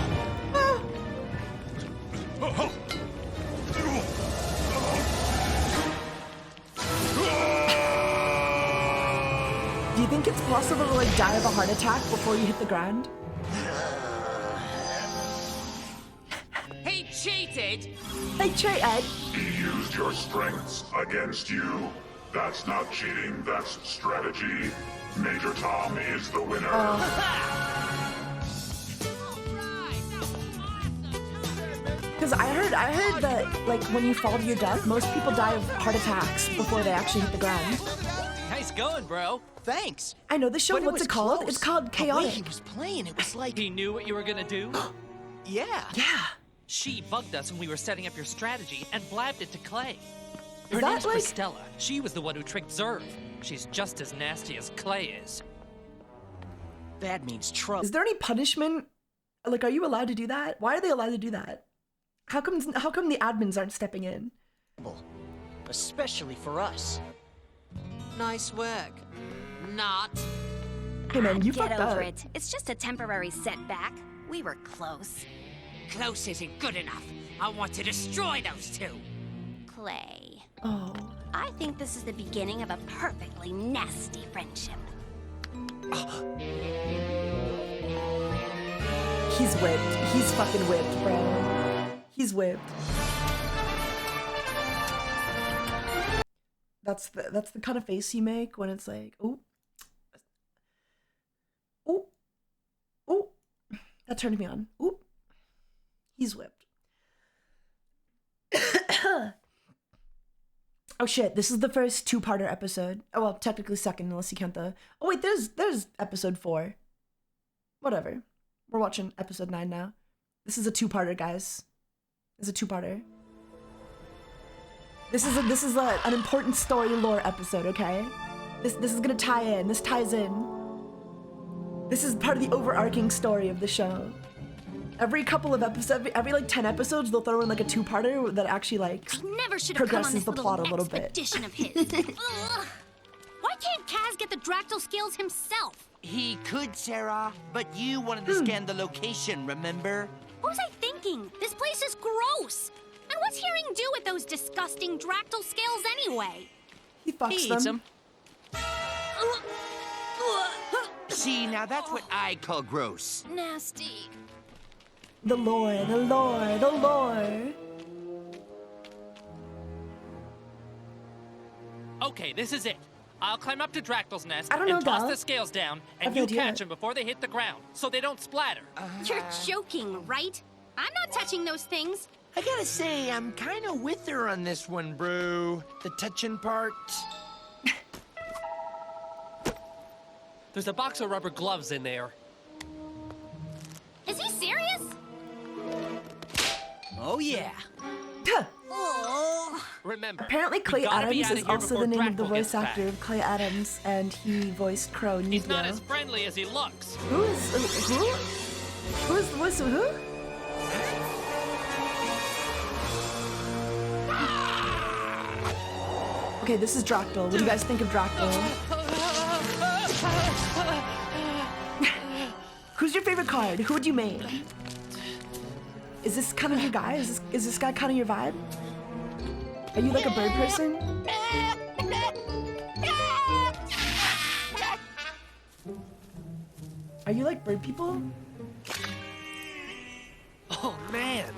Do you think it's possible to like die of a heart attack before you hit the ground? He cheated! Hey, Ed. He used your strengths against you. That's not cheating, that's strategy. Major Tom is the winner. Because I heard that like when you fall to your death, most people die of heart attacks before they actually hit the ground. Nice going, bro. Thanks. I know the show. But What's it called? close. It's called The way Chaotic. he was playing, it was like... He knew what you were gonna do? Yeah. Yeah. She bugged us when we were setting up your strategy and blabbed it to Clay. Her Is that name's like- Christella. She was the one who tricked Zerv. She's just as nasty as Clay is. That means trouble. Is there any punishment? Like, are you allowed to do that? Why are they allowed to do that? How come the admins aren't stepping in? Especially for us. Nice work. Not. Hey man, you Get fucked over up. it. It's just a temporary setback. We were close. Close isn't good enough. I want to destroy those 2. Clay. Oh. I think this is the beginning of a perfectly nasty friendship. He's whipped. He's fucking whipped, bro. He's whipped. That's the kind of face you make when it's like, ooh. Ooh. Ooh. That turned me on. Ooh. He's whipped. Oh shit, this is the first 2-parter episode. Oh well, technically second unless you count the... Oh wait, there's episode 4. Whatever. We're watching episode 9 now. This is a two-parter, guys. It's a two-parter. This is an important story lore episode, okay? This is gonna tie in. This ties in. This is part of the overarching story of the show. Every couple of episodes, every like 10 episodes, they'll throw in like a two-parter that actually like Never should have come on progresses this the plot a little bit. expedition of his. Ugh. Why can't Kaz get the Dractyl scales himself? He could, Sarah, but you wanted to scan the location, remember? What was I thinking? This place is gross. And what's hearing do with those disgusting Dractyl scales anyway? He fucks He eats them. See, now that's what I call gross. Nasty. The lore, the lore, the lore. Okay, this is it. I'll climb up to Dractyl's nest I don't know, and toss Gal. the scales down, I've and you no idea. catch them before they hit the ground, so they don't splatter. You're joking, right? I'm not touching those things. I gotta say, I'm kinda with her on this one, bro. The touching part. There's a box of rubber gloves in there. Is he serious? Oh, yeah. Oh. Remember, Apparently Clay we gotta be Adams outta is here also before the name of the Dractyl gets voice actor back. of Clay Adams, and he voiced Crow in He's not Yu-Gi-Oh! as friendly as he looks. Who is who? Who is the voice of who? Okay, this is Dractyl. What do you guys think of Dractyl? Who's your favorite card? Who would you make? Is this kind of your guy? Is this guy kind of your vibe? Are you like a bird person? Are you like bird people? Oh, man.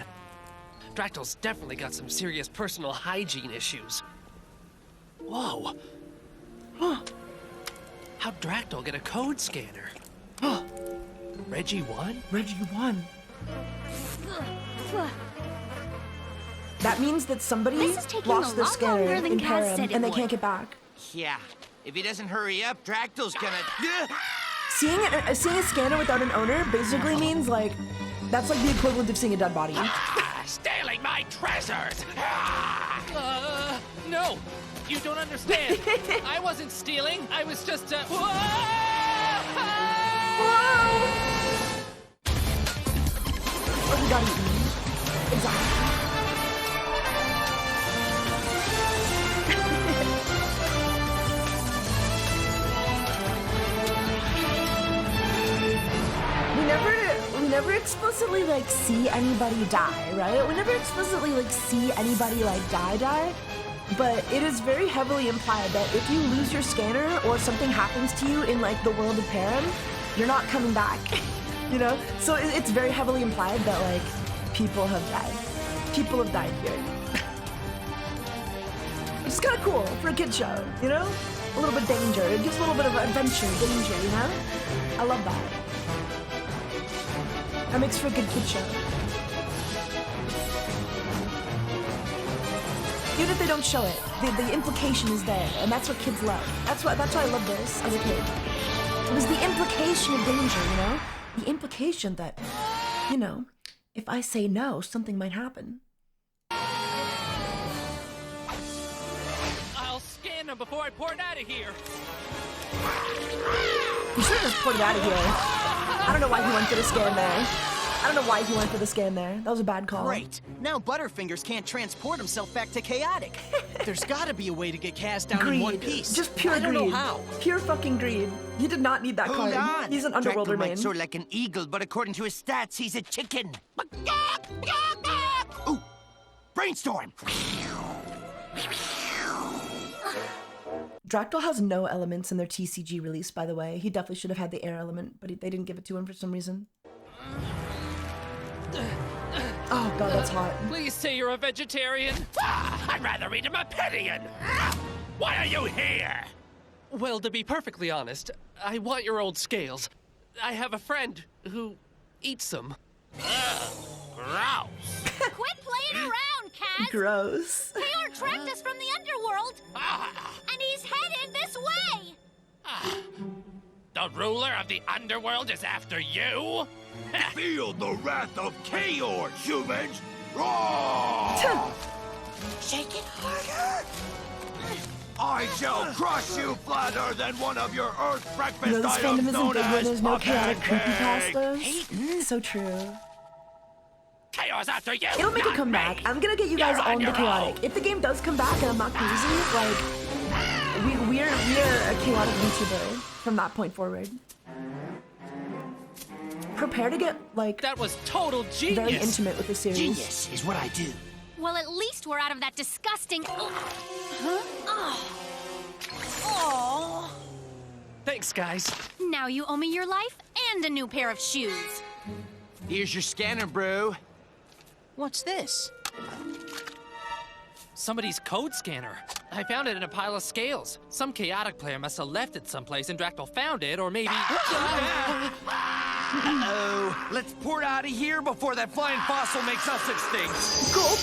Dractyl's definitely got some serious personal hygiene issues. Whoa. Huh. How'd Dractyl get a code scanner? Huh. Reggie won? Reggie won. That means that somebody This is taking lost a their lot scanner longer than in Kaz Param, said it and they would. can't get back. Yeah, if he doesn't hurry up, Dractyl's gonna... Seeing a scanner without an owner basically means like that's like the equivalent of seeing a dead body. Stealing my treasures! No! You don't understand. I wasn't stealing. I was just, Whoa! Oh, he got eaten. Exactly. We never explicitly like see anybody die, right? We never explicitly like see anybody like die. But it is very heavily implied that if you lose your scanner or something happens to you in like the world of Param, you're not coming back. You know? So it's very heavily implied that like people have died. People have died here. It's kind of cool for a kid show, you know? A little bit of danger. It gives a little bit of adventure, danger, you know? I love that. That makes for a good kid show. Even if they don't show it, the implication is there, and that's what kids love. That's why I love this as a kid. It was the implication of danger, you know? The implication that, you know, if I say no, something might happen. I'll scan them before I pour it out of here. You should have just poured it out of here. I don't know why he went for the scan there. I don't know why he went for the scan there. That was a bad call. Great. Now Butterfingers can't transport himself back to Chaotic. There's gotta be a way to get Kaz down Greed. in one piece. Just pure I don't greed. know how. Pure fucking greed. He did not need that Hold card. on. He's an Dractyl underworlder might man. soar like an eagle, but according to his stats, he's a chicken. Ooh, brainstorm. Dractyl has no elements in their TCG release, by the way. He definitely should have had the air element, but they didn't give it to him for some reason. Oh god, that's hot. Please say you're a vegetarian. I'd rather eat him a Pedion. Why are you here? Well, to be perfectly honest, I want your old scales. I have a friend who eats them. Gross. Quit playing around, Kaz! Gross. Kaor tracked us from the underworld, and he's headed this way! The ruler of the underworld is after you? Feel the wrath of Kaor, humans! Roar! Shake it harder! I shall crush you flatter than one of your Earth breakfast You know, this items fandom isn't known big where as there's no fucking chaotic cake. creepypastas. So true. Chaos after you! It'll make a not comeback. me. I'm gonna get you guys You're on on the your chaotic. own. If the game does come back and I'm not crazy, like, we're a chaotic YouTuber from that point forward. Prepare to get, like, That was total genius. very intimate with the series. Genius is what I do. Well, at least we're out of that disgusting. Huh? Oh. Thanks, guys. Now you owe me your life and a new pair of shoes. Here's your scanner, bro. What's this? Somebody's code scanner. I found it in a pile of scales. Some chaotic player must have left it someplace and Dractyl found it, or maybe... Uh-oh. Let's port out of here before that flying fossil makes us extinct. Cool.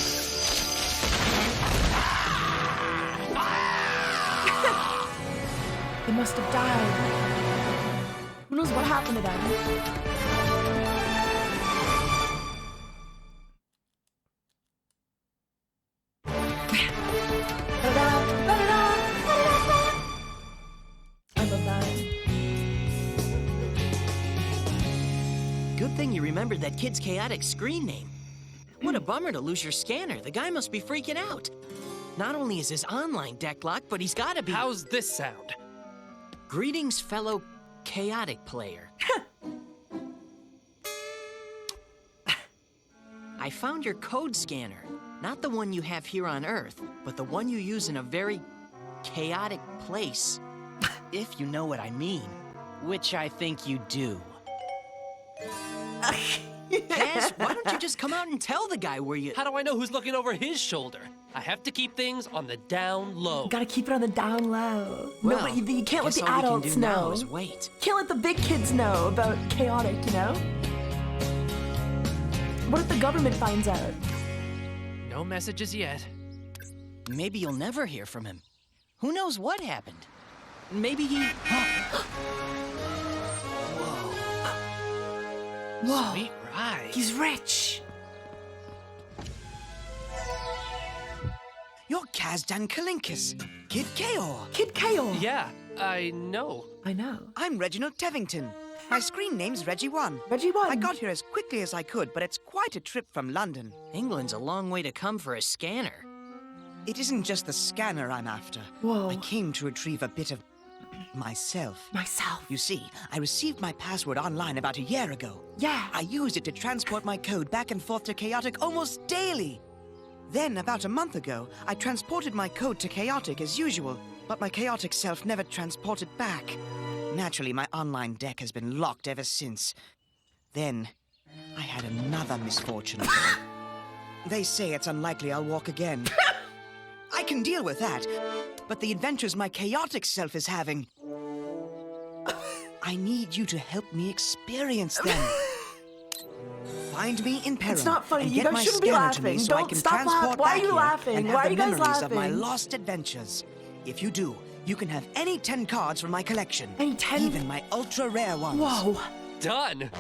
They must have died. Who knows what happened to them? I love that. Good thing you remembered that kid's chaotic screen name. What a bummer to lose your scanner. The guy must be freaking out. Not only is his online deck locked, but he's gotta be. How's this sound? Greetings, fellow chaotic player. I found your code scanner. Not the one you have here on Earth, but the one you use in a very chaotic place. If you know what I mean. Which I think you do. Cass, why don't you just come out and tell the guy where you... How do I know who's looking over his shoulder? I have to keep things on the down low. Gotta keep it on the down low. Well, Nobody, you can't let guess the all we can adults do now know. is wait. Can't let the big kids know about chaotic, you know? What if the government finds out? No messages yet. Maybe you'll never hear from him. Who knows what happened? Maybe he... Whoa. Sweet ride. He's rich. You're Kazdan Kalinkas, Kid Kaor. Kid Kaor. Yeah, I know. I know. I'm Reginald Tevington. My screen name's Reggie1. Reggie1. I got here as quickly as I could, but it's quite a trip from London. England's a long way to come for a scanner. It isn't just the scanner I'm after. Whoa. I came to retrieve a bit of myself. Myself. You see, I received my password online about a year ago. Yeah. I used it to transport my code back and forth to Chaotic almost daily. Then, about a month ago, I transported my code to Chaotic as usual, but my chaotic self never transported back. Naturally, my online deck has been locked ever since. Then, I had another misfortune. They say it's unlikely I'll walk again. I can deal with that, but the adventures my chaotic self is having... I need you to help me experience them. Find me in peril. It's not funny. And You get guys my shouldn't be scanner to me laughing. so I Don't can stop transport laughing. Why are back you here laughing? and Why have are the you guys memories of my laughing? lost adventures. If you do, you can have any 10 cards from my collection. Any 10? Even my ultra rare ones. Whoa. Done.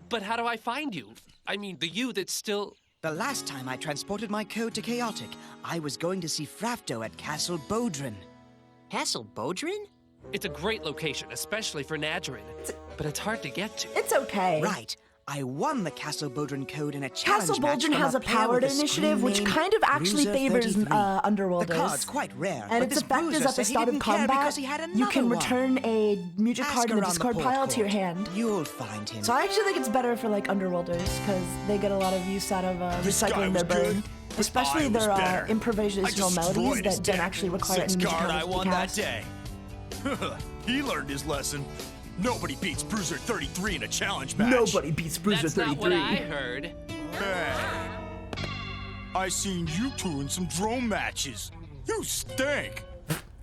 But how do I find you? I mean, the you that's still... The last time I transported my code to Chaotic, I was going to see Frafto at Castle Bodrin. Castle Bodrin? It's a great location, especially for Nadrin. But it's hard to get to. It's okay. Right. I won the Castle Bodrin code in a challenge Castle match Bodrin from has a player powered with a initiative, screen which name kind of actually Bruiser favors 33. Underworlders. The card's quite rare, and but its this effect is Bruiser at the said he start of didn't care because combat, he had you can another return a mutual Ask card in the around the discard pile to your forecourt. hand. You'll find him. So I actually think it's better for like Underworlders because they get a lot of use out of This guy recycling was their brain, good, but especially I was their better. improvisational I melodies destroyed his that don't deck. actually require any 6 music card I powers to be won that cast. day. He learned his lesson. Nobody beats Bruiser 33 in a challenge match. Nobody beats Bruiser That's 33. not what I heard. Hey. I seen you two in some drone matches. You stink.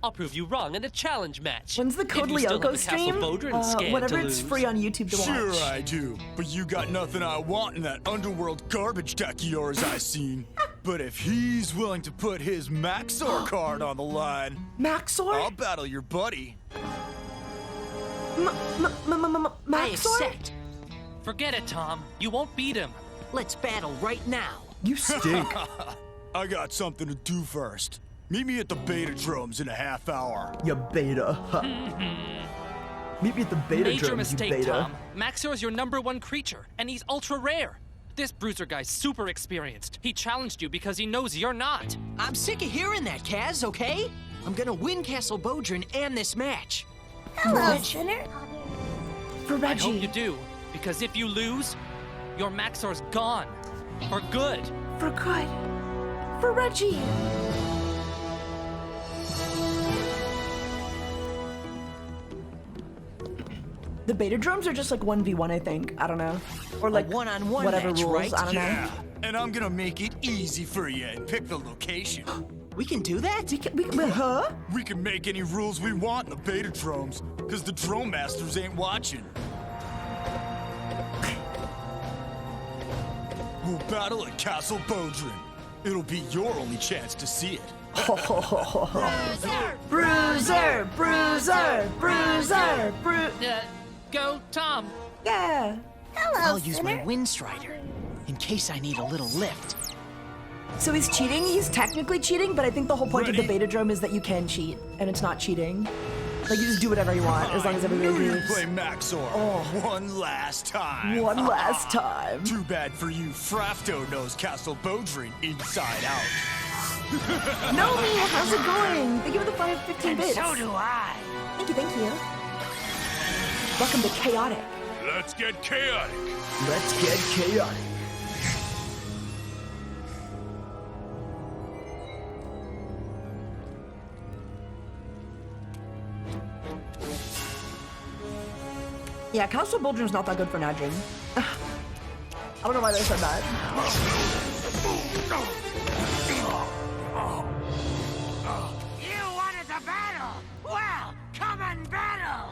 I'll prove you wrong in a challenge match. When's the Code If you still have Lyoko the Castle stream? Bodrin scan Whenever to it's lose. free on YouTube to watch. Sure I do, but you got nothing I want in that underworld garbage deck of yours I seen. But if he's willing to put his Maxor card on the line, Maxor? I'll battle your buddy. I Maxor? accept. Forget it, Tom. You won't beat him. Let's battle right now. You stink. I got something to do first. Meet me at the beta drums in a half hour. You beta. Meet me at the beta Major drums, mistake, you beta. Tom. Maxor's your #1 creature, and he's ultra rare. This bruiser guy's super experienced. He challenged you because he knows you're not. I'm sick of hearing that, Kaz, okay? I'm gonna win Castle Bodrin and this match. Hello, Sinner. For I Reggie. hope you do, because if you lose, your Maxor's gone. For good. For good. For Reggie. The beta drums are just like 1v1, I think. I don't know. Or like one-on-one whatever match, rules. right? I don't Yeah, and I'm gonna make it easy for you and pick the location. We can do that? Huh? We can make any rules we want in the beta dromes, because the drone masters ain't watching. We'll battle at Castle Bodrin. It'll be your only chance to see it. Bruiser! Bruiser! Bruiser! Go, Tom. Yeah. Hello, I'll use my Wind Strider, in case I need a little lift. So he's cheating? He's technically cheating, but I think the whole point of the Ready? beta drum is that you can cheat, and it's not cheating. Like, you just do whatever you want, as long as everybody I knew you'd agrees. play Maxor. Oh. One last time. One last time. Too bad for you. Frafto knows Castle Bodrin inside out. Nomi, how's it going? Thank you for the 15 bits. So do I. Thank you, thank you. Welcome to Chaotic. Let's get chaotic. Let's get chaotic. Yeah, Castle Bodrin's not that good for Nadrin. I don't know why they said that. You wanted the battle? Well, come and battle!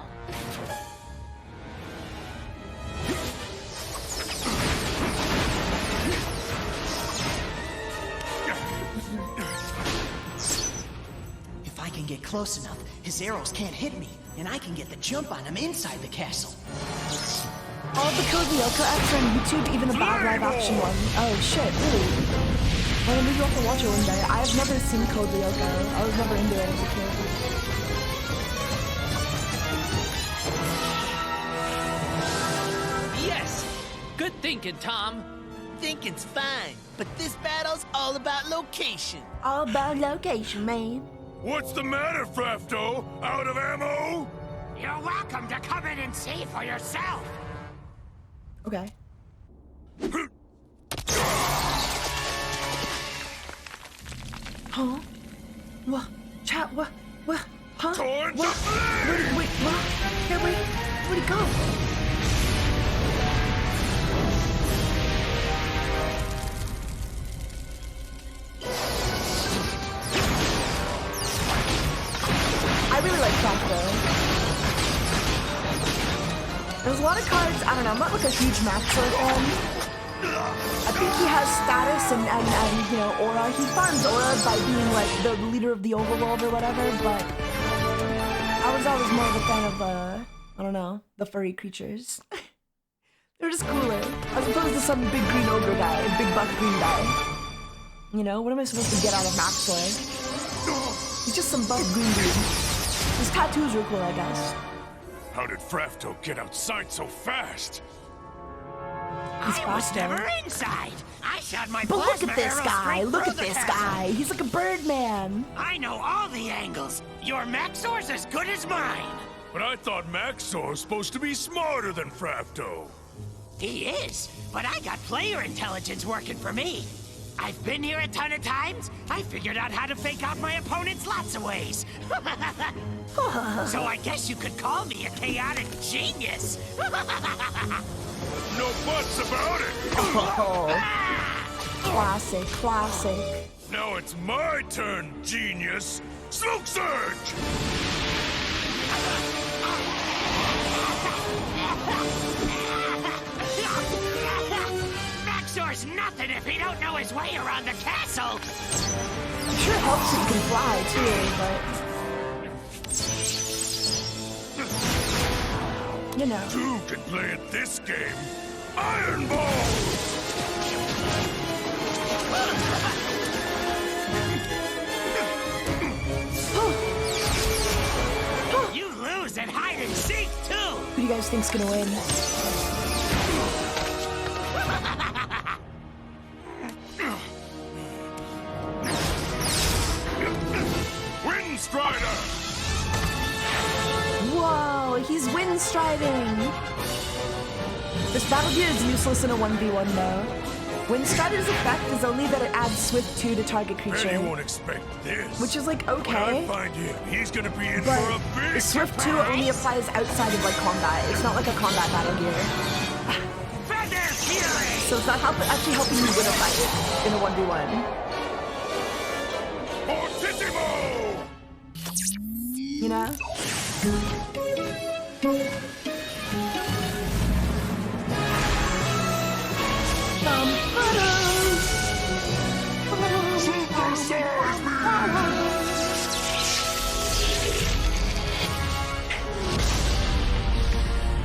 If I can get close enough, his arrows can't hit me, and I can get the jump on him inside the castle. All the Code Lyoko apps are on YouTube, even the bad live action one. Oh shit, really? Well, maybe you'll have to watch it one day. I've never seen Code Lyoko. I was never into it as a kid. Yes! Good thinking, Tom. Thinking's fine, but this battle's all about location. All about location, man. What's the matter, Frafto? Out of ammo? You're welcome to come in and see for yourself. Okay. Huh? What? Chat? What? What? Huh? Torn What? Wait, what? Yeah, wait. Where'd he go? I really like Frafto. There's a lot of cards, I don't know, I'm not like a huge Maxor fan. I think he has status and you know, aura. He farms aura by being like the leader of the overworld or whatever, but I was always more of a fan of, I don't know, the furry creatures. They're just cooler, as opposed to some big green ogre guy, big buff green guy. You know, what am I supposed to get out of Maxor? He's just some buff green dude. His tattoos are cool, I guess. How did Frafto get outside so fast? He's I was faster. never inside. I shot my But look plasma at this arrow guy! straight Look through at the this castle. guy! He's like a Birdman! I know all the angles. Your Maxor's as good as mine. But I thought Maxor's supposed to be smarter than Frafto. He is, but I got player intelligence working for me. I've been here a ton of times. I figured out how to fake out my opponents lots of ways. So I guess you could call me a chaotic genius. No buts about it. Oh. Classic, classic. Now it's my turn, genius. Smoke Surge! Maxor's nothing if he don't know his way around the castle. I'm sure it helps if you can fly, too, but... You know. Two can play at this game. Iron Ball! You lose at hide and seek too. Who do you guys think's gonna win? Wind Strider! Whoa, he's wind striding. This battle gear is useless in a 1v1 though. Wind Strider's effect is only that it adds Swift 2 to target creature. Anyone expect this? Which is like okay. When I find him, he's gonna be in But for a big Swift 2 surprise. only applies outside of like combat. It's not like a combat battle gear. Feather Fury! So it's not actually helping you win a fight in a 1v1. Fortissimo! You know?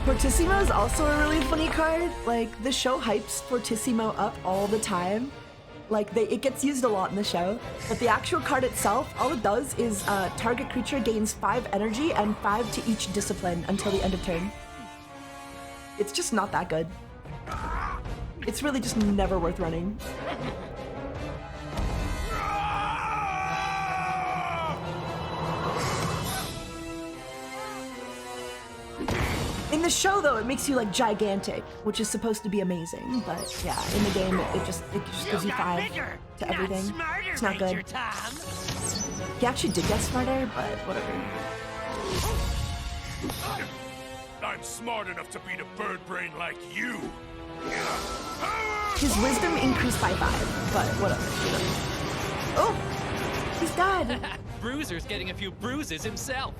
Fortissimo is also a really funny card. Like, the show hypes Fortissimo up all the time. Like, it gets used a lot in the show. But the actual card itself, all it does is target creature gains 5 energy and 5 to each discipline until the end of turn. It's just not that good. It's really just never worth running. In the show, though, it makes you like gigantic, which is supposed to be amazing. But yeah, in the game, it just gives you 5 to everything. It's not good. He actually did get smarter, but whatever. I'm smart enough to beat a bird brain like you. His wisdom increased by 5, but whatever. Oh, he's dead. Bruiser's getting a few bruises himself.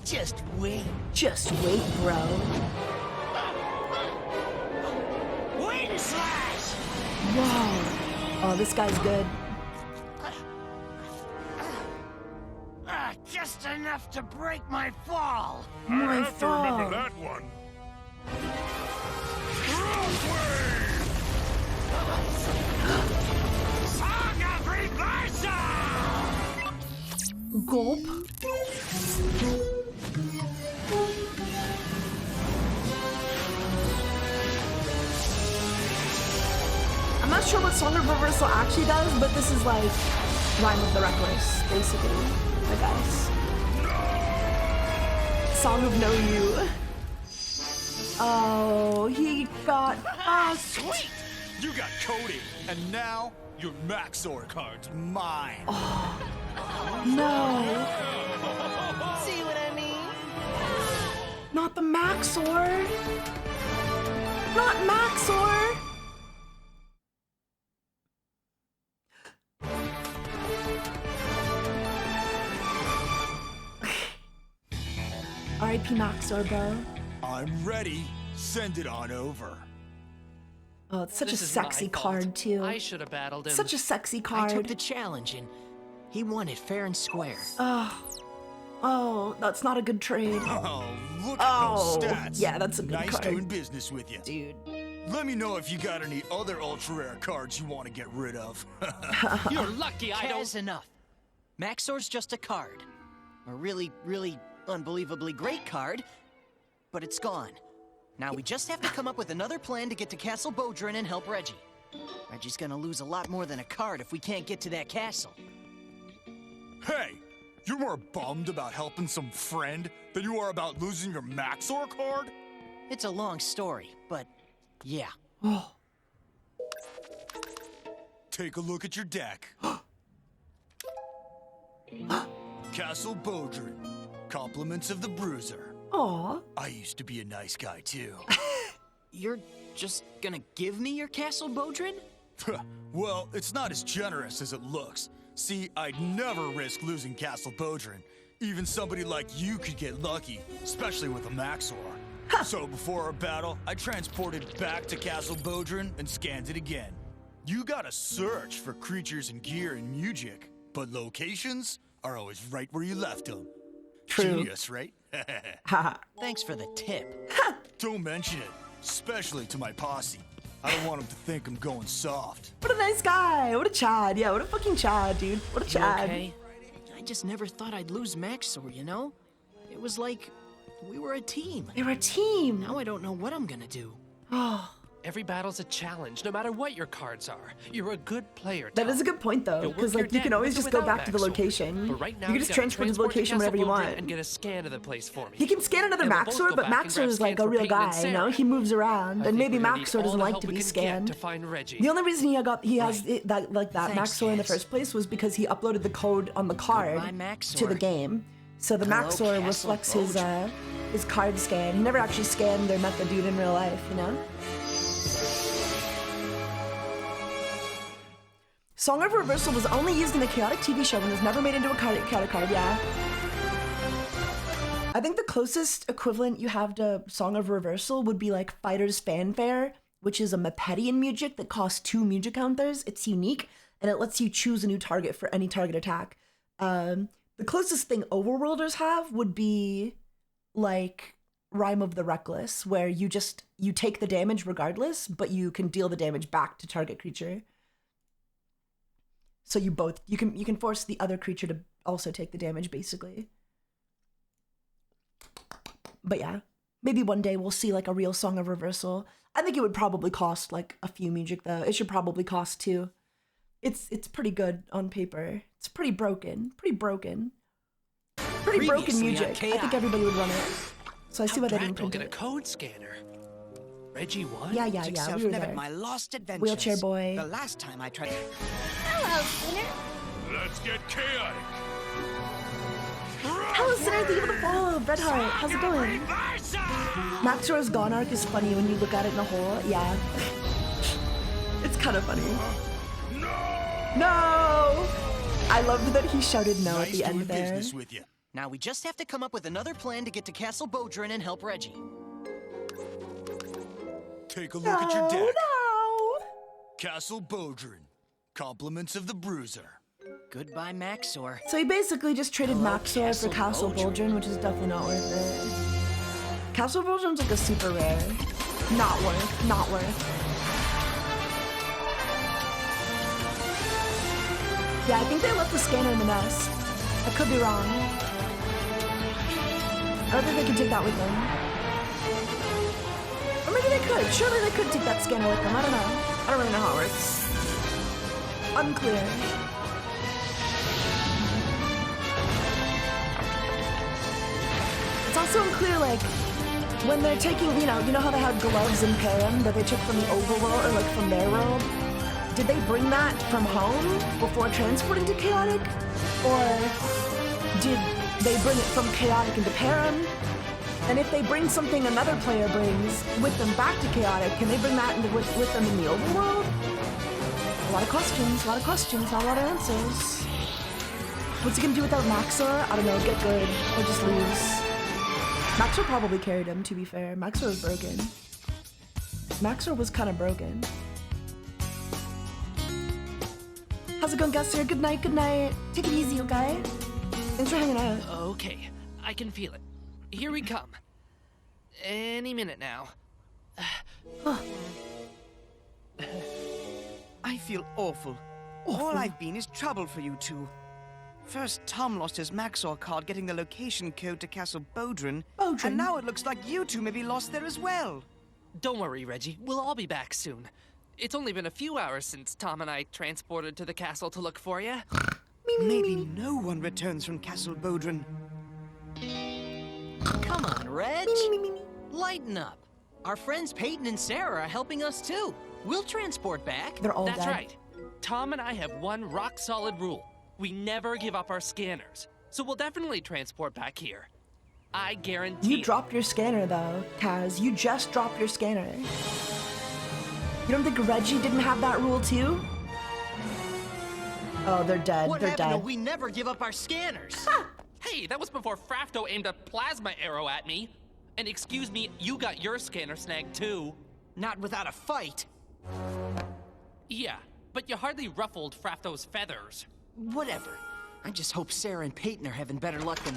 Just wait. Just wait, bro. Wind Slash! Whoa. Oh, this guy's good. Just enough to break my fall. My I have to fall. remember that one. Song of Reversal! Gulp. I'm not sure what Song of Reversal actually does, but this is like Rhyme of the Reckless, basically, I guess. Song of No You. Oh, he got Sweet! You got Cody, and now your Maxor card's mine. Oh, no. See what I mean? Not the Maxor. Not Maxor. R.I.P. Maxor, bro. I'm ready. Send it on over. Oh, it's such This a is my sexy fault. card, too. I should have battled him. Such a sexy I card. took the challenge and he won it fair and square. Oh, that's not a good trade. Oh, look at those stats. Yeah, that's a good nice card. doing business with you. Dude. Let me know if you got any other ultra rare cards you want to get rid of. You're lucky I don't. Kaz, enough. Maxor's just a card. A really, really unbelievably great card, but it's gone. Now we just have to come up with another plan to get to Castle Bodrin and help Reggie. Reggie's gonna lose a lot more than a card if we can't get to that castle. Hey, you're more bummed about helping some friend than you are about losing your Maxor card? It's a long story, but yeah. Oh. Take a look at your deck. Castle Bodrin. Compliments of the Bruiser. Aw. I used to be a nice guy, too. You're just gonna give me your Castle Bodrin? Well, it's not as generous as it looks. See, I'd never risk losing Castle Bodrin. Even somebody like you could get lucky, especially with a Maxor. So before our battle, I transported back to Castle Bodrin and scanned it again. You gotta search for creatures and gear in Mujik, but locations are always right where you left them. True. Genius, right? Thanks for the tip. Don't mention it, especially to my posse. I don't want them to think I'm going soft. What a nice guy. What a Chad. Yeah, what a fucking Chad, dude. What a Chad. You okay? I just never thought I'd lose Maxor, you know? It was like we were a team. They were a team. Now I don't know what I'm gonna do. Oh. Every battle's a challenge, no matter what your cards are. You're a good player, That is a good point, though, because like you can always just go back to the location. But right now, You can just transport to the location whenever you want. And get a scan of the place for me. He can scan another Maxor, but Maxor is like a real guy, you know? He moves around, and maybe Maxor doesn't like to be scanned. The only reason he has that Maxor in the first place was because he uploaded the code on the card to the game. So the Maxor reflects his card scan. He never actually scanned or met the dude in real life, you know? Song of Reversal was only used in the Chaotic TV show and was never made into a Chaotic card, yeah. I think the closest equivalent you have to Song of Reversal would be like Fighter's Fanfare, which is a Mepedian music that costs 2 music counters. It's unique, and it lets you choose a new target for any target attack. The closest thing Overworlders have would be like Rhyme of the Reckless, where you take the damage regardless, but you can deal the damage back to target creature. So you can force the other creature to also take the damage, basically. But yeah, maybe one day we'll see like a real Song of Reversal. I think it would probably cost like a few music though. It should probably cost 2. It's pretty good on paper. It's pretty broken. Pretty broken music. I think everybody would run it. So I see why they didn't print get a it. code scanner. Reggie won? Yeah, we were there. My lost adventures. Wheelchair boy. The last time I tried. Hello, Spinner. Let's get chaotic. Hello, Sinner. Thank you for the follow. Red Heart. How's it going? Maxor's Gone arc is funny when you look at it in a whole. Yeah. It's kind of funny. No! I loved that he shouted no at the end there. Now we just have to come up with another plan to get to Castle Bodrin and help Reggie. Take a look at your deck. Castle Bodrin. Compliments of the Bruiser. Goodbye, Maxor. So he basically just traded Maxor for Castle Bodrin, which is definitely not worth it. Castle Bodrin's like a super rare. Not worth. Yeah, I think they left the scanner in the nest. I could be wrong. I don't think they can take that with them. Or maybe they could. Surely they could take that scanner with them. I don't know. I don't really know how it works. Unclear. It's also unclear, like, when they're taking, you know how they had gloves in Param that they took from the overworld, or like from their world? Did they bring that from home before transporting to Chaotic? Or did they bring it from Chaotic into Param? And if they bring something another player brings with them back to Chaotic, can they bring that with them in the overworld? A lot of questions, not a lot of answers. What's he gonna do without Maxor? I don't know, get good, or just lose. Maxor probably carried him, to be fair. Maxor was broken. Maxor was kind of broken. How's it going, Guster? Good night, good night. Take it easy, okay? Thanks for hanging out. Okay, I can feel it. Here we come. Any minute now. I feel awful. All I've been is trouble for you two. First, Tom lost his Maxor card getting the location code to Castle Bodrin. And now it looks like you two may be lost there as well. Don't worry, Reggie. We'll all be back soon. It's only been a few hours since Tom and I transported to the castle to look for you. Maybe no one returns from Castle Bodrin. Come on, Reg. Lighten up. Our friends Peyton and Sarah are helping us too. We'll transport back. They're all That's dead. right. Tom and I have one rock-solid rule. We never give up our scanners. So we'll definitely transport back here. I guarantee. You dropped your scanner, though, Kaz. You just dropped your scanner. You don't think Reggie didn't have that rule, too? Oh, they're dead. What they're happened dead. to we never give up our scanners? Hey, that was before Frafto aimed a plasma arrow at me. And excuse me, you got your scanner snagged too. Not without a fight. Yeah, but you hardly ruffled Frafto's feathers. Whatever. I just hope Sarah and Peyton are having better luck than...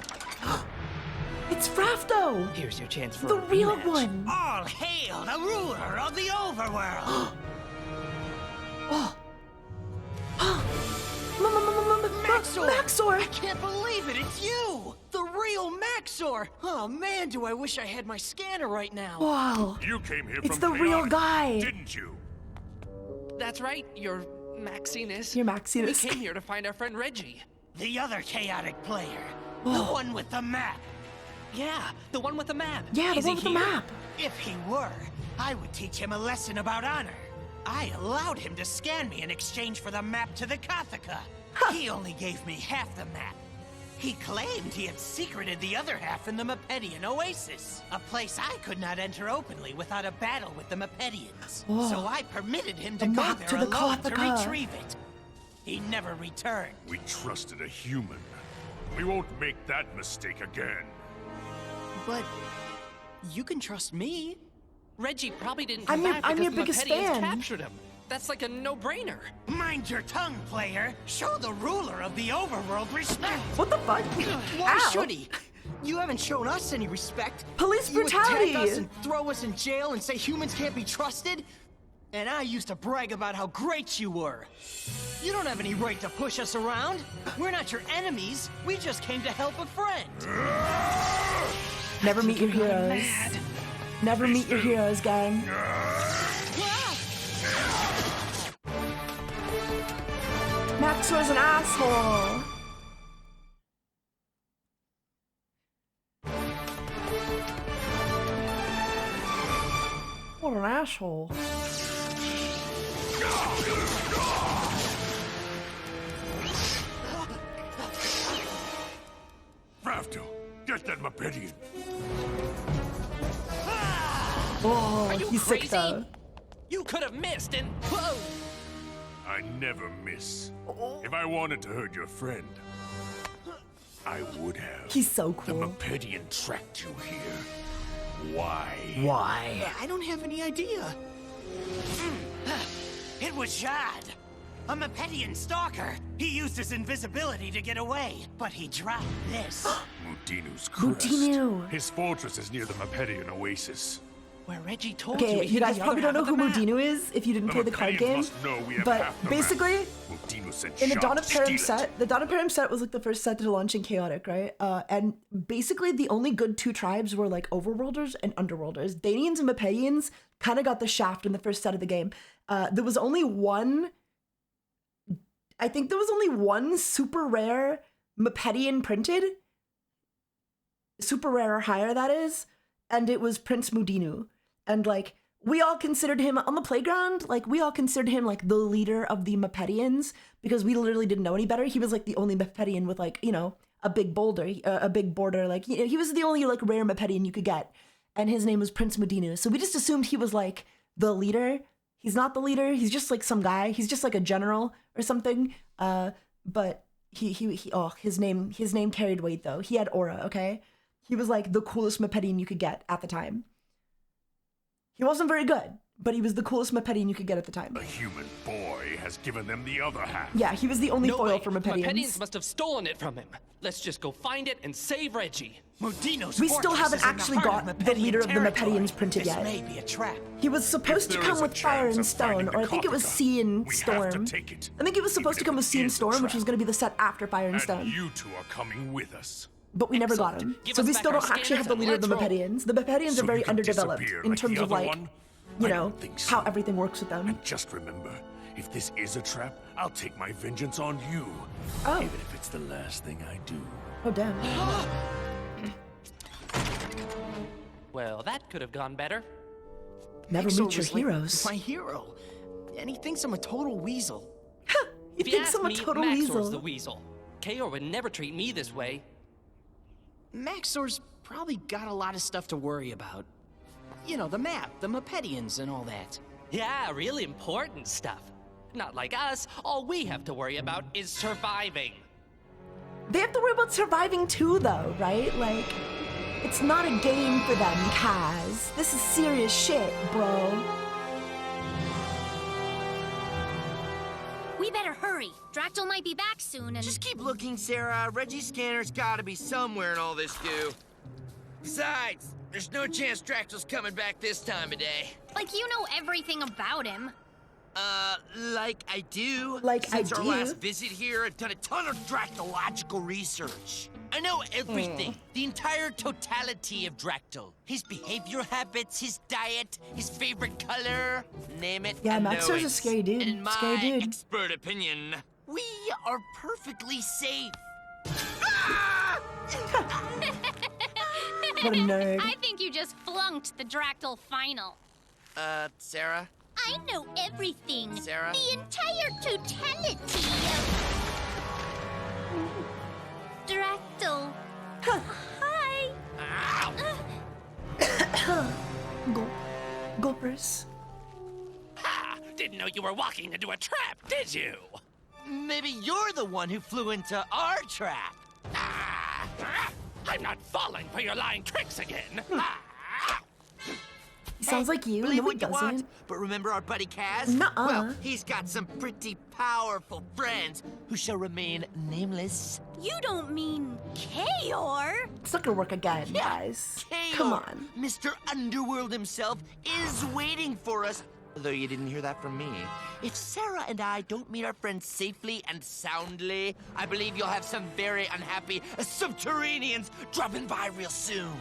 It's Rafto! Here's your chance for The a real rematch. one! All hail the ruler of the overworld! Maxor! I can't believe it! It's you! The real Maxor! Oh man, do I wish I had my scanner right now. Wow. You came here It's from the real Chaotic, guy. didn't you? That's right, you're Maximus. You're Maximus. We came here to find our friend Reggie. The other chaotic player. The one with the map. Yeah, the one with the map. Yeah, the Is one he with the here? map. If he were, I would teach him a lesson about honor. I allowed him to scan me in exchange for the map to the Kataka. He only gave me half the map. He claimed he had secreted the other half in the Mapedian Oasis, a place I could not enter openly without a battle with the Mapedians. Whoa. So I permitted him to The go map there to the alone to Kataka. retrieve it. He never returned. We trusted a human. We won't make that mistake again. But you can trust me. Reggie probably didn't I'm come your- back I'm because your the biggest Mapedians fan. captured him. That's like a no-brainer. Mind your tongue, player. Show the ruler of the overworld respect. What the fuck? Why Ow. should he? You haven't shown us any respect. Police You brutality. attack us and throw us in jail and say humans can't be trusted? And I used to brag about how great you were. You don't have any right to push us around. We're not your enemies. We just came to help a friend. Never meet your heroes. Never meet your heroes, gang. Maxor's an asshole. What an asshole. Rafto, get that Mapedian. Oh, Are you he's crazy? sick though. You could have missed and whoa! I never miss. If I wanted to hurt your friend, I would have. He's so The cool. Mapedian tracked you here. Why? Why? I don't have any idea. It was Jad, a Mapedian stalker. He used his invisibility to get away, but he dropped this. Mudinu's crest. Mudinu. His fortress is near the Mapedian Oasis. Where Reggie told you Okay, he you hid guys the probably other don't know half who of the map. Mudinu is if you didn't play the card Mapedians game. must know we have But half the basically, map. Mudinu sent in the Sharp Dawn of to steal Param it. set, the Dawn of Param set was like the first set to launch in Chaotic, right? And basically the only good two tribes were like Overworlders and Underworlders. Danians and Mapedians kind of got the shaft in the first set of the game. There was only one, I think there was only one super rare Mapedian printed. Super rare or higher, that is. And it was Prince Mudinu. And like, we all considered him on the playground, like we all considered him like the leader of the Mapedians because we literally didn't know any better. He was like the only Mapedian with like, you know, a big boulder, a big border. Like, you know, he was the only like rare Mapedian you could get. And his name was Prince Mudinu. So we just assumed he was like the leader. He's not the leader. He's just like some guy. He's just like a general or something. But his name carried weight though. He had aura, okay? He was like the coolest Mapedian you could get at the time. He wasn't very good, but he was the coolest Mapedian you could get at the time. A human boy has given them the other half. Yeah, he was the only No foil way. for Mapedians. Mapedians must have stolen it from him. Let's just go find it and save Reggie. Mudino's We still fortress haven't is in actually heart got of the leader of the territory. Mapedians printed This yet. may be a trap. He was supposed If to there come is a with Fire chance and of Stone, finding or I the think it was Kataka, Sea and we have Storm. to take it. I think it was supposed to come with Sea and is a Storm, which trap. was going to be the set after Fire and And Stone. you two are coming with us. But we never got Excellent. him. Give So us we back still our don't actually have the scanners leader of the and let's roll. Mapedians. The Mapedians So are very you can underdeveloped disappear in like terms the of other like, one? you I know, don't think so. how everything works with them. And just remember, if this is a trap, I'll take my vengeance on you. Oh. Even if it's the last thing I do. Oh, damn. Well, that could have gone better. Never Maxor meet your was like heroes. my hero. And he thinks I'm a total weasel. He If you thinks ask I'm a me, total Maxor's weasel. the weasel. Kaor would never treat me this way. Maxor's probably got a lot of stuff to worry about. You know, the map, the Mapedians, and all that. Yeah, really important stuff. Not like us, all we have to worry about is surviving. They have to worry about surviving too, though, right? Like, it's not a game for them, Kaz. This is serious shit, bro. We better hurry. Dractyl might be back soon and... Just keep looking, Sarah. Reggie's scanner's gotta be somewhere in all this goo. Besides, there's no chance Dractyl's coming back this time of day. Like you know everything about him. Like I do. Like I Since our do? last visit here, I've done a ton of Dractological research. I know everything. The entire totality of Dractyl. His behavioral habits, his diet, his favorite color. Name it. Yeah, I know Maxor's a it. scary dude. In my Scary dude. expert opinion, we are perfectly safe. What a nerd. I think you just flunked the Dractyl final. Sarah? I know everything. Sarah? The entire totality of Dractyl. Hi. Gulpers. Ha! Didn't know you were walking into a trap, did you? Maybe you're the one who flew into our trap. I'm not falling for your lying tricks again. He sounds like you. Believe No, he what you want, doesn't. but remember our buddy Kaz? Nuh-uh. Well, he's got some pretty powerful friends who shall remain nameless. You don't mean Kaor? It's not gonna work again, guys. Come on. Mr. Underworld himself is waiting for us. Though you didn't hear that from me. If Sarah and I don't meet our friends safely and soundly, I believe you'll have some very unhappy subterraneans dropping by real soon.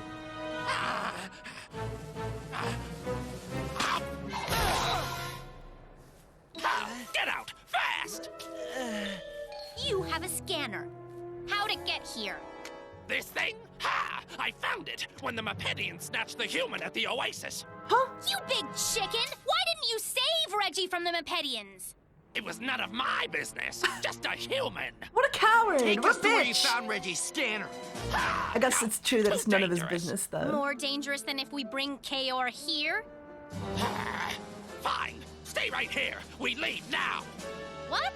Get out, fast! You have a scanner. How'd it get here? This thing? Ha! I found it when the Mepedians snatched the human at the Oasis. Huh? You big chicken! Why didn't you save Reggie from the Mepedians? It was none of my business. Just a human. What a coward! Take What us a to where you bitch! found Reggie's scanner. I guess it's true that it's none of his business, though. More dangerous than if we bring Kaor here? Fine. Stay right here. We leave now. What?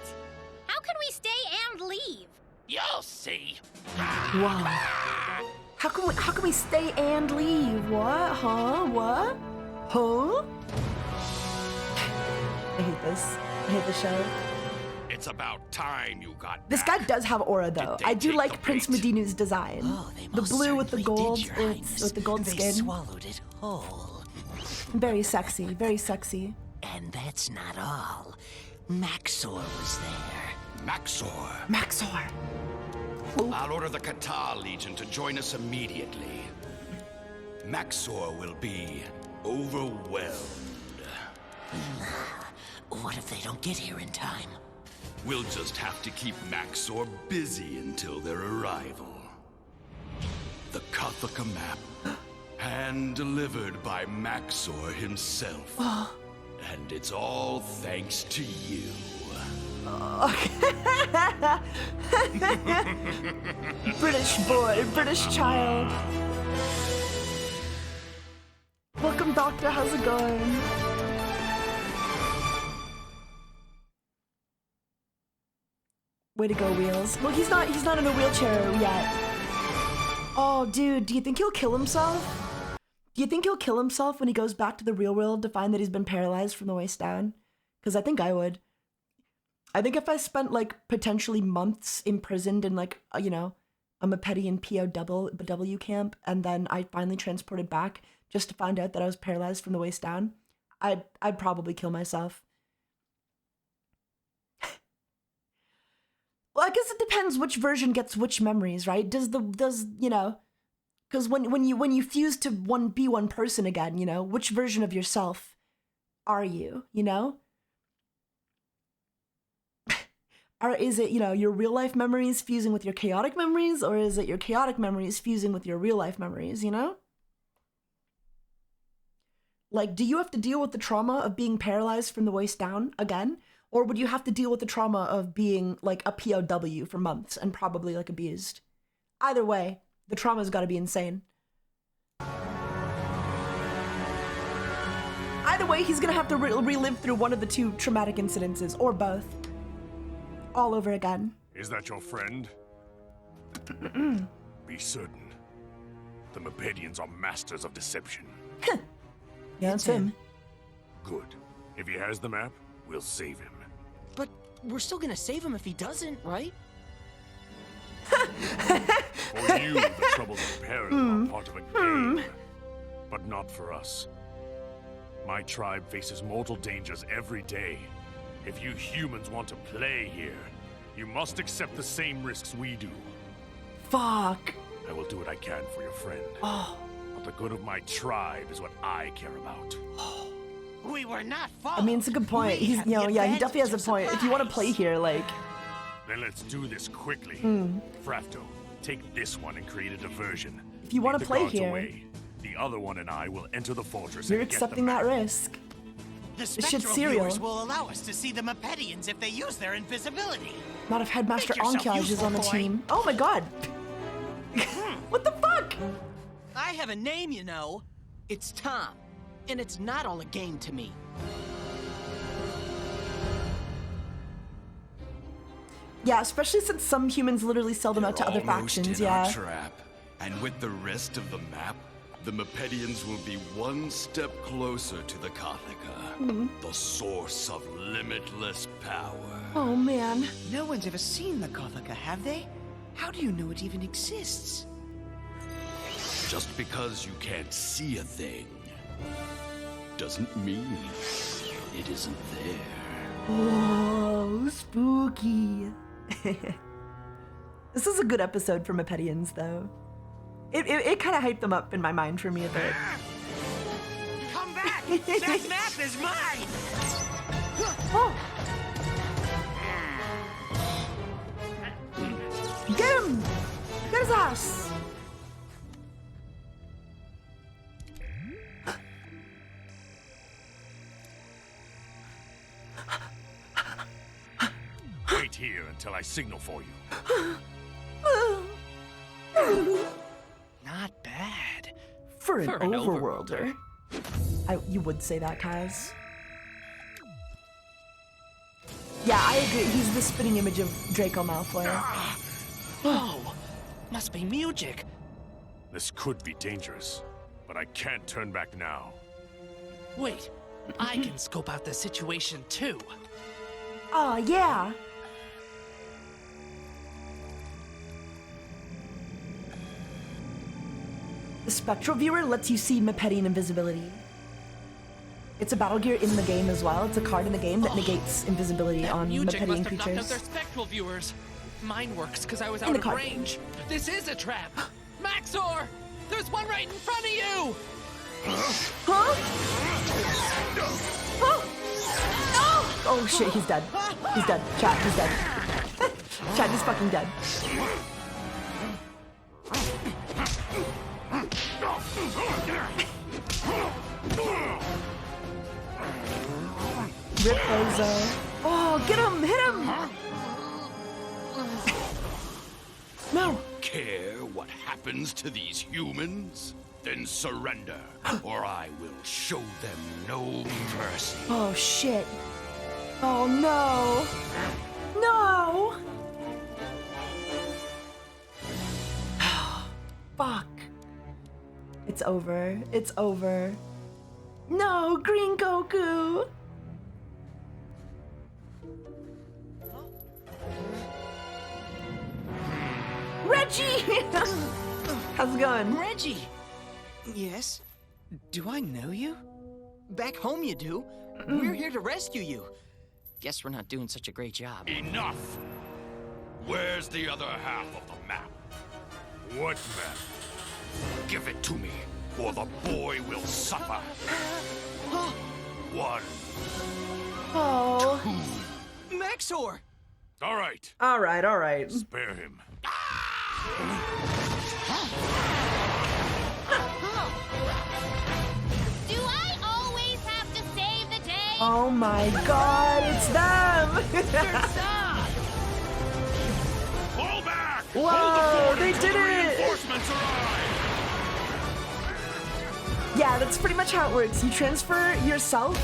How can we stay and leave? You'll see. Wow. How can we stay and leave? What? Huh? What? Huh? I hate this. I hate the show. It's about time you got This guy does have aura, though. I do like Prince Medinu's design. Oh, The blue with the gold, with the gold They skin. swallowed it whole. Very sexy. Very sexy. And that's not all. Maxor was there. Maxor. Maxor. I'll order the Qatar Legion to join us immediately. Maxor will be overwhelmed. What if they don't get here in time? We'll just have to keep Maxor busy until their arrival. The Kathaka map, hand-delivered by Maxor himself. And it's all thanks to you. British boy, British child. Welcome, Doctor. How's it going? Way to go, Wheels. Well, he's not in a wheelchair yet. Oh, dude, do you think he'll kill himself? Do you think he'll kill himself when he goes back to the real world to find that he's been paralyzed from the waist down? Because I think I would. I think if I spent, like, potentially months imprisoned in, like, you know, a Mepedian POW camp, and then I finally transported back just to find out that I was paralyzed from the waist down, I'd probably kill myself. Well, I guess it depends which version gets which memories, right? Does you know, because when you fuse to be one person again, you know, which version of yourself are you, you know? Or is it, you know, your real life memories fusing with your chaotic memories, or is it your chaotic memories fusing with your real life memories, you know? Like, do you have to deal with the trauma of being paralyzed from the waist down again? Or would you have to deal with the trauma of being, like, a POW for months and probably, like, abused? Either way, the trauma's gotta be insane. Either way, he's gonna have to relive through one of the two traumatic incidences, or both. All over again. Is that your friend? Be certain. The Mepedians are masters of deception. Yeah, that's him. Good. If he has the map, we'll save him. But we're still gonna save him if he doesn't, right? For you, the troubles of peril are part of a game, but not for us. My tribe faces mortal dangers every day. If you humans want to play here, you must accept the same risks we do. Fuck. I will do what I can for your friend. Oh. But the good of my tribe is what I care about. We were not far. I mean, it's a good point. He's, you know, yeah, he definitely has a point. If you want to play here, like... Then let's do this quickly. Frafto, take this one and create a diversion. If you want to play here... Away. The other one and I will enter the fortress. You're and get accepting the that risk. The This shit's spectral serial. viewers will allow us to see the Mepedians if they use their invisibility. Not if Headmaster Make yourself Onkaj is useful, on the boy. team. Oh my god. What the fuck? I have a name, you know. It's Tom. And it's not all a game to me. Yeah, especially since some humans literally sell them out to other Almost factions, in our yeah. trap. And with the rest of the map, the Mepedians will be one step closer to the Kothlika, the source of limitless power. Oh man. No one's ever seen the Kothlika, have they? How do you know it even exists? Just because you can't see a thing doesn't mean it isn't there. Whoa, spooky. This is a good episode for Mepedians, though. It kind of hyped them up in my mind for me a bit. Come back! That map is mine! Oh. Get him! Get his ass! Wait here until I signal for you. Not bad. For an For an overworlder. You would say that, Kaz. Yeah, I agree. He's the spitting image of Draco Malfoy. Whoa! Must be music. This could be dangerous, but I can't turn back now. Wait, I can scope out the situation too. Oh, yeah. The Spectral Viewer lets you see Mepedian invisibility. It's a battle gear in the game as well. It's a card in the game that negates invisibility on Music Mepedian must have knocked out creatures. their spectral viewers. Mine works because I was In out the of card. range. This is a trap. Maxor! There's one right in front of you! Huh? Huh? Oh shit, he's dead. He's dead. Chat, he's dead. Chat, he's fucking dead. Rip Bozo. Oh, get him! Hit him! No. Care what happens to these humans? Then surrender, or I will show them no mercy. Oh shit. Oh no. No. Fuck. It's over. It's over. No, Green Goku. Reggie! How's it going? Reggie! Yes? Do I know you? Back home you do. We're here to rescue you. Guess we're not doing such a great job. Enough! Where's the other half of the map? What map? Give it to me, or the boy will suffer. One. Oh. Maxor! All right. All right, all right. Spare him. Do I always have to save the day? Oh my god, it's them! Fall back! Whoa, they did it! Reinforcements arrive! Yeah, that's pretty much how it works. You transfer yourself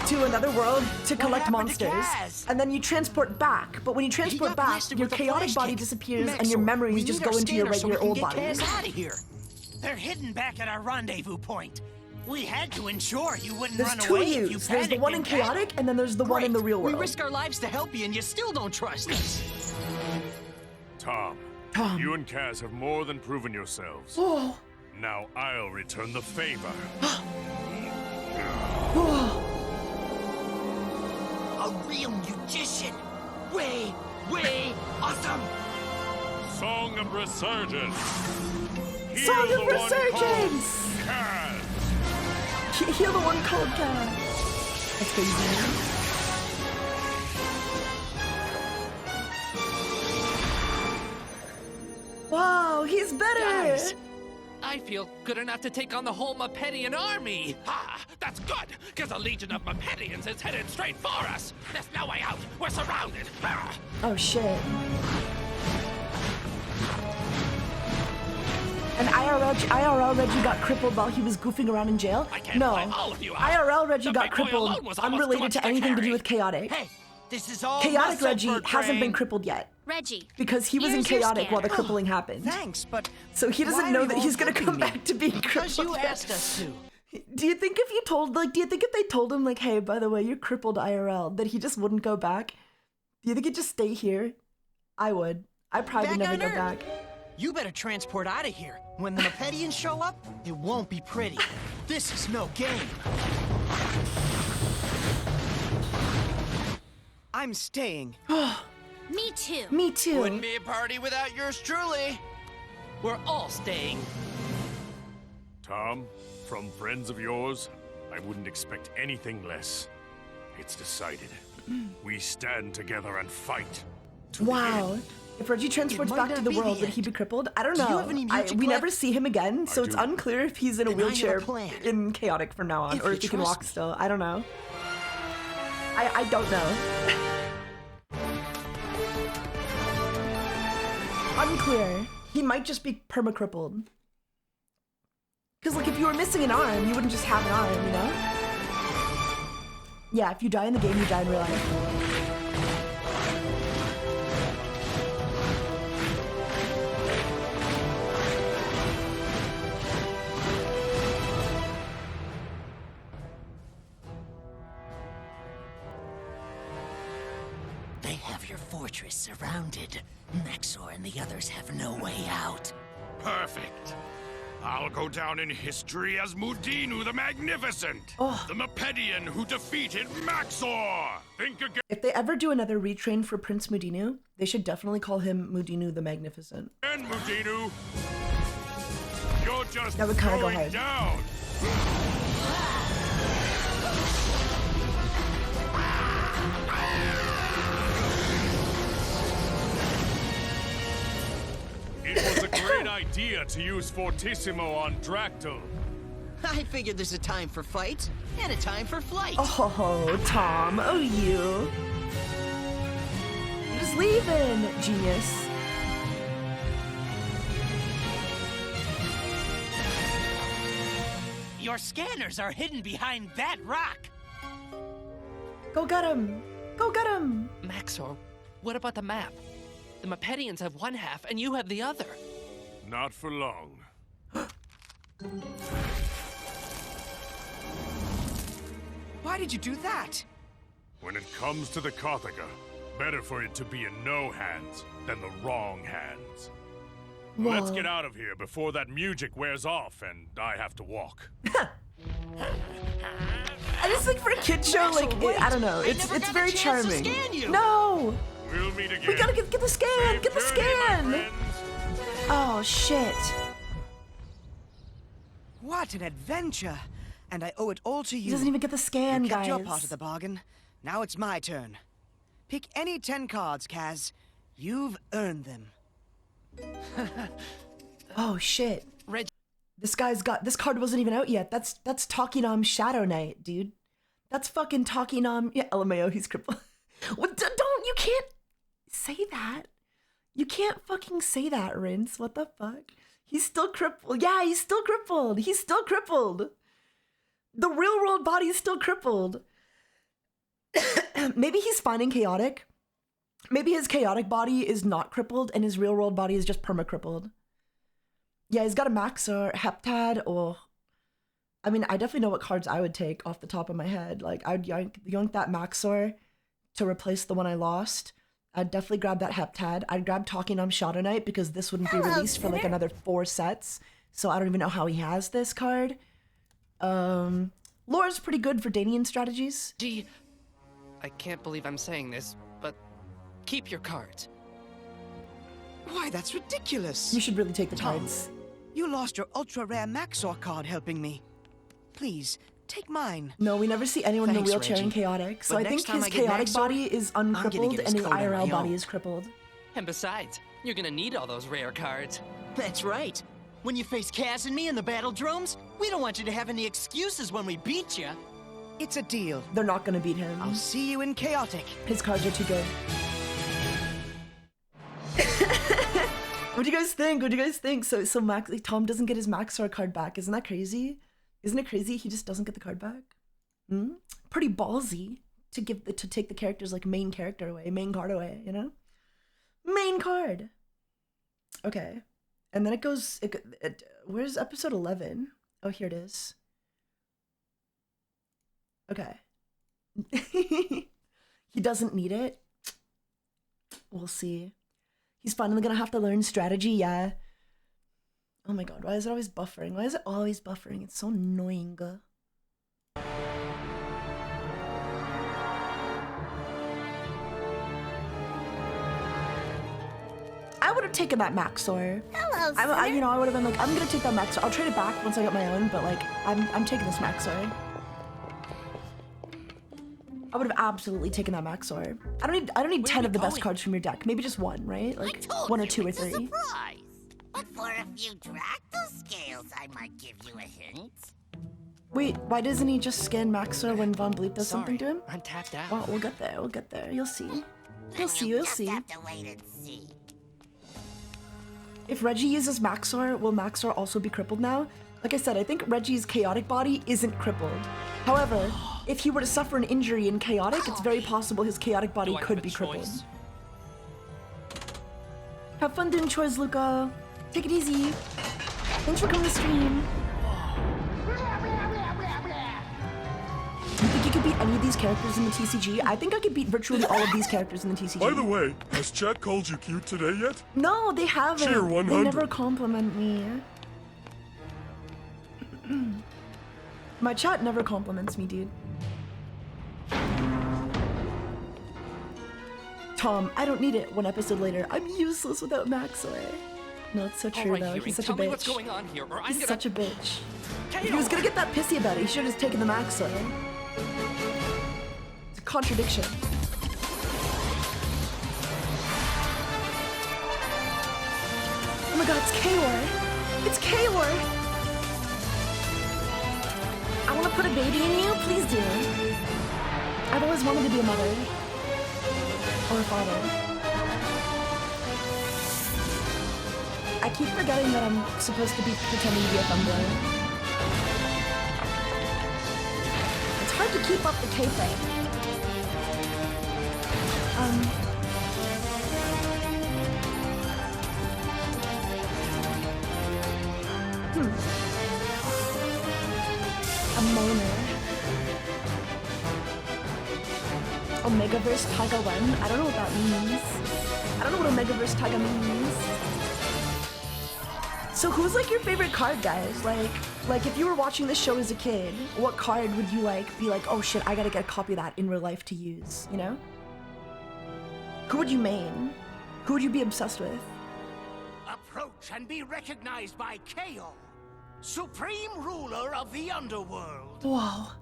to another world to collect happened to monsters, Kaz? and then you transport back. But when you transport got back, blasted your with a chaotic flash body kick. disappears, and Maxor, your we memories just need go our into your scanner so we regular can old get body. Kaz out of here. They're hidden back at our rendezvous point. We had to ensure you wouldn't There's run two away if you yous. There's the panicked one in and panicked. chaotic, and then there's the one in the real We world. risk our lives to help you and you still don't trust us. Tom, You and Kaz have more than proven yourselves. Oh. Now I'll return the favor. A real magician. Way awesome. Song of Resurgence. Song of Resurgence. Kaz. Heal the one called Kaz. That's crazy. Wow, he's better! Guys, I feel good enough to take on the whole Mepedian army! Ah, that's good, because a legion of Mepedians is headed straight for us! There's no way out! We're surrounded! Ah. Oh, shit. And IRL Reggie got crippled while he was goofing around in jail? I can't No. fly all of you out. IRL Reggie The got big boy crippled alone was almost too unrelated much to to anything to do carry. with Chaotic. Hey, this is all Chaotic muscle Reggie for hasn't been train. crippled yet. Reggie. Because he was in here's your Chaotic while the scanner. crippling happened. Thanks, but So he doesn't why know are you that all he's gonna helping come me? back to being Because crippled. you asked us to. Do you think if they told him like, hey, by the way, you're crippled IRL, that he just wouldn't go back? Do you think he'd just stay here? I would. I probably would Back never on go Earth. back. You better transport out of here. When the Mepedians show up, it won't be pretty. This is no game. I'm staying. Me too. Me too. Wouldn't be a party without yours truly. We're all staying. Tom, from friends of yours, I wouldn't expect anything less. It's decided. We stand together and fight. Wow. If Reggie transports might back not to the be the world, would end. he be crippled? I don't Do you know. have any music We never left? see him again, so it's do. unclear if he's in a Then I have a wheelchair plan. in Chaotic from now on, If or you if he can trust walk me. still. I don't know. I don't know. Unclear. He might just be perma-crippled. Because, like, if you were missing an arm, you wouldn't just have an arm, you know? Yeah, if you die in the game, you die in real life. They have your fortress surrounded. Maxor and the others have no way out. Perfect. I'll go down in history as Mudinu the Magnificent, the Mepedian who defeated Maxor. Think again, If they ever do another retrain for Prince Mudinu, they should definitely call him Mudinu the Magnificent. Mudinu. You're just That would kinda go going hard. down. It was a great idea to use Fortissimo on Dractyl. I figured there's a time for fight and a time for flight. Oh, Tom. Oh, you. You're just leaving, genius. Your scanners are hidden behind that rock. Go get him. Go get him. Maxor, what about the map? The Mepedians have one half and you have the other. Not for long. Why did you do that? When it comes to the Karthaga, better for it to be in no hands than the wrong hands. Let's Whoa. get out of here before that music wears off and I have to walk. I just think for a kid show, like, I don't know. It's very charming. No. We'll meet again. We gotta get the scan. Get the scan. Oh, shit. What an adventure! And I owe it all to you. He doesn't even get the scan, you kept your guys. part of the bargain. Now it's my turn. Pick any 10 cards, Kaz. You've earned them. Oh, shit. This card wasn't even out yet. That's Takinam Shadow Knight, dude. That's fucking Takinam. Yeah, LMAO, he's crippled. What? You can't say that. You can't fucking say that, Rince. What the fuck? He's still crippled. Yeah, he's still crippled. He's still crippled. The real world body is still crippled. Maybe he's finding chaotic. Maybe his chaotic body is not crippled and his real world body is just perma-crippled. Yeah, he's got a max or heptad or... I mean, I definitely know what cards I would take off the top of my head. Like, I would yoink that Maxor to replace the one I lost. I'd definitely grab that Heptad. I'd grab Talking on Shadow Knight because this wouldn't be released for like another 4 sets. So I don't even know how he has this card. Lore's pretty good for Danian strategies. Gee, I can't believe I'm saying this, but keep your cards. Why, that's ridiculous. You should really take the cards. You lost your ultra rare Maxor card helping me. Please, take mine. No, we never see anyone in a Thanks, wheelchair in Reggie. Chaotic. So But I next think time his I get Chaotic Maxor, body is I'm gonna uncrippled give and his his code on IRL my body own. is crippled. And besides, you're gonna need all those rare cards. That's right. When you face Kaz and me in the battle dromes, we don't want you to have any excuses when we beat you. It's a deal. They're not gonna beat him. I'll see you in Chaotic. His cards are too good. What do you guys think? What do you guys think? So Max, like, Tom doesn't get his Maxor card back. Isn't that crazy? Isn't it crazy? He just doesn't get the card back. Pretty ballsy to take the character's like main character away, main card away. You know, main card. Okay, and then it goes. Where's episode 11? Oh, here it is. Okay. He doesn't need it. We'll see. He's finally gonna have to learn strategy, yeah. Oh my god, why is it always buffering? Why is it always buffering? It's so annoying. I would have taken that Maxor. Hello, I would have been like, I'm gonna take that Maxor. I'll trade it back once I get my own, but like, I'm taking this Maxor. I would have absolutely taken that Maxor. I don't need 10 of the best cards from your deck. Maybe just one, right? Like 1 or 2 or 3. Surprise! But for a few Dractyl scales, I might give you a hint. Wait, why doesn't he just scan Maxor when Von Bleep does something to him? I'm tapped out. Well, we'll get there. We'll get there. You'll see. You'll see. You'll see. Have to wait and see. If Reggie uses Maxor, will Maxor also be crippled now? Like I said, I think Reggie's chaotic body isn't crippled. However, if he were to suffer an injury in chaotic, it's very possible his chaotic body could be crippled. Have fun doing chores, Luca. Take it easy. Thanks for coming to stream. You think you could beat any of these characters in the TCG? I think I could beat virtually all of these characters in the TCG. By the way, has chat called you cute today yet? No, they haven't. Cheer 100. They never compliment me. My chat never compliments me, dude. Tom, I don't need it. 1 episode later, I'm useless without Maxor. No, it's so true, though. He's such a bitch. Tell me what's going on here, or I'm He's gonna... such a bitch. If he was gonna get that pissy about it, he should have just taken the Maxor. It's a contradiction. Oh my god, it's K-War. It's K-War. I want to put a baby in you. Please do. I've always wanted to be a mother. Or a father. I keep forgetting that I'm supposed to be pretending to be a FEMBOY. It's hard to keep up the kayfabe. A moaner. Omegaverse Taiga 1? I don't know what that means. I don't know what Omegaverse Taiga means. So who's like your favorite card, guys? Like if you were watching this show as a kid, what card would you be like, oh shit, I gotta get a copy of that in real life to use, you know? Who would you main? Who would you be obsessed with? Approach and be recognized by Ko, supreme ruler of the underworld. Whoa.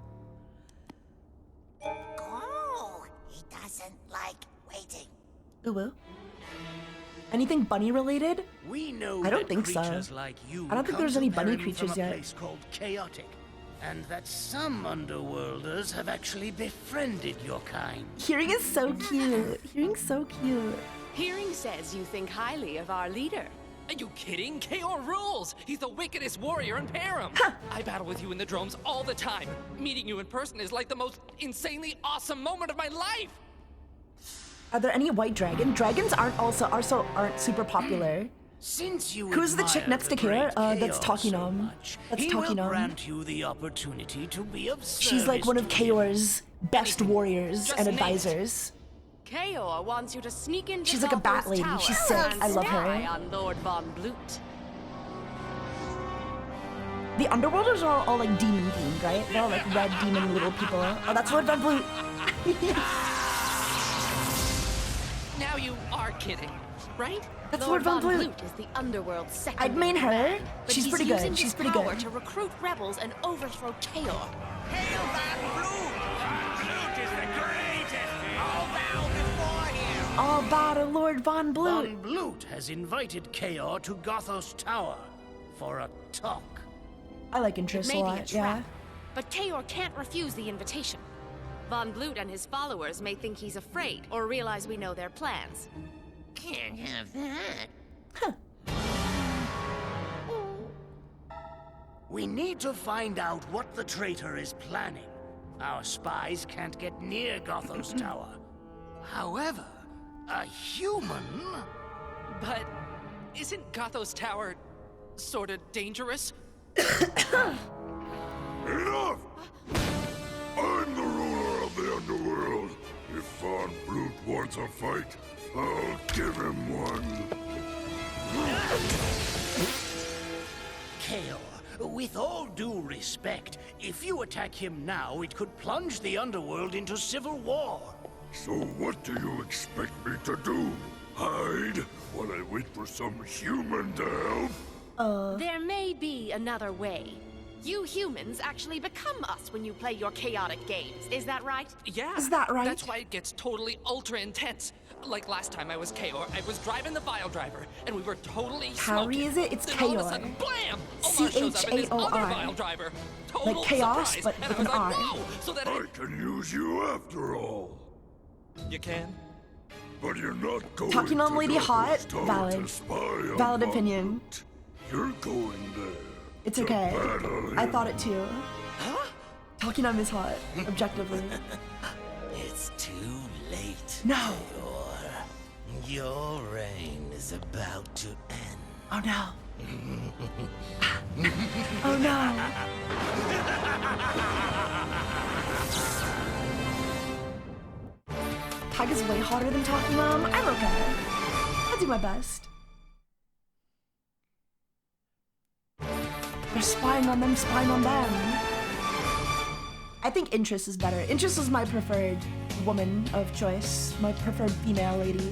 Oh, he doesn't like waiting. Ooh, woo. Anything bunny related? We know I don't that think so. creatures like you I don't think come there's to any bunny Perrin creatures from a yet. place called Chaotic, and that some underworlders have actually befriended your kind. Hearing is so cute. Hearing's so cute. Hearing says you think highly of our leader. Are you kidding? KO rules! He's the wickedest warrior in Param! I battle with you in the dromes all the time. Meeting you in person is like the most insanely awesome moment of my life! Are there any white dragon? Dragons aren't super popular. Since you Who's the chick next to Kira? That's Takinom. That's he will Takinom. grant you the opportunity to be of service. She's like one of to him. Kaor's best warriors and Just name it. advisors. Kaor wants you to sneak into She's like a bat Gothos lady. Tower She's sick. and I love spy her. on Lord Von Bloot. The Underworlders are all like demon themed, right? They're all like red demon little people. Oh, that's Lord Von Bloot. Now you are kidding, right? That's Lord Von Bloot. is the Underworld's second. I'd main her. But She's he's pretty using good. his She's pretty power good. to recruit rebels and overthrow Kaor. Hail Von Bloot! Von Bloot is the greatest! All bow before him! All bow to Lord Von Bloot. Von Bloot has invited Kaor to Gothos Tower for a talk. I like It interest may a be a lot, trap, yeah. but Kaor can't refuse the invitation. Von Bloot and his followers may think he's afraid or realize we know their plans. Can't have that. We need to find out what the traitor is planning. Our spies can't get near Gothos Tower. However, a human... But isn't Gothos Tower sorta dangerous? Enough! I'm the ruler of the underworld. If Von Bloot wants a fight, I'll give him one. Kaor, with all due respect, if you attack him now, it could plunge the underworld into civil war. So what do you expect me to do? Hide while I wait for some human to help? There may be another way. You humans actually become us when you play your chaotic games, is that right? Yeah. Is that right? That's why it gets totally ultra intense. Like last time I was Kaor, I was driving the file driver, and we were totally Harry, smoking. is it? It's Then all of a Kaor. sudden, blam! Omar shows up in his other C-H-A-O-R. file driver. Total Like chaos, surprise. but and with I was an like, R. whoa! So then I can use you after all. You can? But you're not going Talking on to Lady Gothos Hot, Tower valid. to spy on Valid Von opinion. Bloot. You're going there. It's to okay. battle I him. thought it too. Talking on is hot, objectively. It's too late. No. Kaor. Your reign is about to end. Oh no. Oh no. Taiga's way hotter than Talking On. I'm okay. I'll do my best. They're spying on them, spying on them. I think Interest is better. Interest is my preferred woman of choice, my preferred female lady.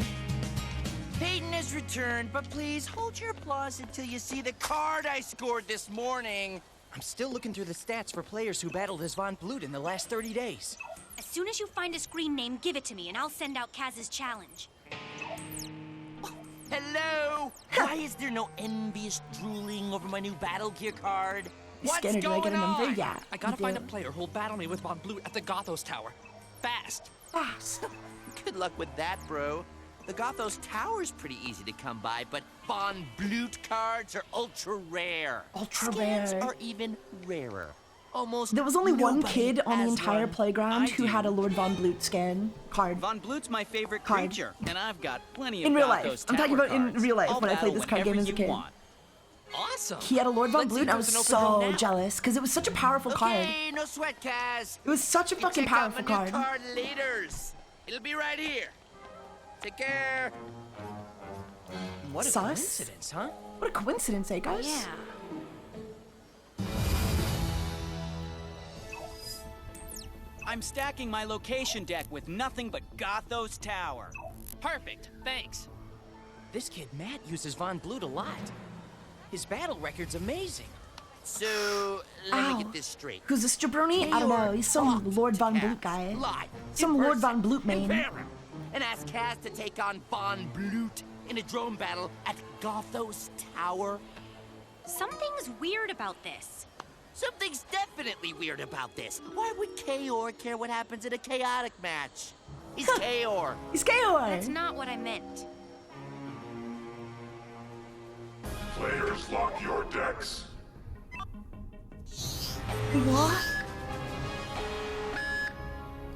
Peyton has returned, but please hold your applause until you see the card I scored this morning. I'm still looking through the stats for players who battled as Von Bloot in the last 30 days. As soon as you find a screen name, give it to me, and I'll send out Kaz's challenge. Hello! Why is there no envious drooling over my new battle gear card? What's Scanner, do I get going a number? on? Yeah. I gotta you find a do. player who'll battle me with Von Bloot at the Gothos Tower. Fast! Fast. Good luck with that, bro. The Gothos Tower's pretty easy to come by, but Von Bloot cards are ultra rare. Ultra Scans rare. are even rarer. Almost There was only one nobody kid on the has entire one. playground who had a Lord Von Bloot scan card. Von Bloot's my favorite Card. creature, and I've got plenty of In real Gothos life. I'm talking Tower about in cards. real life I'll when I played battle this card game whenever as a you kid. want. Awesome! He had a Lord Von Let's see Bloot, and I if was there's an open room so now. jealous because it was such a powerful card. Okay, no sweat, Kaz. It was such a fucking Check out powerful my new card. card leaders. It'll be right here. Take care. What a Sus? coincidence, huh? What a coincidence, eh, guys? Yeah. I'm stacking my location deck with nothing but Gothos Tower. Perfect, thanks. This kid Matt uses Von Bloot a lot. His battle record's amazing. So, let Ow. me get this straight. Who's this jabroni? I don't know. He's some Lord Von Bloot guy. Live. Some in Lord person, Von Bloot main. in Paris, and ask Kaz to take on Von Bloot in a drone battle at Gothos Tower. Something's weird about this. Something's definitely weird about this. Why would Kaor care what happens in a chaotic match? He's Kaor. He's Kaor. That's not what I meant. Players lock your decks. What?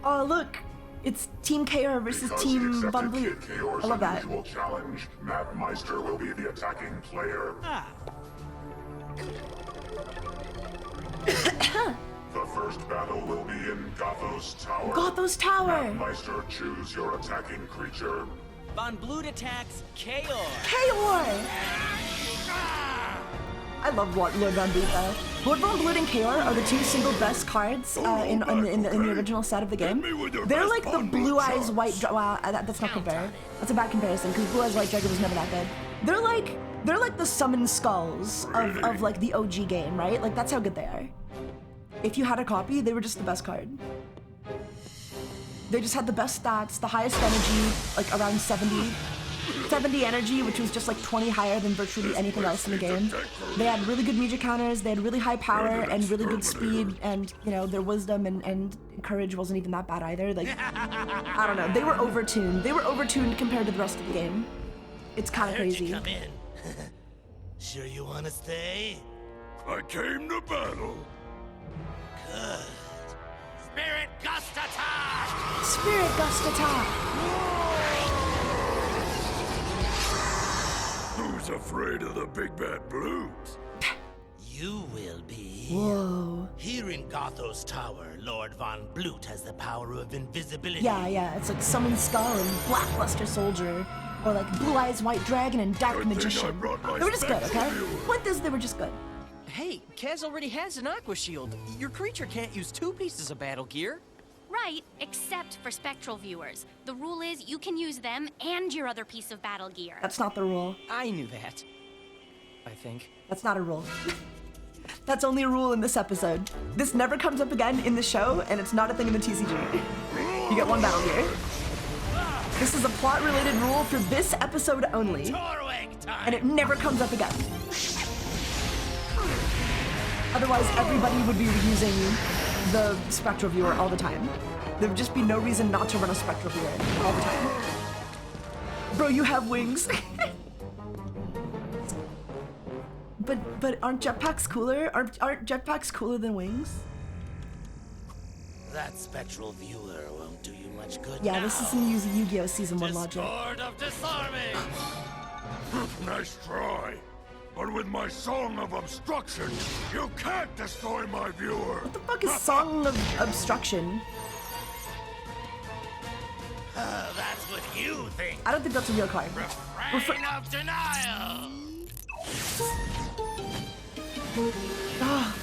Oh, look. It's Team KR versus Because he Team accepted Von Bloot. Kid Kaor's I love that. unusual challenge, Mapmeister will be the attacking player. The first battle will be in Gothos Tower. Gothos Tower! Meister, choose your attacking creature. Von Blood attacks Kaor. Kaor! I love Lord Von Blood though. Lord Von Blood and Kaor are the two single best cards in the original set of the game. They're like the Blue Eyes White Dragon. Wow, that's not fair. That's a bad comparison because Blue Eyes White Dragon was never that good. They're like the Summon Skulls of like the OG game, right? Like that's how good they are. If you had a copy, they were just the best card. They just had the best stats, the highest energy, like around 70 energy, which was just like 20 higher than virtually anything else in the game. They had really good media counters, they had really high power and really good speed, and you know, their wisdom and courage wasn't even that bad either. Like, I don't know, they were overtuned. They were overtuned compared to the rest of the game. It's kind of crazy. Come in. Sure you want to stay? I came to battle. Good. Spirit Gust Attack! Spirit Gust Attack! Who's afraid of the big bad blues? You will be. Whoa. Here in Gothos Tower, Lord Von Bloot has the power of invisibility. Yeah, it's like Summon Skull and Blackluster Soldier, or like Blue Eyes White Dragon and Dark Magician. They were just good, okay? Point is, they were just good. Hey, Kaz already has an Aqua Shield. Your creature can't use 2 pieces of battle gear. Right, except for spectral viewers. The rule is you can use them and your other piece of battle gear. That's not the rule. I knew that. I think. That's not a rule. That's only a rule in this episode. This never comes up again in the show, and it's not a thing in the TCG. You get 1 battle gear. This is a plot-related rule for this episode only, and it never comes up again. Otherwise, everybody would be using the spectral viewer all the time. There would just be no reason not to run a spectral viewer all the time. Bro, you have wings. But aren't jetpacks cooler? Aren't jetpacks cooler than wings? That spectral viewer won't do you much good. Yeah, now. this is some Yu-Gi-Oh! Season 1 logic. Sword of Disarming! Nice try. But with my Song of Obstruction, you can't destroy my viewer. What the fuck is Song of Obstruction? That's what you think. I don't think that's a real card. Refrain of Denial! Ah.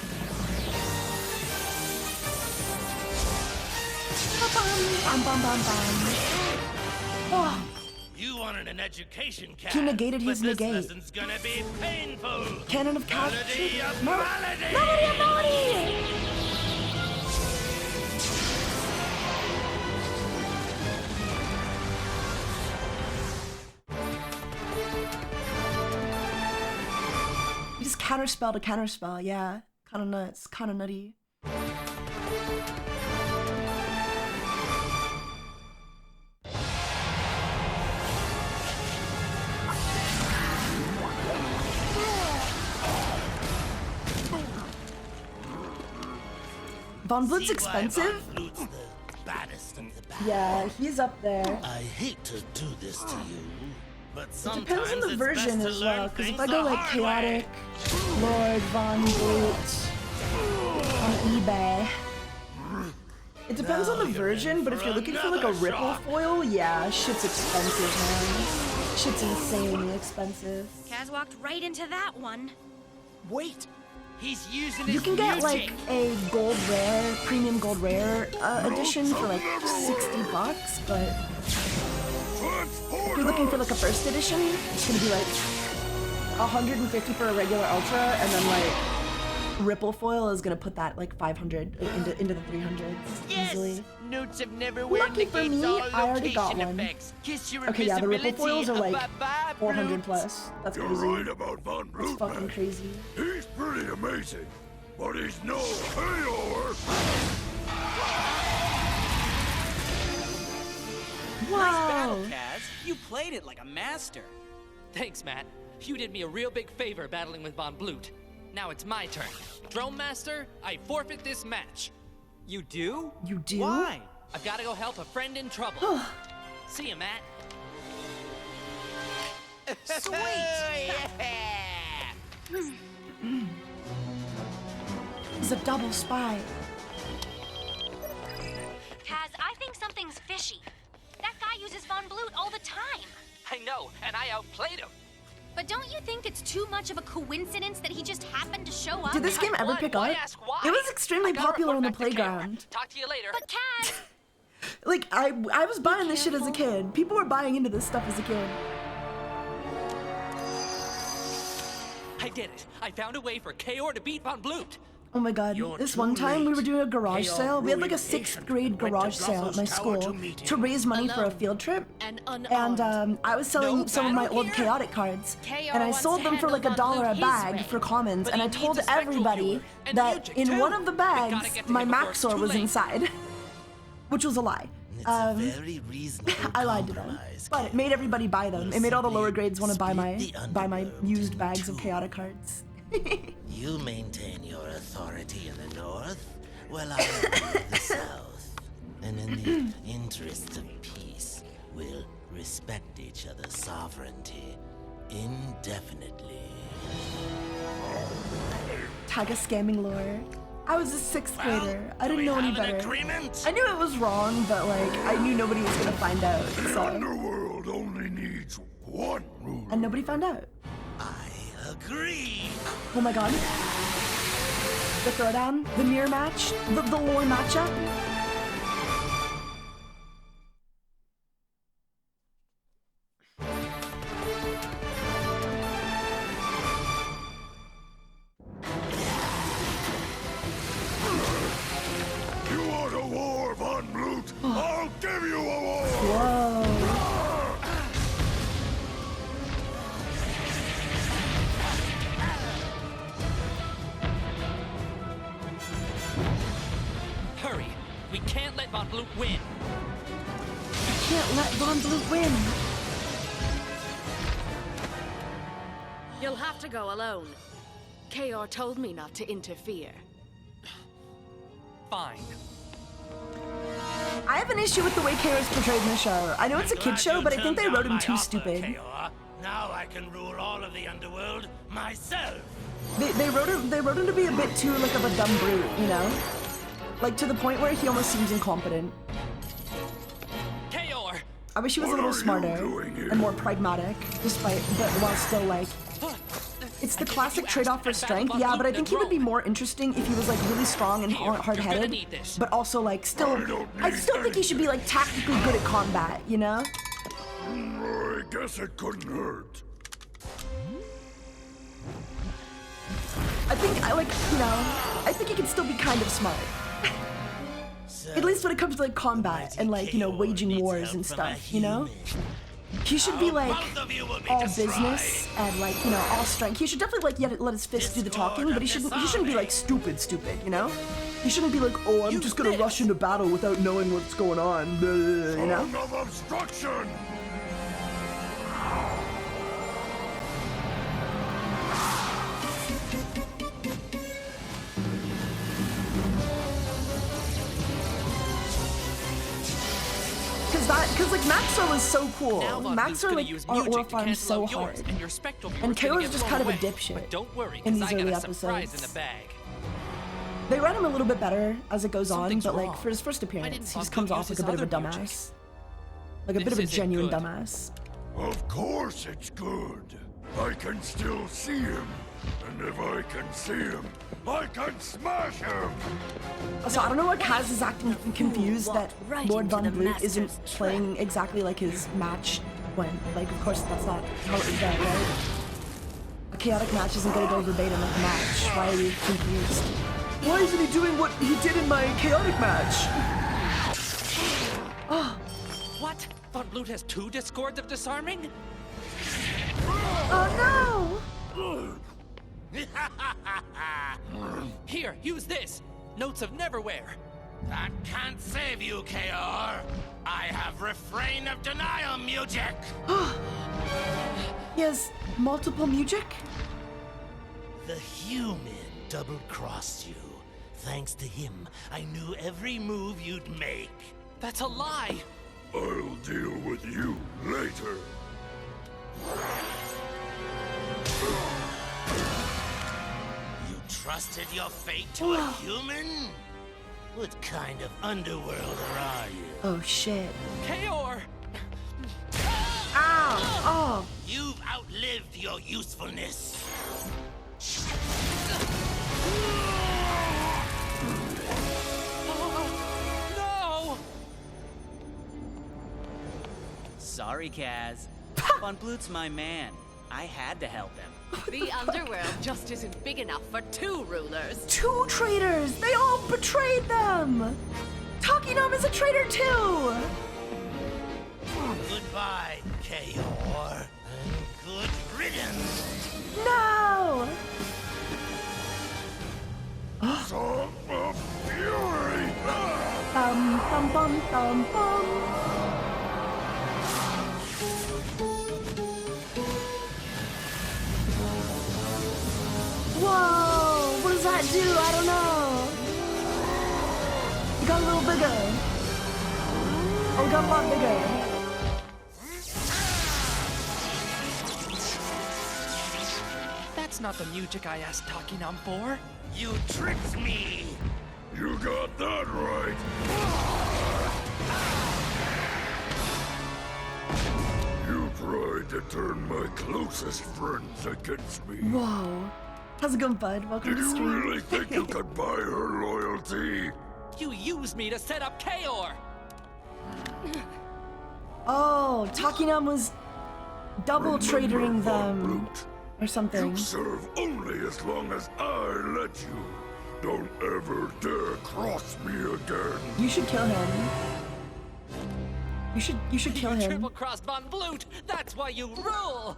Oh. You wanted an education, Cat. He negated his but this negate. lesson's gonna be painful. Cannon of Cat. Melody of Melody of Melody! You just counterspell to counterspell, yeah. Kinda nuts, kinda nutty. Von Blood's expensive? Yeah, he's up there. I hate to do this to you, but It depends on the version as well, because if I go like Chaotic, Lord Von Blood on eBay, it depends on the version, but if you're looking for like a ripple foil, yeah, shit's expensive, man. Shit's insanely expensive. Kaz walked right into that one. Wait, he's using You can get like a gold rare, premium gold rare edition for like $60, but if you're looking for like a first edition, it's gonna be like $150 for a regular ultra, and then like ripple foil is gonna put that like 500 into the 300s easily. Notes have never Lucky for me, I already got one. Okay, yeah, the ripple foils are like 400 plus. That's You're crazy. right about Von That's Bloot, fucking man. crazy. He's pretty amazing, but he's no Kaor. Nice battle, Kaz. You played it like a master. Thanks, Matt. You did me a real big favor battling with Von Bloot. Now it's my turn. Drone Master, I forfeit this match. You do? You do? Why? I've got to go help a friend in trouble. See ya, Matt. Sweet! He's a double spy. Von Blut all the time. I know, and I outplayed him. But don't you think it's too much of a coincidence that he just happened to show up? Did this game ever pick up? It was extremely popular on the playground. Talk to you later. But Kaz! Like, I was buying this shit as a kid. People were buying into this stuff as a kid. I did it. I found a way for Kaor to beat Von Blut. Oh my god, this one time we were doing a garage sale. We had like a 6th grade garage sale at my school to raise money for a field trip. And I was selling some of my old chaotic cards. And I sold them for like $1 a bag for commons. And I told everybody that in one of the bags, my Maxor was inside. Which was a lie. Very reasonable I lied to them. But it made everybody buy them. It made all the lower grades want to buy my used bags of chaotic cards. You maintain your authority in the north, while I rule the south. And in the interests of peace, we'll respect each other's sovereignty indefinitely. Taiga scamming lore. I was a 6th grader. I didn't know any better. I knew it was wrong, but like, I knew nobody was gonna find out, so. The underworld only needs one rule. And nobody found out. Agree. Oh my god. The throwdown, the mirror match, the lore matchup. You want a war, Von Blut? I'll give you a war! Whoa. Hurry. We can't let Von Blut win. I can't let Von Blut win. You'll have to go alone. Kaor told me not to interfere. Fine. I have an issue with the way Kaor's portrayed in the show. I know it's a kid show, but I think they wrote him too stupid. Now I can rule all of the underworld myself. They wrote him to be a bit too like of a dumb brute, you know? Like to the point where he almost seems incompetent. Kaor! I wish he was a little smarter and more pragmatic, but while still like. It's the classic trade-off for strength, yeah, but I think he would be more interesting if he was like really strong and hard-headed, but also like I still think he should be like tactically good at combat, you know? I guess it couldn't hurt. I think he can still be kind of smart. At least when it comes to like combat and like, you know, waging wars and stuff, you know? He should be like all business and like, you know, all strength. He should definitely like let his fists do the talking, but he shouldn't be like stupid, you know? He shouldn't be like, oh, I'm just gonna rush into battle without knowing what's going on, you know? Song of obstruction! Because like Maxor was so cool. Maxor like aura farmed so hard. And Kaor's just kind of a dipshit in these early episodes. They write him a little bit better as it goes on, but like for his first appearance, he just comes off like a bit of a dumbass. Like a bit of a genuine dumbass. Of course it's good. I can still see him. And if I can see him, I can smash him! Also, I don't know why Kaz is acting confused that Lord Von Blut isn't playing exactly like his match when, like, of course that's not how it was done, right? A chaotic match isn't gonna go verbatim like a match. Why are you confused? Why isn't he doing what he did in my chaotic match? Oh. What? Von Blut has 2 discords of disarming? Oh no! Here, use this! Notes of Neverwhere! That can't save you, Kaor! I have Refrain of Denial music! He has multiple music? The human double-crossed you. Thanks to him, I knew every move you'd make. That's a lie! I'll deal with you later. Trusted your fate to a human? What kind of underworlder are you? Oh shit. Kaor! You've outlived your usefulness. No! Sorry, Kaz. Von Blut's my man. I had to help him. The underworld just isn't big enough for 2 rulers. 2 traitors! They all betrayed them! Takinam is a traitor too! Goodbye, Kaor, and good riddance. No! Song of Fury! Bum, bum, bum, bum, bum. Whoa! What does that do? I don't know. It got a little bigger. Oh, it got a lot bigger. That's not the music I asked Takinam for. You tricked me. You got that right. You tried to turn my closest friends against me. Whoa. How's it going, bud? Welcome Did to the you stream. really think you could buy her loyalty? You used me to set up Kaor. Oh, Takinam was double traitoring them. Or something. You serve only as long as I let you. Don't ever dare cross me again. You should kill him. You should kill him. Triple-crossed Von Blut. That's why you rule.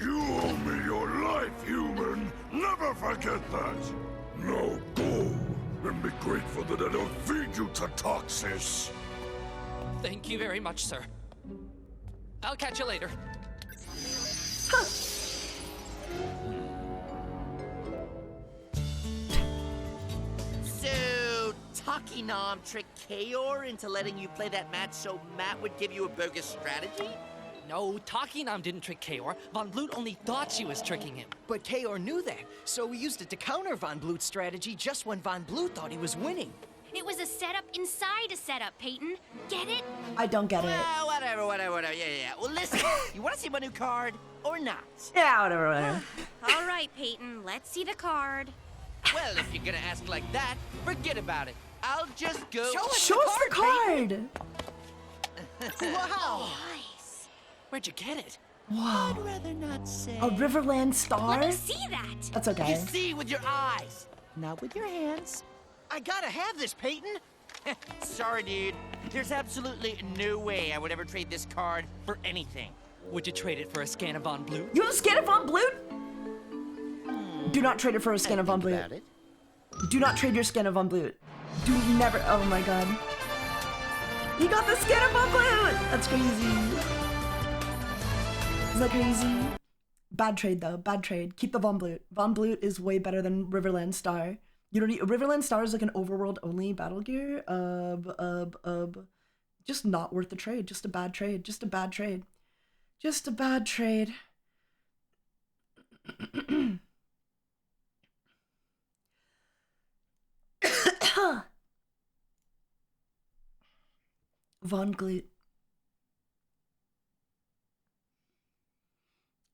You owe me your life, human. Never forget that. Now go and be grateful that I don't feed you to Toxis. Thank you very much, sir. I'll catch you later. Huh. So, Takinam tricked Kaor into letting you play that match so Matt would give you a bogus strategy? No, Takinam didn't trick Kaor. Von Blut only thought she was tricking him. But Kaor knew that, so we used it to counter Von Blut's strategy just when Von Blut thought he was winning. It was a setup inside a setup, Peyton. Get it? I don't get it. Well, whatever. Yeah. Well, listen, you want to see my new card or not? Yeah, whatever. All right, Peyton, let's see the card. Well, if you're gonna ask like that, forget about it. I'll just go. Show us the card! Wow! Nice. Where'd you get it? Wow. I'd rather not say. A Riverland star? Let me see that. That's okay. You see with your eyes, not with your hands. I gotta have this, Peyton. Sorry, dude. There's absolutely no way I would ever trade this card for anything. Would you trade it for a scan of Von Blut? You have a scan of Von Blut? Do not trade it for a scan of Von Blut. Do not trade your skin of Von Blut. Do never. Oh my god. He got the skin of Von Blut! That's crazy. Is that crazy? Bad trade though. Bad trade. Keep the Von Blut. Von Blut is way better than Riverland Star. You don't need. Riverland Star is like an overworld only battle gear. Just not worth the trade. Just a bad trade. Just a bad trade. Just a bad trade. Von Blut.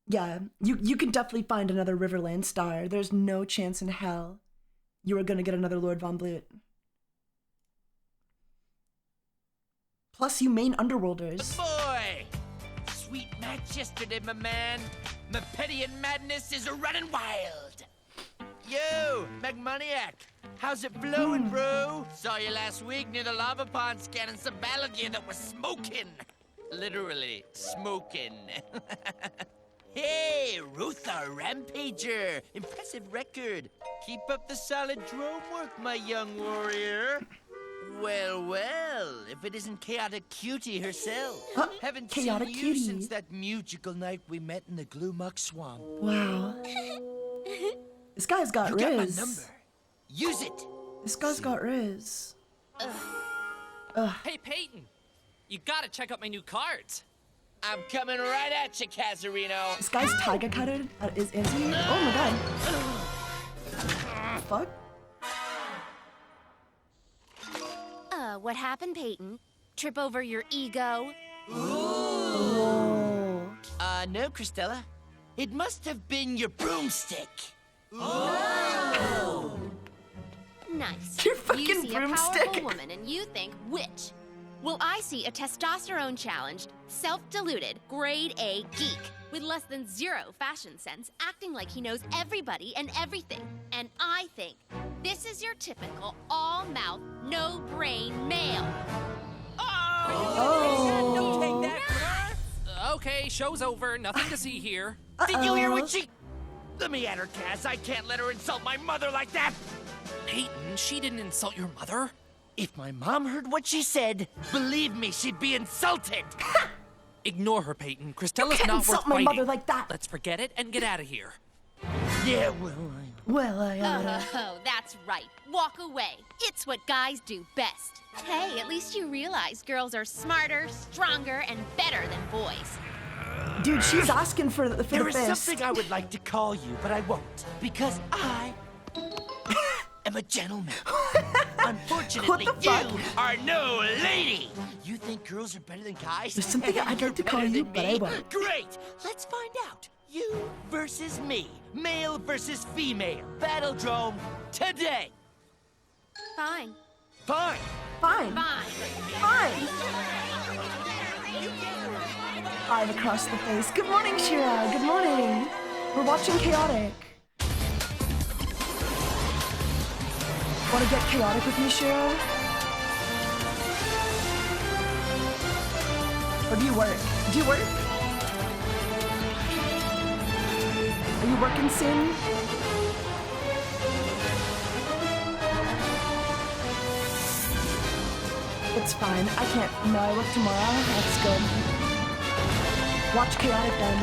Yeah, you can definitely find another Riverland Star. There's no chance in hell you are gonna get another Lord Von Blut. Plus, you main Underworlders. Boy! Sweet match yesterday, my man. Mepedian madness is running wild. Yo, Magmoniac. How's it flowing, bro? Saw you last week near the lava pond scanning some battle gear that was smoking. Literally, smoking. Hey, Rutha Rampager. Impressive record. Keep up the solid drone work, my young warrior. Well, if it isn't Chaotic Cutie herself. Haven't Chaotic seen you Cutie. since that musical night we met in the Gloomuck Swamp. Wow. This guy's got You Riz. got my number. Use it. This guy's got Riz. Hey, Peyton. You gotta check out my new cards. I'm coming right at you, Kazarino. This guy's Taiga cutted. Is he? Oh my god. Fuck. What happened, Peyton? Trip over your ego? Oh. No, Christella. It must have been your broomstick. Nice. Your fucking you see broomstick. a powerful woman and you think witch. Well, I see a testosterone-challenged, self-deluded, grade A geek with less than 0 fashion sense acting like he knows everybody and everything. And I think this is your typical all-mouth, no-brain male. Don't take that. Okay, show's over. Nothing to see here. Did you hear what she... Let me at her, Cass. I can't let her insult my mother like that. Peyton, she didn't insult your mother. If my mom heard what she said, believe me, she'd be insulted. Ignore her, Peyton. Cristella's can't not insult worth my fighting. mother like that. Let's forget it and get out of here. Yeah, Oh, that's right. Walk away. It's what guys do best. Hey, at least you realize girls are smarter, stronger, and better than boys. Dude, she's asking for the There is fist. something I would like to call you, but I won't. Because I am a gentleman. Unfortunately, you are no lady. You think girls are better than guys? There's something I'd like to call you, but I won't. Great. Let's find out. You versus me. Male versus female. Battledrome today. Fine. Fine. Fine. Fine. 5 across the face. Good morning, Shira. Good morning. We're watching Chaotic. Want to get chaotic with me, Shira? Or do you work? Do you work? Are you working soon? It's fine. I can't. No, I work tomorrow. That's good. Watch Chaotic then.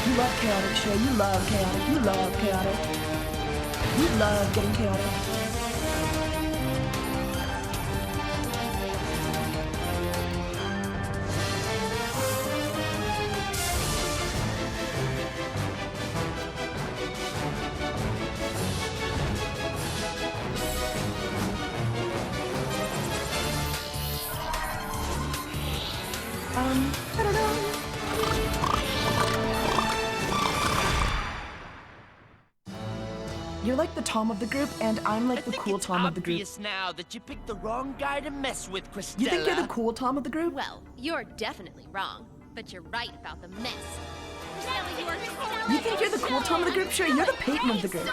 You love Chaotic, Shira. You love Chaotic. You love Chaotic. You love getting chaotic. I don't know. You're like the Tom of the group, and I'm like the cool Tom of the group. It's obvious now that you picked the wrong guy to mess with, Christella. You think you're the cool Tom of the group? Well, you're definitely wrong, but you're right about the mess. You think you're the cool Tom of the group? Sure, you're the Peyton of the group.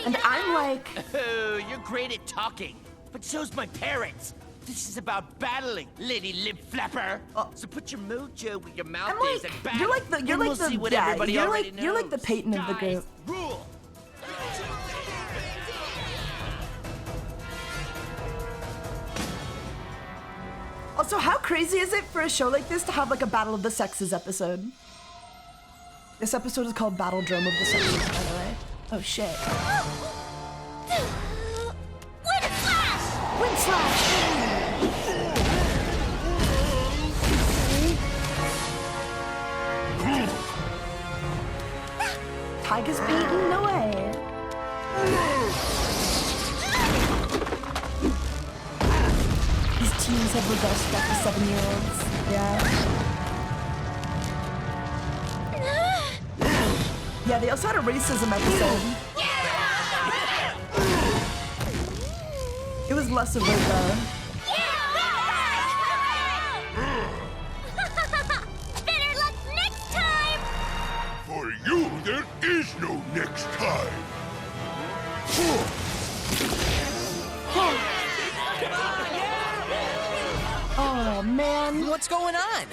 And I'm like... Oh, you're great at talking, but so's my parents. This is about battling, lady lip flapper. So put your mojo where your mouth is and battle. You're like the... You're and like we'll see the... what Yeah, everybody you're already like... You're like the knows. Peyton of the group. Rule. Also, how crazy is it for a show like this to have like a Battle of the Sexes episode? This episode is called Battledrome of the Sexes, by the way. Oh shit. Wind slash! Wind slash! Taiga's beaten? No way. These teens have regressed back to 7-year-olds. Yeah. Yeah, they also had a racism episode. It was less of like a... Better luck next time! For you, there is no next time. Oh, man. What's going on?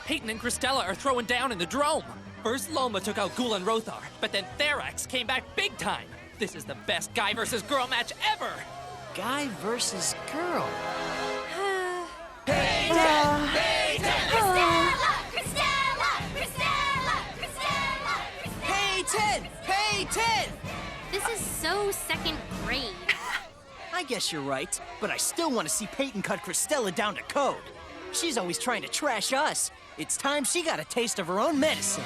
Peyton and Christella are throwing down in the drome. First Loma took out Ghoul and Rothar, but then Therax came back big time. This is the best guy versus girl match ever. Guy versus girl. Peyton! This is so second grade. I guess you're right, but I still want to see Peyton cut Christella down to code. She's always trying to trash us. It's time she got a taste of her own medicine.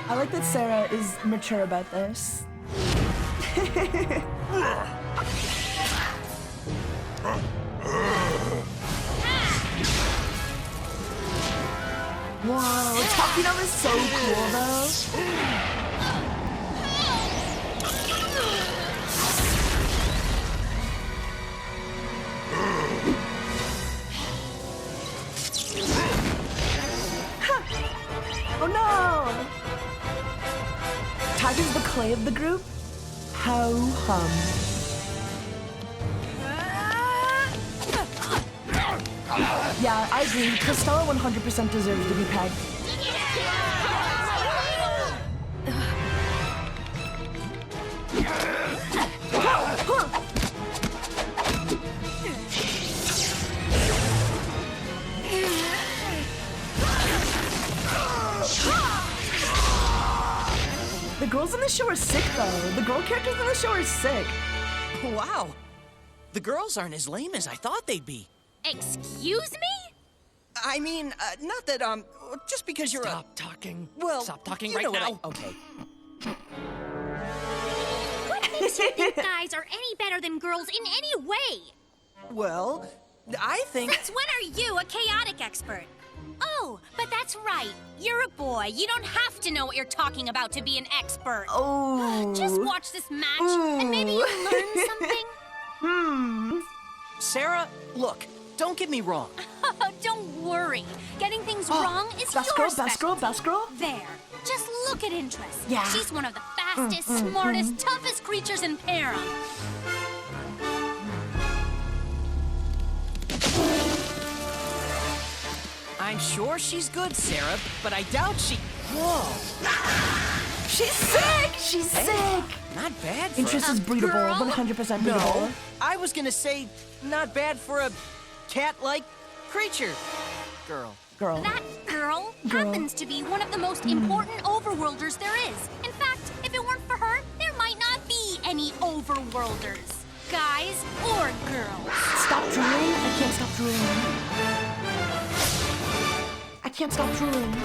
I like that Sarah is mature about this. Whoa, talking up is so cool though. Oh no! Taiga's the clay of the group? Ho hum. Yeah, I agree. Cristela 100% deserves to be pegged. The girls in the show are sick, though. The girl characters in the show are sick. Wow. The girls aren't as lame as I thought they'd be. Excuse me? I mean, not that, just because you're Stop talking. Well, Stop talking you right know what now. Okay. What makes you think guys are any better than girls in any way? Well, I think... Since when are you a chaotic expert? Oh, but that's right. You're a boy. You don't have to know what you're talking about to be an expert. Oh. Just watch this match, and maybe you'll learn something. Sarah, look, don't get me wrong. Don't worry. Getting things wrong is best your girl, specialty. best girl, best girl. There. Just look at Interest. Yeah. She's one of the fastest, smartest, toughest creatures in Para. I'm sure she's good, Sarah, but I doubt she... Whoa. She's sick! She's sick! Not bad for Interest a is breedable, girl? 100% breedable. No, I was gonna say not bad for a cat-like creature. Girl. Girl. That girl happens to be one of the most important overworlders there is. In fact, if it weren't for her, there might not be any overworlders. Guys or girls. Stop drooling. I can't stop drooling. I can't stop drooling.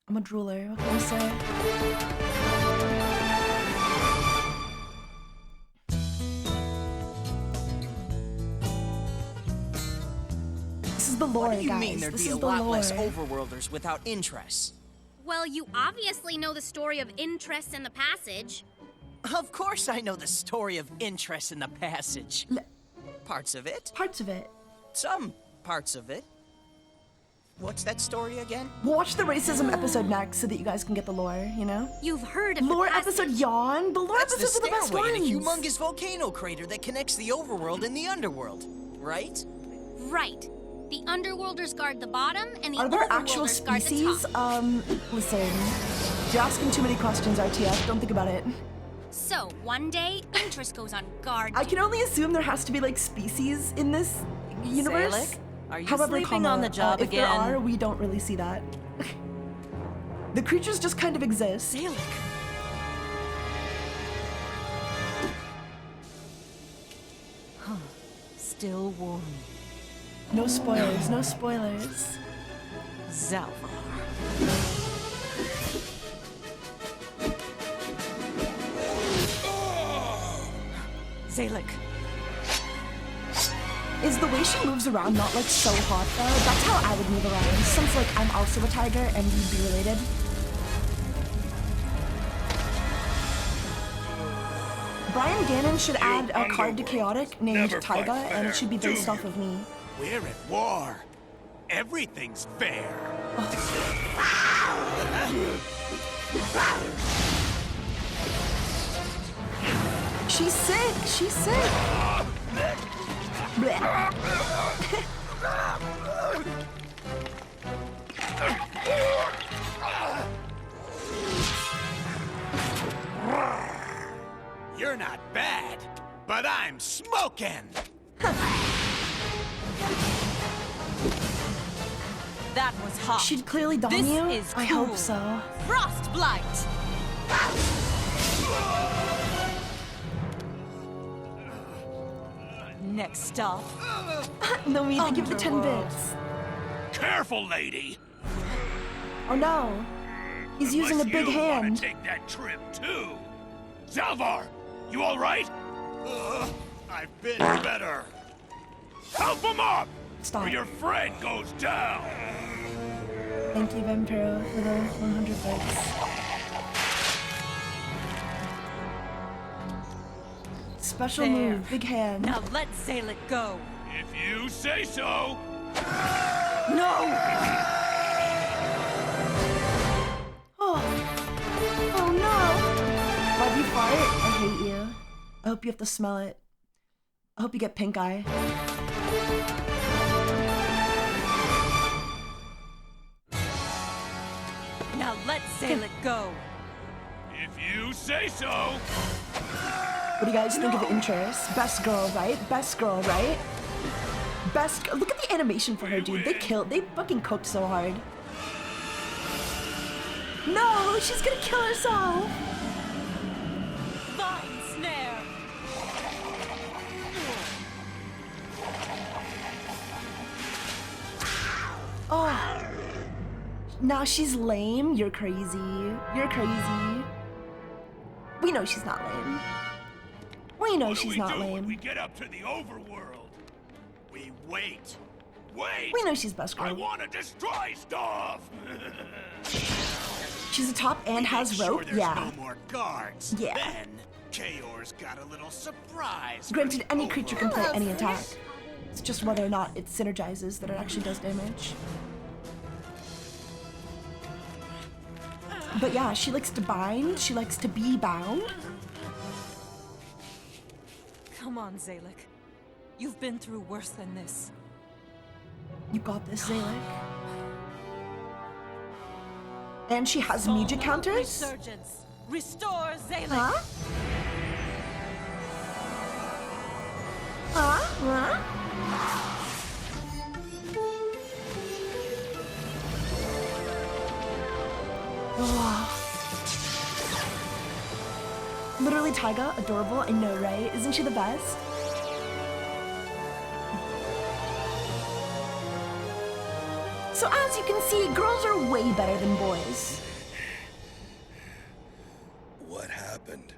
I'm a drooler. What can I say? This is the lore, What do you guys. mean there'd This be is a the lot lore. less overworlders without Interest? Well, you obviously know the story of Interest in the Passage. Of course I know the story of Interest in the Passage. Parts of it. Parts of it. Some parts of it. What's that story again? We'll watch the racism episode next so that you guys can get the lore, you know? You've heard of lore the passage. episode yawn? The lore That's episodes are the best stairway ones. in a humongous volcano crater that connects the overworld and the underworld, right? Right. The underworlders guard the bottom, and the Are there actual overworlders guard the species? top. Listen. You're asking too many questions, RTF. Don't think about it. So, one day, Interest goes on guard. I can only assume there has to be, like, species in this universe. Salic, are you However, sleeping on the job if again? there are, we don't really see that. The creatures just kind of exist. Salic. Huh. Still warm. No spoilers, no spoilers. Zalvar. Zalic. Is the way she moves around not, like, so hot, though? That's how I would move around, since, like, I'm also a tiger and we'd be related. Brian Gannon should add a card to Chaotic named never fight Taiga, and fair, it should be do based you? off of me. We're at war. Everything's fair. She's sick! She's sick! Blech. You're not bad, but I'm smoking. That was hot. She'd clearly done This you? is I cool. hope so. Frostblight. Next stop. No need to give the 10 bits. Careful, lady. Oh no. He's using a Unless big you wanna hand. take that trip too. Zalvar, you all right? I've been better. Help him up! Stop. Or your friend goes down! Thank you, Vampiro, for the 100 bits. Special There. move, big hand. Now let Zalek go. If you say so! No! Oh. Oh no! Why'd you fart? I hate you. I hope you have to smell it. I hope you get pink eye. Now let Zalek go. If you say so! What do you guys think of the interest? Best girl, right? Best girl, right? Best. Look at the animation for her, dude. They fucking cooked so hard. No, she's gonna kill herself. Vine snare. Oh. Now she's lame. You're crazy. You're crazy. We know she's not lame. We know she's not lame. We get up to the overworld. We wait. Wait. We know she's best girl. I want to destroy stuff. She's a top and has rope. There's Yeah. no more guards. Yeah. Then Kaor's got a little surprise. Granted, any creature can play any attack. It's just whether or not it synergizes that it actually does damage. But yeah, she likes to bind. She likes to be bound. Come on, Zalek. You've been through worse than this. You got this, Zalek. And she has magic counters? Resurgence. Restore Zalek. Huh? Huh? Huh? Oh. Literally Taiga, adorable, I know, right? Isn't she the best? So as you can see, girls are way better than boys. What happened?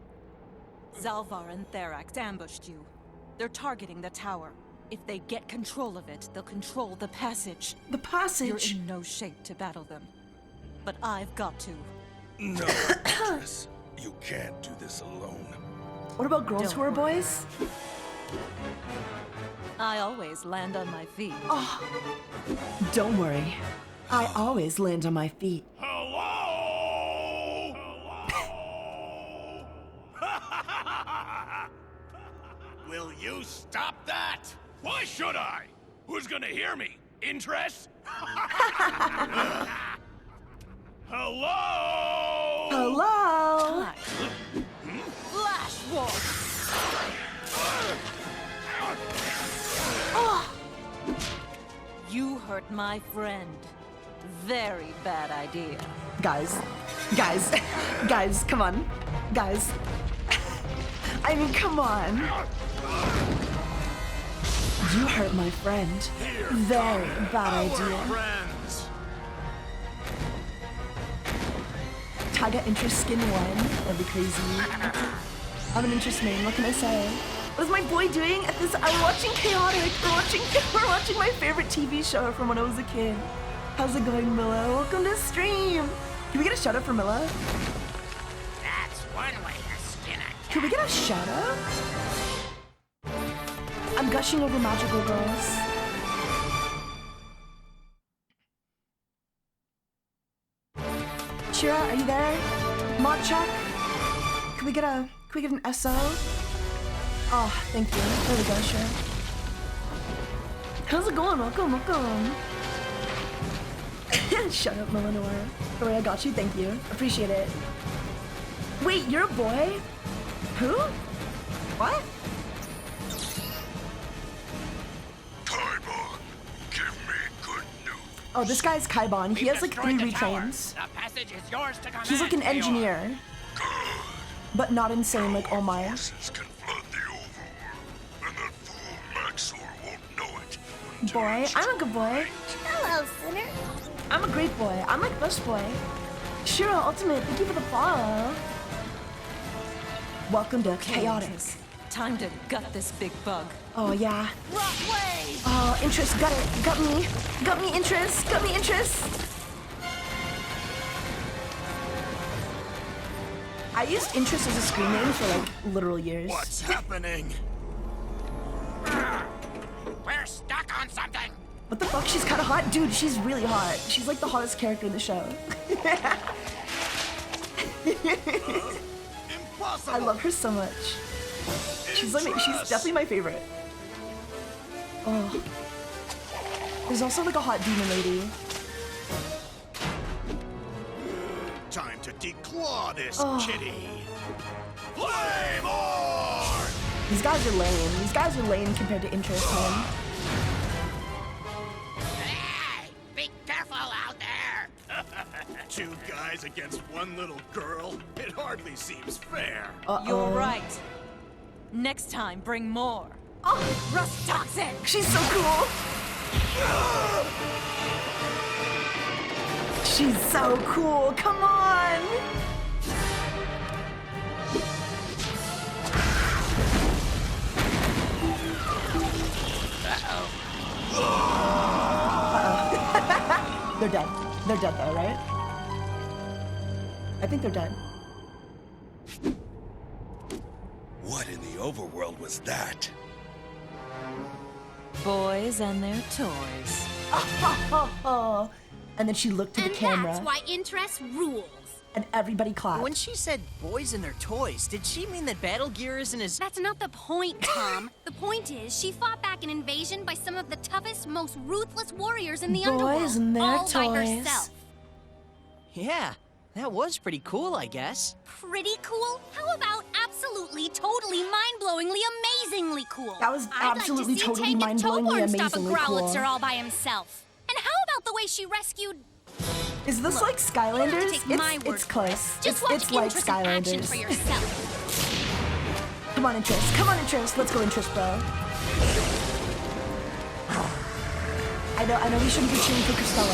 Zalvar and Therax ambushed you. They're targeting the tower. If they get control of it, they'll control the passage. The passage? You're in no shape to battle them. But I've got to. No, Beatrice. You can't do this alone. What about girls who are boys? I always land on my feet. Oh, don't worry. I always land on my feet. Hello? Will you stop that? Why should I? Who's gonna hear me? Interest? Hello? Hello? Flash Wolf! Oh. You hurt my friend. Very bad idea. Guys, come on. Guys. I mean, come on. You hurt my friend. Very bad idea. Taiga interest skin 1. That'd be crazy. I'm an interest main, what can I say? What is my boy doing at this? I'm watching Chaotic. We're watching my favorite TV show from when I was a kid. How's it going, Milla? Welcome to stream. Can we get a shout out for Milla? That's one way to skin a Can we get a shout out? I'm gushing over magical girls. Shira, are you there? Mod check? Can we get an SO? Oh, thank you. There we go, Shira. How's it going? Welcome. Shut up, Melanor. Sorry, I got you. Thank you. Appreciate it. Wait, you're a boy? Who? What? Kaiba, give me good news. Oh, this guy's Kaibon. He has like 3 retrains. The passage is yours to command. He's like an engineer. But not insane like oh my. Boy, I'm a good boy. Hello, sinner. I'm a great boy. I'm like best boy. Shiro Ultimate, thank you for the follow. Welcome to Chaotic. Time to gut this big bug. Oh, yeah. Rock wave! Oh, interest, got it. Got me. Got me interest. Got me interest. I used interest as a screen name for like literal years. What's happening? We're stuck on something. What the fuck? She's kind of hot? Dude, she's really hot. She's like the hottest character in the show. Impossible. I love her so much. She's definitely my favorite. Oh. There's also like a hot demon lady. Time to declaw this kitty. Flame on! These guys are lame. These guys are lame compared to interest, man. Hey, be careful out there. 2 guys against 1 little girl? It hardly seems fair. You're right. Next time, bring more. Oh, Rust Toxic! She's so cool. She's so cool. Come on. Uh-oh. They're dead. They're dead though, right? I think they're dead. What in the overworld was that? Boys and their toys. And then she looked to the camera. That's why interest rules. And everybody clapped. When she said boys and their toys, did she mean that battle gear isn't as... That's not the point, Tom. The point is, she fought back an invasion by some of the toughest, most ruthless warriors in the underworld. Boys and their all by toys. herself. Yeah, that was pretty cool, I guess. Pretty cool? How about absolutely, totally, mind-blowingly, amazingly cool? That was absolutely, I'd like to see totally, mind-blowingly, Tankuttenkit stop a amazingly cool. Growlitzer all by himself. And how about the way she rescued... Is this Look, like Skylanders? take my word It's close. Just watch it's like interest in action Skylanders. for yourself. Come on, interest. Come on, interest. Let's go, interest, bro. I know we shouldn't be cheering for Cristela,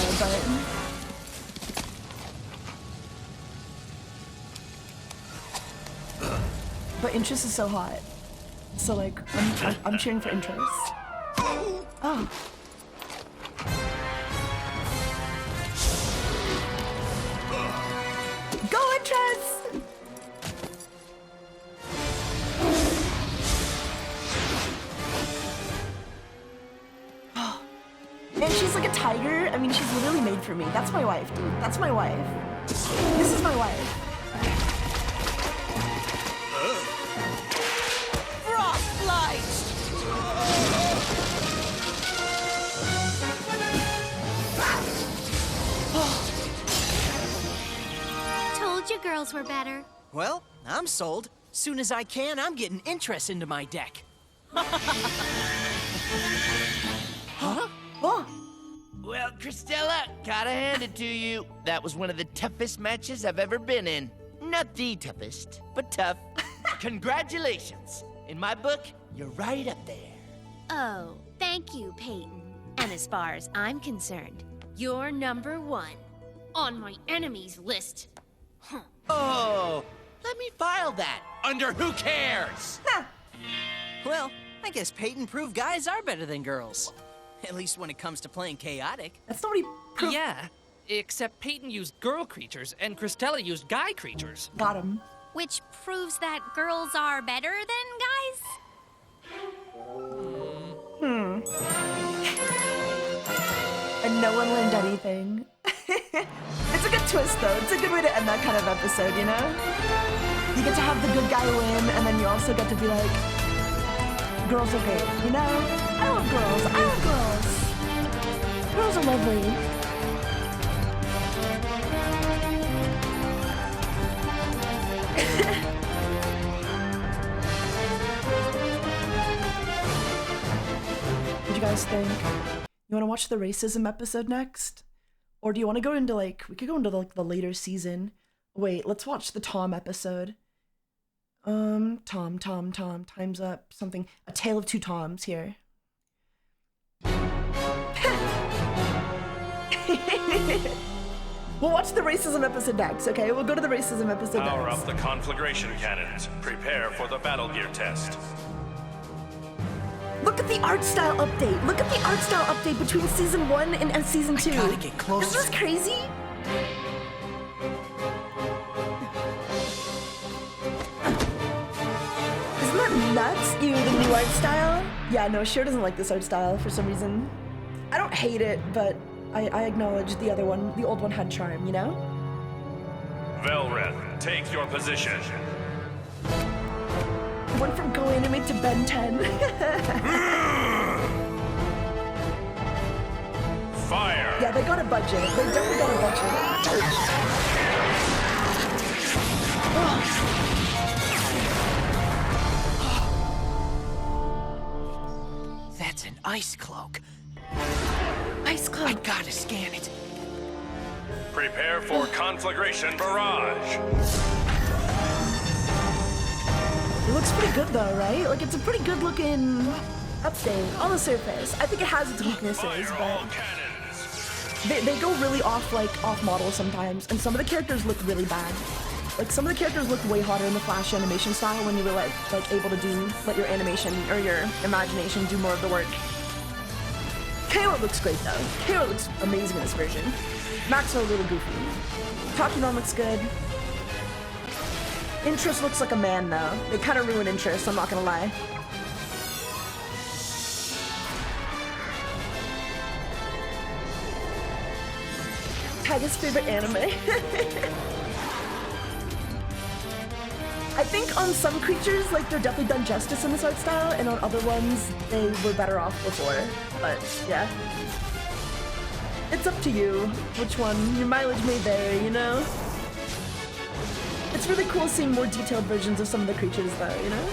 but interest is so hot. So like, I'm cheering for interest. Oh. Go, interest! And she's like a tiger. I mean, she's literally made for me. That's my wife, dude. That's my wife. This is my wife. Frostlight! Told you girls were better. Well, I'm sold. Soon as I can, I'm getting interest into my deck. Huh? Oh. Well, Cristela, gotta hand it to you. That was one of the toughest matches I've ever been in. Not the toughest, but tough. Congratulations. In my book, you're right up there. Oh, thank you, Peyton. And as far as I'm concerned, you're #1 on my enemies list. Huh. Oh, let me file that under who cares? Well, I guess Peyton proved guys are better than girls. At least when it comes to playing chaotic. That's nobody proved. Yeah, except Peyton used girl creatures and Cristela used guy creatures. Got him. Which proves that girls are better than guys? And no one learned anything. It's a good twist, though. It's a good way to end that kind of episode, you know? You get to have the good guy win, and then you also get to be like, girls are great, you know? I love girls. I love girls. Girls are lovely. What do you guys think? You want to watch the racism episode next? Or do you want to go into like, we could go into like the later season. Wait, let's watch the Tom episode. Tom, time's up, something. A Tale of Two Toms here. We'll watch the racism episode next, okay? We'll go to the racism episode next. Power up the conflagration cannons. Prepare for the battle gear test. Look at the art style update. Look at the art style update between season 1 and season 2. I gotta get close. This is crazy. Isn't that nuts? Ew, the new art style? Yeah, no, Cher doesn't like this art style for some reason. I don't hate it, but I acknowledge the other one, the old one had charm, you know? Velreth, take your position. Went from Go Anime to Ben 10. Fire! Yeah, they got a budget. They definitely got a budget. That's an ice cloak. Ice cloak. I gotta scan it. Prepare for conflagration barrage. It looks pretty good though, right? Like, it's a pretty good looking update on the surface. I think it has its weaknesses, but they go really off model sometimes, and some of the characters look really bad. Like, some of the characters look way hotter in the Flash animation style when you were like able to let your animation or your imagination do more of the work. Kayla looks great though. Kayla looks amazing in this version. Max are a little goofy. Takunon looks good. Interest looks like a man though. They kind of ruin Interest, I'm not gonna lie. Taiga's favorite anime. I think on some creatures, like, they're definitely done justice in this art style, and on other ones, they were better off before. But, yeah. It's up to you, which one. Your mileage may vary, you know? It's really cool seeing more detailed versions of some of the creatures, though, you know?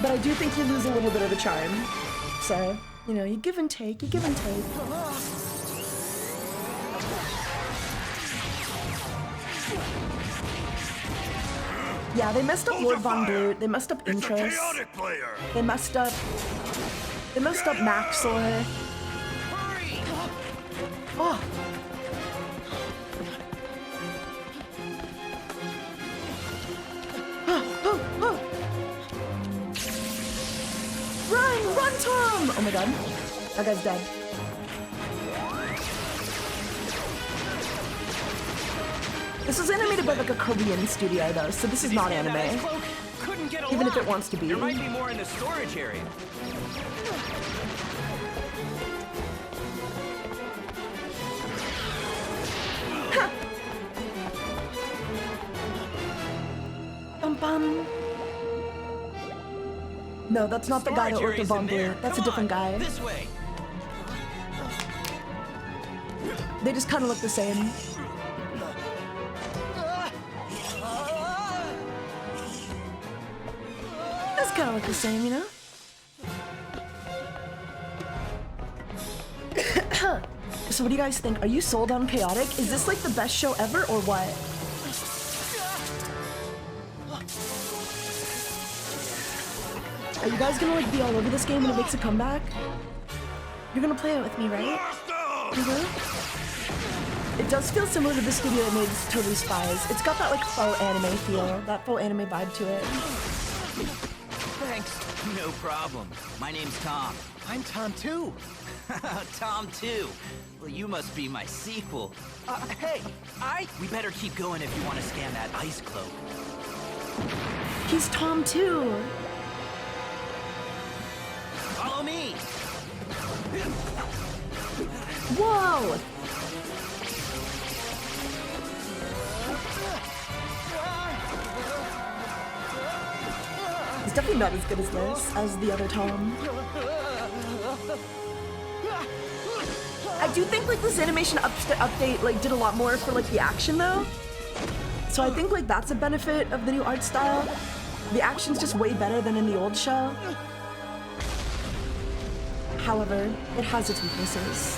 But I do think you lose a little bit of the charm. So, you know, you give and take, you give and take. Yeah, they messed up Lord Von Blute, they messed up Interest. They messed up Maxor. Oh. Oh. Run, Tom! Oh my god. That guy's dead. This is animated by like a Korean studio though, so this is not anime. Even if it wants to be. There might be more in the storage area. Bum. No, that's not the guy that worked with Von Blue. That's a different guy. This way. They just kind of look the same. That's kind of look the same, you know? So what do you guys think? Are you sold on Chaotic? Is this like the best show ever or what? Are you guys gonna like be all over this game when it makes a comeback? You're gonna play it with me, right? It does feel similar to the studio that made Totally Spies. It's got that like faux anime feel, that faux anime vibe to it. Thanks. No problem. My name's Tom. I'm Tom too. Tom too. Well, you must be my sequel. Hey, we better keep going if you want to scan that ice cloak. He's Tom too. Follow me. Whoa! He's definitely not as good as this, as the other Tom. I do think like this animation update like did a lot more for like the action though. So I think like that's a benefit of the new art style. The action's just way better than in the old show. However, it has its weaknesses.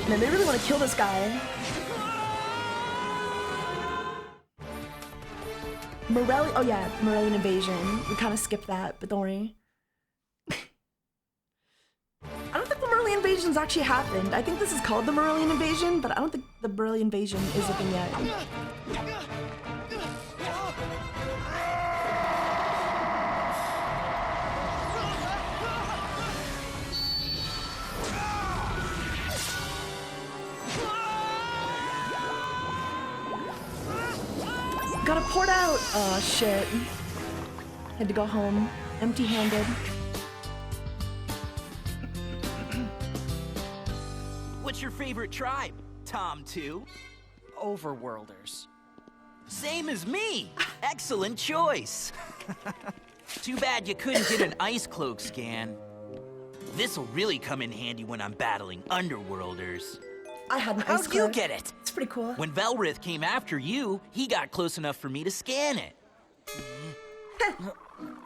Man, they really want to kill this guy. Morelli, oh yeah, Morellian invasion. We kind of skipped that, but don't worry. invasion's actually happened. I think this is called the Marillion invasion, but I don't think the Marillion invasion is a thing yet. Gotta port out. Oh shit. Had to go home empty-handed. What's your favorite tribe, Tom 2? Overworlders. Same as me. Excellent choice. Too bad you couldn't get an ice cloak scan. This'll really come in handy when I'm battling underworlders. I had an ice How'd you cloak. get it? It's pretty cool. When Velrith came after you, he got close enough for me to scan it.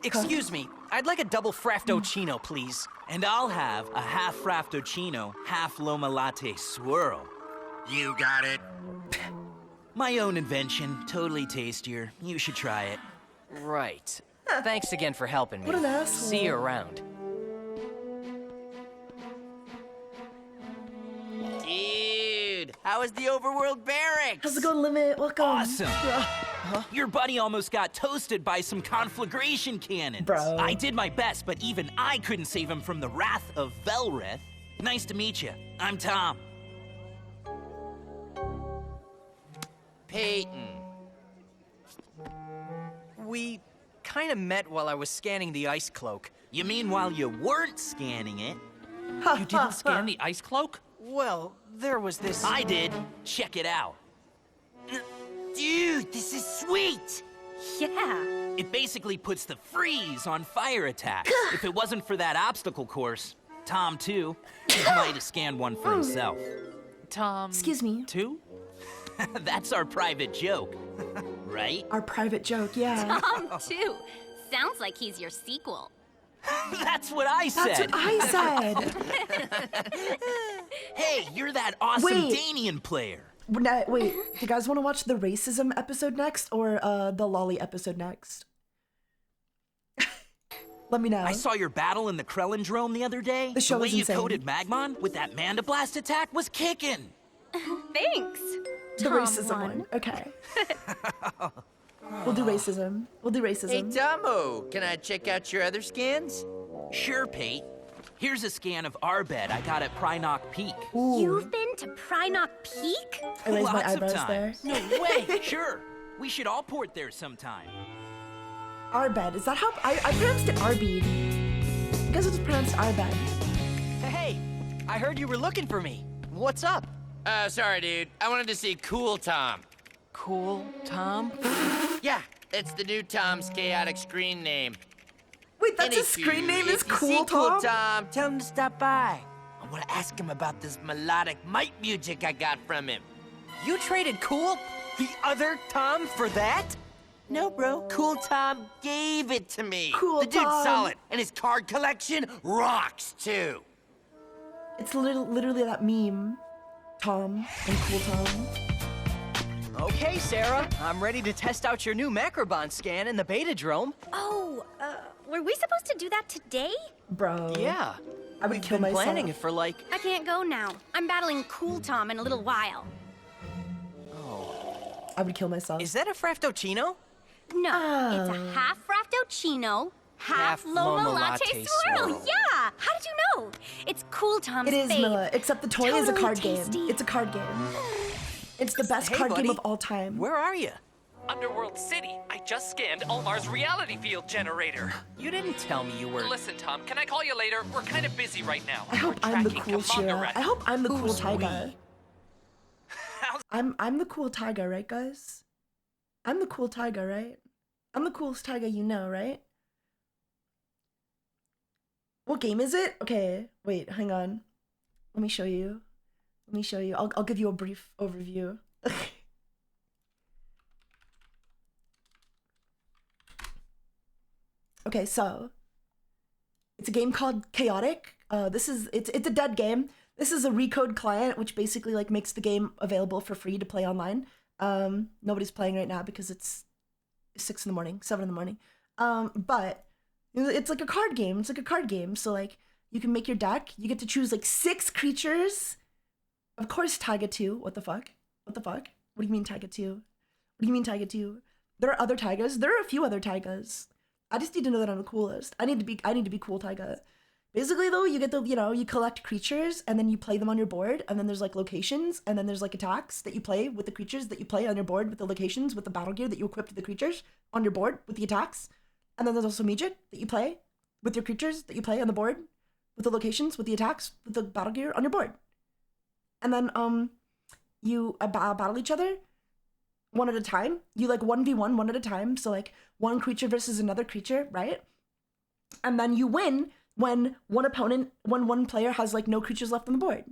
Excuse me, I'd like a double Frappuccino, please. And I'll have a half Frappuccino, half Loma Latte swirl. You got it. My own invention, totally tastier. You should try it. Right. Thanks again for helping me. What an asshole. See you around. Dude, how was the overworld barracks? How's it going, Limit? Welcome. Awesome. Your buddy almost got toasted by some conflagration cannons. Bro. I did my best, but even I couldn't save him from the wrath of Velrith. Nice to meet you. I'm Tom. Peyton. We kind of met while I was scanning the ice cloak. You mean while you weren't scanning it? You didn't scan the ice cloak? Well, there was this... I did. Check it out. Dude, this is sweet. Yeah. It basically puts the freeze on fire attacks. If it wasn't for that obstacle course, Tom 2 might have scanned one for himself. Tom... Excuse me. 2? That's our private joke, right? Our private joke, yeah. Tom, too. Sounds like he's your sequel. That's what I said. That's what I said. Hey, you're that awesome Wait. Danian player. Now, wait, do you guys want to watch the racism episode next or the lolly episode next? Let me know. I saw your battle in the Krellendrome the other day. The show way was you insane. coded Magmon with that Manda Blast attack was kicking. Thanks. The Tom racism won. one. Okay. We'll do racism. We'll do racism. Hey, Tomo, can I check out your other scans? Sure, Pate. Here's a scan of our bed I got at Prynock Peak. Ooh. You've been to Prynock Peak? I raised my Lots of eyebrows there. times. No way. Sure. We should all port there sometime. Arbed. Is that how I pronounced it Arbed? You guys just pronounced Arbed. Hey, I heard you were looking for me. What's up? Sorry, dude. I wanted to see Cool Tom. Cool Tom? Yeah, it's the new Tom's chaotic screen name. Wait, that's his screen name is If you Cool see Cool Tom? Tom, tell him to stop by. I want to ask him about this melodic might music I got from him. You traded Cool, the other Tom, for that? No, bro. Cool Tom gave it to me. Cool The dude's Tom. solid, and his card collection rocks, too. It's literally that meme. Tom and Cool Tom. Okay, Sarah, I'm ready to test out your new Macrobon scan in the Betadrome. Oh, were we supposed to do that today? Bro. Yeah. I would We've kill been myself. planning it for like... I can't go now. I'm battling Cool Tom in a little while. I would kill myself. Is that a Frappuccino? No, it's a half Frappuccino, half Loma Latte swirl. Yeah! How did you know? It's Cool Tom's It is, fave. Milla, except the toy is a Totally card tasty. game. It's a card game. It's the best Hey, card game buddy. of all time. Where are you? Underworld City. I just scanned Almar's reality field generator. You didn't tell me you were... Listen, Tom, can I call you later? We're kind of busy right now. I hope I'm the cool Commander Shira. Rat. I hope I'm the cool Who's Taiga. we? I'm the cool Taiga, right, guys? I'm the cool Taiga, right? I'm the coolest Taiga you know, right? What game is it? Okay, wait, hang on. Let me show you. Let me show you. I'll give you a brief overview. Okay, so it's a game called Chaotic. It's a dead game. This is a recode client, which basically like makes the game available for free to play online. Nobody's playing right now because it's 6 in the morning, 7 in the morning. But it's like a card game. It's like a card game. So like You can make your deck. You get to choose like 6 creatures. Of course, Taiga 2. What the fuck? What the fuck? What do you mean Taiga 2? What do you mean Taiga 2? There are other Taigas. There are a few other Taigas. I just need to know that I'm the coolest. I need to be cool Taiga. Basically though, you get the, you collect creatures and then you play them on your board, and then there's like locations, and then there's like attacks that you play with the creatures that you play on your board with the locations, with the battle gear that you equip to the creatures on your board with the attacks. And then there's also magic that you play with your creatures that you play on the board with the locations, with the attacks, with the battle gear on your board. And then you battle each other one at a time. You like 1v1 one at a time. So like one creature versus another creature, right? And then you win when one player has like no creatures left on the board.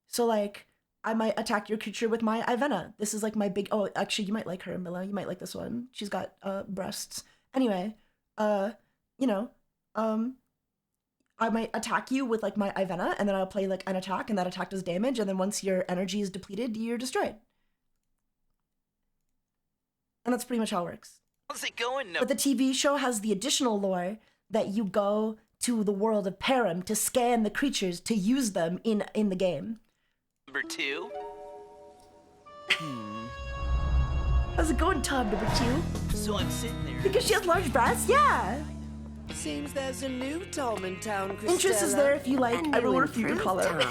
So like I might attack your creature with my Ivana. This is like my big, oh, actually you might like her, Mila. You might like this one. She's got breasts. Anyway, I might attack you with like my Ivana, and then I'll play like an attack, and that attack does damage, and then once your energy is depleted, you're destroyed. And that's pretty much how it works. How's it going? But the TV show has the additional lore that you go to the world of Param to scan the creatures to use them in the game. Number 2? How's it going, Tom, number 2? So I'm sitting there. Because she has large breasts? Yeah. Seems there's a new Tom in town, Christella. Interest is there if you like. I will refuse your color.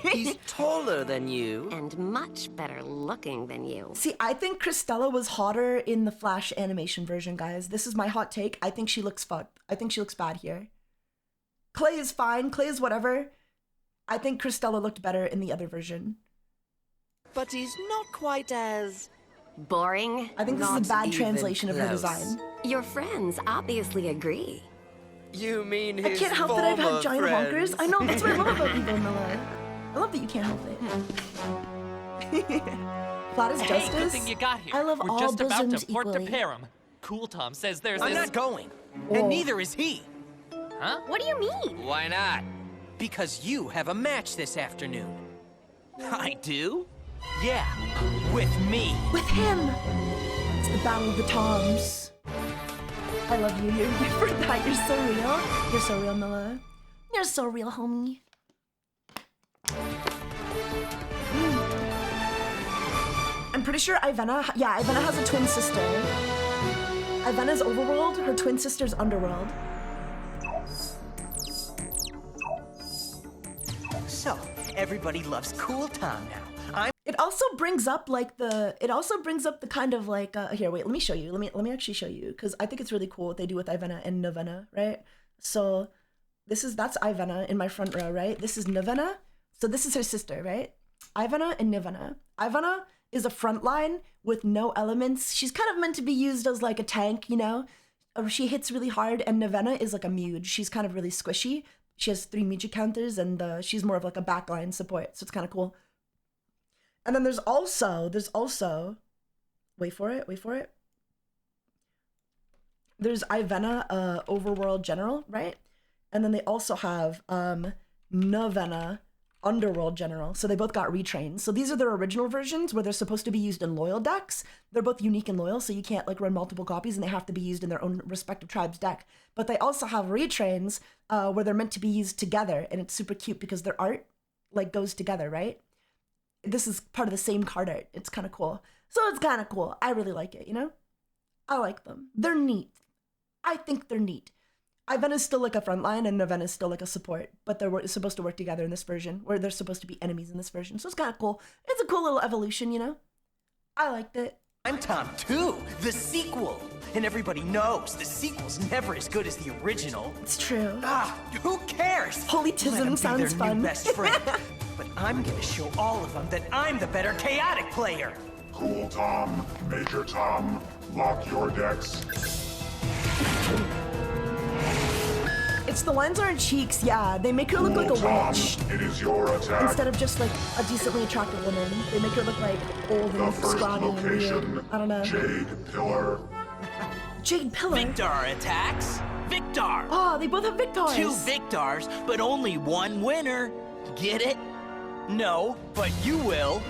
He's taller than you. And much better looking than you. See, I think Christella was hotter in the Flash animation version, guys. This is my hot take. I think she looks fucked. I think she looks bad here. Clay is fine. Clay is whatever. I think Christella looked better in the other version. But he's not quite as... boring. I think this is a bad translation of her design. Your friends obviously agree. You mean I his can't help that I've had giant friends. honkers. I know, that's what I love about you, Miller. I love that you can't help it. Flat as Hey, justice. good thing you got here. I love We're all just about bosoms to port equally. to Param. Cool Tom says there's I'm this... not going. Whoa. And neither is he. Huh? What do you mean? Why not? Because you have a match this afternoon. I do? Yeah, with me. With him. It's the battle of the Toms. I love you. You're for that. You're so real. You're so real, Milla. You're so real, homie. I'm pretty sure Ivana has a twin sister. Ivana's overworld, her twin sister's underworld. So, everybody loves Cool Tom now. It also brings up like the kind of like here, wait, let me show you. Let me actually show you, because I think it's really cool what they do with Ivana and Novena, right? So that's Ivana in my front row, right? This is Novena. So this is her sister, right? Ivana and Novena. Ivana is a frontline with no elements. She's kind of meant to be used as like a tank, you know? She hits really hard, and Novena is like a muge. She's kind of really squishy. She has 3 muge counters, and she's more of like a backline support, so it's kind of cool. And then there's also, wait for it. There's Ivana, Overworld General, right? And then they also have Novena, Underworld General. So they both got retrained. So these are their original versions where they're supposed to be used in loyal decks. They're both unique and loyal, so you can't like run multiple copies, and they have to be used in their own respective tribe's deck. But they also have retrains where they're meant to be used together, and it's super cute because their art like goes together, right? This is part of the same card art. It's kind of cool. So it's kind of cool. I really like it, you know? I like them. They're neat. I think they're neat. Ivana's still like a frontline, and Novena's still like a support, but they're supposed to work together in this version, where they're supposed to be enemies in this version. So it's kind of cool. It's a cool little evolution, you know? I liked it. I'm Tom 2, the sequel. And everybody knows the sequel's never as good as the original. It's true. Who cares? Holy Let 'em tism be sounds their fun. new best friend. But I'm gonna show all of them that I'm the better chaotic player. Cool Tom, Major Tom, lock your decks. It's the lines on her cheeks, yeah. They make her look like a witch. It is your attack. Instead of just like a decently attractive woman, they make her look like old and scrawny and weird. I don't know. Jade Pillar. Jade Pillar? Victor attacks. Victor! Oh, they both have Victors. 2 Victors, but only 1 winner. Get it? No, but you will.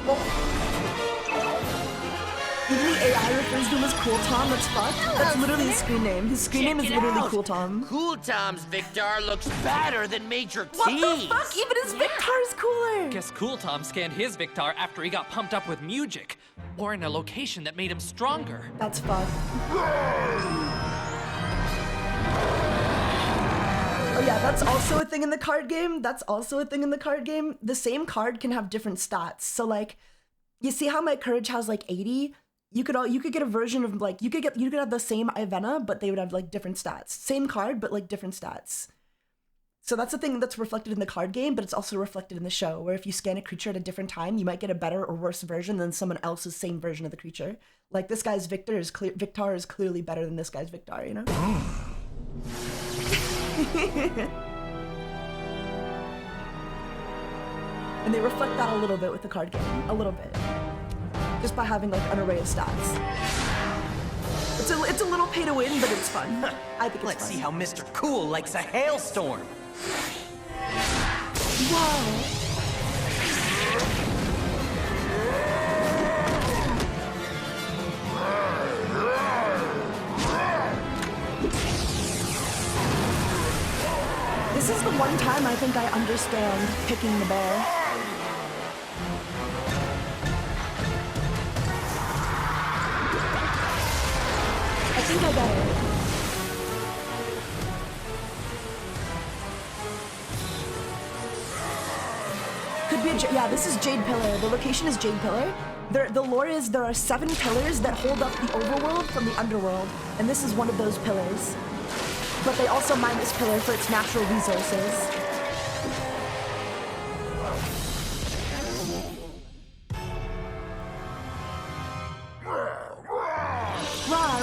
Literally AI refers to him as Cool Tom, that's fucked. That's literally his screen name. His screen name is literally Cool Tom. Cool Tom's Victar looks badder than Major T's. What the fuck? Even his Victar is cooler. Guess Cool Tom scanned his Victar after he got pumped up with music, or in a location that made him stronger. That's fucked. Oh yeah, that's also a thing in the card game. The same card can have different stats. So like, you see how my courage has like 80? You could get a version of like, you could have the same Ivana, but they would have like different stats. Same card, but like different stats. So that's the thing that's reflected in the card game, but it's also reflected in the show, where if you scan a creature at a different time, you might get a better or worse version than someone else's same version of the creature. Like this guy's Victar is clearly better than this guy's Victar, you know? And they reflect that a little bit with the card game, a little bit. Just by having like an array of stats. It's a little pay to win, but it's fun. I think it's Let's fun. see how Mr. Cool likes a hailstorm. Wow. This is the one time I think I understand picking the bear. I think I got it. Could be a yeah, this is Jade Pillar. The location is Jade Pillar. The lore is there are 7 pillars that hold up the overworld from the underworld, and this is one of those pillars. But they also mine this pillar for its natural resources.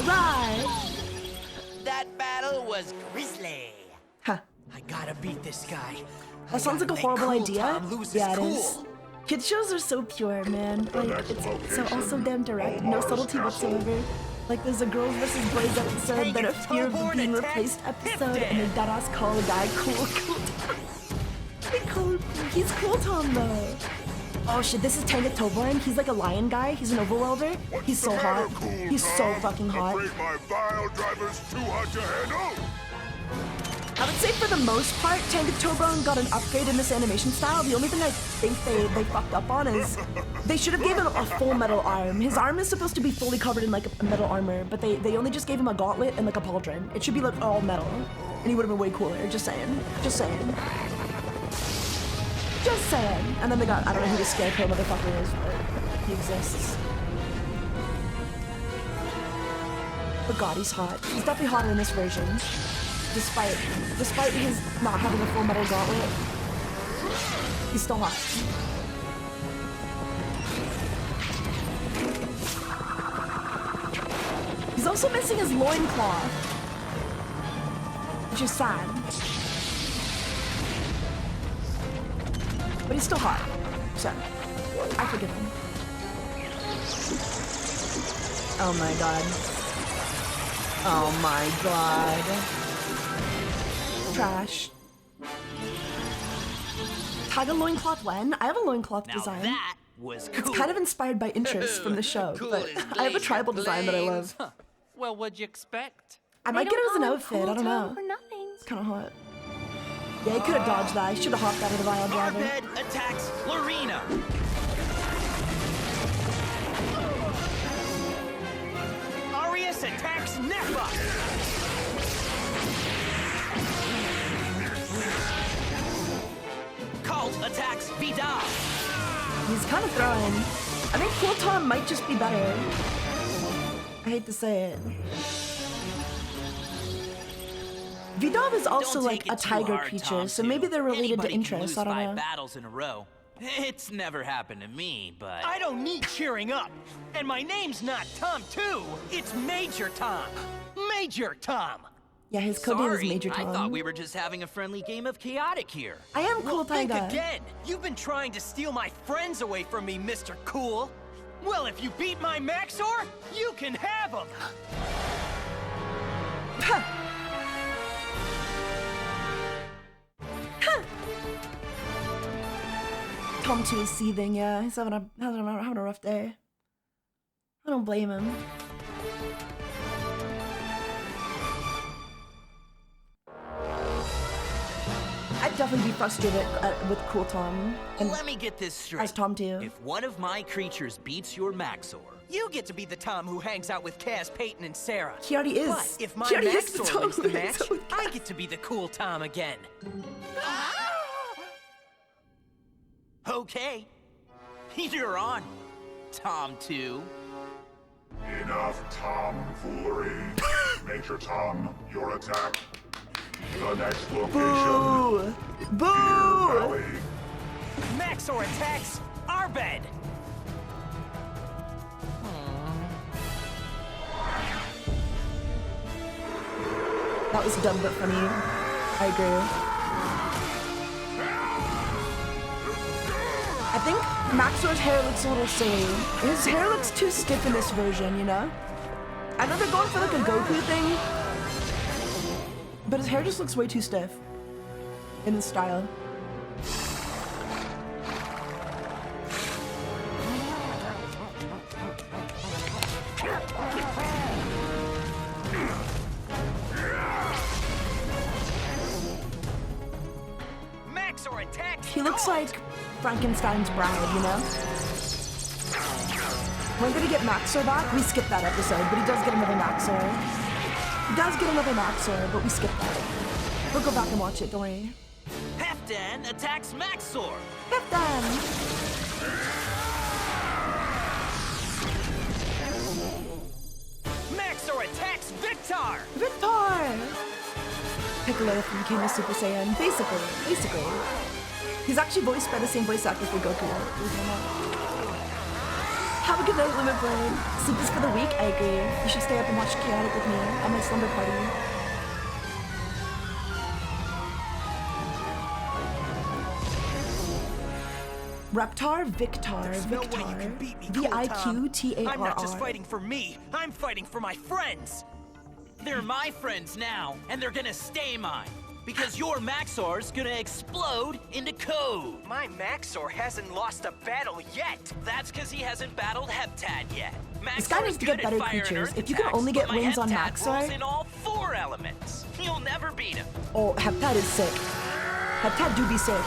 Right. That battle was grisly. Huh. I gotta beat this guy. That sounds like a horrible idea. Tom lose his Yeah, it cool. is. Kids shows are so pure, man. Like, it's so also damn direct. No subtlety whatsoever. Like, there's a girls versus boys episode, then a fear of being replaced episode, and they deadass call a guy Cool Tom. They call him, he's Cool Tom though. Oh shit, this is Tankuttenkit. He's like a lion guy. He's an overworlder. He's so hot. He's so fucking hot. Afraid my vile driver's too hot to handle? I would say for the most part, Tankuttenkit got an upgrade in this animation style. The only thing I think they fucked up on is they should have given him a full metal arm. His arm is supposed to be fully covered in like a metal armor, but they only just gave him a gauntlet and like a pauldron. It should be like all metal, and he would have been way cooler. Just saying. Just saying. Just saying. And then they got, I don't know who the scarecrow motherfucker is, but he exists. But God, he's hot. He's definitely hotter in this version. Despite his not having a full metal gauntlet, he's still hot. He's also missing his loincloth, which is sad. But he's still hot, so I forgive him. Oh my god. Oh my god. Trash. Taiga loincloth when? I have a loincloth design. That was cool. It's kind of inspired by interest from the show, but I have a tribal design that I love. Huh. Well, what'd you expect? I might get it as an outfit, I don't know. It's kind of hot. Yeah, he could have dodged that. He should have hopped out of the vial driver. Arbed attacks Lorena. Arius attacks Nefa. Cult attacks Vidal. He's kind of throwing. I think Cool Tom might just be better. I hate to say it. Vidal is also like a tiger creature, so maybe they're related to interests. I don't know. Battles in a row. It's never happened to me, but I don't need cheering up. And my name's not Tom 2. It's Major Tom. Major Tom. Yeah, his code name is Major Tom. I thought we were just having a friendly game of chaotic here. I am Cool Think Taiga. again. You've been trying to steal my friends away from me, Mr. Cool. Well, if you beat my Maxor, you can have them. Tom 2 is seething, yeah. He's having a rough day. I don't blame him. I'd definitely be frustrated with Cool Tom. And Let me get this straight. as Tom too. If one of my creatures beats your Maxor, you get to be the Tom who hangs out with Cass, Peyton, and Sarah. He already is. But if my He already is the Maxor Tom wins who the hangs match, out with I get to be the cool Tom again. Okay. You're on, Tom 2. Enough tomfoolery. Major Tom, your attack. The next location. Boo! Boo! Maxor attacks our bed. That was dumb but funny. I agree. I think Maxor's hair looks a little silly. His hair looks too stiff in this version, you know? I know they're going for like a Goku thing, but his hair just looks way too stiff in his style. Maxor attacks. He looks like Frankenstein's bride, you know? We're gonna get Maxor back. We skipped that episode, but he does get another Maxor. He does get another Maxor, but we skipped that. We'll go back and watch it, don't worry. Heftan attacks Maxor. Heftan! Maxor attacks Victor. Victor! Piccolo from King of Super Saiyan. Basically. He's actually voiced by the same voice actor for Goku. Have a good night, Limit Blade. Sleep is for the weak, I agree. You should stay up and watch Chaotic with me on my slumber party. Reptar, Victar, V-I-Q-T-A-R-R. I'm not just fighting for me. I'm fighting for my friends. They're my friends now, and they're gonna stay mine. Because your Maxor's gonna explode into code. My Maxor hasn't lost a battle yet. That's because he hasn't battled Heptad yet. This guy needs to get better creatures. If you can only get wins on Maxor, in all 4 elements. You'll never beat him. Oh, Heptad is sick. Heptad do be sick.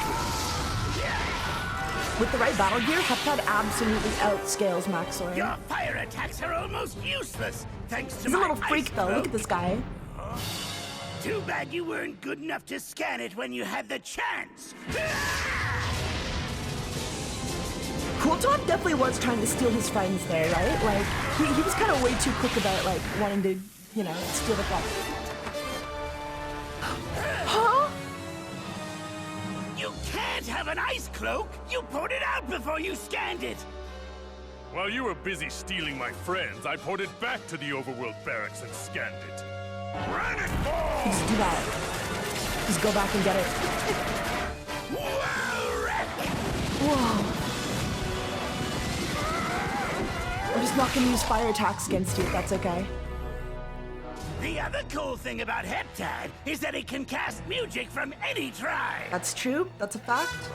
With the right battle gear, Heptad absolutely outscales Maxor. Your fire attacks are almost useless, thanks to He's a my little freak ice though. cloak. Look at this guy. Too bad you weren't good enough to scan it when you had the chance. Cool Tom definitely was trying to steal his friends there, right? Like, he was kind of way too quick about, like, wanting to, you know, steal the friends. Huh? You can't have an ice cloak! You put it out before you scanned it! While you were busy stealing my friends, I ported back to the overworld barracks and scanned it. Just do that. Just go back and get it. Whoa. I'm just not gonna use fire attacks against you if that's okay. The other cool thing about Heptad is that it can cast music from any tribe. That's true. That's a fact.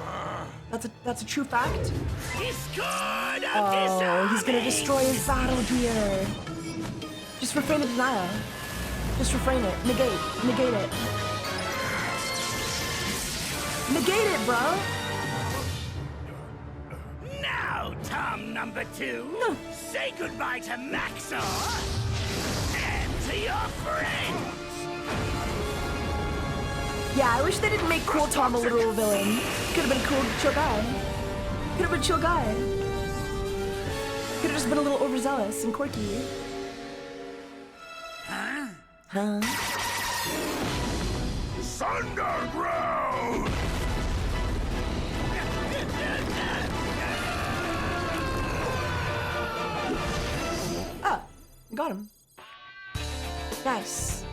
That's a true fact. Oh, he's gonna destroy his battle gear. Just refrain the denial. Just refrain it. Negate it. Negate it, bro. Now, Tom number 2, say goodbye to Maxor and to your friends. Yeah, I wish they didn't make Cool Tom a literal villain. Could have been a cool, chill guy. Could have been a chill guy. Could have just been a little overzealous and quirky. Huh? Underground! Ah, got him. Nice.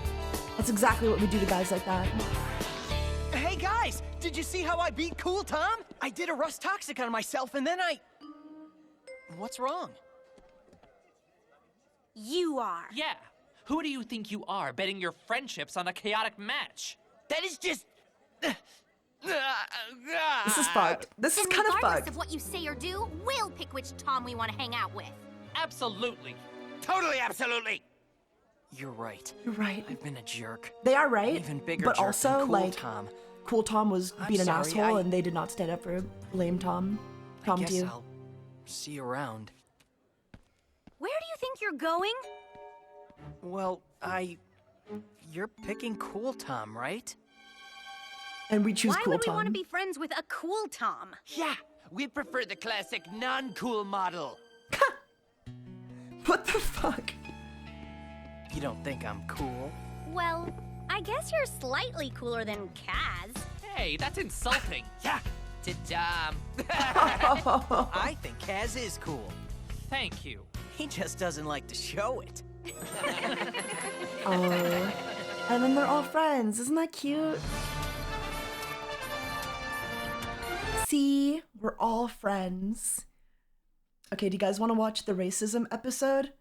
That's exactly what we do to guys like that. Hey guys, did you see how I beat Cool Tom? I did a Rust Toxic on myself and then What's wrong? You are. Yeah. Who do you think you are, betting your friendships on a chaotic match? That is just... This is fucked. This is kind of Regardless fucked. of what you say or do, we'll pick which Tom we want to hang out with. Absolutely. Totally, absolutely. You're right. You're right. I've been a jerk. They are right. Even bigger but jerk also, than Cool like, Tom. Cool Tom was I'm being an sorry, asshole, and they did not stand up for lame Tom. I guess too. I'll see you around. Where do you think you're going? Well, You're picking Cool Tom, right? And we choose Why Cool would we Tom. want to be friends with a cool Tom? Yeah, we prefer the classic non-cool model. What the fuck? You don't think I'm cool? Well, I guess you're slightly cooler than Kaz. Hey, that's insulting. Yeah. To Tom. I think Kaz is cool. Thank you. He just doesn't like to show it. Oh. And then they're all friends. Isn't that cute? See? We're all friends. Okay, do you guys want to watch the racism episode?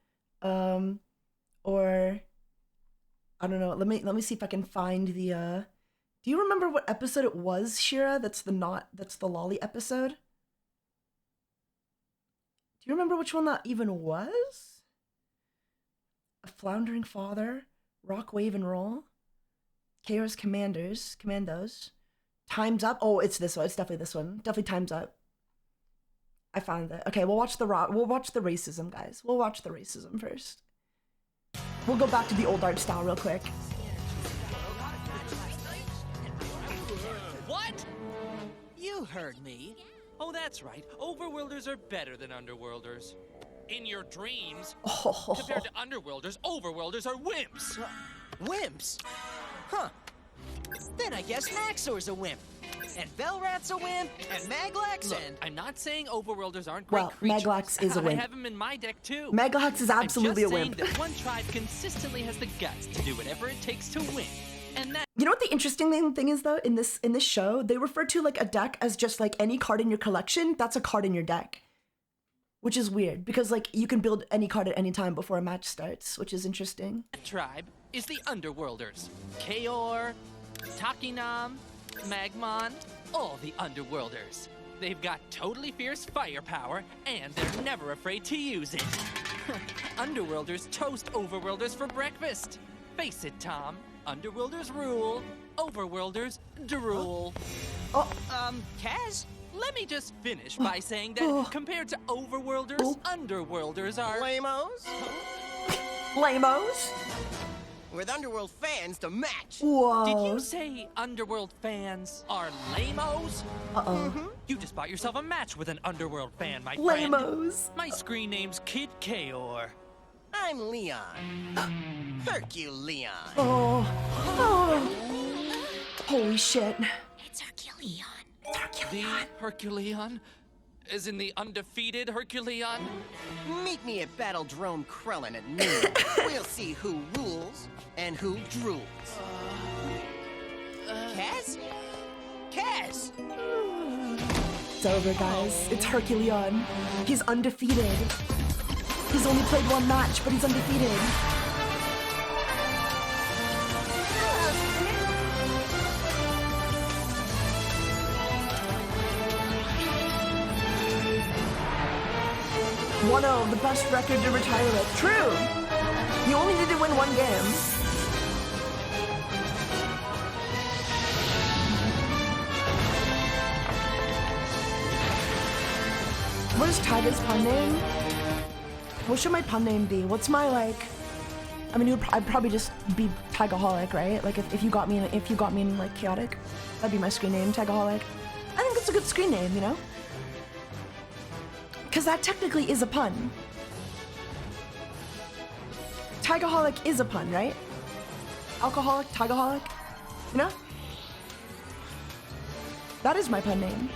Or I don't know. Let me see if I can find the do you remember what episode it was, Shira? That's the lolly episode? Do you remember which one that even was? A floundering father, rock, wave, and roll. Chaos commandos. Time's up. Oh, it's this one. It's definitely this one. Definitely Time's Up. I found it. Okay, we'll watch the racism, guys. We'll watch the racism first. We'll go back to the old art style real quick. What? You heard me. Oh, that's right. Overworlders are better than Underworlders. In your dreams, compared to Underworlders, Overworlders are wimps. Wimps? Huh. Then I guess Maxor's a wimp. And Velrat's a wimp, and Maglax, Look, and... I'm not saying Overworlders aren't great Well, creatures. Maglax is a wimp. I have him in my deck too. Maglax is absolutely a wimp. I'm just saying that one tribe consistently has the guts to do whatever it takes to win. And that... You know what the interesting thing is though, in this show, they refer to like a deck as just like any card in your collection, that's a card in your deck. Which is weird, because like you can build any card at any time before a match starts, which is interesting. That tribe is the Underworlders. Kaor, Takinam, Magmon, all the Underworlders. They've got totally fierce firepower, and they're never afraid to use it. Underworlders toast Overworlders for breakfast. Face it, Tom. Underworlders rule, Overworlders drool. Kaz? Let me just finish by saying that compared to Overworlders, Underworlders are... Lamos? Lamos? With Underworld fans to match. Whoa. Did you say Underworld fans are lamos? Uh-oh. You just bought yourself a match with an Underworld fan, my Lamos. friend. My screen name's Kid Kaor. I'm Leon. Herculeon. Oh. Holy shit. It's Herculeon. The Herculeon? As in the undefeated Herculeon? Meet me at Battledrome Krellin at noon. We'll see who rules and who drools. Kaz? Kaz! It's over, guys. It's Herculeon. He's undefeated. He's only played one match, but he's undefeated. .1-0, the best record to retire with. True! You only need to win one game. What is Taiga's pun name? What should my pun name be? What's my like? I mean, I'd probably just be TaigaxHolic, right? Like if you got me in like chaotic, that'd be my screen name, TaigaxHolic. I think that's a good screen name, you know? Because that technically is a pun. TaigaxHolic is a pun, right? Alcoholic, TaigaxHolic, you know? That is my pun name.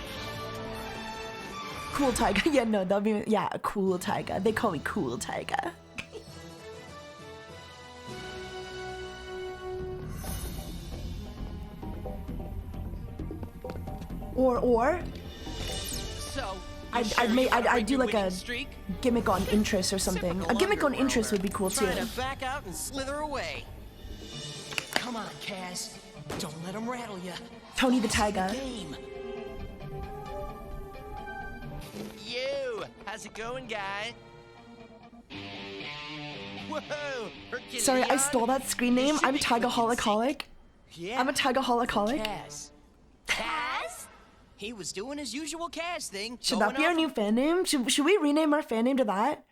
Cool Taiga. Yeah, no, that'll be, yeah, Cool Taiga. They call me Cool Taiga. Or. So, I'd do like a gimmick on interest or something. A gimmick on interest would be cool too. Try to back out and slither away. Come on, Kaz. Don't let him rattle you. Tony the Taiga. You! How's it going, guy? Whoa! Sorry, I stole that screen name. I'm TaigaxHolic. Yeah. I'm a TaigaxHolic. Kaz. Kaz? He was doing his usual Kaz thing. Should that be our new fan name? Should we rename our fan name to that?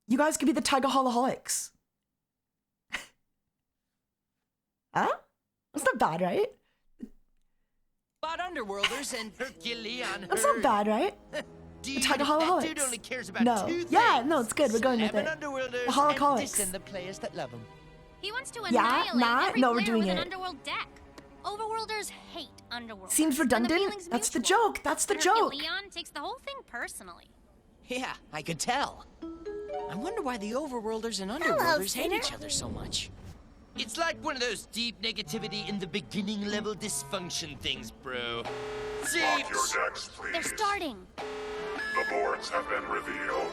You guys could be the TaigaxHolics. Huh? That's not bad, right? About Underworlders and Herculean. That's not bad, right? Dude, The TaigaxHolics. that dude only cares about No. two things. Yeah, no, it's good. We're going with 7 it. underworlders The and Holocalycs. dissing the players that love him. He wants to Yeah, annihilate nah, every no, we're player doing with an it. underworld deck. Overworlders hate underworld. Seems redundant. That's the joke. That's the joke. Leon takes the whole thing personally. Yeah, I could tell. I wonder why the Overworlders and Underworlders hate each other so much. It's like one of those deep negativity in the beginning level dysfunction things, bro. See? Lock your decks, please. They're starting. The boards have been revealed.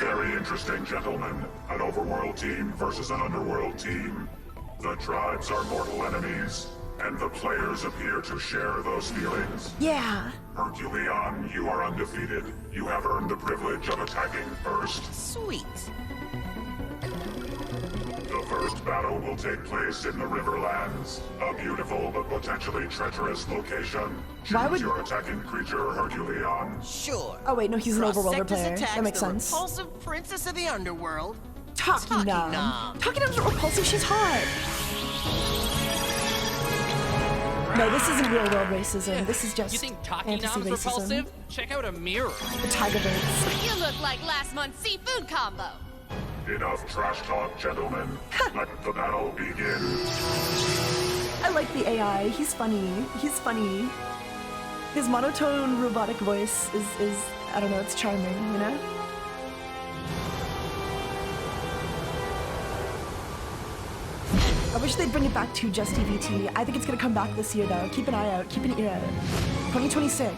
Very interesting, gentlemen. An overworld team versus an underworld team. The tribes are mortal enemies, and the players appear to share those feelings. Yeah. Herculeon, you are undefeated. You have earned the privilege of attacking first. Sweet. The first battle will take place in the Riverlands, a beautiful but potentially treacherous location. Why Choose would- your attacking creature, Herculeon. Sure. Oh wait, no, he's an overworlder Prosectus player. attacks That makes the sense. repulsive princess of the underworld. Takinam. Takinam's not repulsive, she's hot. No, this isn't real world racism. This is just You think fantasy Takinam's racism. repulsive? Check out a mirror. The tiger birds. You look like last month's seafood combo. Enough trash talk, gentlemen. Let the battle begin. I like the AI. He's funny. He's funny. His monotone robotic voice is I don't know, it's charming, you know? I wish they'd bring it back to just EVT. I think it's gonna come back this year though. Keep an eye out. Keep an ear out. 2026.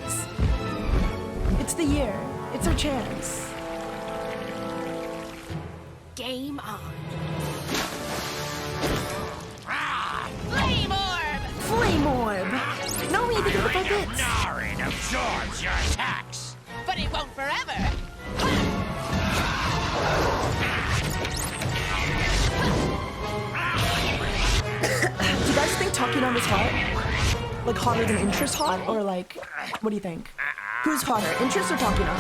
It's the year. It's our chance. Game on. Flame orb! Flame orb! No, we need to get the buckets! Ignoring absorbs your attacks. But it won't forever. Do you guys think Takinam is hot? Like hotter than Interest hot? Or like, what do you think? Who's hotter, Interest or Takinam?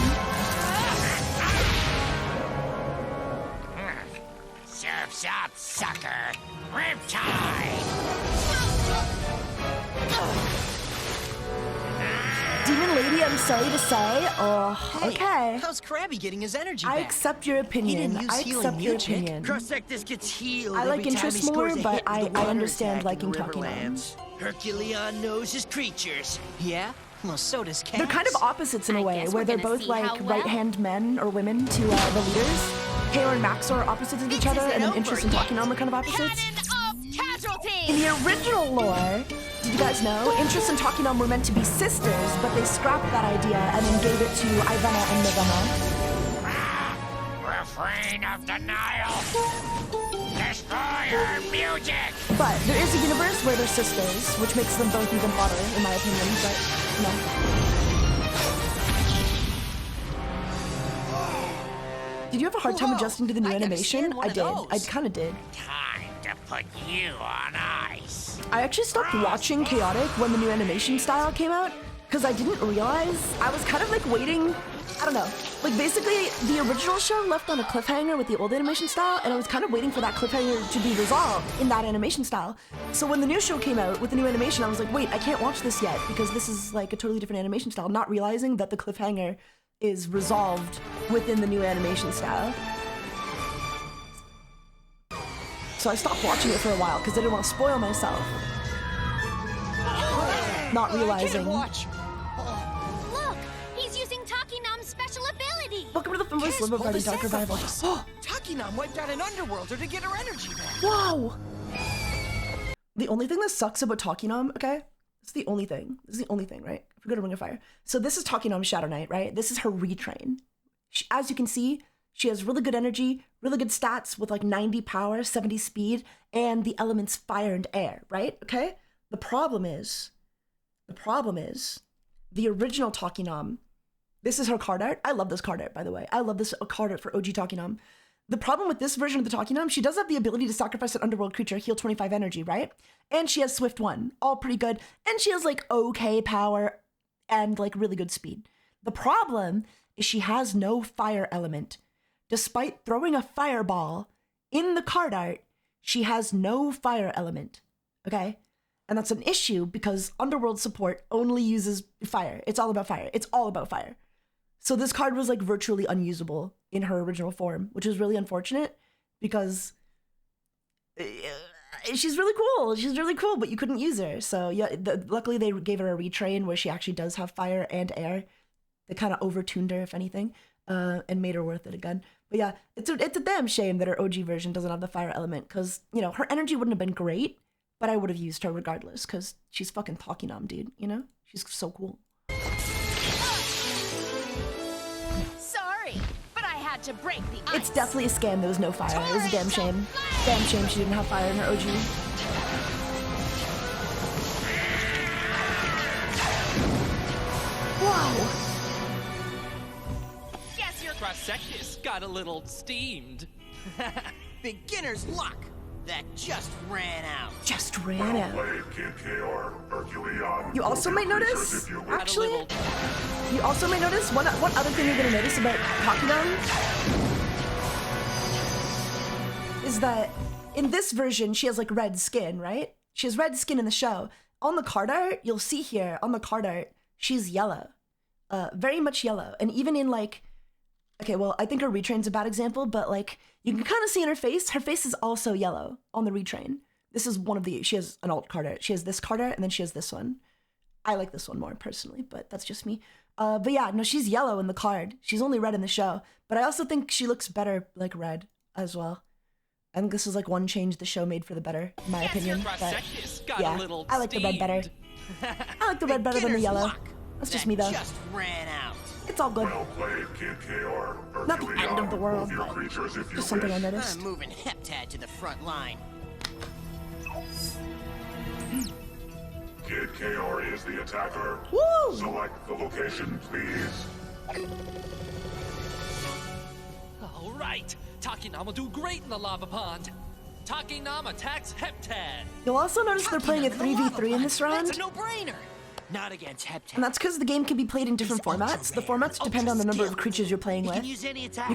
Surf's up, sucker. Riptide. Demon Lady, I'm sorry to say. Oh, okay. How's Krabby getting his energy I back? accept your opinion. I accept your opinion. Crossectus gets healed I like every time Interest he scores more, a but hit with I the water understand attack in liking the Takinam. Riverlands. Herculeon knows his creatures. Yeah? Well, so does Kaz. They're kind of opposites in a way, guess where we're they're gonna both see how like well. right-hand men or women to the leaders. Kaor and Max are opposites of each other, and then Interest and Takinam are kind of opposites. Casualty! In the original lore, did you guys know, Interest and Takinam were meant to be sisters, but they scrapped that idea and then gave it to Ivana and Nirvana. Refrain of denial. Destroy her music. But there is a universe where they're sisters, which makes them both even hotter, in my opinion, but no. Did you have a hard time adjusting to the new animation? I did. I kind of did. Time to put you on ice. I actually stopped watching Chaotic when the new animation style came out, because I didn't realize, I was kind of like waiting, I don't know, like basically the original show left on a cliffhanger with the old animation style, and I was kind of waiting for that cliffhanger to be resolved in that animation style. So when the new show came out with the new animation, I was like, wait, I can't watch this yet, because this is like a totally different animation style, not realizing that the cliffhanger is resolved within the new animation style. So I stopped watching it for a while, because I didn't want to spoil myself. Not realizing. Look, he's using Takinam's special ability. Welcome to the FEMBOY SLUMBER PARTY Dark Revival. Takinam wiped out an Underworlder to get her energy back. Whoa! The only thing that sucks about Takinam, okay? It's the only thing. This is the only thing, right? If we go to Ring of Fire. So this is Takinam's Shadow Knight, right? This is her retrain. As you can see, she has really good energy, really good stats with like 90 power, 70 speed, and the elements fire and air, right? Okay? The problem is, the original Takinam, This is her card art. I love this card art, by the way. I love this card art for OG Takinam. The problem with this version of the Takinam, she does have the ability to sacrifice an underworld creature, heal 25 energy, right? And she has Swift 1, all pretty good. And she has like okay power and like really good speed. The problem is she has no fire element. Despite throwing a fireball in the card art, she has no fire element, okay? And that's an issue because Underworld support only uses fire. It's all about fire. It's all about fire. So this card was like virtually unusable in her original form, which is really unfortunate because she's really cool. She's really cool, but you couldn't use her. So yeah, luckily they gave her a retrain where she actually does have fire and air. They kind of overtuned her, if anything, and made her worth it again. But yeah, it's a damn shame that her OG version doesn't have the fire element because, you know, her energy wouldn't have been great, but I would have used her regardless because she's fucking Takinam, dude, you know? She's so cool. Sorry, but I had to break the ice. It's definitely a scam there was no fire. It was a damn shame. Damn shame she didn't have fire in her OG. Wow! Guess your Prosectus got a little steamed. Beginner's luck. That just ran out. Just ran out. Played, Kid Kaor, Herculeon. You also might notice, actually, you also might notice, one other thing you're gonna notice about Takinam is that in this version, she has like red skin, right? She has red skin in the show. On the card art, you'll see here, on the card art, she's yellow. Very much yellow. And even in like, okay, well, I think her retrain's a bad example, but like, you can kind of see in her face is also yellow on the retrain. This is one of the, she has an alt card art. She has this card art, and then she has this one. I like this one more personally, but that's just me. But yeah, no, she's yellow in the card. She's only red in the show, but I also think she looks better like red as well. I think this is like one change the show made for the better, in my opinion. But yeah, I like the red better. I like the red better than the yellow. That's just me though. Just ran out. It's all good. Well played, Kid Kaor. Not the end of the world, Your but creatures if you just something I wish. noticed. I'm moving Heptad to the front line. Kid Kaor is the attacker. Woo! Select the location, please. All right, Takinam will do great in the lava pond. Takinam attacks Heptad. You'll also notice they're playing a 3v3 in this round. That's a no-brainer. Not against Heptad. And that's because the game can be played in different formats. The formats depend on the number of creatures you're playing with. You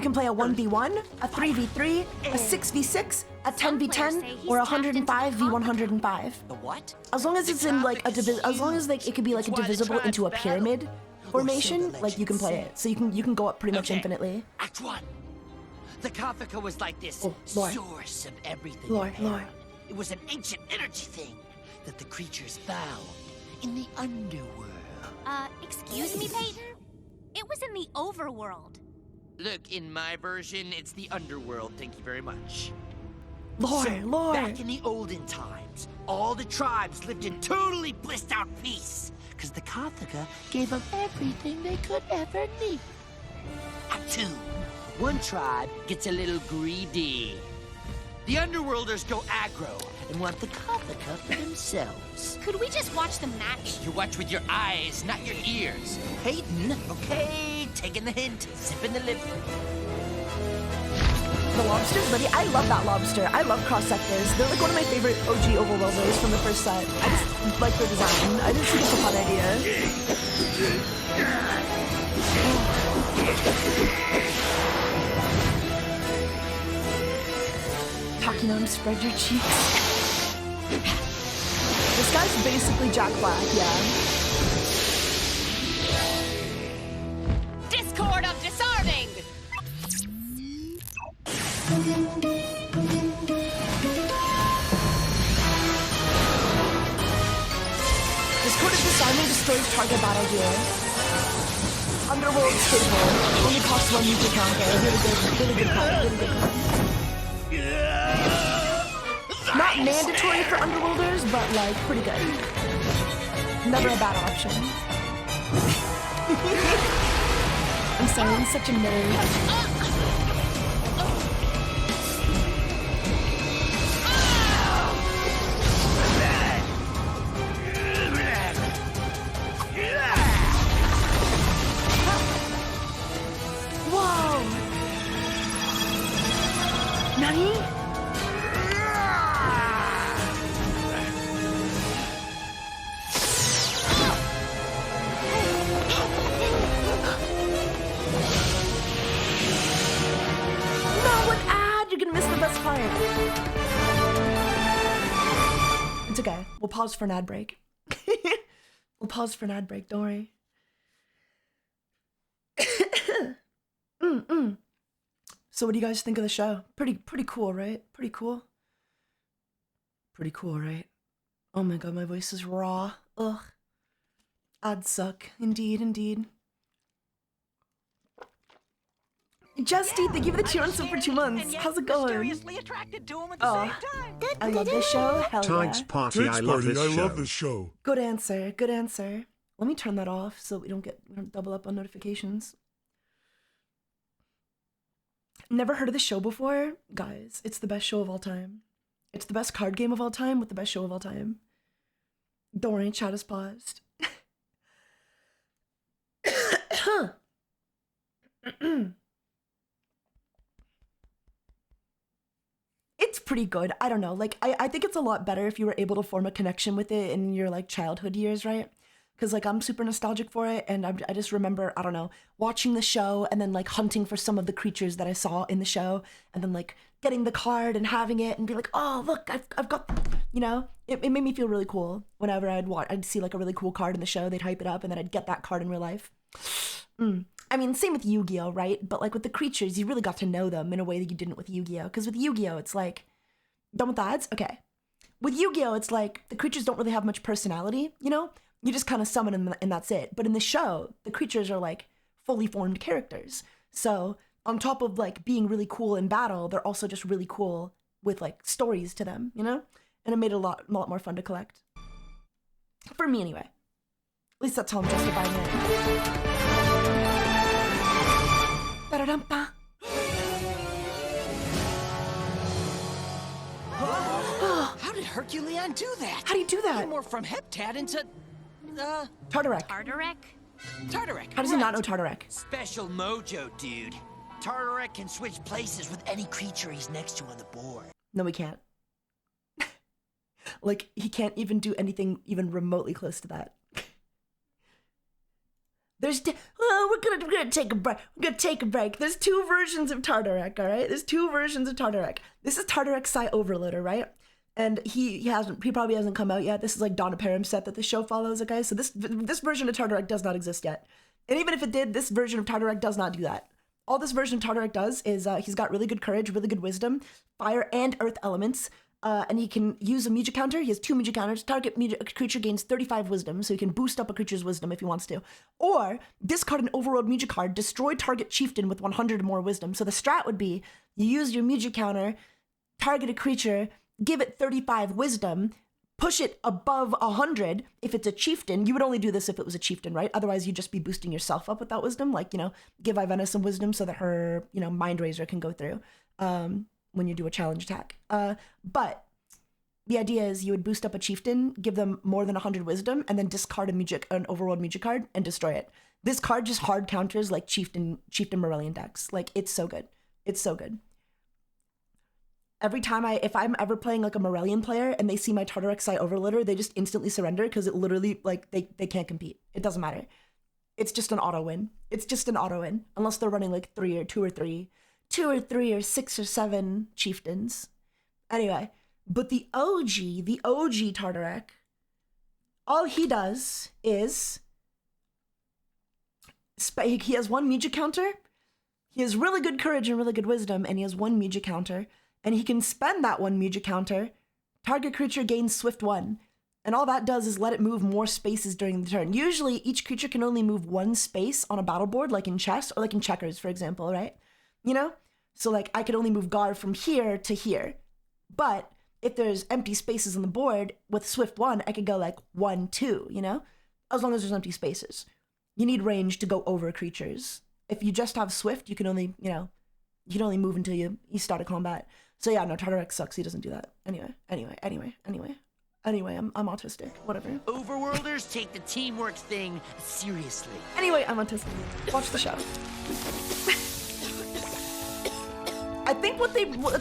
can play a 1v1, a 3v3, a 6v6, a 10v10, or a 105v105. The what? As long as it's in like as long as like it could be like a divisible into a pyramid formation, like you can play it. So you can go up pretty much infinitely. Act 1. The Kathaka was like this source of everything. Lore. It was an ancient energy thing that the creatures found in the underworld. Excuse me, Peyton? It was in the overworld. Look, in my version, it's the underworld, thank you very much. Lore. Back in the olden times, all the tribes lived in totally blissed out peace, because the Kathaka gave them everything they could ever need. Act 2. One tribe gets a little greedy. The Underworlders go aggro and want the Kathaka for themselves. Could we just watch the match? You watch with your eyes, not your ears. Peyton, okay, taking the hint, sipping the lip. The lobster's ready. I love that lobster. I love cross sectors. They're like one of my favorite OG overworlders from the first set. I just like their design. I just think it's a fun idea. Takinam, spread your cheeks. This guy's basically Jack Black, yeah. Discord of disarming! Discord of disarming destroys target battle gear. Underworld stable. Only costs 1 nuclear counter. Really good card. Really good card. Not mandatory for Underworlders, but like pretty good. Never a bad option. I'm sorry, I'm such a nerd. pause for an ad break. We'll pause for an ad break, don't worry. So what do you guys think of the show? Pretty cool, right? Pretty cool. Pretty cool, right? Oh my god, my voice is raw. Ugh. Ads suck. Indeed. Justy, thank you for the cheer on sub for 2 months. How's it going? Oh, I love this show. Hell Thanks, yeah. Party. I love this show. Good answer. Good answer. Let me turn that off so we don't double up on notifications. Never heard of the show before? Guys, it's the best show of all time. It's the best card game of all time with the best show of all time. Don't worry, chat is paused. It's pretty good. I don't know. Like, I think it's a lot better if you were able to form a connection with it in your, like, childhood years, right? Because, like, I'm super nostalgic for it, and I just remember, I don't know, watching the show and then, like, hunting for some of the creatures that I saw in the show, and then, like, getting the card and having it and be like, oh, look, I've got, you know? It made me feel really cool whenever I'd see, like, a really cool card in the show, they'd hype it up, and then I'd get that card in real life. I mean, same with Yu-Gi-Oh, right? But, like, with the creatures, you really got to know them in a way that you didn't with Yu-Gi-Oh. Because with Yu-Gi-Oh, it's like, done with the ads? Okay. With Yu-Gi-Oh, it's like, the creatures don't really have much personality, you know? You just kind of summon them and that's it. But in the show, the creatures are, like, fully formed characters. So, on top of, like, being really cool in battle, they're also just really cool with, like, stories to them, you know? And it made it a lot more fun to collect. For me, anyway. At least that's how I'm justifying it. Ba-da-dum-ba. How did Herculeon do that? How do you do that? He morphed from Heptad into... Tartarek. Tartarek. How does he not know Tartarek? Special mojo, dude. Tartarek can switch places with any creature he's next to on the board. No, he can't. Like, he can't even do anything even remotely close to that. We're gonna take a break. We're gonna take a break. There's 2 versions of Tartarek, all right? There's 2 versions of Tartarek. This is Tartarek Psi Overloader, right? And he probably hasn't come out yet. This is like Donna Param's set that the show follows, okay? So this version of Tartarek does not exist yet. And even if it did, this version of Tartarek does not do that. All this version of Tartarek does is he's got really good courage, really good wisdom, fire and earth elements, and he can use a Muja counter. He has 2 Muja counters. Target creature gains 35 wisdom, so he can boost up a creature's wisdom if he wants to. Or discard an overworld Muja card, destroy target chieftain with 100 or more wisdom. So the strat would be, you use your Muja counter, target a creature, give it 35 wisdom, push it above 100 if it's a chieftain. You would only do this if it was a chieftain, right? Otherwise, you'd just be boosting yourself up with that wisdom. Like, you know, give Ivana some wisdom so that her, you know, Mind Razor can go through when you do a challenge attack. But the idea is you would boost up a chieftain, give them more than 100 wisdom, and then discard an overworld Muja card and destroy it. This card just hard counters like Chieftain Morellian decks. Like, it's so good. It's so good. Every time if I'm ever playing like a Morellian player and they see my Tartarek Psi Overloader, they just instantly surrender because it literally, like, they can't compete. It doesn't matter. It's just an auto win. It's just an auto win. Unless they're running like 2 or 3 or 6 or 7 chieftains. Anyway, but the OG Tartarek, all he does is he has 1 Muja counter. He has really good courage and really good wisdom, and he has 1 Muja counter. And he can spend that 1 Muja counter, target creature gains Swift 1. And all that does is let it move more spaces during the turn. Usually, each creature can only move 1 space on a battle board, like in chess or like in checkers, for example, right? You know? So, like, I could only move Gar from here to here. But if there's empty spaces on the board, with Swift 1, I could go, like, 1, 2, you know? As long as there's empty spaces. You need range to go over creatures. If you just have Swift, you can only, you know, you can only move until you start a combat. So yeah, no, Tartarek sucks. He doesn't do that. Anyway, I'm autistic. Whatever. Overworlders take the teamwork thing seriously. Anyway, I'm autistic. Watch the show. I think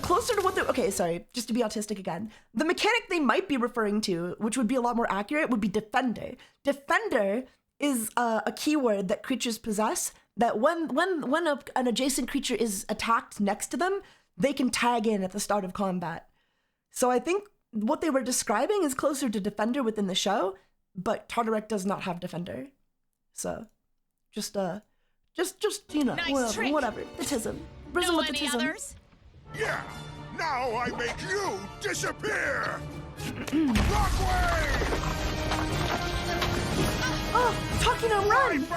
closer to what they, okay, sorry, just to be autistic again. The mechanic they might be referring to, which would be a lot more accurate, would be Defender. Defender is a keyword that creatures possess that when an adjacent creature is attacked next to them, they can tag in at the start of combat. So I think what they were describing is closer to Defender within the show, but Tartarek does not have Defender. So, just you know, Nice trick. whatever. The tism. Bristle with the any tism. others? Yeah! Now I make you disappear! Rockway! Oh, talking on run!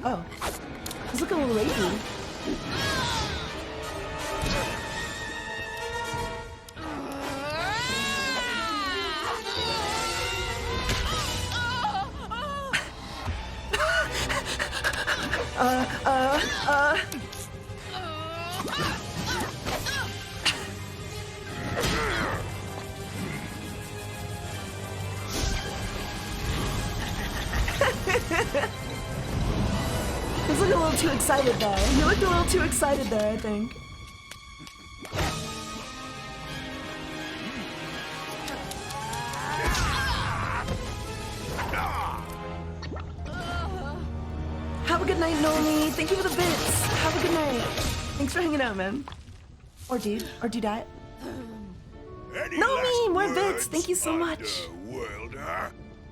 Oh, he's looking a little ragey. He's looking a little too excited there. He looked a little too excited there, I think. Have a good night, Nomi. Thank you for the bits. Have a good night. Thanks for hanging out, man. Or dude. Or dudette. Nomi, more bits. Thank you so much.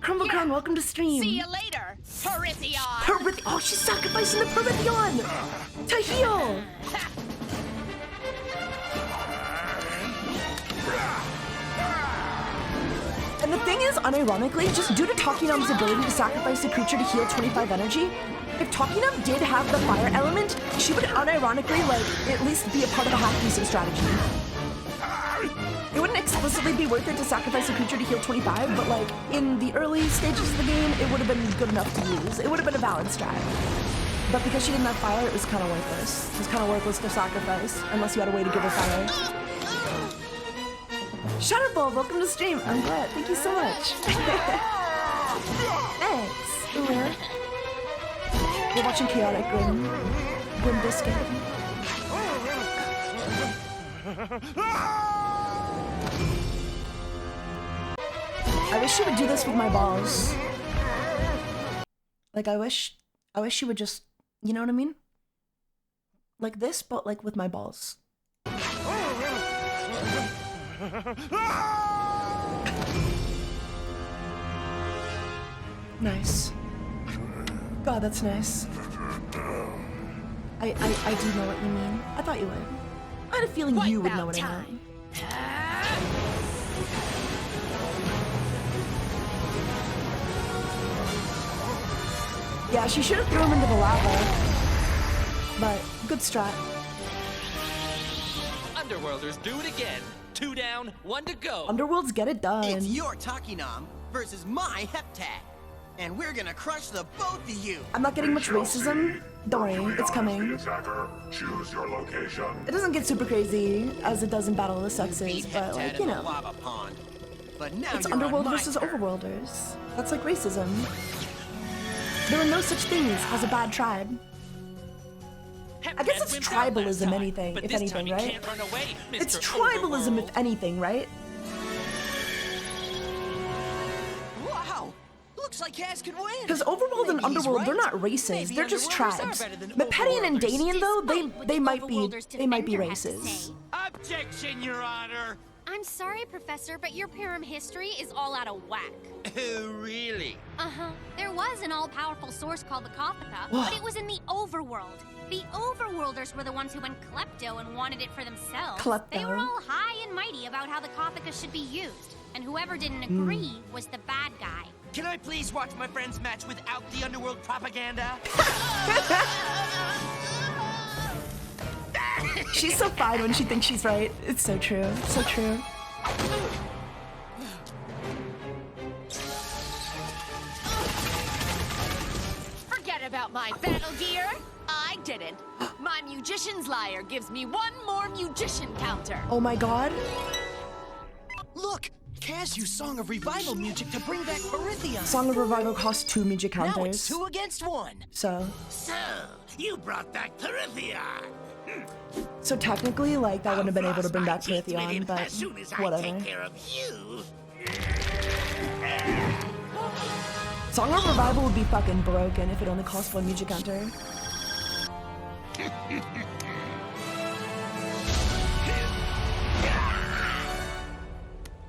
Crumblecron, welcome to stream. See you later, Perithion. Oh, she's sacrificing the Perithion to heal. And the thing is, unironically, just due to Takinam's ability to sacrifice a creature to heal 25 energy, if Takinam did have the fire element, she would unironically, like, at least be a part of a half-decent strategy. It wouldn't explicitly be worth it to sacrifice a creature to heal 25, but like, in the early stages of the game, it would have been good enough to use. It would have been a valid strat. But because she didn't have fire, it was kind of worthless. It was kind of worthless to sacrifice, unless you had a way to give her fire. Shutterball, welcome to stream. I'm glad. Thank you so much. Thanks. Ooh. We're watching Chaotic Grim Biscuit. I wish she would do this with my balls. Like, I wish she would just, you know what I mean? Like this, but like with my balls. Nice. God, that's nice. I do know what you mean. I thought you would. I had a feeling you would know what I meant. Yeah, she should have thrown him into the lava. But, good strat. Underworlders do it again. 2 down, 1 to go. Underworlds get it done. It's your Takinam versus my Heptad. And we're gonna crush the both of you. I'm not getting much racism. Don't worry, it's coming. Choose your location. It doesn't get super crazy as it does in Battle of the Sexes, but like, you know. But now it's you're Underworld on my versus turn. Overworlders. That's like racism. There are no such things as a bad tribe. I guess it's tribalism, anything, if anything, right? It's tribalism, if anything, right? Wow! Looks like Kaz could win. Because Overworld and Underworld, they're not races. They're just tribes. Mepetian and Danian, though, they might be races. Objection, Your Honor. I'm sorry, Professor, but your Pyram history is all out of whack. Oh, really? Uh-huh. There was an all-powerful source called the Kothica, but it was in the Overworld. The Overworlders were the ones who went klepto and wanted it for themselves. Klepto. They were all high and mighty about how the Kothica should be used, and whoever didn't agree was the bad guy. Can I please watch my friend's match without the underworld propaganda? She's so fine when she thinks she's right. It's so true. So true. Forget about my battle gear. I didn't. My musician's lyre gives me 1 more musician counter. Oh my god. Look! Kaz used Song of Revival music to bring back Perithion. Song of Revival costs 2 magic counters. Now it's 2 against 1. So You brought back Perithion. So technically, like, that wouldn't have been able to bring back Perithion, but As soon as I whatever. take care of you. Song of Revival would be fucking broken if it only cost 1 music counter.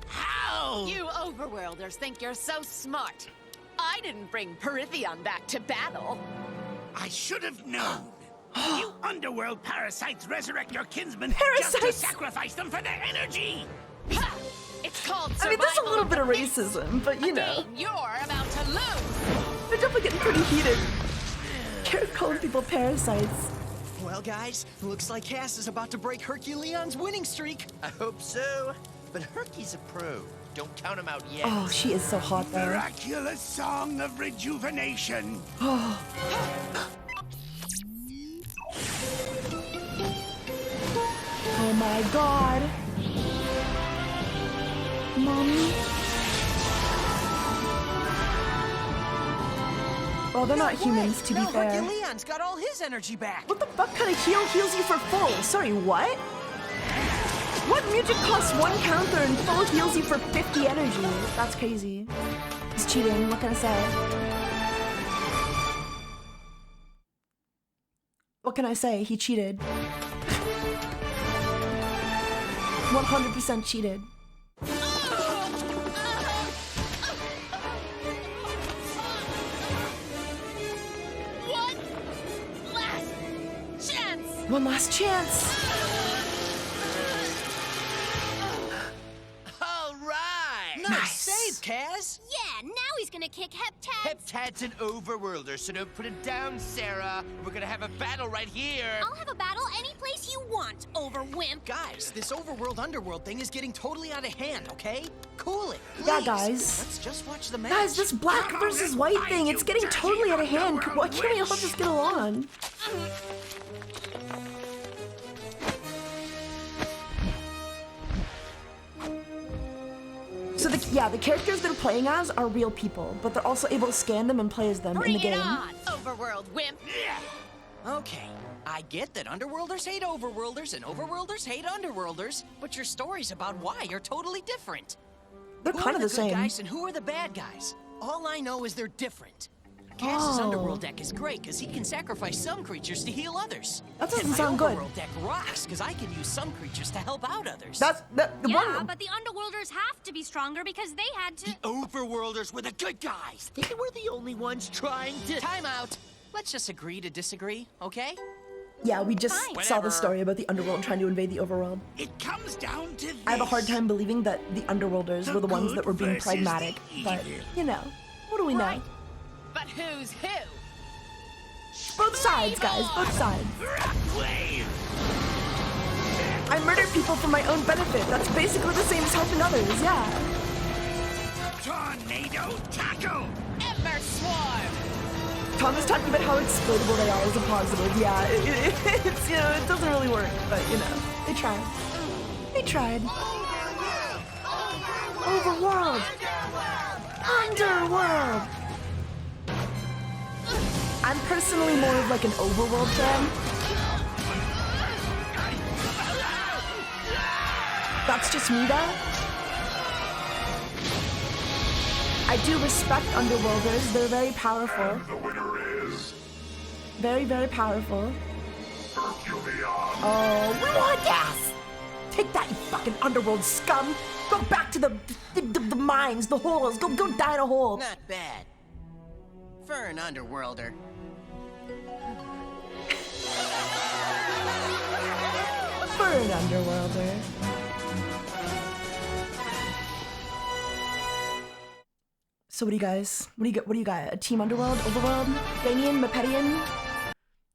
How? You overworlders think you're so smart. I didn't bring Perithion back to battle. I should have known. You underworld parasites resurrect your kinsmen just to Parasites? sacrifice them for their energy. Ha! It's called I mean, there's a survival little bit of fittest. racism, but you know. Game you're about to lose. They're definitely getting pretty heated. Calling people parasites. Well, guys, looks like Cass is about to break Herculeon's winning streak. I hope so. But Herky's a pro. Don't count him out yet. Oh, she is so hot though. Miraculous song of rejuvenation. Oh. Oh my god. Mommy. Well, they're not humans, to be fair. Herculeon's got all his energy back. What the fuck kind of heal heals you for full? Sorry, what? What music costs 1 counter and full heals you for 50 energy? That's crazy. He's cheating, what can I say? What can I say? He cheated. 100% cheated. One last chance. All right. Nice save, Kaz. Yeah, now he's gonna kick Heptad. Heptad's an overworlder, so don't put him down, Sarah. We're gonna have a battle right here. I'll have a battle any place you want, Overwimp. Guys, this overworld underworld thing is getting totally out of hand, okay? Cool it, please. Yeah, guys. Let's just watch the match. Guys, this black versus white thing, it's getting totally out of hand. Why can't we all just get along? So the characters they're playing as are real people, but they're also able to scan them and play as them in the game. Bring it on, Overworld Wimp. Okay, I get that underworlders hate overworlders and overworlders hate underworlders, but your stories about why are totally different. They're kind of the Who are the good same. guys and who are the bad guys? All I know is they're different. Cass's underworld deck is great because he can sacrifice some creatures to heal others. That doesn't and sound my good. overworld deck rocks because I can use some creatures to help out others. The Yeah, one. but the Underworlders have to be stronger because they had to. Overworlders were the good guys. They were the only ones trying to. Time out. Let's just agree to disagree, okay? Yeah, we just Fine. saw the Whatever. story about the underworld trying to invade the overworld. It comes down to this. I have a hard time believing that the underworlders were the ones that were being versus pragmatic, the but evil. you know, what do we know? But who's who? Both sides, guys, both sides. Wave. I murder people for my own benefit. That's basically the same as helping others, yeah. Tornado tackle. Ember Swarm. Tom is talking about how exploitable they are as a positive. Yeah, it's, you know, it doesn't really work, but, you know, they tried. They tried. Overworld. Underworld. I'm personally more of like an overworld fan. That's just me though. I do respect underworlders. They're very powerful. The winner is Very, very powerful. Herculeon. Oh, we want gas! Take that, you fucking underworld scum! Go back to the mines, the holes. Go die in a hole. Not bad. For an underworlder. For an underworlder. So what do you guys? What do you got? A team underworld, overworld, Danian, Mepedian?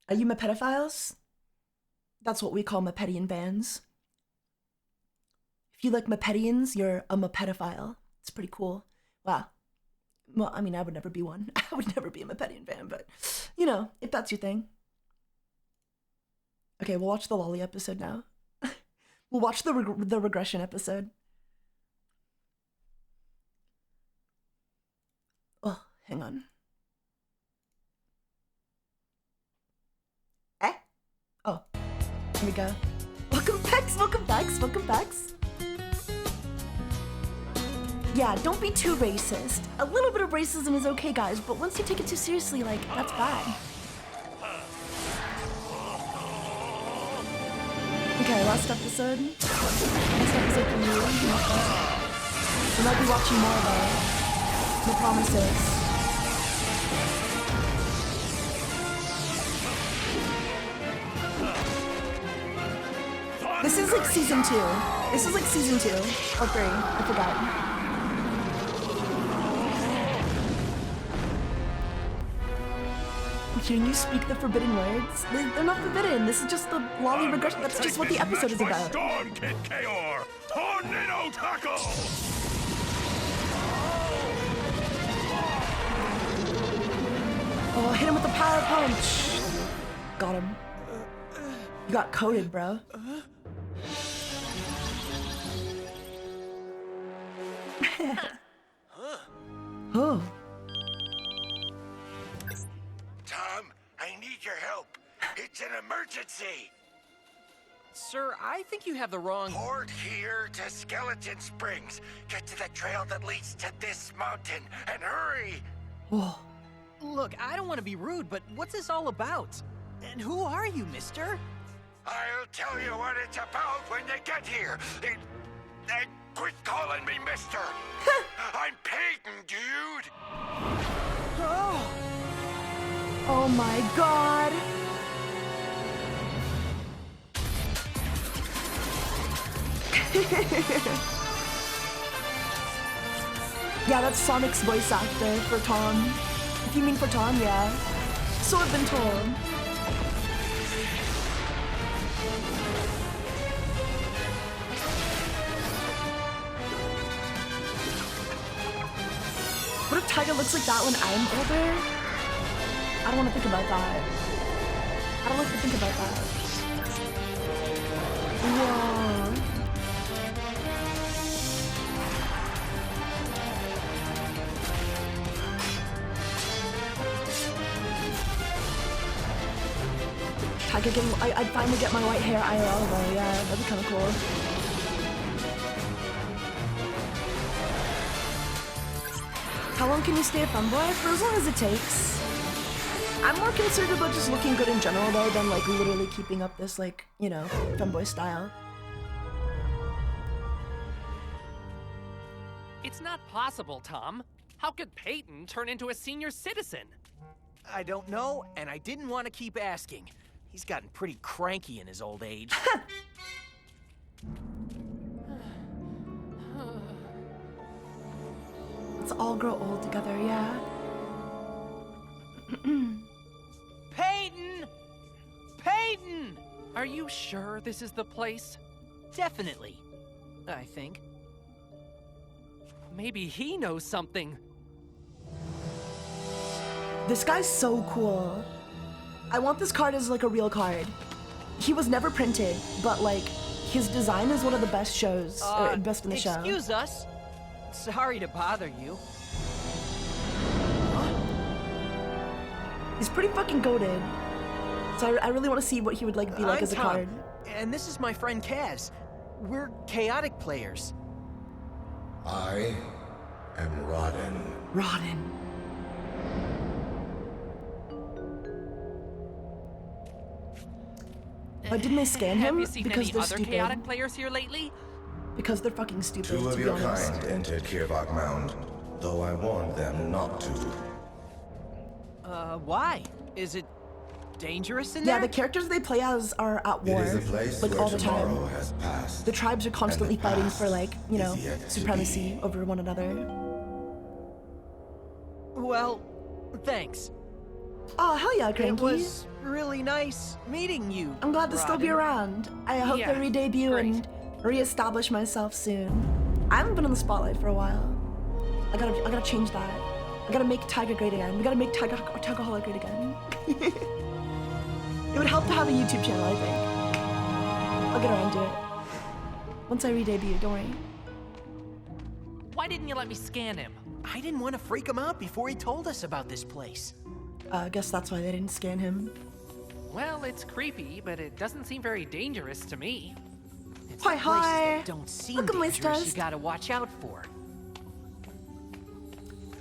Are you Mepedophiles? That's what we call Mepedian fans. If you like Mepedians, you're a Mepedophile. It's pretty cool. Wow. Well, I mean, I would never be one. I would never be a Mepedian fan, but you know, if that's your thing. Okay, we'll watch the lolly episode now. We'll watch the regression episode. Oh, hang on. Oh, here we go. Welcome, Pex, welcome, Pex, welcome, Pex. Yeah, don't be too racist. A little bit of racism is okay, guys, but once you take it too seriously, like, that's bad. Okay, last episode. Last episode for you. We might be watching more though. No promises. This is like season 2. This is like season 2 or 3. I forgot. Hearing you speak the forbidden words? They're not forbidden. This is just the lolly regression. That's just what the episode is about. Storm Kit KR! Tornado Tackle! Oh, hit him with the power punch. Got him. You got coated, bro. Oh. Tom, I need your help. It's an emergency. Sir, I think you have the wrong... Port here to Skeleton Springs. Get to the trail that leads to this mountain, and hurry! Oh. Look, I don't want to be rude, but what's this all about? And who are you, mister? I'll tell you what it's about when you get here. Quit calling me mister. I'm Peyton, dude. Oh my god. Yeah, that's Sonic's voice actor for Tom. If you mean for Tom, yeah. So I've been told. What if Taiga looks like that when I'm older? I don't want to think about that. I don't like to think about that. Whoa. Taiga getting, I'd finally get my white hair IRL though, yeah, that'd be kind of cool. How long can you stay a femboy? For as long as it takes. I'm more concerned about just looking good in general though than like literally keeping up this like, you know, femboy style. It's not possible, Tom. How could Peyton turn into a senior citizen? I don't know, and I didn't want to keep asking. He's gotten pretty cranky in his old age. Let's all grow old together, yeah. Peyton! Peyton! Are you sure this is the place? Definitely, I think. Maybe he knows something. This guy's so cool. I want this card as like a real card. He was never printed, but like his design is one of the best shows, or best in the show. Excuse us. Sorry to bother you. He's pretty fucking goated. So I really want to see what he would like be like as a Tom, card. And this is my friend Kaz. We're chaotic players. I am Rodden. Rodden. But didn't they scan him? Have you seen because any they're other stupid. chaotic players here lately? Because they're fucking stupid, Two to of be your honest. kind entered Kirvok Mound, though I warned them not to. Why? Is it dangerous in Yeah, there? the characters they play as are at war, It is a place like where all the time. tomorrow has passed. The tribes are constantly fighting for like, you know, is yet to supremacy over one another. Well, thanks. Oh, hell yeah, Cranky. It was really nice meeting you. I'm glad to still be Rodden. around. I hope Yeah, to re-debut great. and re-establish myself soon. I haven't been in the spotlight for a while. I gotta change that. I gotta make Taiga great again. We gotta make TaigaHolic great again. It would help to have a YouTube channel, I think. I'll get around to it. Once I re-debut, don't worry. Why didn't you let me scan him? I didn't want to freak him out before he told us about this place. I guess that's why they didn't scan him. Well, it's creepy, but it doesn't seem very dangerous to me. It's Hi, the places hi. that don't seem Look at my dangerous stars. you gotta watch out for.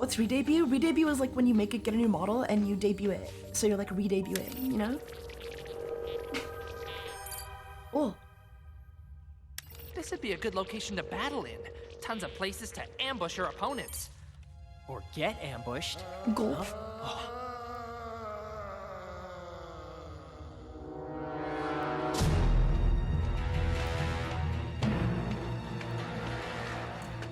What's re-debut? Re-debut is like when you make it, get a new model, and you debut it. So you're like re-debuting, you know? Oh. This would be a good location to battle in. Tons of places to ambush your opponents. Or get ambushed. Gulp.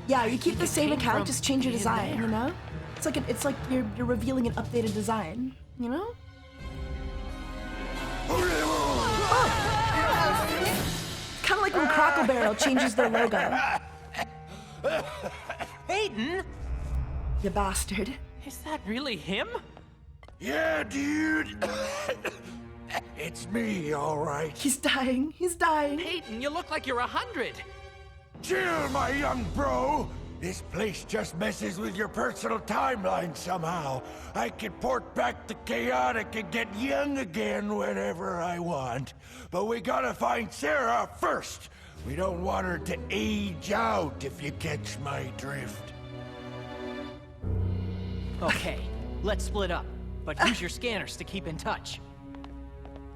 Yeah, you keep the same account, just change your design, you know? It's like you're revealing an updated design, you know? Kind of like when Crackle Barrel changes their logo. Hayden! You bastard. Is that really him? Yeah, dude. It's me, all right. He's dying. He's dying. Hayden, you look like you're 100. Chill, my young bro. This place just messes with your personal timeline somehow. I can port back the chaotic and get young again whenever I want. But we gotta find Sarah first. We don't want her to age out, if you catch my drift. Okay, let's split up. But use your scanners to keep in touch.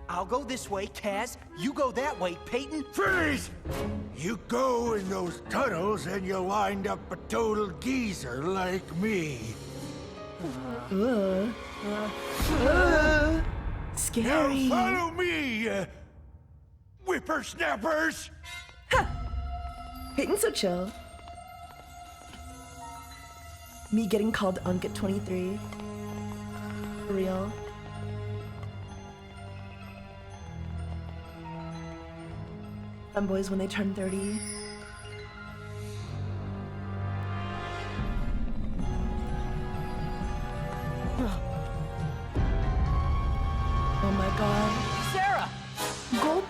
I'll go this way, Taz. You go that way, Peyton. Freeze! You go in those tunnels and you'll wind up a total geezer like me. Scary. Now follow me, whippersnappers. Peyton's so chill. Me getting called Unk at 23. For real. Femboys when they turn 30. Oh my god. Sarah! Gulp.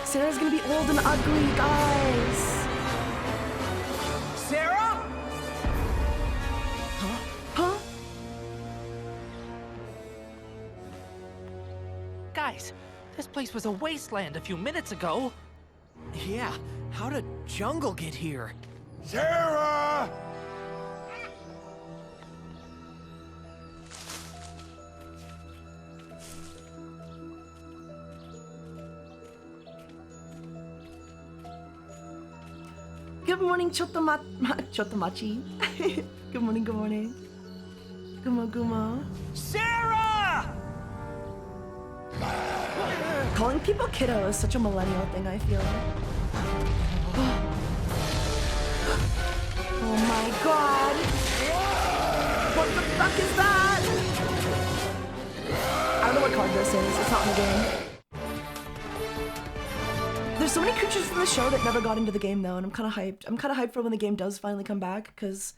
Sarah's gonna be old and ugly, guys. Sarah? Huh? Guys, this place was a wasteland a few minutes ago. Yeah, how did Jungle get here? Sarah! Good morning, Chotomachi. Good morning, good morning. Gumo Gumo. Sarah! Calling people kiddo is such a millennial thing, I feel. Oh my god! What the fuck is that? I don't know what card this is. It's not in the game. There's so many creatures from the show that never got into the game though, and I'm kind of hyped. I'm kind of hyped for when the game does finally come back, because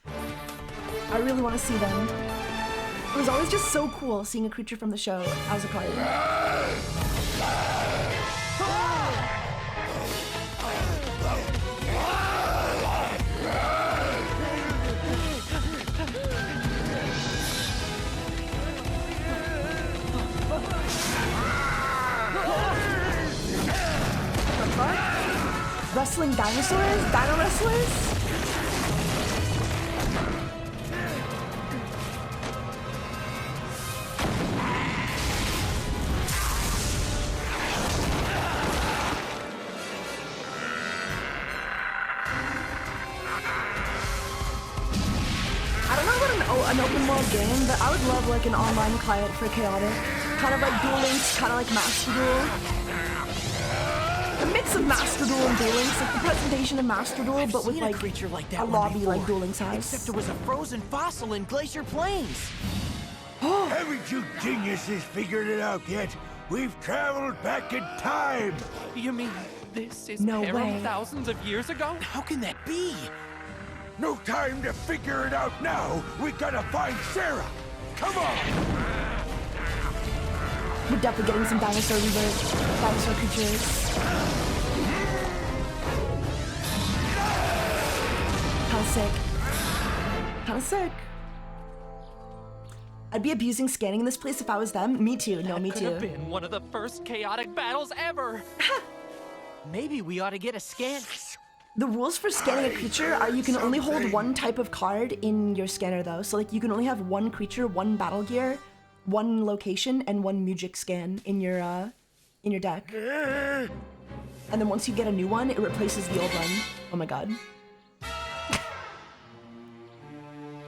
I really want to see them. It was always just so cool seeing a creature from the show as a card. Wrestling dinosaurs? Dino wrestlers? I don't know about an open world game, but I would love like an online client for Chaotic. Kind of like Duel Links, kind of like Master Duel. A mix of Master Duel and Duel Links, like the presentation of Master Duel, but with like, creature like that a lobby like Duel Links has. Except it was a frozen fossil in Glacier Plains. Haven't you geniuses figured it out yet? We've traveled back in time. You mean this is No Perum way. thousands of years ago? How can that be? No time to figure it out now. We gotta find Sarah. Come on. We're definitely getting some dinosaur creatures. Kinda sick. Kinda sick. I'd be abusing scanning in this place if I was them. Me too. No, me Could too. have been one of the first chaotic battles ever. Maybe we ought to get a scan. The rules for scanning a creature are you can only hold one type of card in your scanner though. So like you can only have one creature, one battle gear, one location, and one music scan in your deck. And then once you get a new one, it replaces the old one. Oh my god.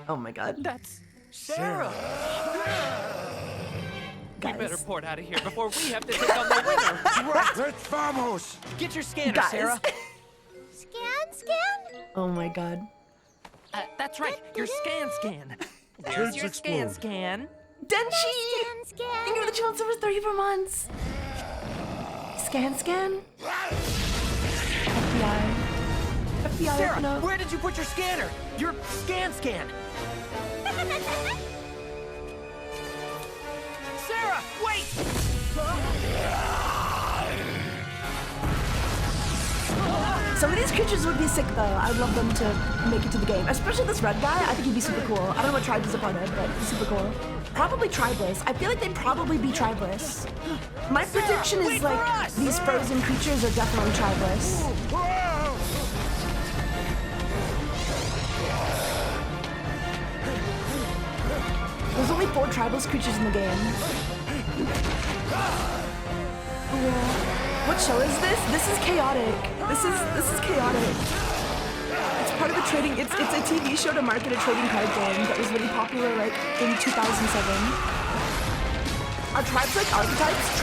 Oh my god. That's Sarah! We better port out of here before we have to take on the winner! Right, let's vamos! Get your scanner, Guys. Sarah! Scan? Oh my god. That's right, your scan. Where's your scan? Denshi! Thank you for the channel over 34 months! Scan? FBI, Sarah, no. where did you put your scanner? Your scan! Sarah, wait! Some of these creatures would be sick though. I'd love them to make it to the game. Especially this red guy, I think he'd be super cool. I don't know what tribe he's a part of, but he's super cool. Probably tribeless. I feel like they'd probably be tribeless. My prediction is like these frozen creatures are definitely tribeless. There's only 4 tribeless creatures in the game. What show is this? This is chaotic. This is chaotic. It's part of the trading. It's a TV show to market a trading card game that was really popular like in 2007. Are tribes like archetypes?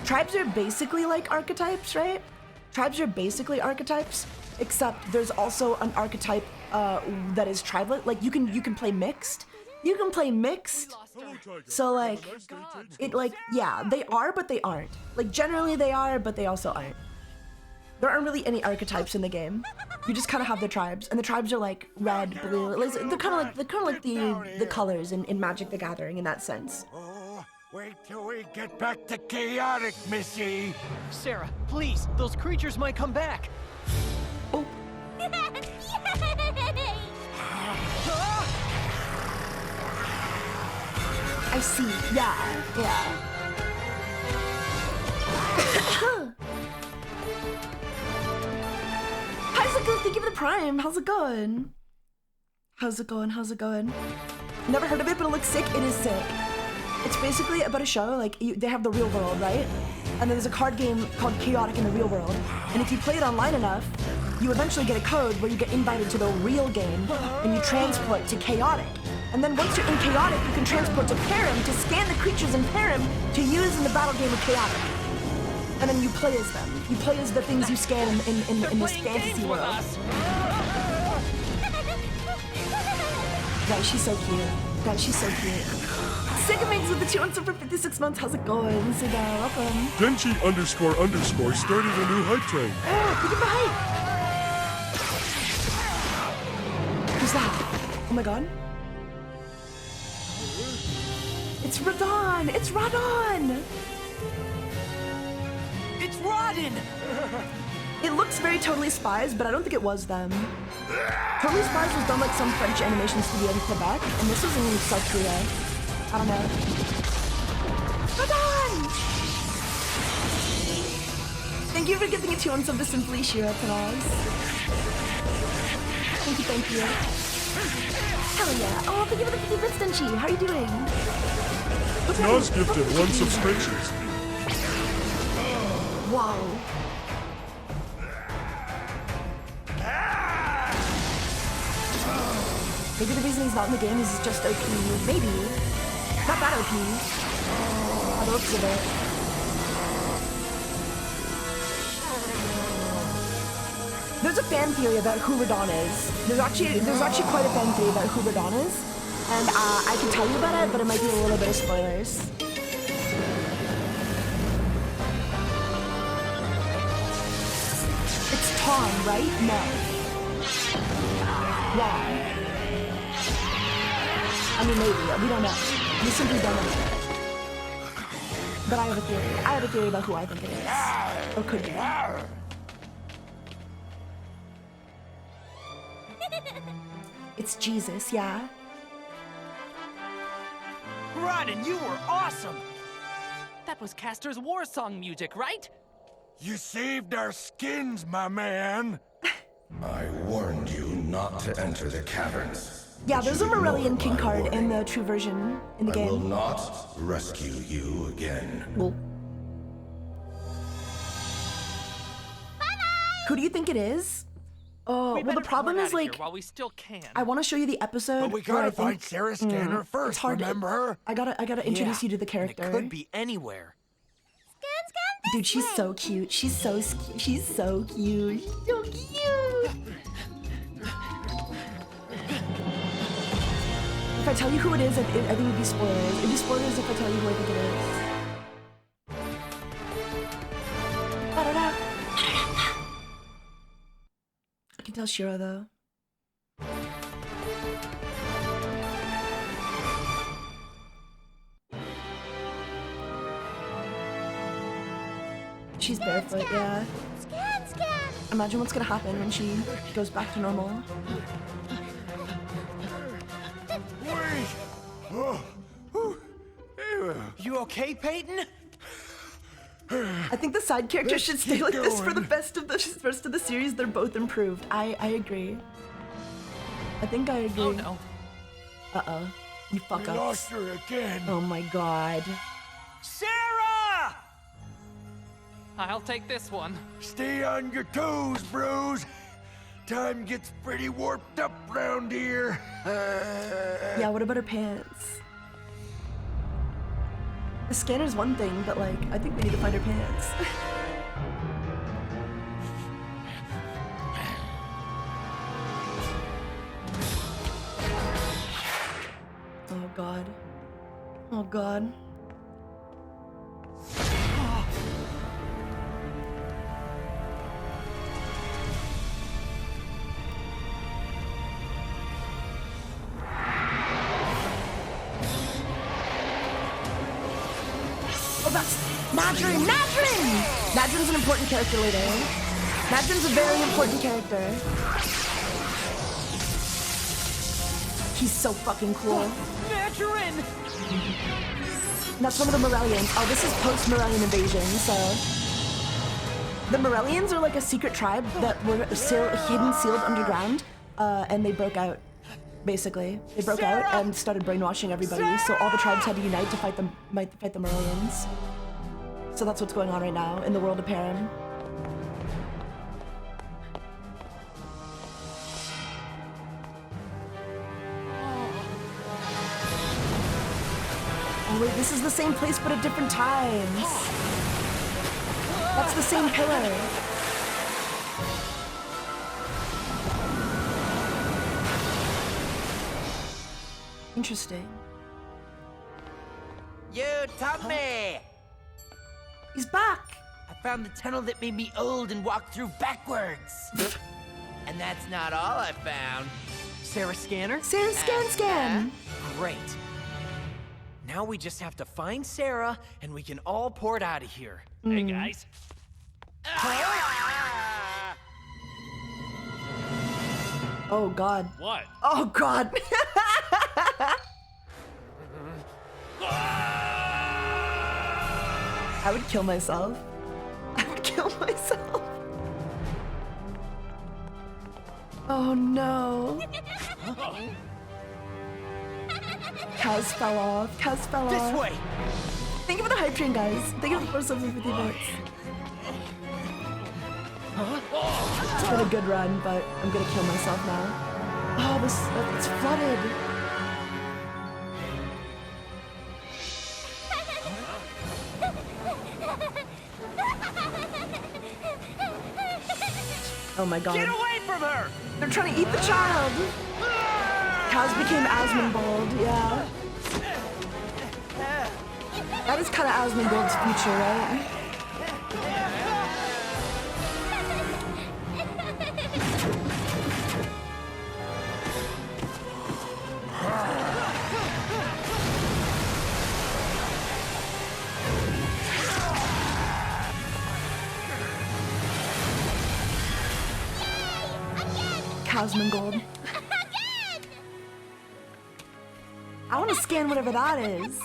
Tribes are basically like archetypes, right? Tribes are basically archetypes, except there's also an archetype that is tribal. Like you can play mixed. You can play mixed. So like, yeah, they are, but they aren't. Like generally they are, but they also aren't. There aren't really any archetypes in the game. You just kind of have the tribes, and the tribes are like red, blue. Like, they're kind of like the colors in Magic the Gathering in that sense. Oh, wait till we get back to chaotic, Missy. Sarah, please, those creatures might come back. Oh. I see. Yeah. How's it going? Thank you for the Prime. How's it going? Never heard of it, but it looks sick. It is sick. It's basically about a show. Like they have the real world, right? And then there's a card game called Chaotic in the Real World. And if you play it online enough, you eventually get a code where you get invited to the real game and you transport to Chaotic. And then once you're in Chaotic, you can transport to Param to scan the creatures in Param to use in the battle game of Chaotic. And then you play as them. You play as the things you scan in this fantasy world. Guys, she's so cute. Sigamates with the 2 months for 56 months. How's it going? Siga, welcome. Denchi __ started a new hype train. Oh, look at the hype. Who's that? Oh my god. It's Radon! It's Radon! It's Rodin! It looks very Totally Spies, but I don't think it was them. Totally Spies was done like some French animation studio in Quebec, and this was in South Korea. I don't know. Radon! Thank you for giving a 2 on sub to Simply Shira Paraz. Thank you. Hell yeah. Oh, thank you for the 50 bits, Denchi. How are you doing? Nas gifted 1 subscription. Wow. Maybe the reason he's not in the game is he's just OP. Maybe. Not that OP. By the looks of it. There's a fan theory about who Radon is. There's actually quite a fan theory about who Radon is. And I can tell you about it, but it might be a little bit of spoilers. It's Tom, right? No. Wrong. I mean, maybe. We don't know. We simply don't know. But I have a theory. I have a theory about who I think it is. Or could be. It's Jesus, yeah. Rodin, you were awesome! That was Castor's war song music, right? You saved our skins, my man. I warned you not to enter the caverns. Yeah, but there's you a Morellian ignored king my card warning. in the true version in the I will game. not rescue you again. Well. Who do you think it is? Oh, well, the problem is like, while we still can. I want to show you the episode. But we where I gotta find think- Sarah Scanner first, It's hard. remember? I gotta introduce you to the And character. it could be anywhere. Dude, she's so cute. She's so cute. She's so cute. She's so cute. If I tell you who it is, I think it would be spoilers. It'd be spoilers if I tell you who I think it is. Ba-da-da. I can tell Shira though. She's barefoot, yeah. Imagine what's gonna happen when she goes back to normal. You okay, Peyton? I think the side characters should stay like this for the rest of the series. They're both improved. I agree. I think I agree. Oh no. Uh-oh. You fuck We up. lost her again. Oh my god. Sarah! I'll take this one. Stay on your toes, bros. Time gets pretty warped up round here. Yeah, what about her pants? The scanner's one thing, but like, I think we need to find her pants. Oh god. Oh god. Oh, that's Nadrin! Nadrin! Nadrin's an important character later. Nadrin's a very important character. He's so fucking cool. Nadrin! That's one of the Morellians. Oh, this is post-Morellian invasion, so... The Morellians are like a secret tribe that were hidden, sealed underground, and they broke out, basically. They broke out and started brainwashing everybody, so all the tribes had to unite to fight the Morellians. So that's what's going on right now in the world of Param. Oh wait, this is the same place but at different times. That's the same pillar. Interesting. You, Tommy! He's back! I found the tunnel that made me old and walked through backwards. And that's not all I found. Sarah Scanner? Sarah Scan! Great. Now we just have to find Sarah, and we can all port out of here. Hey guys. Oh god. What? Oh god. I would kill myself. I would kill myself. Oh no. Kaz fell off. Kaz fell off. This way! Thank you for the hype train, guys. Thank you for the 450 bits. It's been a good run, but I'm gonna kill myself now. Oh, it's flooded. Oh my god. Get away from her! They're trying to eat the child. Kaz became Asmongold, yeah. That is kind of Asmongold's future, right? Asmongold. I want to scan whatever that is.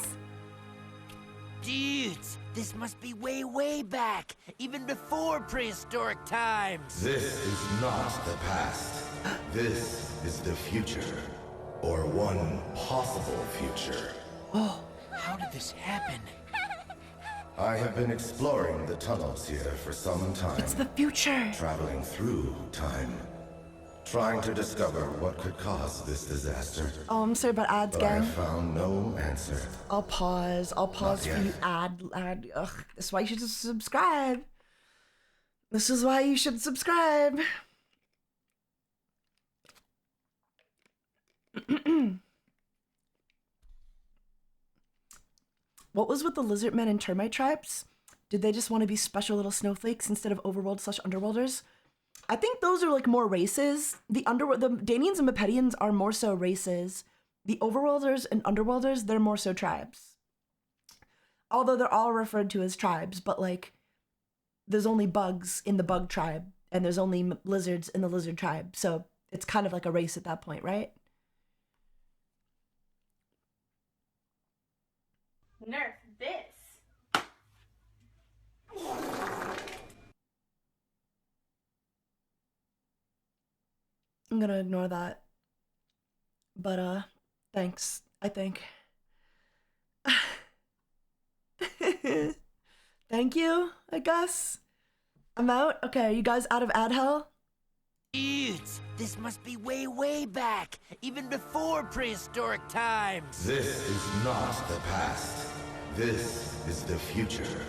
Dudes, This must be way, way back, even before prehistoric times. This is not the past. This is the future. Or one possible future. Oh, how did this happen? I have been exploring the tunnels here for some time. It's the future. Traveling through time. Trying to discover what could cause this disaster. Oh, I'm sorry about ads, But I gang. have found no answer. I'll pause Not for yet. you ad. Ugh, that's why you should just subscribe. This is why you should subscribe. What was with the lizard men and termite tribes? Did they just want to be special little snowflakes instead of overworld/underworlders? I think those are like more races. The Danians and Mepedians are more so races. The overworlders and underworlders, they're more so tribes. Although they're all referred to as tribes, but like there's only bugs in the bug tribe and there's only lizards in the lizard tribe. So it's kind of like a race at that point, right? Nerf this. I'm gonna ignore that. But thanks, I think. Thank you, I guess. I'm out. Okay, are you guys out of ad hell? Dudes, this must be way, way back, even before prehistoric times. This is not the past. This is the future.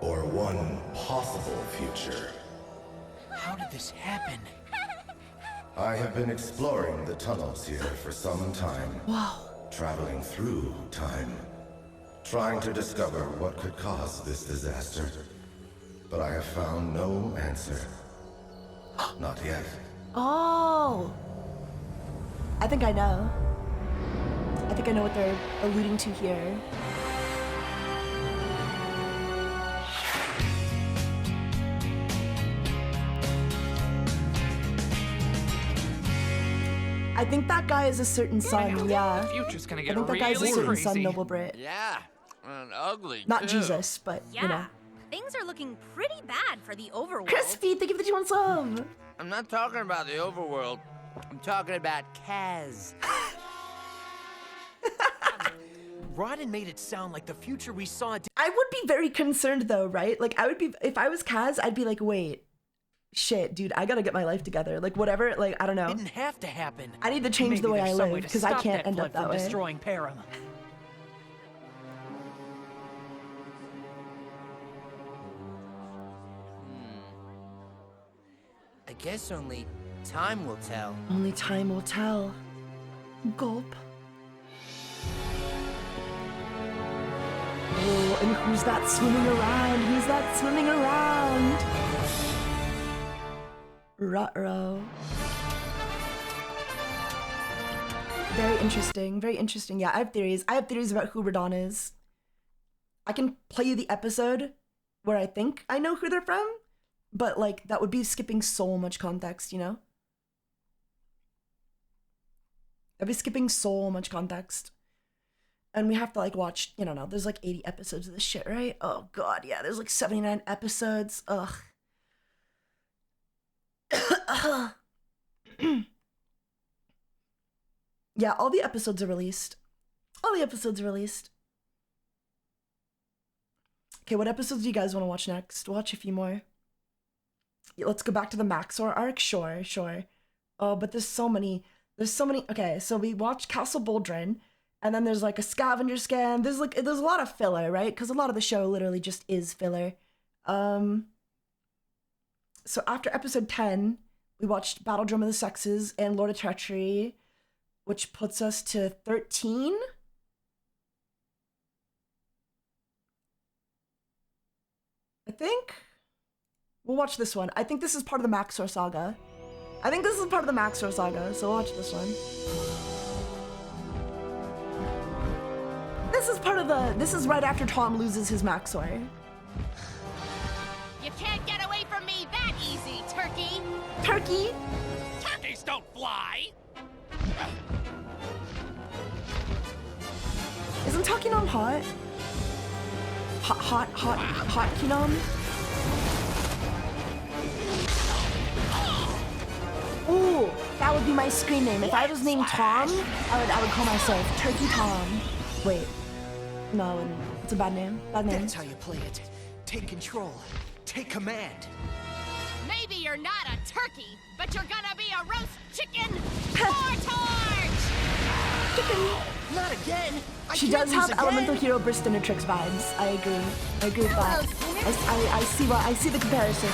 Or one possible future. How did this happen? I have been exploring the tunnels here for some time. Wow. Traveling through time. Trying to discover what could cause this disaster. But I have found no answer. Not yet. Oh! I think I know. I think I know what they're alluding to here. I think that guy is a certain son, yeah. The future's gonna I get think that guy's a really certain son, crazy. Noble Brit. Yeah, and ugly. Not too. Jesus, but, Yeah, you know. things are looking pretty bad for the overworld. Crispy, thank you for the 2 some. I'm not talking about the overworld. I'm talking about Kaz. Rodden made it sound like the future we saw. I would be very concerned though, right? Like I would be, if I was Kaz, I'd be like, wait, shit, dude, I gotta get my life together. Like whatever, like, I don't know. Didn't have to happen. I need to change the Maybe way I there's some way live to because I stop can't that end flood up that from way. destroying Param. I guess only time will tell. Only time will tell. Gulp. Oh, and who's that swimming around? Who's that swimming around? Ruh-roh. Very interesting, very interesting. Yeah, I have theories. I have theories about who Radon is. I can play you the episode where I think I know who they're from, but like that would be skipping so much context, you know? I'd be skipping so much context. And we have to like watch, you know, there's like 80 episodes of this shit, right? Oh god, yeah, there's like 79 episodes. Ugh. Yeah, all the episodes are released. All the episodes are released. Okay, what episodes do you guys want to watch next? Watch a few more. Yeah, let's go back to the Maxor arc. Sure, sure. Oh, but there's so many. There's so many. Okay, so we watched Castle Boldrin, and then there's like a scavenger scan. There's a lot of filler, right? Because a lot of the show literally just is filler. So after episode 10, we watched Battle Drum of the Sexes and Lord of Treachery, which puts us to 13. I think. We'll watch this one. I think this is part of the Maxor saga. So watch this one. This is right after Tom loses his Maxor. You can't get away from me that easy, turkey! Turkey? Turkeys don't fly! Isn't Takinom hot? Hot Kinom. Ooh, that would be my screen name. If I was named Tom, I would call myself Turkey Tom. Wait, no, I wouldn't. It's a bad name. Bad name. That's how you play it. Take control. Take command. Maybe you're not a turkey, but you're gonna be a roast chicken torch! Chicken. Not again. She does have Elemental Hero Bristinatrix vibes. I agree. I agree with that. I see the comparison.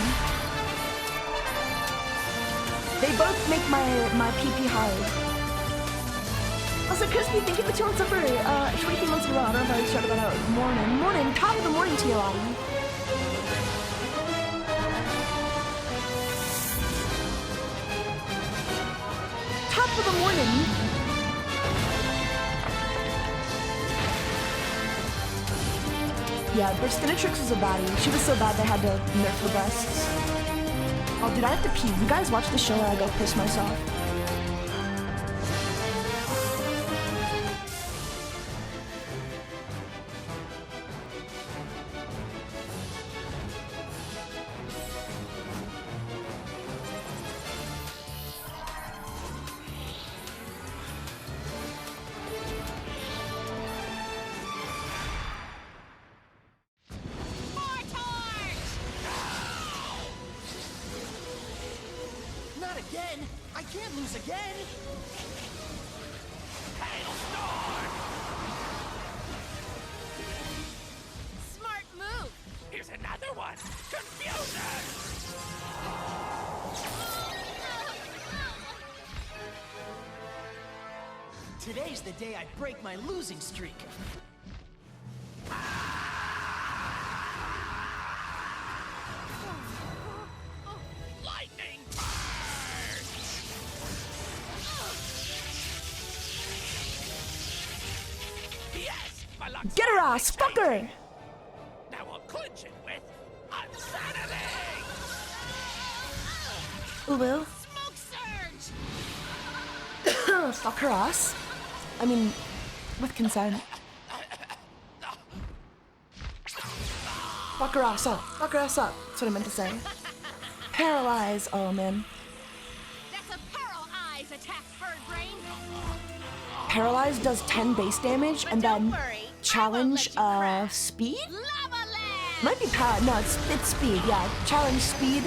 They both make my PP hard. Also, Crispy, thank you for 2 months over. 23 months in a row. I don't know if I started that out. Morning. Top of the morning to you, Lottie. Top of the morning. Yeah, Bristinatrix was a baddie. She was so bad they had to nerf her breasts. Oh, dude, I have to pee. You guys watch the show or I go piss myself. Again? I can't lose again! Hailstorm! Smart move! Here's another one! Confusion! Today's the day I break my losing streak. Lightning! Yes! My luck's Get her ass! Fuck her! Now we'll clinch it with insanity! Ooh, Will. Smoke surge! Fuck her ass. I mean, with consent. Fuck her ass up. Fuck her ass up. That's what I meant to say. Paralyze. Oh, man. That's a paralyze attack, bird brain! Paralyze does 10 base damage and then challenge speed? Might be power. No, it's speed. Yeah, challenge speed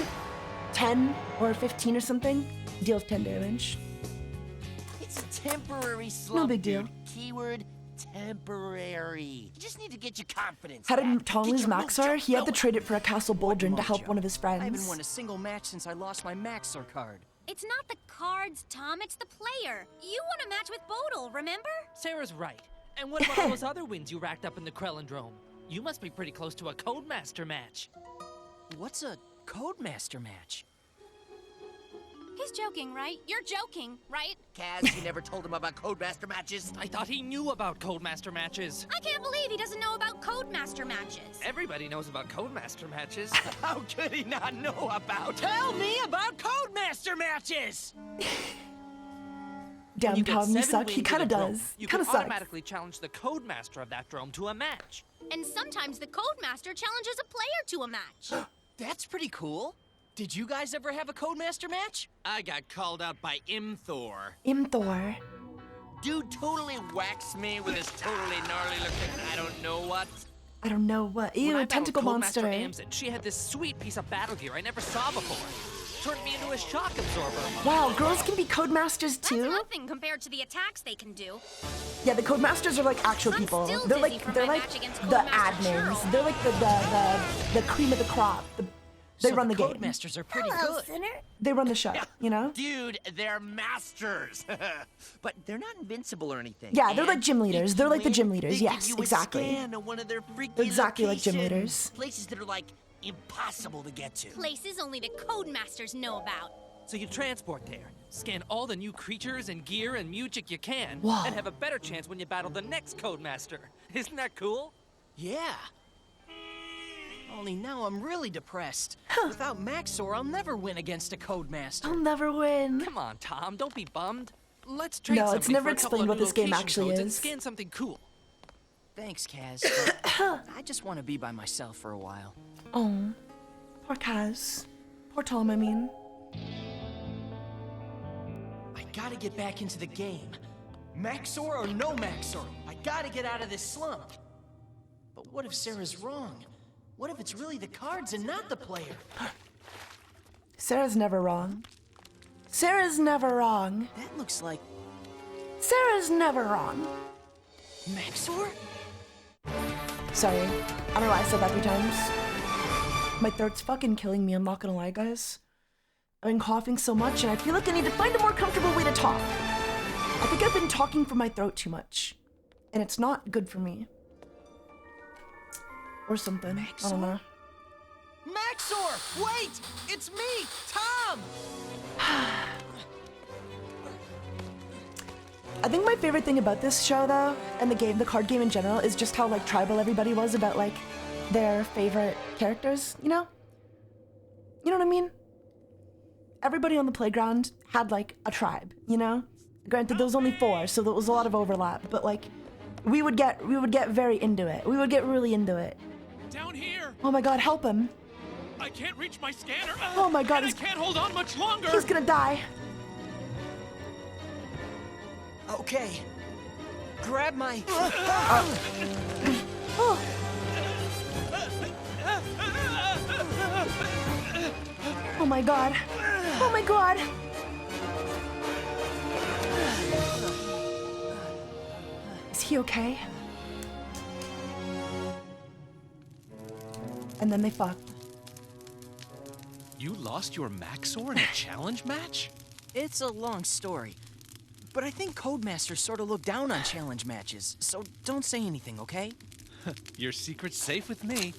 10 or 15 or something. Deals 10 damage. It's a temporary slump. No big deal. Dude. Keyword temporary. You just need to get your confidence. How did back. Tom Get lose your Maxar? He had to trade it for a Castle Baldrin to help one of his friends. I haven't won a single match since I lost my Maxar card. It's not the cards, Tom, it's the player. You won a match with Bodil, remember? Sarah's right. And what about all those other wins you racked up in the Krellendrome? You must be pretty close to a Codemaster match. What's a Codemaster match? He's joking, right? You're joking, right? Kaz, you never told him about Codemaster matches? I thought he knew about Codemaster matches. I can't believe he doesn't know about Codemaster matches. Everybody knows about Codemaster matches. How could he not know about? Tell me about Codemaster matches! Damn, Tom, you suck. He kind of does. You Kind can of sucks. automatically challenge the Codemaster of that drome to a match. And sometimes the Codemaster challenges a player to a match. That's pretty cool. Did you guys ever have a Codemaster match? I got called out by Imthor. Imthor. Dude totally whacks me with his totally gnarly looking I don't know what. I don't know what. When Ew, I tentacle battled monster. Codemaster Amson, she had this sweet piece of battle gear I never saw before. Turned me into a shock absorber. Wow, girls can be Codemasters too? That's nothing compared to the attacks they can do. Yeah, the Codemasters are like actual people. still They're dizzy like from they're my like match against the Codemaster admins. Churl. They're like the cream of the crop. They run the game. Codemasters are pretty Hello, good. sinner. They run the show, you know? Dude, they're masters. But they're not invincible or anything. Yeah, they're like And gym leaders. if They're you like the win, gym leaders. they Yes, give you exactly. A scan of one of their freaky Exactly like gym locations. leaders. Places that are like impossible to get to. Places only the Codemasters know about. So you transport there, scan all the new creatures and gear and music you can, Whoa. and have a better chance when you battle the next Codemaster. Isn't that cool? Yeah. Only now I'm really depressed. Without Maxor, I'll never win against a Codemaster. I'll never win. Come on, Tom, don't be bummed. Let's trade No, something it's never for a couple explained of what new this game location actually codes and is. scan something cool. Thanks, Kaz. But I just want to be by myself for a while. Oh, poor Kaz. Poor Tom, I mean. I gotta get back into the game. Maxor or no Maxor, I gotta get out of this slump. But what if Sarah's wrong? What if it's really the cards and not the player? Sarah's never wrong. Sarah's never wrong. That looks like... Sarah's never wrong. Maxor? Sorry. I don't know why I said that 3 times. My throat's fucking killing me, I'm not gonna lie, guys. I've been coughing so much, and I feel like I need to find a more comfortable way to talk. I think I've been talking from my throat too much. And it's not good for me. Or something. Maxor? I don't know. Maxor! Wait! It's me, Tom! I think my favorite thing about this show, though, and the game, the card game in general, is just how, like, tribal everybody was about, like, their favorite characters, you know? You know what I mean? Everybody on the playground had, like, a tribe, you know? Granted, there was only 4, so there was a lot of overlap, but, like, we would get very into it. We would get really into it. Down here! Oh my god, help him. I can't reach my scanner. Oh my god, I can't hold on much longer. He's gonna die. Okay. Grab my... Oh my god. Oh my god. Is he okay? And then they fucked. You lost your Maxor in a challenge match? It's a long story. But I think Codemasters sort of look down on challenge matches, so don't say anything, okay? Your secret's safe with me.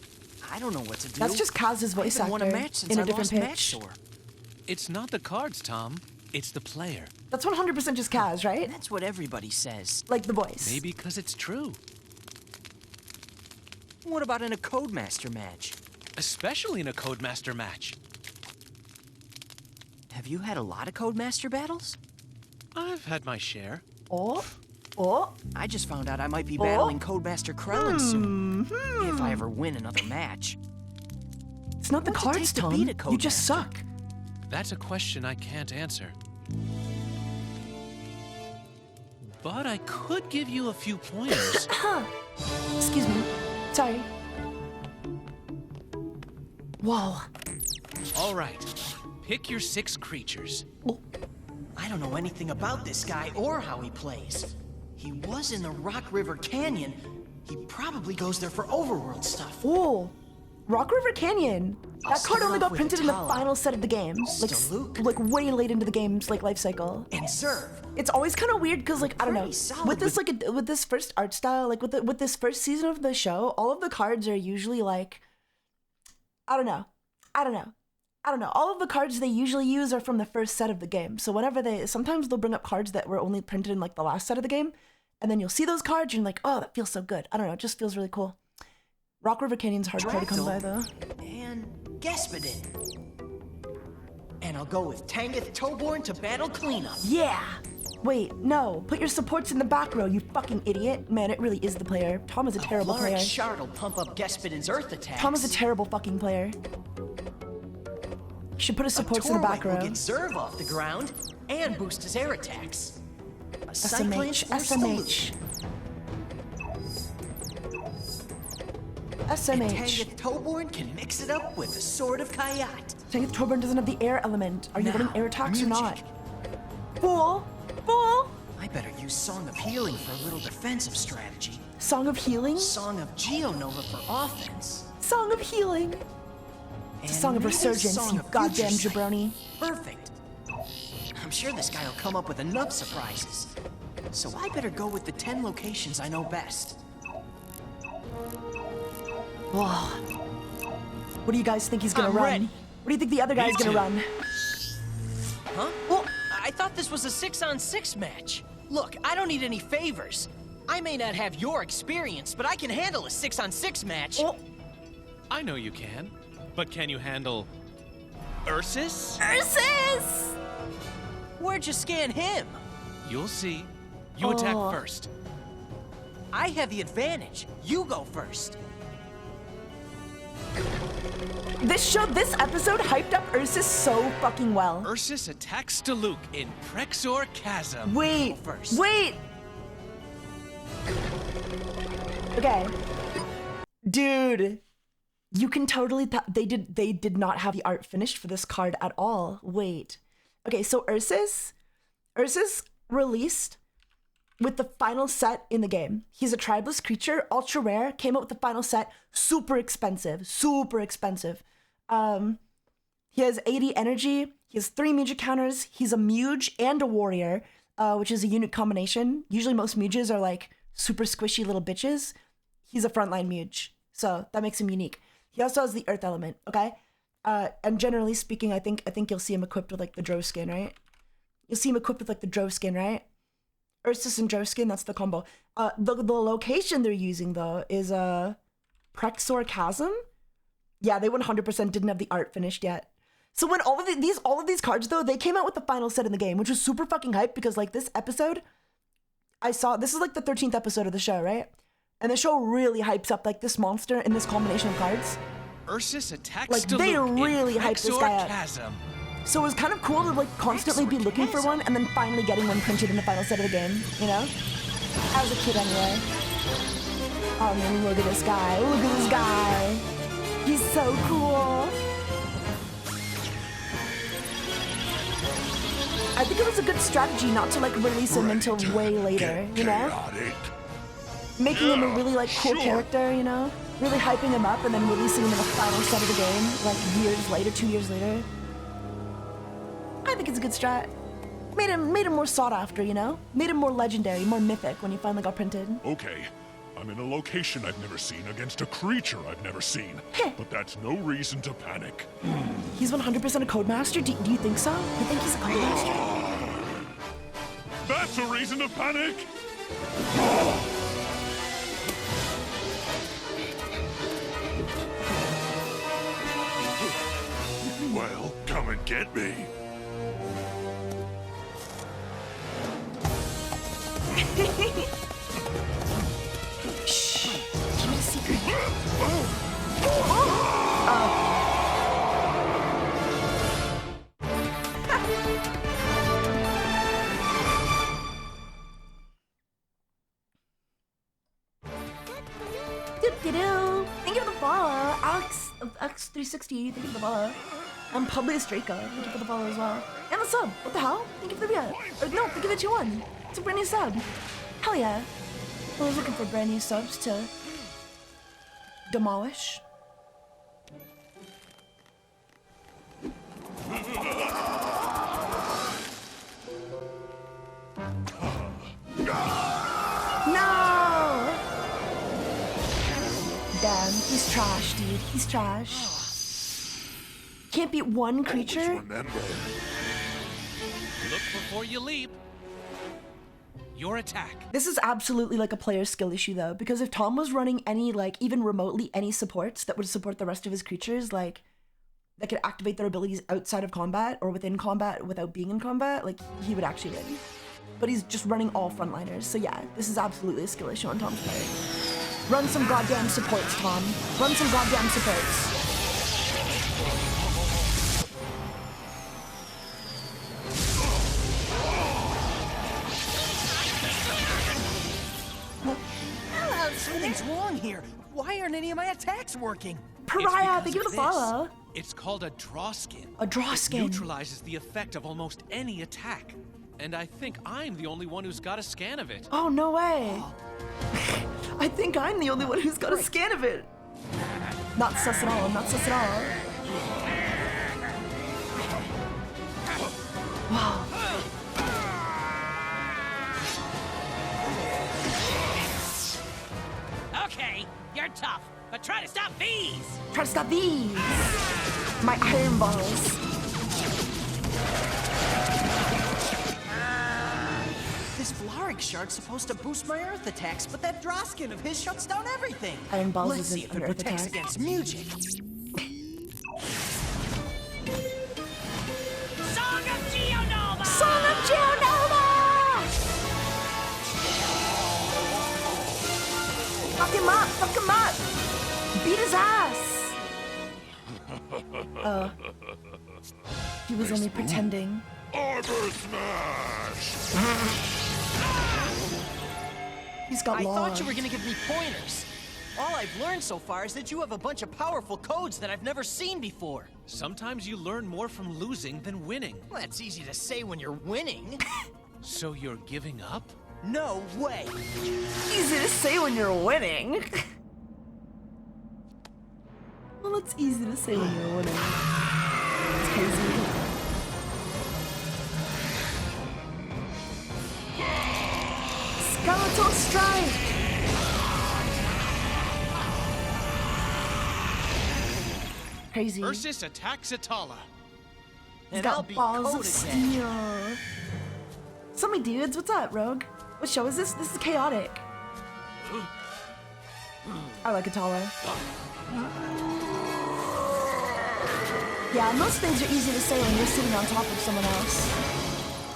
I don't know what to do. That's just Kaz's voice I haven't won a actor match since in a I different lost pitch. Maxor. It's not the cards, Tom. It's the player. That's 100% just Kaz, right? That's what everybody says. Like the voice. Maybe because it's true. What about in a Codemaster match? Especially in a Codemaster match. Have you had a lot of Codemaster battles? I've had my share. Oh. I just found out I might be battling Codemaster Krellin soon. If I ever win another match. It's not the cards, Tom. You just suck. That's a question I can't answer. But I could give you a few pointers. Excuse me. Sorry. Whoa. All right. Pick your 6 creatures. I don't know anything about this guy or how he plays. He was in the Rock River Canyon. He probably goes there for overworld stuff. Oh, Rock River Canyon. That card only got printed in the final set of the game. Like way late into the game's like life cycle. And Serve. It's always kind of weird because like I don't know. With this with this first art style, like with this first season of the show, all of the cards are usually like I don't know. All of the cards they usually use are from the first set of the game. So whenever sometimes they'll bring up cards that were only printed in like the last set of the game, and then you'll see those cards and you're like, oh, that feels so good. I don't know, it just feels really cool. Rock River Canyon's hard to come by though. And Gespidin. And I'll go with Tangith Toborn to battle cleanup. Yeah! Wait, no. Put your supports in the back row, you fucking idiot. Man, it really is the player. Tom is a terrible player. Shard will pump up Gespidin's Earth attacks. Tom is a terrible fucking player. You should put his supports in the back row. Will get Zerv off the ground and boost his air attacks. A SMH. And Tangith Toborn can mix it up with the Sword of Kayat. Tangith Toborn doesn't have the air element. Are you running air attacks or not? Fool! Fool! I better use Song of Healing for a little defensive strategy. Song of Healing? Song of Geonova for offense. Song of Healing! It's a Song of Resurgence, you goddamn jabroni. Perfect. I'm sure this guy will come up with enough surprises. So I better go with the 10 locations I know best. Whoa. What do you guys think he's gonna run? Ready. What do you think the other guy's gonna run? Huh? Well, I thought this was a 6-on-6 match. Look, I don't need any favors. I may not have your experience, but I can handle a 6-on-6 match. Oh. I know you can. But can you handle Ursus? Ursus! Where'd you scan him? You'll see. You attack first. I have the advantage. You go first. This episode hyped up Ursus so fucking well. Ursus attacks Staluk in Prexor Chasm. Wait, first. wait. Okay. Dude, you can totally they did not have the art finished for this card at all. Wait. Okay, so Ursus released with the final set in the game. He's a tribeless creature, ultra rare, came out with the final set, super expensive, super expensive. He has 80 energy, he has 3 Muge counters, he's a Muge and a warrior, which is a unique combination. Usually most Muges are like super squishy little bitches. He's a frontline Muge, so that makes him unique. He also has the earth element, okay? And generally speaking, I think you'll see him equipped with like the Drow skin, right? You'll see him equipped with like the Drow skin, right? Ursus and Drow skin, that's the combo. The location they're using though is Prexor Chasm. Yeah, they 100% didn't have the art finished yet. So when all of these cards though, they came out with the final set in the game, which was super fucking hype because like this episode, this is like the 13th episode of the show, right? And the show really hypes up like this monster and this combination of cards. Ursus attacks Like Staluk they really in hyped this Prexor guy up. Chasm. So it was kind of cool to like constantly be looking for one and then finally getting one printed in the final set of the game, you know? I was a kid anyway. Oh man, look at this guy. Look at this guy. He's so cool. I think it was a good strategy not to like release him until way later, you know? Making him a really like cool character, you know? Really hyping him up and then releasing him in the final set of the game like years later, 2 years later. I think it's a good strat. Made him more sought after, you know? Made him more legendary, more mythic when he finally got printed. Okay, I'm in a location I've never seen against a creature I've never seen. But that's no reason to panic. He's 100% a Codemaster? Do you think so? You think he's a Codemaster? That's a reason to panic! Well, come and get me. Shh. Keep it a secret. Thank you for the follow. Alex of X360, thank you for the follow. Publius Draco, thank you for the follow as well. And the sub, what the hell? Thank you for the no, thank you for the 2-1. It's a brand new sub. Hell yeah. I was looking for brand new subs to demolish. No! Damn, he's trash, dude. He's trash. Can't beat one creature? Look before you leap. Your attack. This is absolutely like a player skill issue though, because if Tom was running any like even remotely any supports that would support the rest of his creatures, like that could activate their abilities outside of combat or within combat without being in combat, like he would actually win. But he's just running all frontliners, so yeah, this is absolutely a skill issue on Tom's part. Run some goddamn supports, Tom. Run some goddamn supports. Something's wrong here. Why aren't any of my attacks working? Pariah, thank you for the follow. It's called a draw skin. A draw skin. It neutralizes the effect of almost any attack. And I think I'm the only one who's got a scan of it. Oh, no way. I think I'm the only one who's got a scan of it. Not sus at all, not sus at all. Wow. Okay, you're tough, but try to stop these! Try to stop these! My iron balls. This Vlarik shard's supposed to boost my earth attacks, but that draw skin of his shuts down everything. Iron balls Let's see isn't if an it earth protects attack. against music. Song of Geonova! Song of Geonova! Beat his ass! Oh. He was only pretending. Arbor smash! He's got I logs. thought you were gonna give me pointers. All I've learned so far is that you have a bunch of powerful codes that I've never seen before. Sometimes you learn more from losing than winning. Well, that's easy to say when you're winning. So you're giving up? No way. Easy to say when you're winning. Well, it's easy to say when you're winning. It's crazy. Skeletal strike! Crazy. Ursus attacks Atala. He's got balls of steel. So many dudes, what's up, Rogue? What show is this? This is chaotic. I like Atala. Yeah, most things are easy to say when you're sitting on top of someone else.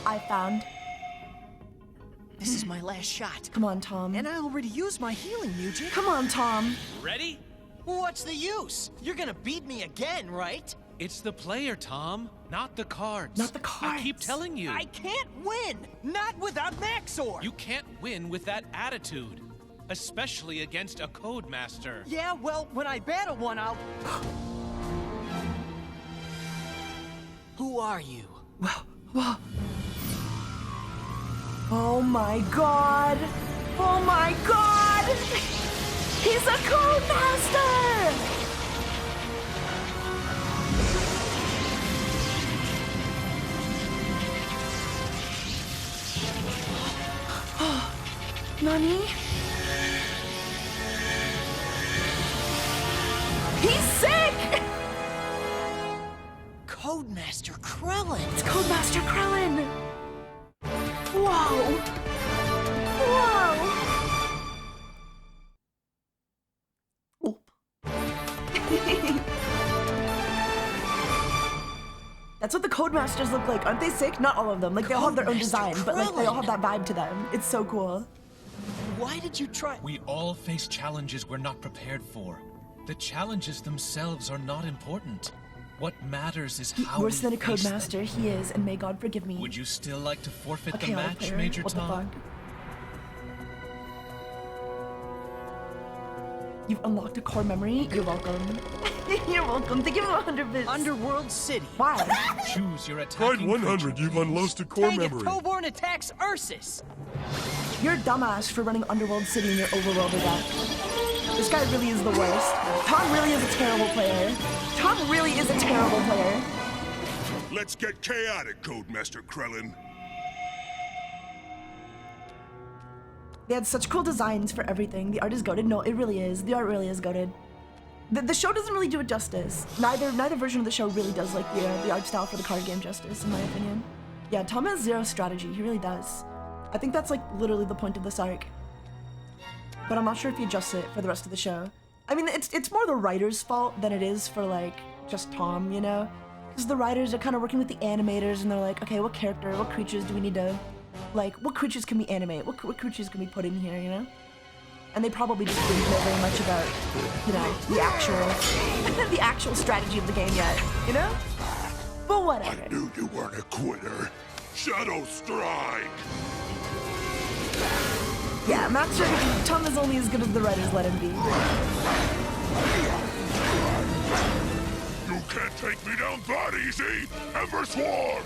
I found. This is my last shot. Come on, Tom. And I already used my healing, Muji. Come on, Tom. Ready? What's the use? You're gonna beat me again, right? It's the player, Tom, not the cards. Not the cards. I keep telling you. I can't win! Not without Maxor! You can't win with that attitude. Especially against a Codemaster. Yeah, well, when I battle one, I'll... Who are you? Whoa. Oh my god! Oh my god! He's a Codemaster! Nani? He's sick! Codemaster Krellin! It's Codemaster Krellin! Whoa! Whoa! Oop. That's what the Codemasters look like. Aren't they sick? Not all of them. Like, they all have their own design, but like, they all have that vibe to them. It's so cool. Why did you try? We all face challenges we're not prepared for. The challenges themselves are not important. What matters is how Worse than a we face them. Codemaster, he is, and may God forgive me. Would you still like to forfeit Okay, the I'll match, play her. Major What the Tom? fuck? You've unlocked a core memory. You're welcome. You're welcome. Thank you for 100 bits. Underworld City. Why? Choose your attack. Pride 100, you've unloaded a core memory. Toborn attacks Ursus. You're a dumbass for running Underworld City in your Overworlder deck. This guy really is the worst. Tom really is a terrible player. Tom really is a terrible player. Let's get chaotic, Codemaster Krellin. They had such cool designs for everything. The art is goated. No, it really is. The art really is goated. The show doesn't really do it justice. Neither version of the show really does like the art style for the card game justice, in my opinion. Yeah, Tom has zero strategy. He really does. I think that's like literally the point of this arc. But I'm not sure if he adjusts it for the rest of the show. I mean, it's more the writer's fault than it is for like just Tom, you know? Because the writers are kind of working with the animators and they're like, okay, what character, what creatures do we need to, like, what creatures can we animate? What creatures can we put in here, you know? And they probably just didn't know very much about, you know, the actual strategy of the game yet, you know? But whatever. I knew you weren't a quitter. Shadow Strike! Yeah, I'm not sure Tom is only as good as the writers let him be. You can't take me down that easy! Ember Swarm!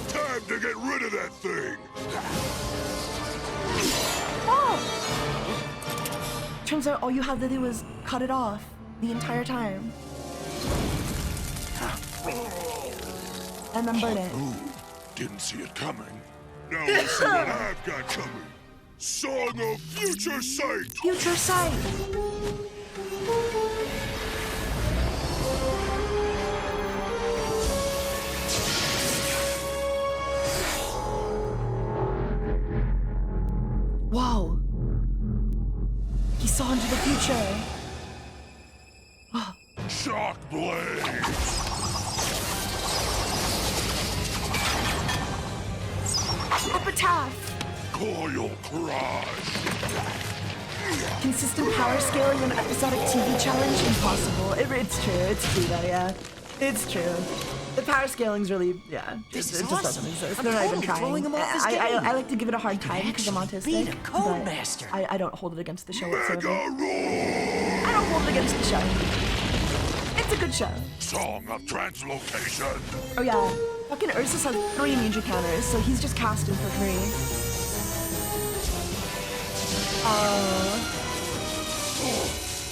Time to get rid of that thing! Oh! Turns out all you had to do was cut it off the entire time. And then burn it. Ooh, didn't see it coming. Now we'll see what I've got coming. Song of Future Sight! Future Sight! Whoa! He saw into the future! Shock Blade! Epitaph! Coil Crush! Consistent power scaling in an episodic TV challenge? Impossible. It's true. It's true though, yeah. It's true. The power scaling's really, yeah, it just doesn't exist. They're not even trying. I like to give it a hard time because I'm autistic, but I don't hold it against the show whatsoever. I don't hold it against the show. It's a good show. Song of Translocation. Oh yeah, fucking Ursus has 3 music counters, so he's just casting for free.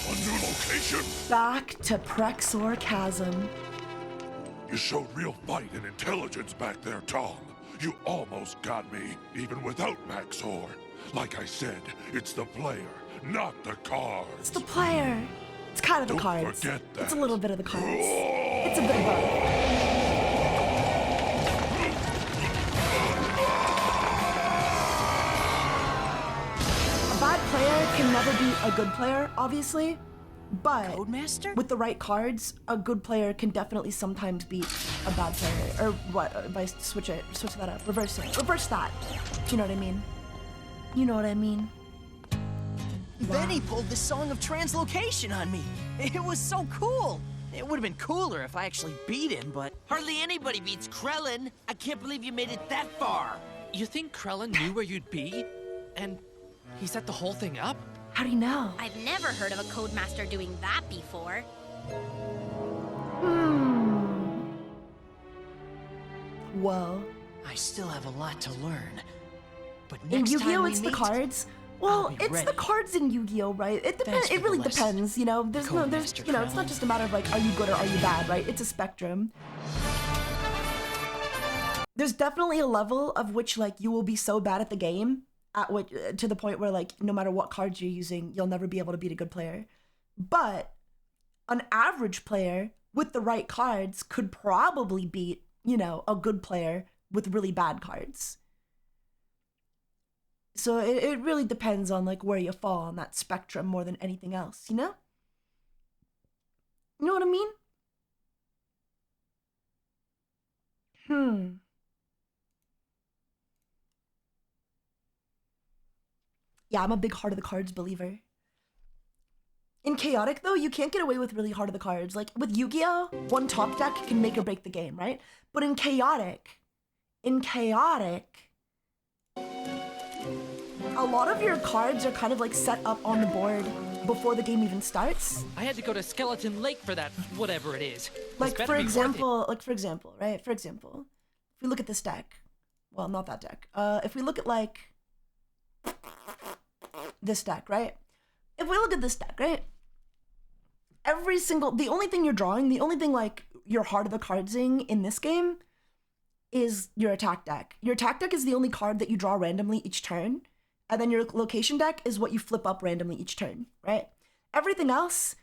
A new location. Back to Prexor Chasm. You showed real fight and intelligence back there, Tom. You almost got me, even without Maxor. Like I said, it's the player, not the cards. It's the player. It's kind of the cards. Don't forget that. It's a little bit of the cards. It's a bit of both. A bad player can never be a good player, obviously. But Codemaster? With the right cards, a good player can definitely sometimes beat a bad player. Or what? If I switch that up, reverse it, reverse that. You know what I mean? You know what I mean? Then he pulled the Song of Translocation on me. It was so cool. It would have been cooler if I actually beat him, but hardly anybody beats Krellin. I can't believe you made it that far. You think Krellin knew where you'd be? And he set the whole thing up? How do you know? I've never heard of a Codemaster doing that before. Well, I still have a lot to learn. But in next Yu-Gi-Oh, time we it's meet, the cards. Well, it's ready. the cards in Yu-Gi-Oh, right? It depends. It really depends. You know, there's you know, it's not just a matter of like, are you good or are you bad, right? It's a spectrum. There's definitely a level of which like you will be so bad at the game to the point where like no matter what cards you're using, you'll never be able to beat a good player. But an average player with the right cards could probably beat, you know, a good player with really bad cards. So it really depends on like where you fall on that spectrum more than anything else, you know? You know what I mean? Yeah, I'm a big heart of the cards believer. In Chaotic, though, you can't get away with really heart of the cards. Like, with Yu-Gi-Oh!, one top deck can make or break the game, right? But in Chaotic, a lot of your cards are kind of like set up on the board before the game even starts. I had to go to Skeleton Lake for that, whatever it is. Like, for example, right? For example, if we look at this deck, well, not that deck. If we look at, like, this deck, right? If we look at this deck, right? The only thing you're drawing, the only thing, like, your heart of the cardsing in this game is your attack deck. Your attack deck is the only card that you draw randomly each turn. And then your location deck is what you flip up randomly each turn, right? Everything else,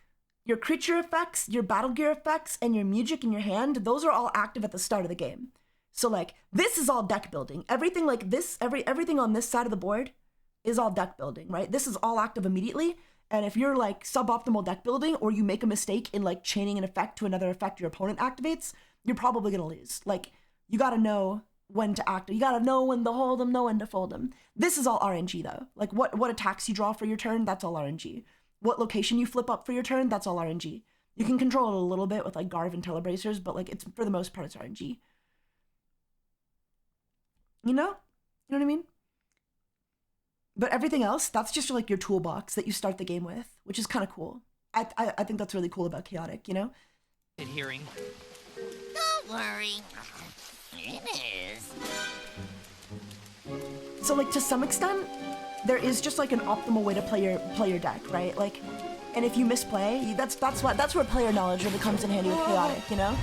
your creature effects, your battle gear effects, and your music in your hand, those are all active at the start of the game. So like, this is all deck building. Everything like this, everything on this side of the board is all deck building, right? This is all active immediately. And if you're like suboptimal deck building or you make a mistake in like chaining an effect to another effect your opponent activates, you're probably gonna lose. Like, you gotta know when to act. You gotta know when to hold them, know when to fold them. This is all RNG though. Like what attacks you draw for your turn, that's all RNG. What location you flip up for your turn, that's all RNG. You can control it a little bit with like Garv and Telebracers, but like it's for the most part it's RNG. You know? You know what I mean? But everything else, that's just like your toolbox that you start the game with, which is kind of cool. I think that's really cool about Chaotic, you know? Hearing. Don't worry. It is. So like to some extent, there is just like an optimal way to play your deck, right? Like, and if you misplay, that's where player knowledge really comes in handy with Chaotic, you know?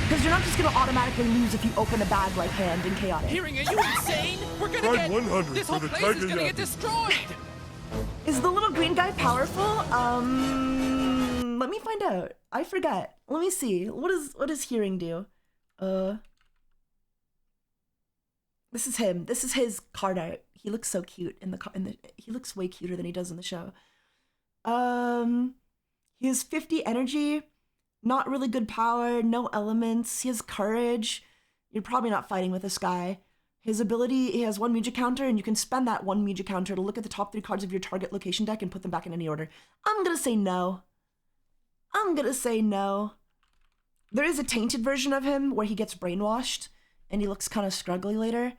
Because you're not just gonna automatically lose if you open a bad like hand in Chaotic. Hearing, are you insane? We're gonna get 100 this whole for the place is gonna Taiga get destroyed. Is the little green guy powerful? Let me find out. I forget. Let me see. What does Hearing do? This is him. This is his card art. He looks so cute he looks way cuter than he does in the show. He has 50 energy, not really good power, no elements. He has courage. You're probably not fighting with this guy. His ability, he has 1 Muja counter, and you can spend that 1 Muja counter to look at the top 3 cards of your target location deck and put them back in any order. I'm gonna say no. I'm gonna say no. There is a tainted version of him where he gets brainwashed, and he looks kind of scruggly later.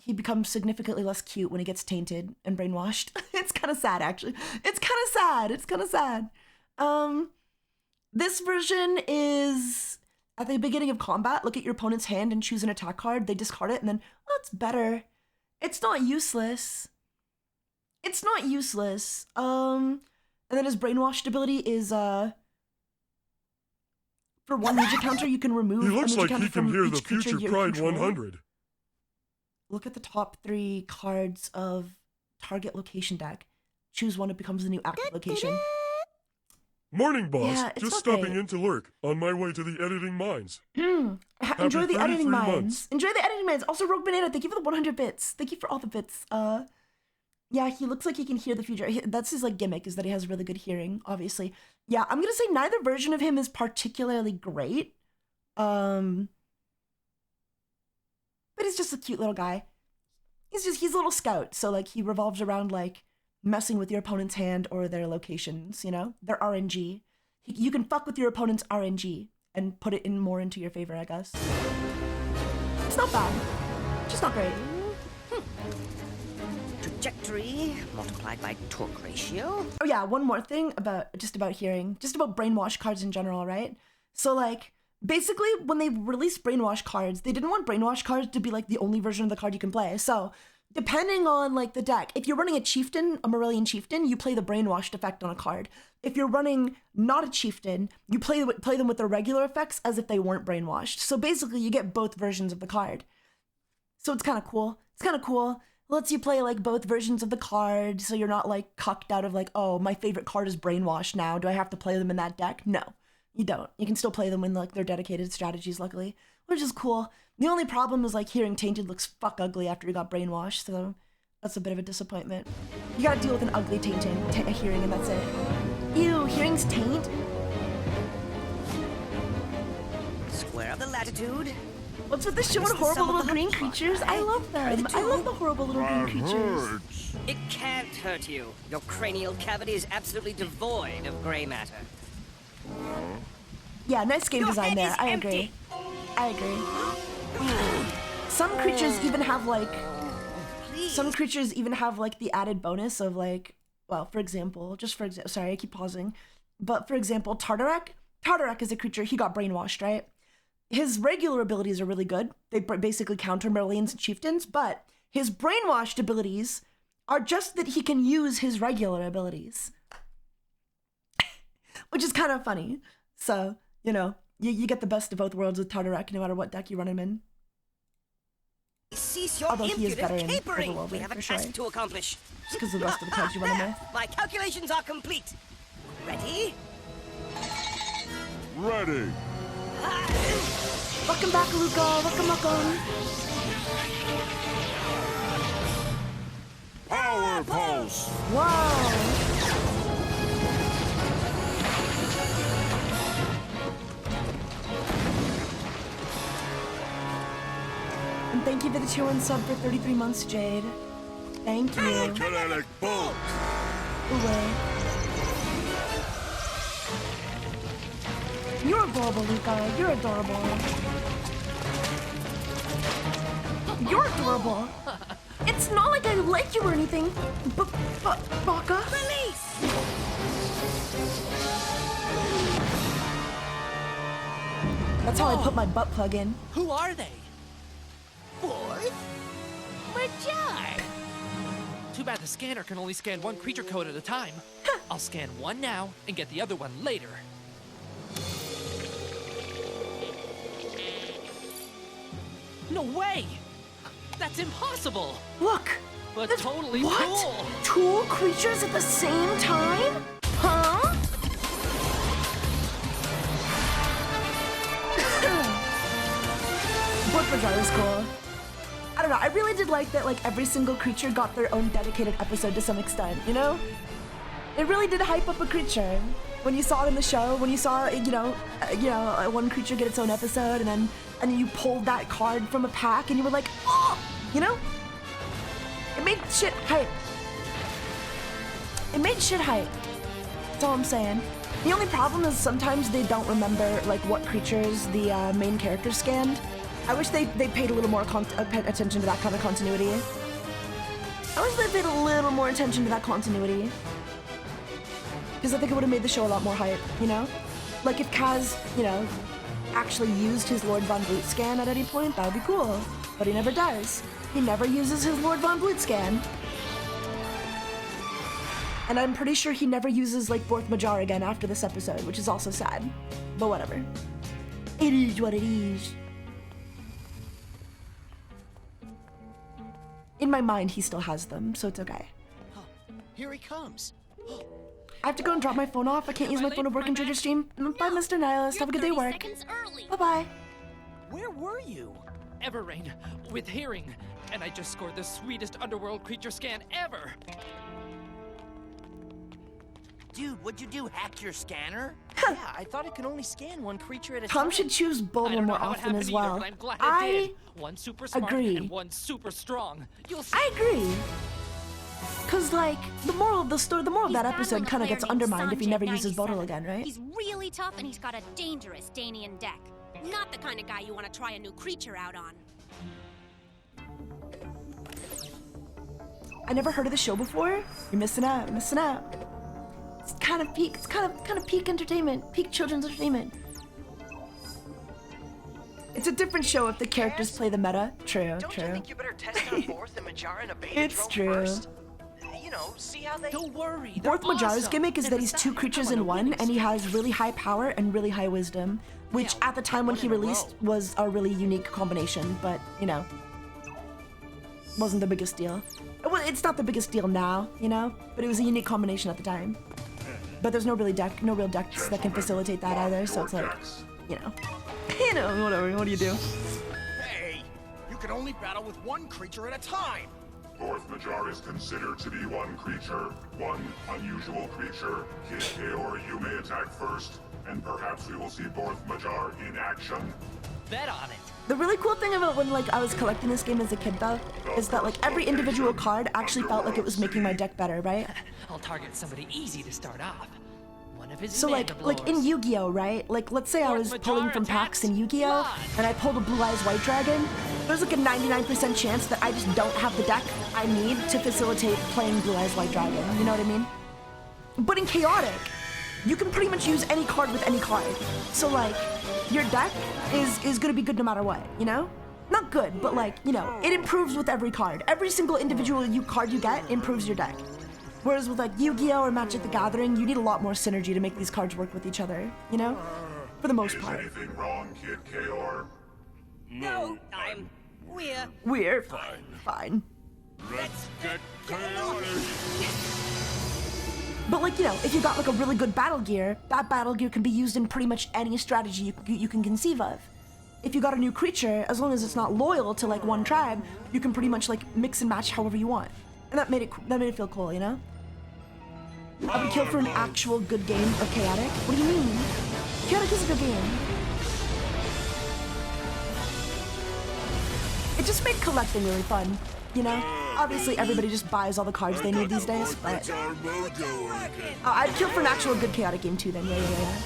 He becomes significantly less cute when he gets tainted and brainwashed. It's kind of sad, actually. It's kind of sad. It's kind of sad. This version is at the beginning of combat. Look at your opponent's hand and choose an attack card. They discard it, and then, oh, it's better. It's not useless. It's not useless. And then his brainwashed ability is, for 1 Muja counter, you can remove. He looks like he can hear the creature future you Pride control. 100. Look at the top 3 cards of target location deck. Choose one, it becomes the new active location. Morning, boss. Yeah, it's Just not stopping great. in to lurk. On my way to the editing mines. Enjoy the 33 editing mines. months. Enjoy the editing mines. Also, Rogue Banana, thank you for the 100 bits. Thank you for all the bits. Yeah, he looks like he can hear the future. That's his like gimmick, is that he has really good hearing, obviously. Yeah, I'm gonna say neither version of him is particularly great. But he's just a cute little guy. He's a little scout, so like he revolves around like messing with your opponent's hand or their locations, you know? Their RNG. You can fuck with your opponent's RNG and put it in more into your favor, I guess. It's not bad. Just not great. Trajectory multiplied by torque ratio. Oh yeah, one more thing about hearing, just about brainwash cards in general, right? So like, basically when they released brainwash cards, they didn't want brainwash cards to be like the only version of the card you can play. So depending on like the deck, if you're running a chieftain, a Morellian chieftain, you play the brainwashed effect on a card. If you're running not a chieftain, you play them with their regular effects as if they weren't brainwashed. So basically you get both versions of the card. So it's kind of cool. It's kind of cool. Lets you play like both versions of the card, so you're not like cucked out of like, oh, my favorite card is brainwashed now. Do I have to play them in that deck? No, you don't. You can still play them in like their dedicated strategies, luckily, which is cool. The only problem is like hearing tainted looks fuck ugly after you got brainwashed, so that's a bit of a disappointment. You gotta deal with an ugly hearing, and that's it. Ew, hearing's taint? Square of the latitude. What's with the show and horrible little green creatures? I love them. I love the horrible little green creatures. It can't hurt you. Your cranial cavity is absolutely devoid of gray matter. Yeah, nice game design there. I agree. I agree. Some creatures even have like the added bonus of like, well, for example, sorry, I keep pausing, but for example, Tartarak is a creature, he got brainwashed, right? His regular abilities are really good. They basically counter Merlians and Chieftains, but his brainwashed abilities are just that he can use his regular abilities. Which is kind of funny. So, you know, you get the best of both worlds with Tartarak no matter what deck you run him in. Cease your Although he is better in capering. Overworld, We have a for sure. task to accomplish. Just because of the rest of the cards you run him with. My calculations are complete. Ready? Ready. Welcome back, Luca. Welcome. Power pulse. Wow. And thank you for the tier 1 sub for 33 months, Jade. Thank you. Kinetic bolt. Away. You're adorable, Luca. You're adorable. You're adorable. It's not like I like you or anything, but Baka. Release. That's how I put my butt plug in. Who are they? Fourth? Majar. Too bad the scanner can only scan one creature code at a time. I'll scan one now and get the other one later. No way! That's impossible! Look! But totally what? cool! 2 creatures at the same time? Huh? Both Majar is cool. I don't know, I really did like that like every single creature got their own dedicated episode to some extent, you know? It really did hype up a creature. When you saw it in the show, when you saw, one creature get its own episode, and then you pulled that card from a pack, and you were like, oh, you know? It made shit hype. It made shit hype. That's all I'm saying. The only problem is sometimes they don't remember like what creatures the main character scanned. I wish they paid a little more attention to that kind of continuity. I wish they paid a little more attention to that continuity. Because I think it would have made the show a lot more hype, you know? Like if Kaz, actually used his Lord Von Blut scan at any point, that would be cool. But he never does. He never uses his Lord Von Blut scan. And I'm pretty sure he never uses like Borth Majar again after this episode, which is also sad. But whatever. It is what it is. In my mind, he still has them, so it's okay. Oh, here he comes. I have to go and drop my phone off. I can't use my phone to work and Trader stream. Bye, Mr. Nihilist. Have a good day at work. Bye-bye. Where were you? Everrain, with hearing. And I just scored the sweetest underworld creature scan ever. Dude, what'd you do? Hack your scanner? Yeah, I thought it could only scan one creature at a time. Tom should choose Boulder more often as well. Either, but I'm glad I did. One super smart agree. And one super strong. You'll see. I agree. Cause like the moral of the story, the moral of that episode kind of gets undermined if he never uses Bodil again, right? He's really tough and he's got a dangerous Danian deck. Not the kind of guy you want to try a new creature out on. I never heard of the show before. You're missing out. Missing out. It's kind of peak. It's kind of peak entertainment. Peak children's entertainment. It's a different show if the characters play the meta. True. Don't true. you think you better test out Borth and Majar in a beta It's drone true. first? See how they... Don't worry. Borth Majar's gimmick is that he's two creatures in one, and he has really high power and really high wisdom, which at the time when he released was a really unique combination, but, wasn't the biggest deal. Well, it's not the biggest deal now, but it was a unique combination at the time. But there's no real decks that can facilitate that either, so it's like, whatever, what do you do? Hey, you can only battle with one creature at a time. Borth Majar is considered to be one creature, one unusual creature. Kid Kaor, you may attack first, and perhaps we will see Borth Majar in action. Bet on it. The really cool thing about when I was collecting this game as a kid though, is that every individual card actually felt like it was making my deck better, right? I'll target somebody easy to start off. One of his So like in Yu-Gi-Oh, right? Let's say I was pulling from packs in Yu-Gi-Oh, and I pulled a Blue Eyes White Dragon. There's like a 99% chance that I just don't have the deck I need to facilitate playing Blue Eyes White Dragon. You know what I mean? But in Chaotic, you can pretty much use any card with any card. So your deck is gonna be good no matter what, Not good, but it improves with every card. Every single individual card you get improves your deck. Whereas with Yu-Gi-Oh or Magic the Gathering, you need a lot more synergy to make these cards work with each other, For the most part. Is anything wrong, Kid Kaor? No, We're fine. Let's get chaotic. But if you got a really good battle gear, that battle gear can be used in pretty much any strategy you can conceive of. If you got a new creature, as long as it's not loyal to one tribe, you can pretty much mix and match however you want. And that made it feel cool, I would kill for an actual good game of Chaotic. What do you mean? Chaotic is a good game. It just made collecting really fun, Obviously, everybody just buys all the cards they need these days, but... I'd kill for an actual good Chaotic game too then, yeah.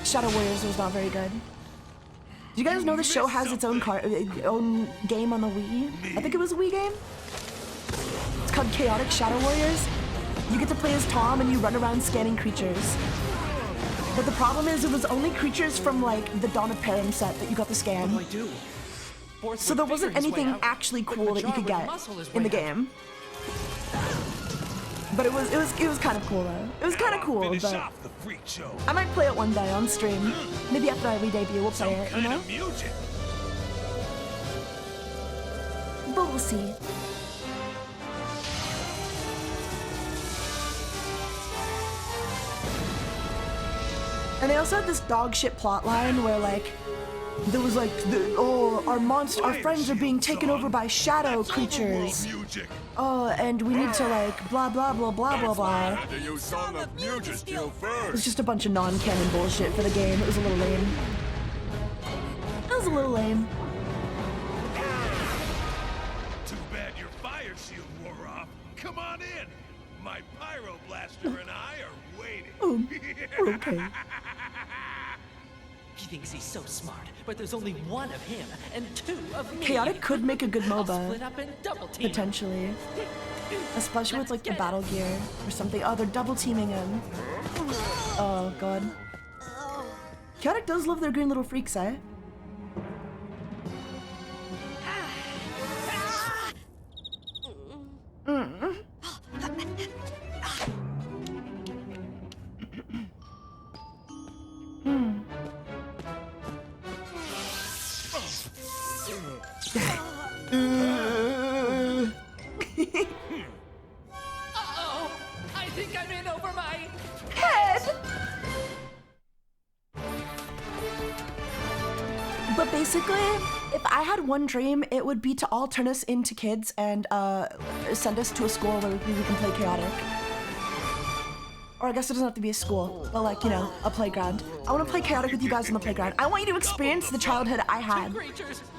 Shadow Warriors was not very good. Do you guys know the show has its own own game on the Wii? I think it was a Wii game? It's called Chaotic Shadow Warriors. You get to play as Tom and you run around scanning creatures. But the problem is it was only creatures from the Dawn of Param set that you got to scan. What do I do? So there wasn't anything actually cool that you could get in the game. But it was kind of cool though. It was kind of cool, but I might play it one day on stream. Maybe after I re-debut, we'll play it, But we'll see. And they also had this dog shit plot line where there was like, our friends are being taken over by shadow creatures. And we need to like blah blah blah blah blah blah. It was just a bunch of non-canon bullshit for the game. It was a little lame. It was a little lame. Too bad your fire shield wore off. Come on in. My pyro blaster and I are waiting. We're okay. He thinks he's so smart, but there's only one of him and two of me. Chaotic could make a good MOBA. Split up and double team. Potentially. Especially with like the battle gear or something. Oh, they're double teaming him. Oh god. Chaotic does love their green little freaks, eh? Uh-oh! I think I'm in over my head! But basically, if I had one dream, it would be to all turn us into kids and send us to a school where we can play Chaotic. Or I guess it doesn't have to be a school, but like, you know, a playground. I want to play Chaotic with you guys on the playground. I want you to experience the childhood I had,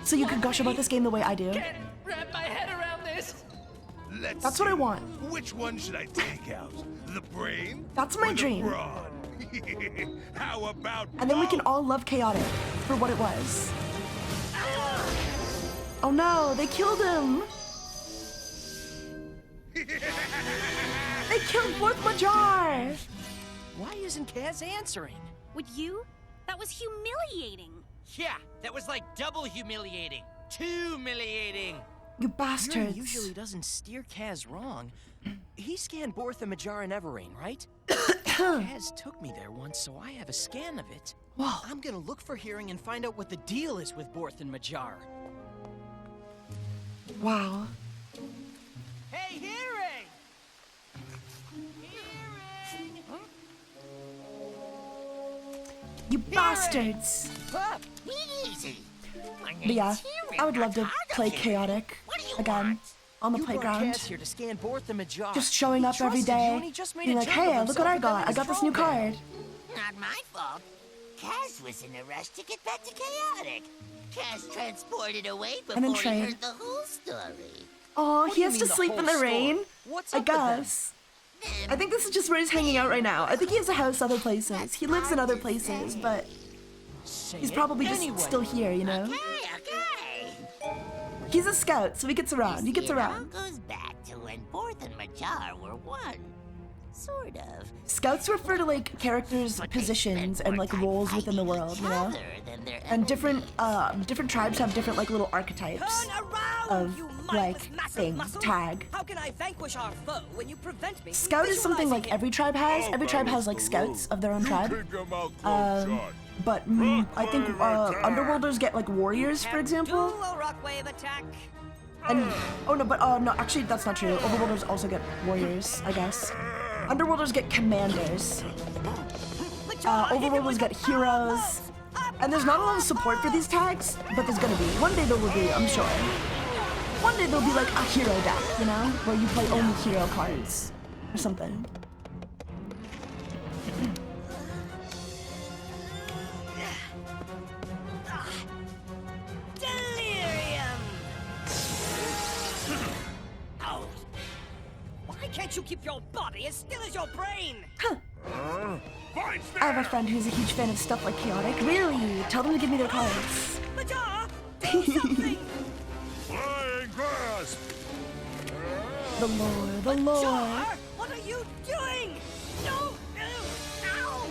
so you could gush about this game the way I do. Can't wrap my head around this. That's what I want. Which one should I take out? The brain? That's my or the dream. brawn? How about And then we can all love Chaotic for what it was. Oh no, they killed him! They killed Fourth Majar! Why isn't Kaz answering? Would you? That was humiliating. Yeah, that was like double humiliating. Too humiliating. You bastards. Yuri usually doesn't steer Kaz wrong. He scanned Bortha Majar and Everrain, right? Kaz took me there once, so I have a scan of it. Whoa. I'm gonna look for Hearing and find out what the deal is with Bortha and Majar. Wow. Hey, Hearing! Hearing! Huh? You bastards! Easy. But yeah, I would love to play Chaotic again on the playground. Here to scan Bortha Majar. Just showing up every day, being like, hey, look what I got. I got this new card. Not my fault. Kaz was in a rush to get back to Chaotic. Kaz transported away And then before he trade. heard the whole story. Oh, he has to sleep in the rain? I guess. I think this is just where he's hanging out right now. I think he has a house other places. He lives in other places, but he's probably just still here, you know? He's a scout, so he gets around. He gets around. It all goes back to when Borth and Majar were one. Sort of. Scouts refer to like characters' positions and like roles within the world, you know? And different tribes have different like little archetypes of like thing, tag. How can I vanquish our foe when you prevent me? Scout is something like every tribe has. Every tribe has like scouts of their own tribe. But I think Underworlders get like warriors, for example. Rockwave attack. And no, actually that's not true. Overworlders also get warriors, I guess. Underworlders get commanders. Overworlders get heroes. And there's not a lot of support for these tags, but there's gonna be. One day there will be, I'm sure. One day there'll be like a hero deck, you know? Where you play only hero cards. Or something. Delirium! Why can't you keep your body as still as your brain? Huh. I have a friend who's a huge fan of stuff like Chaotic. Really? Tell them to give me their cards. Majar, do something! Flying grasp! The lore, the lore. Majar, what are you doing? No! Ow!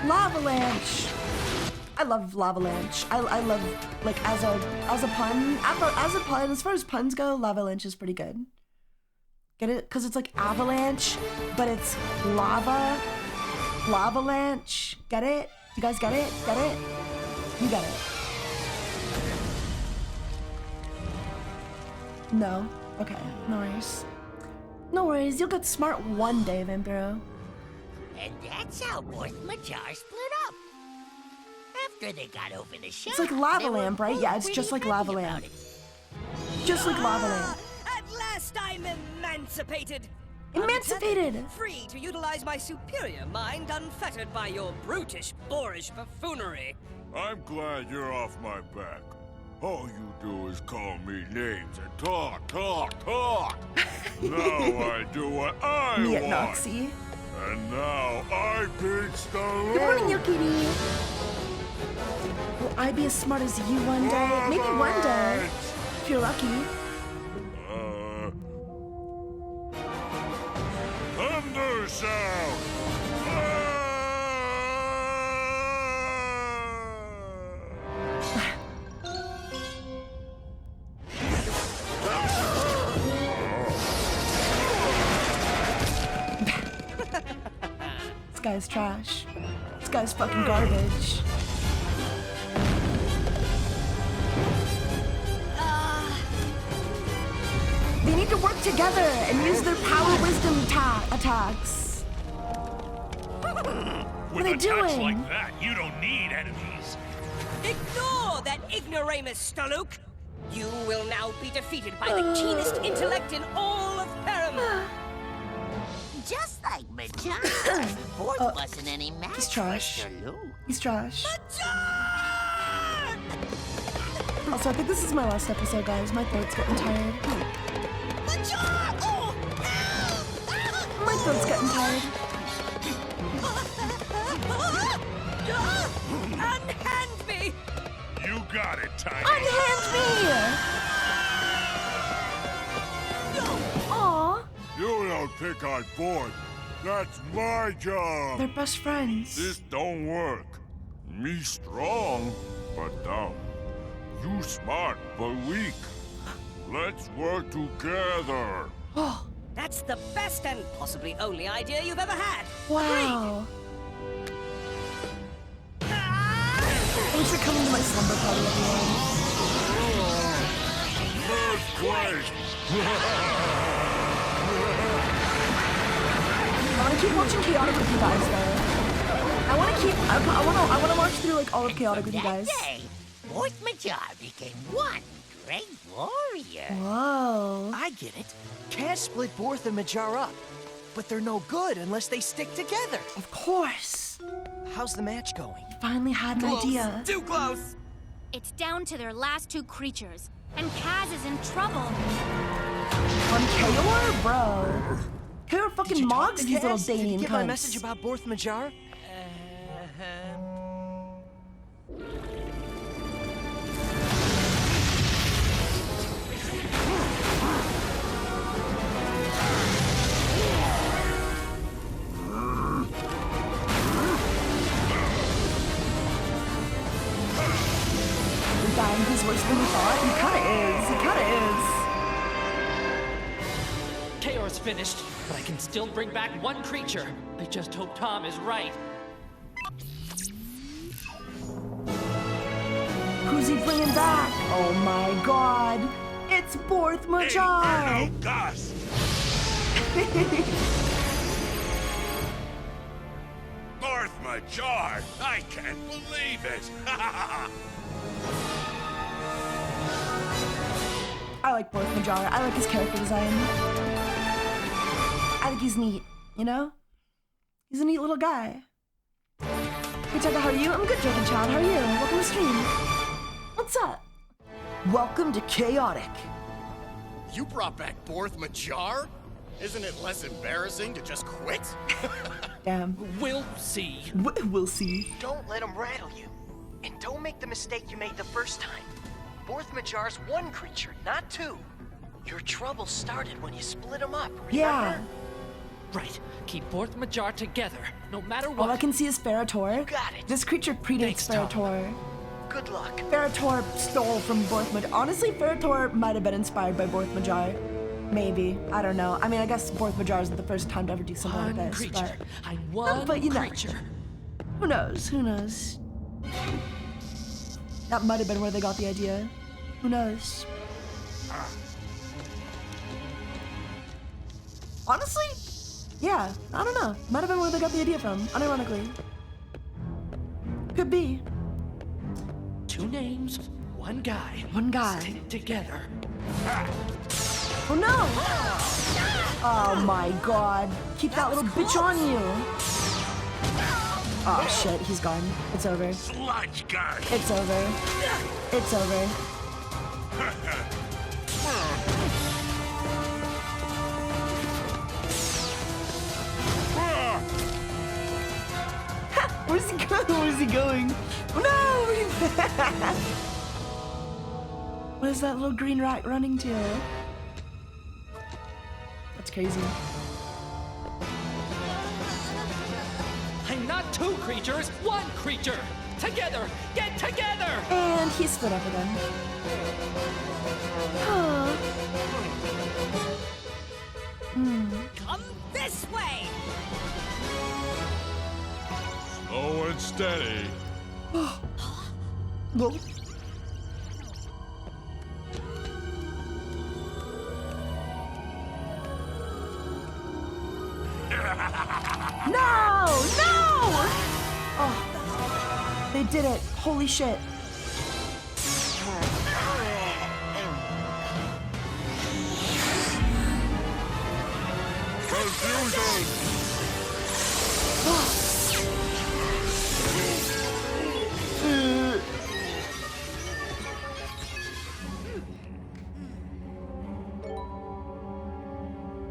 Lavalanche! I love Lavalanche. I love, like, as a pun, as far as puns go, Lavalanche is pretty good. Get it? Because it's like avalanche, but it's lava. Lavalanche. Get it? You guys get it? Get it? You get it. No? Okay, no worries. No worries, you'll get smart one day, Vampiro. And that's how Borth Majar split up. After they got over the shot, It's like Lava they were Lamp, right? both Yeah, it's pretty just like happy Lava about Lamp. it. Just like Lava Lamp. At last I'm emancipated. Emancipated! Untethered, free to utilize my superior mind, unfettered by your brutish, boorish buffoonery. I'm glad you're off my back. All you do is call me names and talk. Now I do what I Me at want. Noxie. And now I pitch the Good morning, you kitty. Will I be as smart as you one day? Maybe one day. If you're lucky. Thunder sound! This guy's trash. This guy's fucking garbage. They need to work together and use their power wisdom attacks. What are they attacks doing? like that, you don't need enemies. Ignore that ignoramus, Staluk! You will now be defeated by the keenest intellect in all of Param. Just like Majar, Borth wasn't any match He's trash. for Shalou. He's trash. Also, I think this is my last episode, guys. My throat's getting tired. My throat's getting tired. Unhand me! You got it, Tiger. Unhand me! Aww. You don't pick on Borth. That's my job. They're best friends. This don't work. Me strong, but dumb. You smart, but weak. Let's work together. Oh. That's the best and possibly only idea you've ever had. Wow. Thanks for coming to my slumber party, everyone. Earthquake! I want to keep watching Chaotic with you guys, though. I want to march through like all of Chaotic with you guys. That day, Borth Majar became one great warrior. Whoa. I get it. Kaz split Borth and Majar up. But they're no good unless they stick together. Of course. How's the match going? Finally had an idea. Too close! It's down to their last two creatures, and Kaz is in trouble. On Kaor? Bro. Kaor fucking mobs these little Did he Danian get my cunts. message about Borth Majar? Damn, he's worse than we thought. He kinda is. Chaos finished, but I can still bring back one creature. I just hope Tom is right. Who's he bringing back? Oh my god. It's Borth Majar. Gas! Borth Majar! I can't believe it! I like Borth Majar. I like his character design. I think he's neat, you know? He's a neat little guy. Hey, Taiga, how are you? I'm good, Joking Child. How are you? Welcome to the stream. What's up? Welcome to Chaotic. You brought back Borth Majar? Isn't it less embarrassing to just quit? Damn. We'll see. We'll see. Don't let him rattle you. And don't make the mistake you made the first time. Borth Majar's one creature, not two. Your trouble started when you split them up, remember? Yeah. Right. Keep Borth Majar together, no matter what. All I can see is Ferrotor. Got it. This creature predates Ferrotor. Good luck. Ferrotor stole from Borth Majar. Honestly, Ferrotor might have been inspired by Borth Majar. Maybe. I don't know. I mean, I guess Borth Majar isn't the first time to ever do something like this. Creature. But, I'm one but you know. creature. Who knows? Who knows? That might have been where they got the idea. Who knows? Honestly, yeah, I don't know. Might have been where they got the idea from, unironically. Could be. 2 names, 1 guy. 1 guy. Stick together. Oh no! Oh my god. Keep that little bitch on you. Oh shit, he's gone. It's over. Sludge gun. It's over. It's over. Where's he going? Where's he going? Oh no! What is that little green rat running to? That's crazy. I'm not 2 creatures, 1 creature. Together, get together. And he split up again. Oh. Come this way! Slow and steady. No. No! No! Oh. They did it. Holy shit.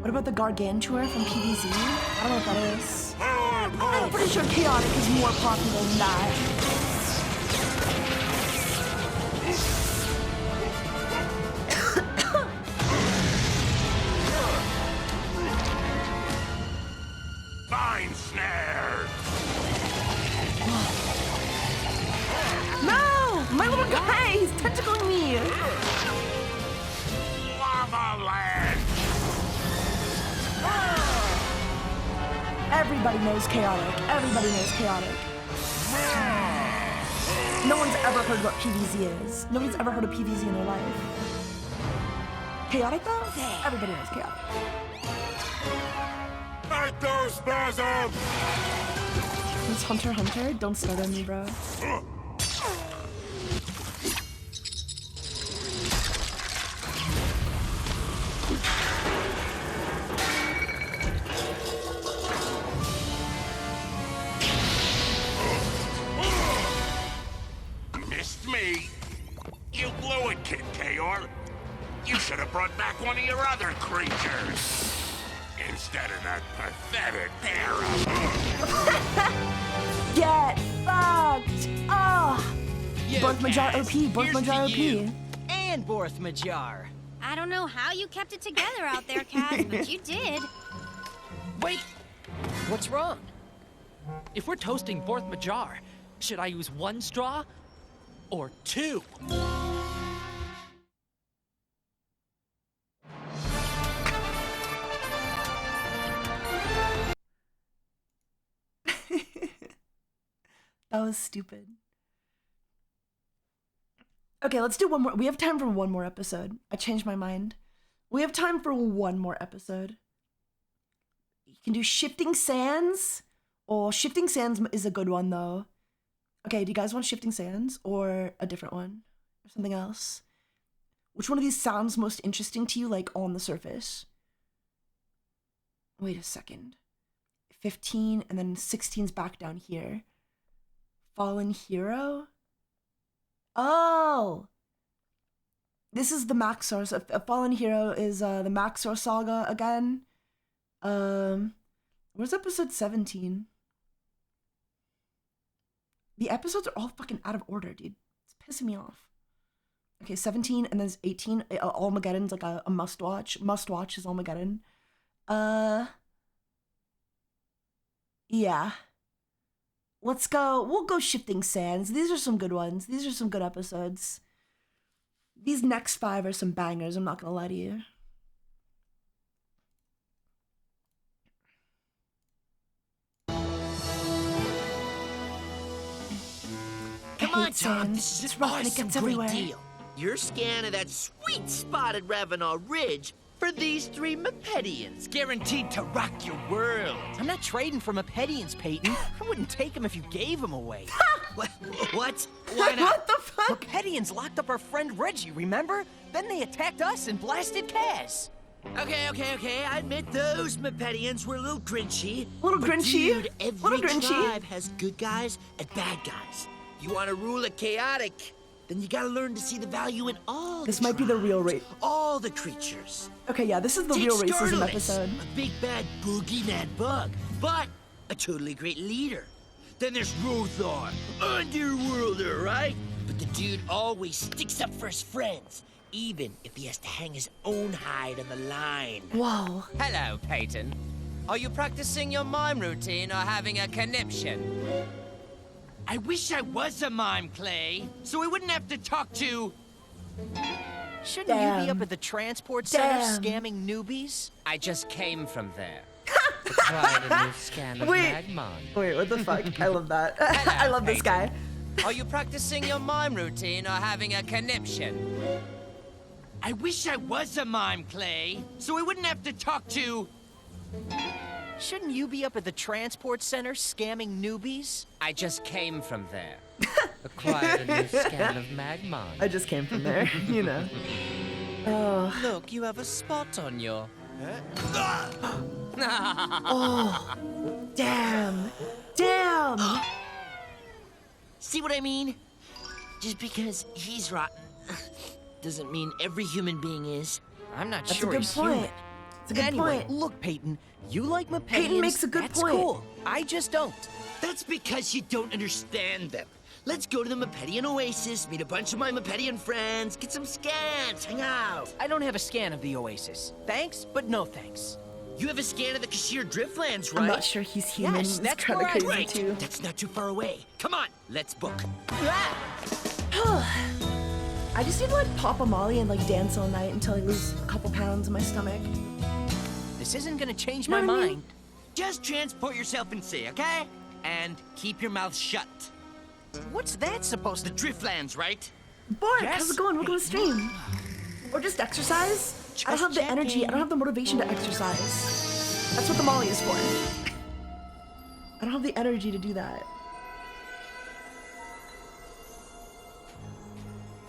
What about the Gargantua from PvZ? I don't know what that is. I'm pretty sure Chaotic is more popular than that. Vine snare. No! My little guy! He's tentacling me! Lava land. Everybody knows Chaotic. Everybody knows Chaotic. No one's ever heard what PvZ is. Nobody's ever heard of PvZ in their life. Chaotic though? Everybody knows Chaotic. Ectospasm! It's Hunter x Hunter? Don't start on me, bro. Missed me. You blew it, Kid Kaor. You should have brought back one of your other creatures. Instead of that pathetic pair of... Get fucked! Oh! Yo, Borth Majar Kaz, OP, Borth here's Majar to you. OP. And Borth Majar. I don't know how you kept it together out there, Kaz, but you did. Wait, what's wrong? If we're toasting Borth Majar, should I use 1 straw or 2? That was stupid. Okay, let's do one more. We have time for one more episode. I changed my mind. We have time for one more episode. You can do Shifting Sands. Oh, Shifting Sands is a good one, though. Okay, do you guys want Shifting Sands or a different one? Or something else? Which one of these sounds most interesting to you, like, on the surface? Wait a second. 15, and then 16's back down here. Fallen Hero? Oh! This is the Maxor. So Fallen Hero is the Maxor saga again. Where's episode 17? The episodes are all fucking out of order, dude. It's pissing me off. Okay, 17 and then there's 18. Armageddon's like a must-watch. Must-watch is Armageddon. Yeah. Let's go. We'll go Shifting Sands. These are some good ones. These are some good episodes. These next 5 are some bangers, I'm not gonna lie to you. Come on, Tom. This is It's an rough and it awesome gets great everywhere. deal. Your scan of that sweet spotted Ravenel Ridge for these 3 Mepedians, guaranteed to rock your world. I'm not trading for Mepedians, Peyton. I wouldn't take them if you gave them away. What? Why not? What the fuck? Mepedians locked up our friend Reggie, remember? Then they attacked us and blasted Kaz. Okay. I admit those Mepedians were a little grinchy. Little but grinchy? Dude, every Little grinchy? tribe has good guys and bad guys. You want to rule a chaotic, then you gotta learn to see the value in all This the might be the real race. all the creatures. Okay, yeah, this is the Take real racism Scarlet, episode. a big bad boogeyman bug, but a totally great leader. Then there's Rothar, underworlder, right? But the dude always sticks up for his friends, even if he has to hang his own hide on the line. Whoa. Hello, Peyton. Are you practicing your mime routine or having a conniption? I wish I was a mime, Clay, so I wouldn't have to talk to... Shouldn't you be up at the transport center scamming newbies? I just came from there. Tried a new scan of Magmon. Wait, what the fuck? I love that. I love this guy. Are you practicing your mime routine or having a conniption? I wish I was a mime, Clay, so I wouldn't have to talk to... Shouldn't you be up at the transport center scamming newbies? I just came from there. Acquired a new scan of Magmon. I just came from there, you know. Oh. Look, you have a spot on your... Oh. Damn. Damn. See what I mean? Just because he's rotten doesn't mean every human being is. I'm not That's sure a good he's point. human. It's a good Anyway, point. look, Peyton, you like Mepedians. Peyton makes a good That's point. cool. I just don't. That's because you don't understand them. Let's go to the Mepedian Oasis, meet a bunch of my Mepedian friends, get some scans, hang out. I don't have a scan of the Oasis. Thanks, but no thanks. You have a scan of the Kashir Driftlands, right? I'm not sure he's human. Yes, It's that's kinda correct. crazy Right, too. that's not too far away. Come on, let's book. I just need to like pop a molly and like dance all night until I lose a couple pounds in my stomach. This isn't gonna change You know my what I mean? mind. Just transport yourself in sea, okay? And keep your mouth shut. What's that supposed The Driftlands, right? Bork, Yes. how's it going? Welcome to the stream. Or just exercise. I don't have the energy. I don't have the motivation to exercise. That's what the molly is for. I don't have the energy to do that.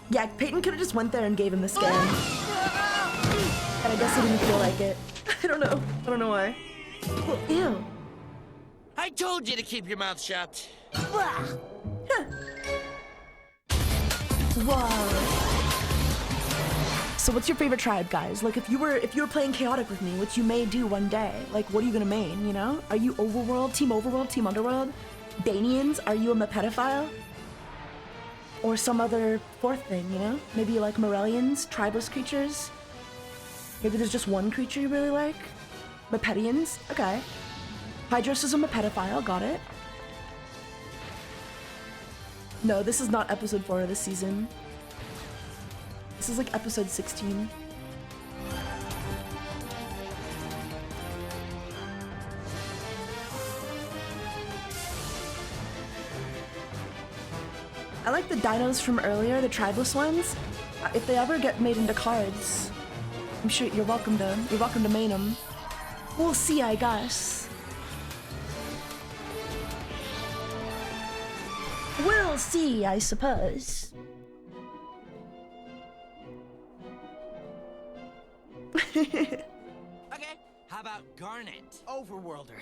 Yeah, Peyton could have just went there and gave him the scan. And I guess he didn't feel like it. I don't know. I don't know why. Ew. I told you to keep your mouth shut. Whoa. So what's your favorite tribe, guys? Like if you were playing chaotic with me, which you may do one day, like what are you gonna main, you know? Are you Overworld, Team Underworld? Danians? Are you a Mepedophile? Or some other fourth thing, you know? Maybe you like Morellians, tribeless creatures? Maybe there's just one creature you really like? Mepedians? Okay. Hydros is a Mepedophile, got it. No, this is not episode 4 of this season. This is like episode 16. I like the dinos from earlier, the tribeless ones. If they ever get made into cards, I'm sure you're welcome to main them. We'll see, I guess. We'll see, I suppose. Okay, how about Garnet? Overworlder.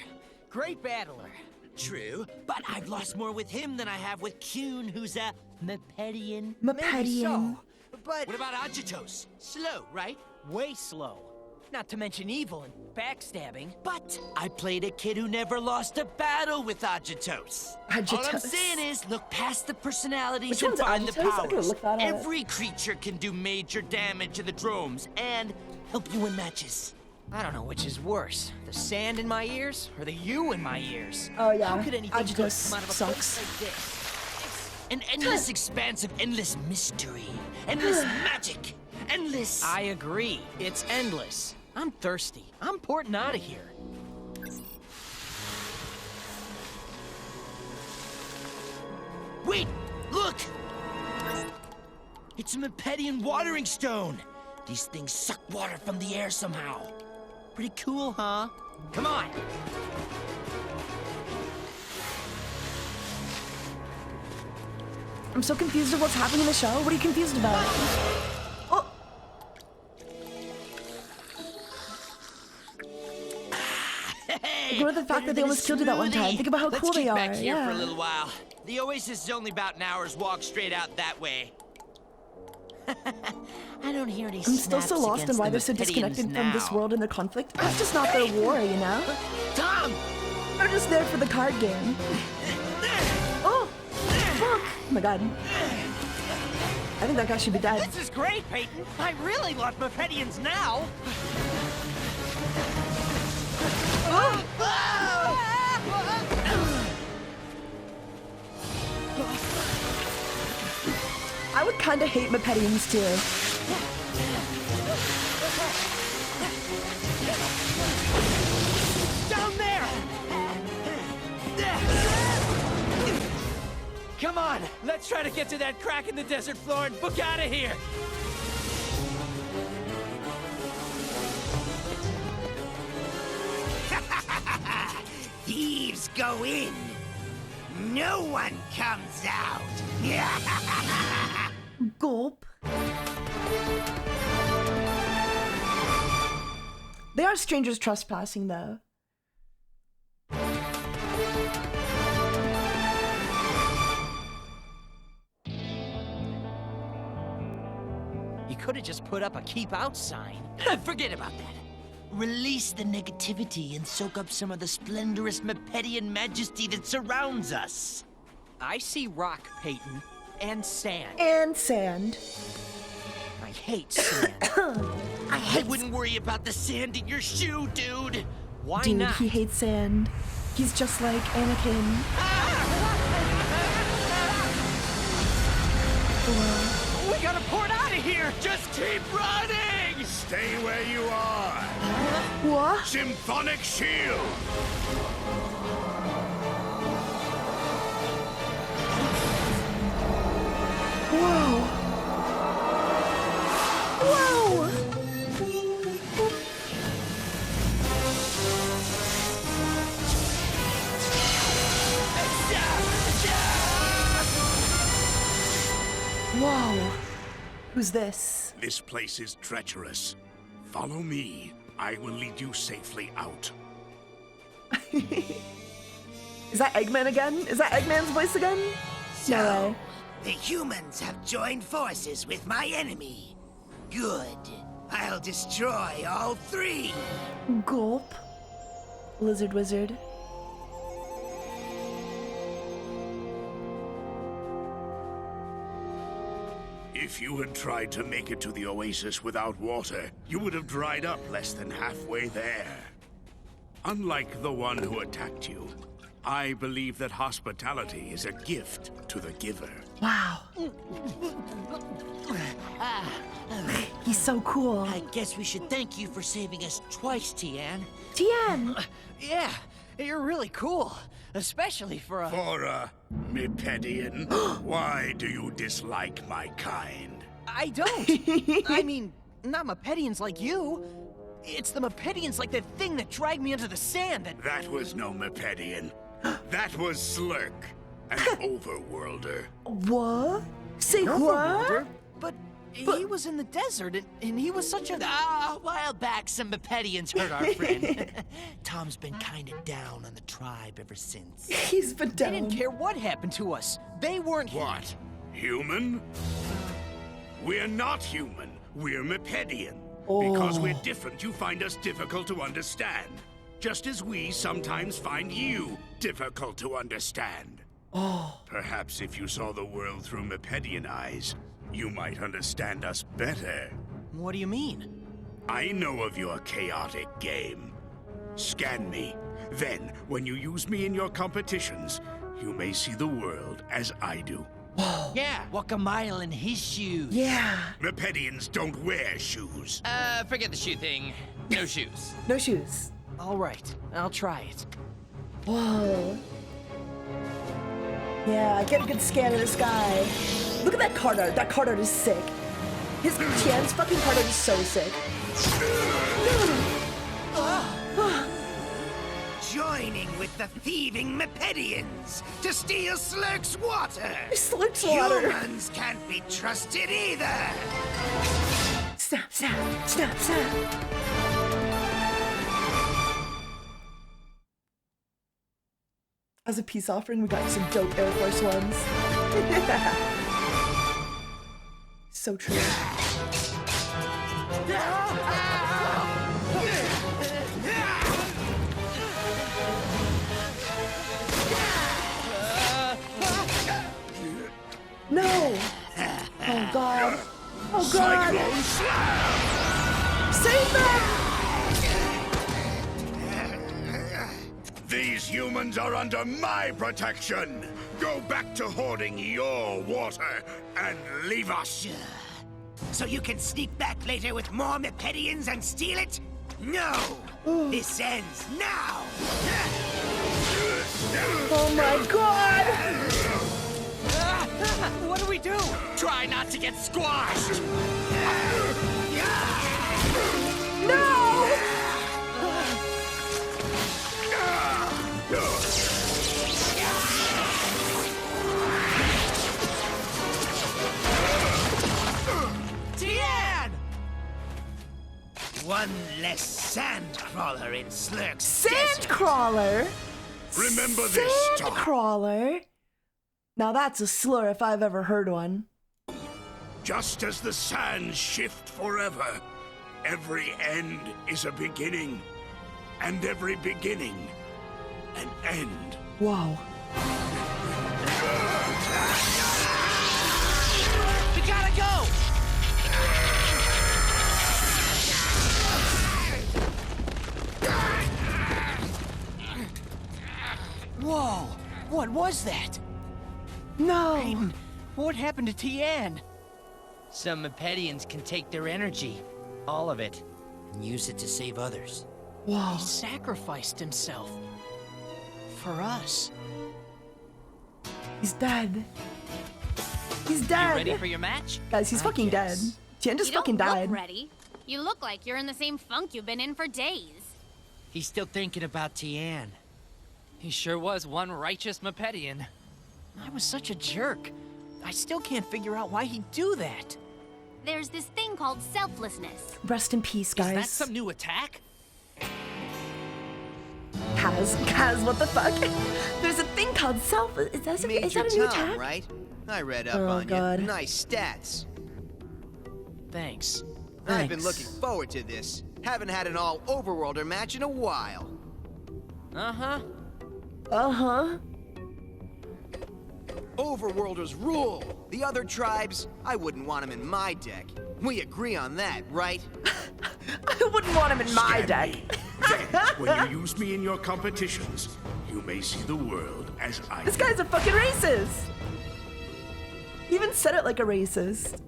Great battler. True, but I've lost more with him than I have with Kuhn, who's a Mepedian. Maybe so, but What about Agitos? Slow, right? way slow. Not to mention evil and backstabbing. But I played a kid who never lost a battle with Agitos. All I'm Agitos. saying is, look past the personalities Which and one's find the Agitos? I gotta powers. look that up. Every creature can do major damage to the dromes and help you win matches. I don't know which is worse, the sand in my ears or the you in my ears. Oh yeah, How could anything good Agitos come out of a sucks. place like this? An endless expanse of endless mystery, endless magic, endless... I agree. It's endless. I'm thirsty. I'm porting out of here. Wait! Look! It's a Mepedian watering stone! These things suck water from the air somehow. Pretty cool, huh? Come on! I'm so confused of what's happening in the show. What are you confused about? Oh! Ignore the fact that they almost killed you that one time. Think about how cool they are. Let's keep back here for a Yeah. little while. The oasis is only about an hour's walk straight out that way. I don't hear any I'm still so lost in why they're so disconnected from this world and their conflict. It's just not their war, you know? Tom! They're just there for the card game. Oh! Fuck! Oh my god. I think that guy should be dead. This is great, Peyton. I really want Mepedians now. I would kind of hate Mepedians too. Down there! Come on, let's try to get to that crack in the desert floor and book out of here. Thieves go in. No one comes out. Gulp. They are strangers trespassing, though. You could have just put up a keep out sign. Forget about that. Release the negativity and soak up some of the splendorous Mepedian majesty that surrounds us. I see rock, Peyton, and sand. And sand. I hate sand. I wouldn't worry about the sand in your shoe, dude. Why Dude, not? he hates sand. He's just like Anakin. We gotta port out of here. Just keep running! Stay where you are. What? Symphonic shield! Whoa! Whoa! Whoa! Who's this? This place is treacherous. Follow me. I will lead you safely out. Is that Eggman again? Is that Eggman's voice again? No way. The humans have joined forces with my enemy. Good. I'll destroy all three. Gulp. Lizard wizard. If you had tried to make it to the oasis without water, you would have dried up less than halfway there. Unlike the one who attacked you, I believe that hospitality is a gift to the giver. Wow. He's so cool. I guess we should thank you for saving us twice, Tian. Tian! Yeah, you're really cool. Especially for a... For a Mepedian? Why do you dislike my kind? I don't. I mean, not Mepedians like you. It's the Mepedians like that thing that dragged me into the sand that... That was no Mepedian. That was Slurk, an overworlder. What? Say what? Overworlder? But he was in the desert, and he was such a... A while back, some Mepedians hurt our friend. Tom's been kinda down on the tribe ever since. He's been down. They didn't care what happened to us. They weren't... What? Human? We're not human. We're Mepedian. Because we're different, you find us difficult to understand. Just as we sometimes find you difficult to understand. Perhaps if you saw the world through Mepedian eyes, you might understand us better. What do you mean? I know of your chaotic game. Scan me. Then, when you use me in your competitions, you may see the world as I do. Yeah, walk a mile in his shoes. Yeah. Mepedians don't wear shoes. Forget the shoe thing. No shoes. No shoes. All right, I'll try it. Whoa. Yeah, get a good scan of this guy. Look at that card art. That card art is sick. His Tian's fucking part is so sick. Joining with the thieving Mepedians to steal Slurk's water. Slurk's water. Humans can't be trusted either. Snap, snap, snap, snap. As a peace offering, we got some dope Air Force Ones. So true. No! Oh god! Oh god! Save them! These humans are under my protection. Go back to hoarding your water and leave us. So you can sneak back later with more Mepedians and steal it? No! This ends now! Oh my god! What do we do? Try not to get squashed! No! Tian! One less sand crawler in Slurk's Sand crawler? Remember this, Sand crawler? Now that's a slur if I've ever heard one. Just as the sands shift forever, every end is a beginning, and every beginning, an end. Wow. We gotta go! Whoa! What was that? No! Raiden, what happened to Tian? Some Mepedians can take their energy, all of it, and use it to save others. Wow. He sacrificed himself. For us. He's dead. He's dead. You ready for your match? Guys, he's fucking dead. Tian just fucking died. Look ready. You look like you're in the same funk you've been in for days. He's still thinking about Tian. He sure was one righteous Mepedian. I was such a jerk. I still can't figure out why he'd do that. There's this thing called selflessness. Rest in peace, guys. Is that some new attack? Kaz, what the fuck? There's a thing called is that a new attack? Right? I read up Oh, on God. you. Nice stats. Thanks. I've been looking forward to this. Haven't had an all-overworlder match in a while. Uh-huh. Uh-huh. Overworlders rule. The other tribes, I wouldn't want them in my deck. We agree on that, right? I wouldn't want him in my deck. When you use me in your competitions, you may see the world as I This do. guy's a fucking racist. He even said it like a racist.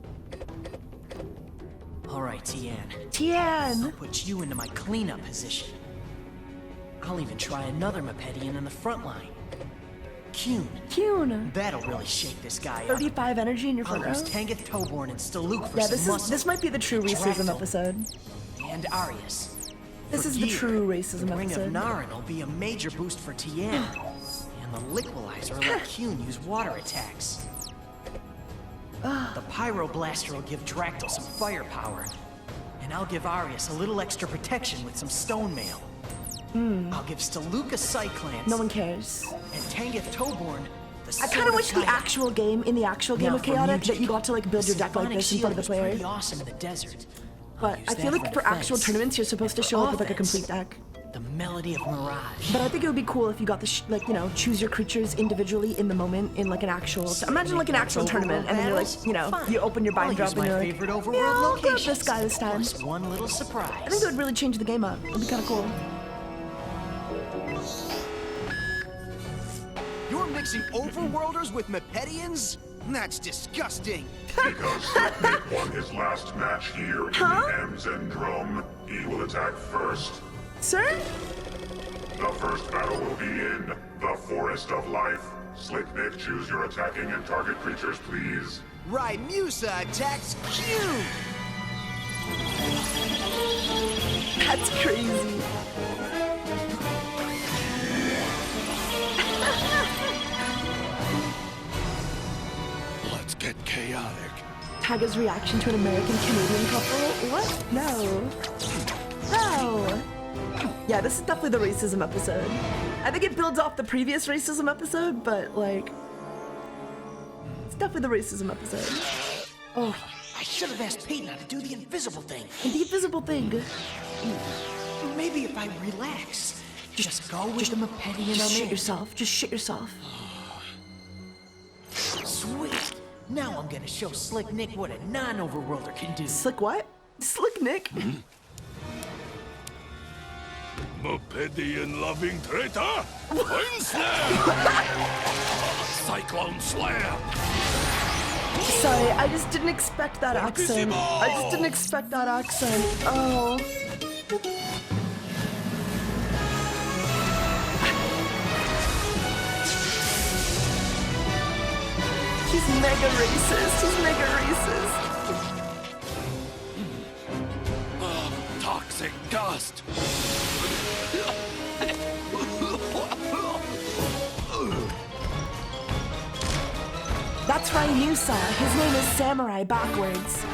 All right, Tian. Tian! I'll put you into my cleanup position. I'll even try another Mepedian in the front line. Kyun. That'll really shake this guy up. 35 energy in your front row? I'll use Tangith Toborn and Staluk for Yeah, some muscle. this might be the true racism Dractyl episode. And Arius. This For is the gear, true racism the Ring episode. of Narin will be a major boost for Tian. And the Liquidizer will let Kyun use water attacks. The Pyroblaster will give Dractyl some firepower. And I'll give Arius a little extra protection with some stone mail. I'll give Staluk a Cyclance. No one cares. And Tangith Toborn the I kind of wish Sword the of actual game, in the actual game Now of for Chaotic, music. that you got to like build your deck like Symphonic this in front of the Shield was player. pretty awesome in the desert. But I feel like for actual tournaments, you're supposed to show up with like a complete deck. The Melody of Mirage. But I think it would be cool if you got the like, you know, choose your creatures individually in the moment in like an actual. Imagine like an actual tournament, and then you're like, you know, you open your bind drop and you're like, yeah, I'll grab this guy this time. Plus one little surprise. I think it would really change the game up. It'd be kind of cool. You're mixing Overworlders with Mepedians? That's disgusting. Because Nick won his last match here in the Amzendrome, he will attack first. Sir? The first battle will be in the Forest of Life. Slick Nick, choose your attacking and target creatures, please. Rymusa attacks Q! That's crazy. Let's get chaotic. Taiga's reaction to an American-Canadian couple? What? No. No! Yeah, this is definitely the racism episode. I think it builds off the previous racism episode, but like... It's definitely the racism episode. Oh. I should have asked Peyton how to do the invisible thing. The invisible thing. Maybe if I relax. Just go with the Mepedian. Just shit yourself. Just shit yourself. Sweet. Now I'm gonna show Slick Nick what a non-overworlder can do. Slick what? Slick Nick? Mepedian loving traitor! Wind slam! Cyclone slam! Sorry, I just didn't expect that accent. I just didn't expect that accent. Oh. He's mega racist. He's mega racist. Toxic dust! That's Rymusa. His name is Samurai backwards.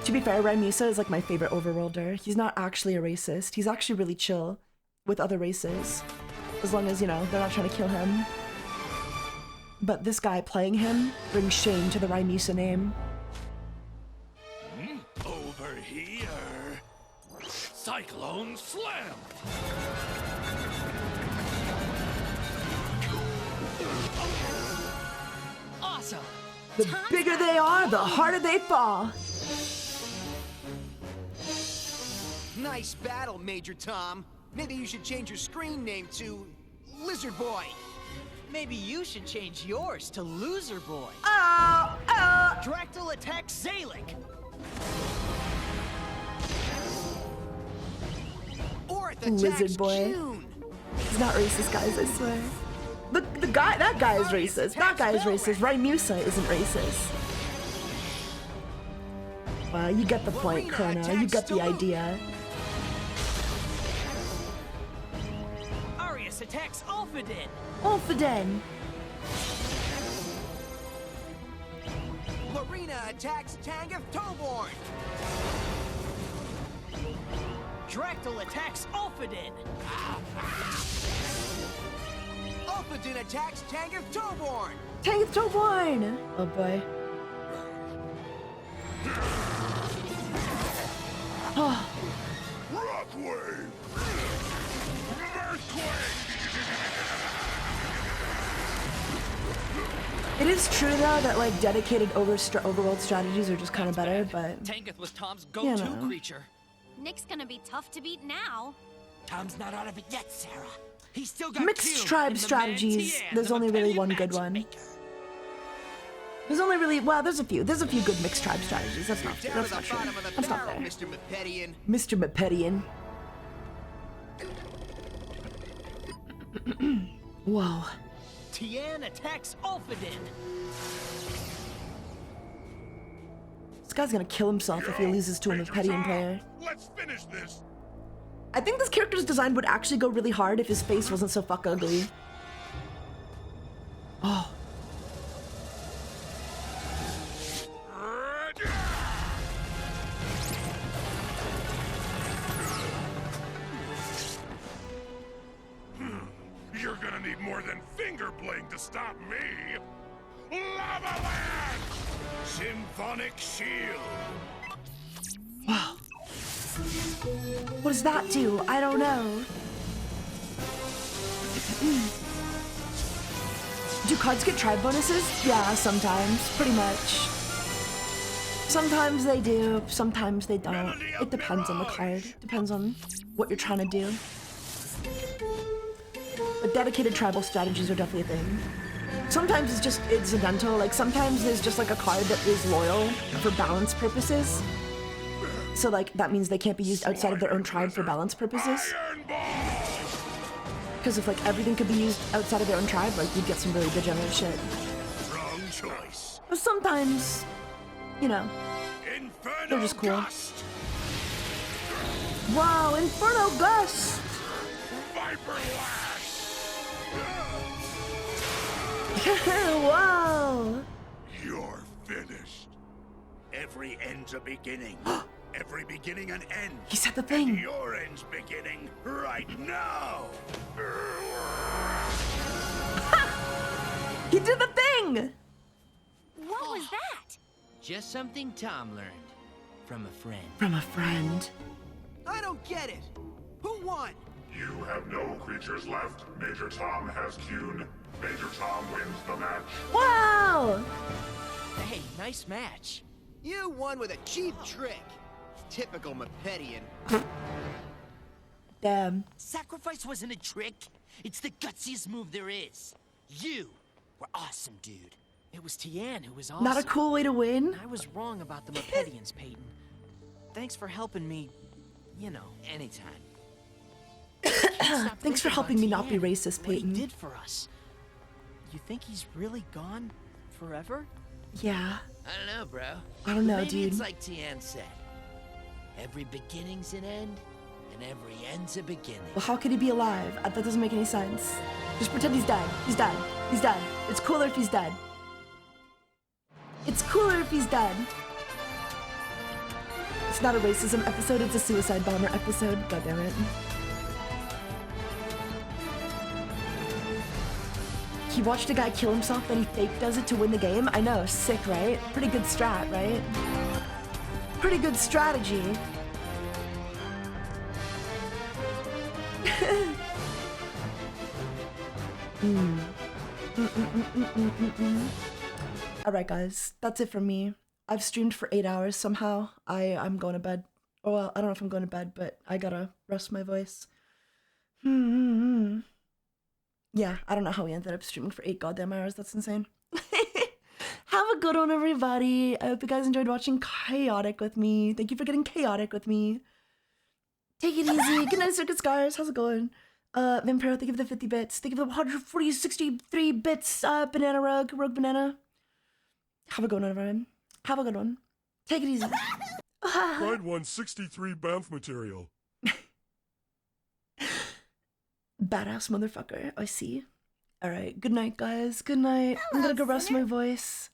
To be fair, Rymusa is like my favorite overworlder. He's not actually a racist. He's actually really chill with other races. As long as, you know, they're not trying to kill him. But this guy playing him brings shame to the Rymusa name. Over here. Cyclone slam! Awesome! The bigger they are, the harder they fall. Nice battle, Major Tom. Maybe you should change your screen name to Lizard Boy. Maybe you should change yours to Loser Boy. Dractyl attacks Zalik. Lizard Boy. He's not racist, guys, I swear. The guy, that guy is racist. That guy is racist. Rymusa isn't racist. Well, you get the point, Chrono. You get the idea. Arius attacks Ulfadin. Ulfadin. Lorena attacks Tangath Toborn. Dractyl attacks Ulfadin. Ulfadin attacks Tangath Toborn. Tangath Toborn. Oh boy. Oh. Rockwave! Earthquake! It is true though that like dedicated overworld strategies are just kind of better, but Tangath was Tom's go-to creature. Nick's gonna be tough to beat now. Tom's not out of it yet, Sarah. He's still got mixed tribe strategies. There's only really one good one. There's only really, well, there's a few good mixed tribe strategies. That's not true. That's not true. That's not fair. Mr. Mepedian. Mr. Mepedian. Whoa. Tian attacks Ulfadin. This guy's gonna kill himself if he loses to a Mepedian player. Let's finish this. I think this character's design would actually go really hard if his face wasn't so fuck ugly. Oh. You're gonna need more than finger bling to stop me. Lava Land! Symphonic Shield. Wow. What does that do? I don't know. Do cards get tribe bonuses? Yeah, sometimes. Pretty much. Sometimes they do, sometimes they don't. It depends on the card. Depends on what you're trying to do. But dedicated tribal strategies are definitely a thing. Sometimes it's just incidental, like sometimes there's just like a card that is loyal for balance purposes. So like that means they can't be used outside of their own tribe for balance purposes. Because if like everything could be used outside of their own tribe, like you'd get some really degenerate shit. Wrong choice. But sometimes, you know, they're just cool. Wow, Inferno Gust! Viper Wow! You're finished. Every end's a beginning. Every beginning an end. He said the thing. And your end's beginning right now. He did the thing! What was that? Just something Tom learned from a friend. From a friend. I don't get it. Who won? You have no creatures left. Major Tom has queued. Major Tom wins the match. Wow! Hey, nice match. You won with a cheap trick. Typical Mepedian. Damn. Sacrifice wasn't a trick. It's the gutsiest move there is. You were awesome, dude. It was Tian who was awesome. Not a cool way to win. I was wrong about the Mepedians, Peyton. Thanks for helping me, you know, anytime. Thanks for helping me not be racist, Peyton. What he did for us. You think he's really gone forever? Yeah. I don't know, bro. I don't know, Maybe dude. It's like Tian said. Every beginning's an end, and every end's a beginning. Well, how could he be alive? That doesn't make any sense. Just pretend he's dead. He's dead. He's dead. It's cooler if he's dead. It's cooler if he's dead. It's not a racism episode, it's a suicide bomber episode. God damn it. He watched a guy kill himself, then he fake does it to win the game? I know, sick, right? Pretty good strat, right? Pretty good strategy. Alright guys, that's it from me. I've streamed for 8 hours somehow. I'm going to bed. Oh well, I don't know if I'm going to bed, but I gotta rest my voice. Yeah, I don't know how we ended up streaming for 8 goddamn hours. That's insane. Have a good one, everybody. I hope you guys enjoyed watching Chaotic with me. Thank you for getting chaotic with me. Take it easy. Good night, Circuit Scars. How's it going? Vampiro, thank you for the 50 bits. Thank you for the 140, 63 bits. Banana Rogue Banana. Have a good one, everyone. Have a good one. Take it easy. Find 163 Banff material. Badass motherfucker. I see. Alright, good night, guys. Good night. I'm gonna go rest my voice.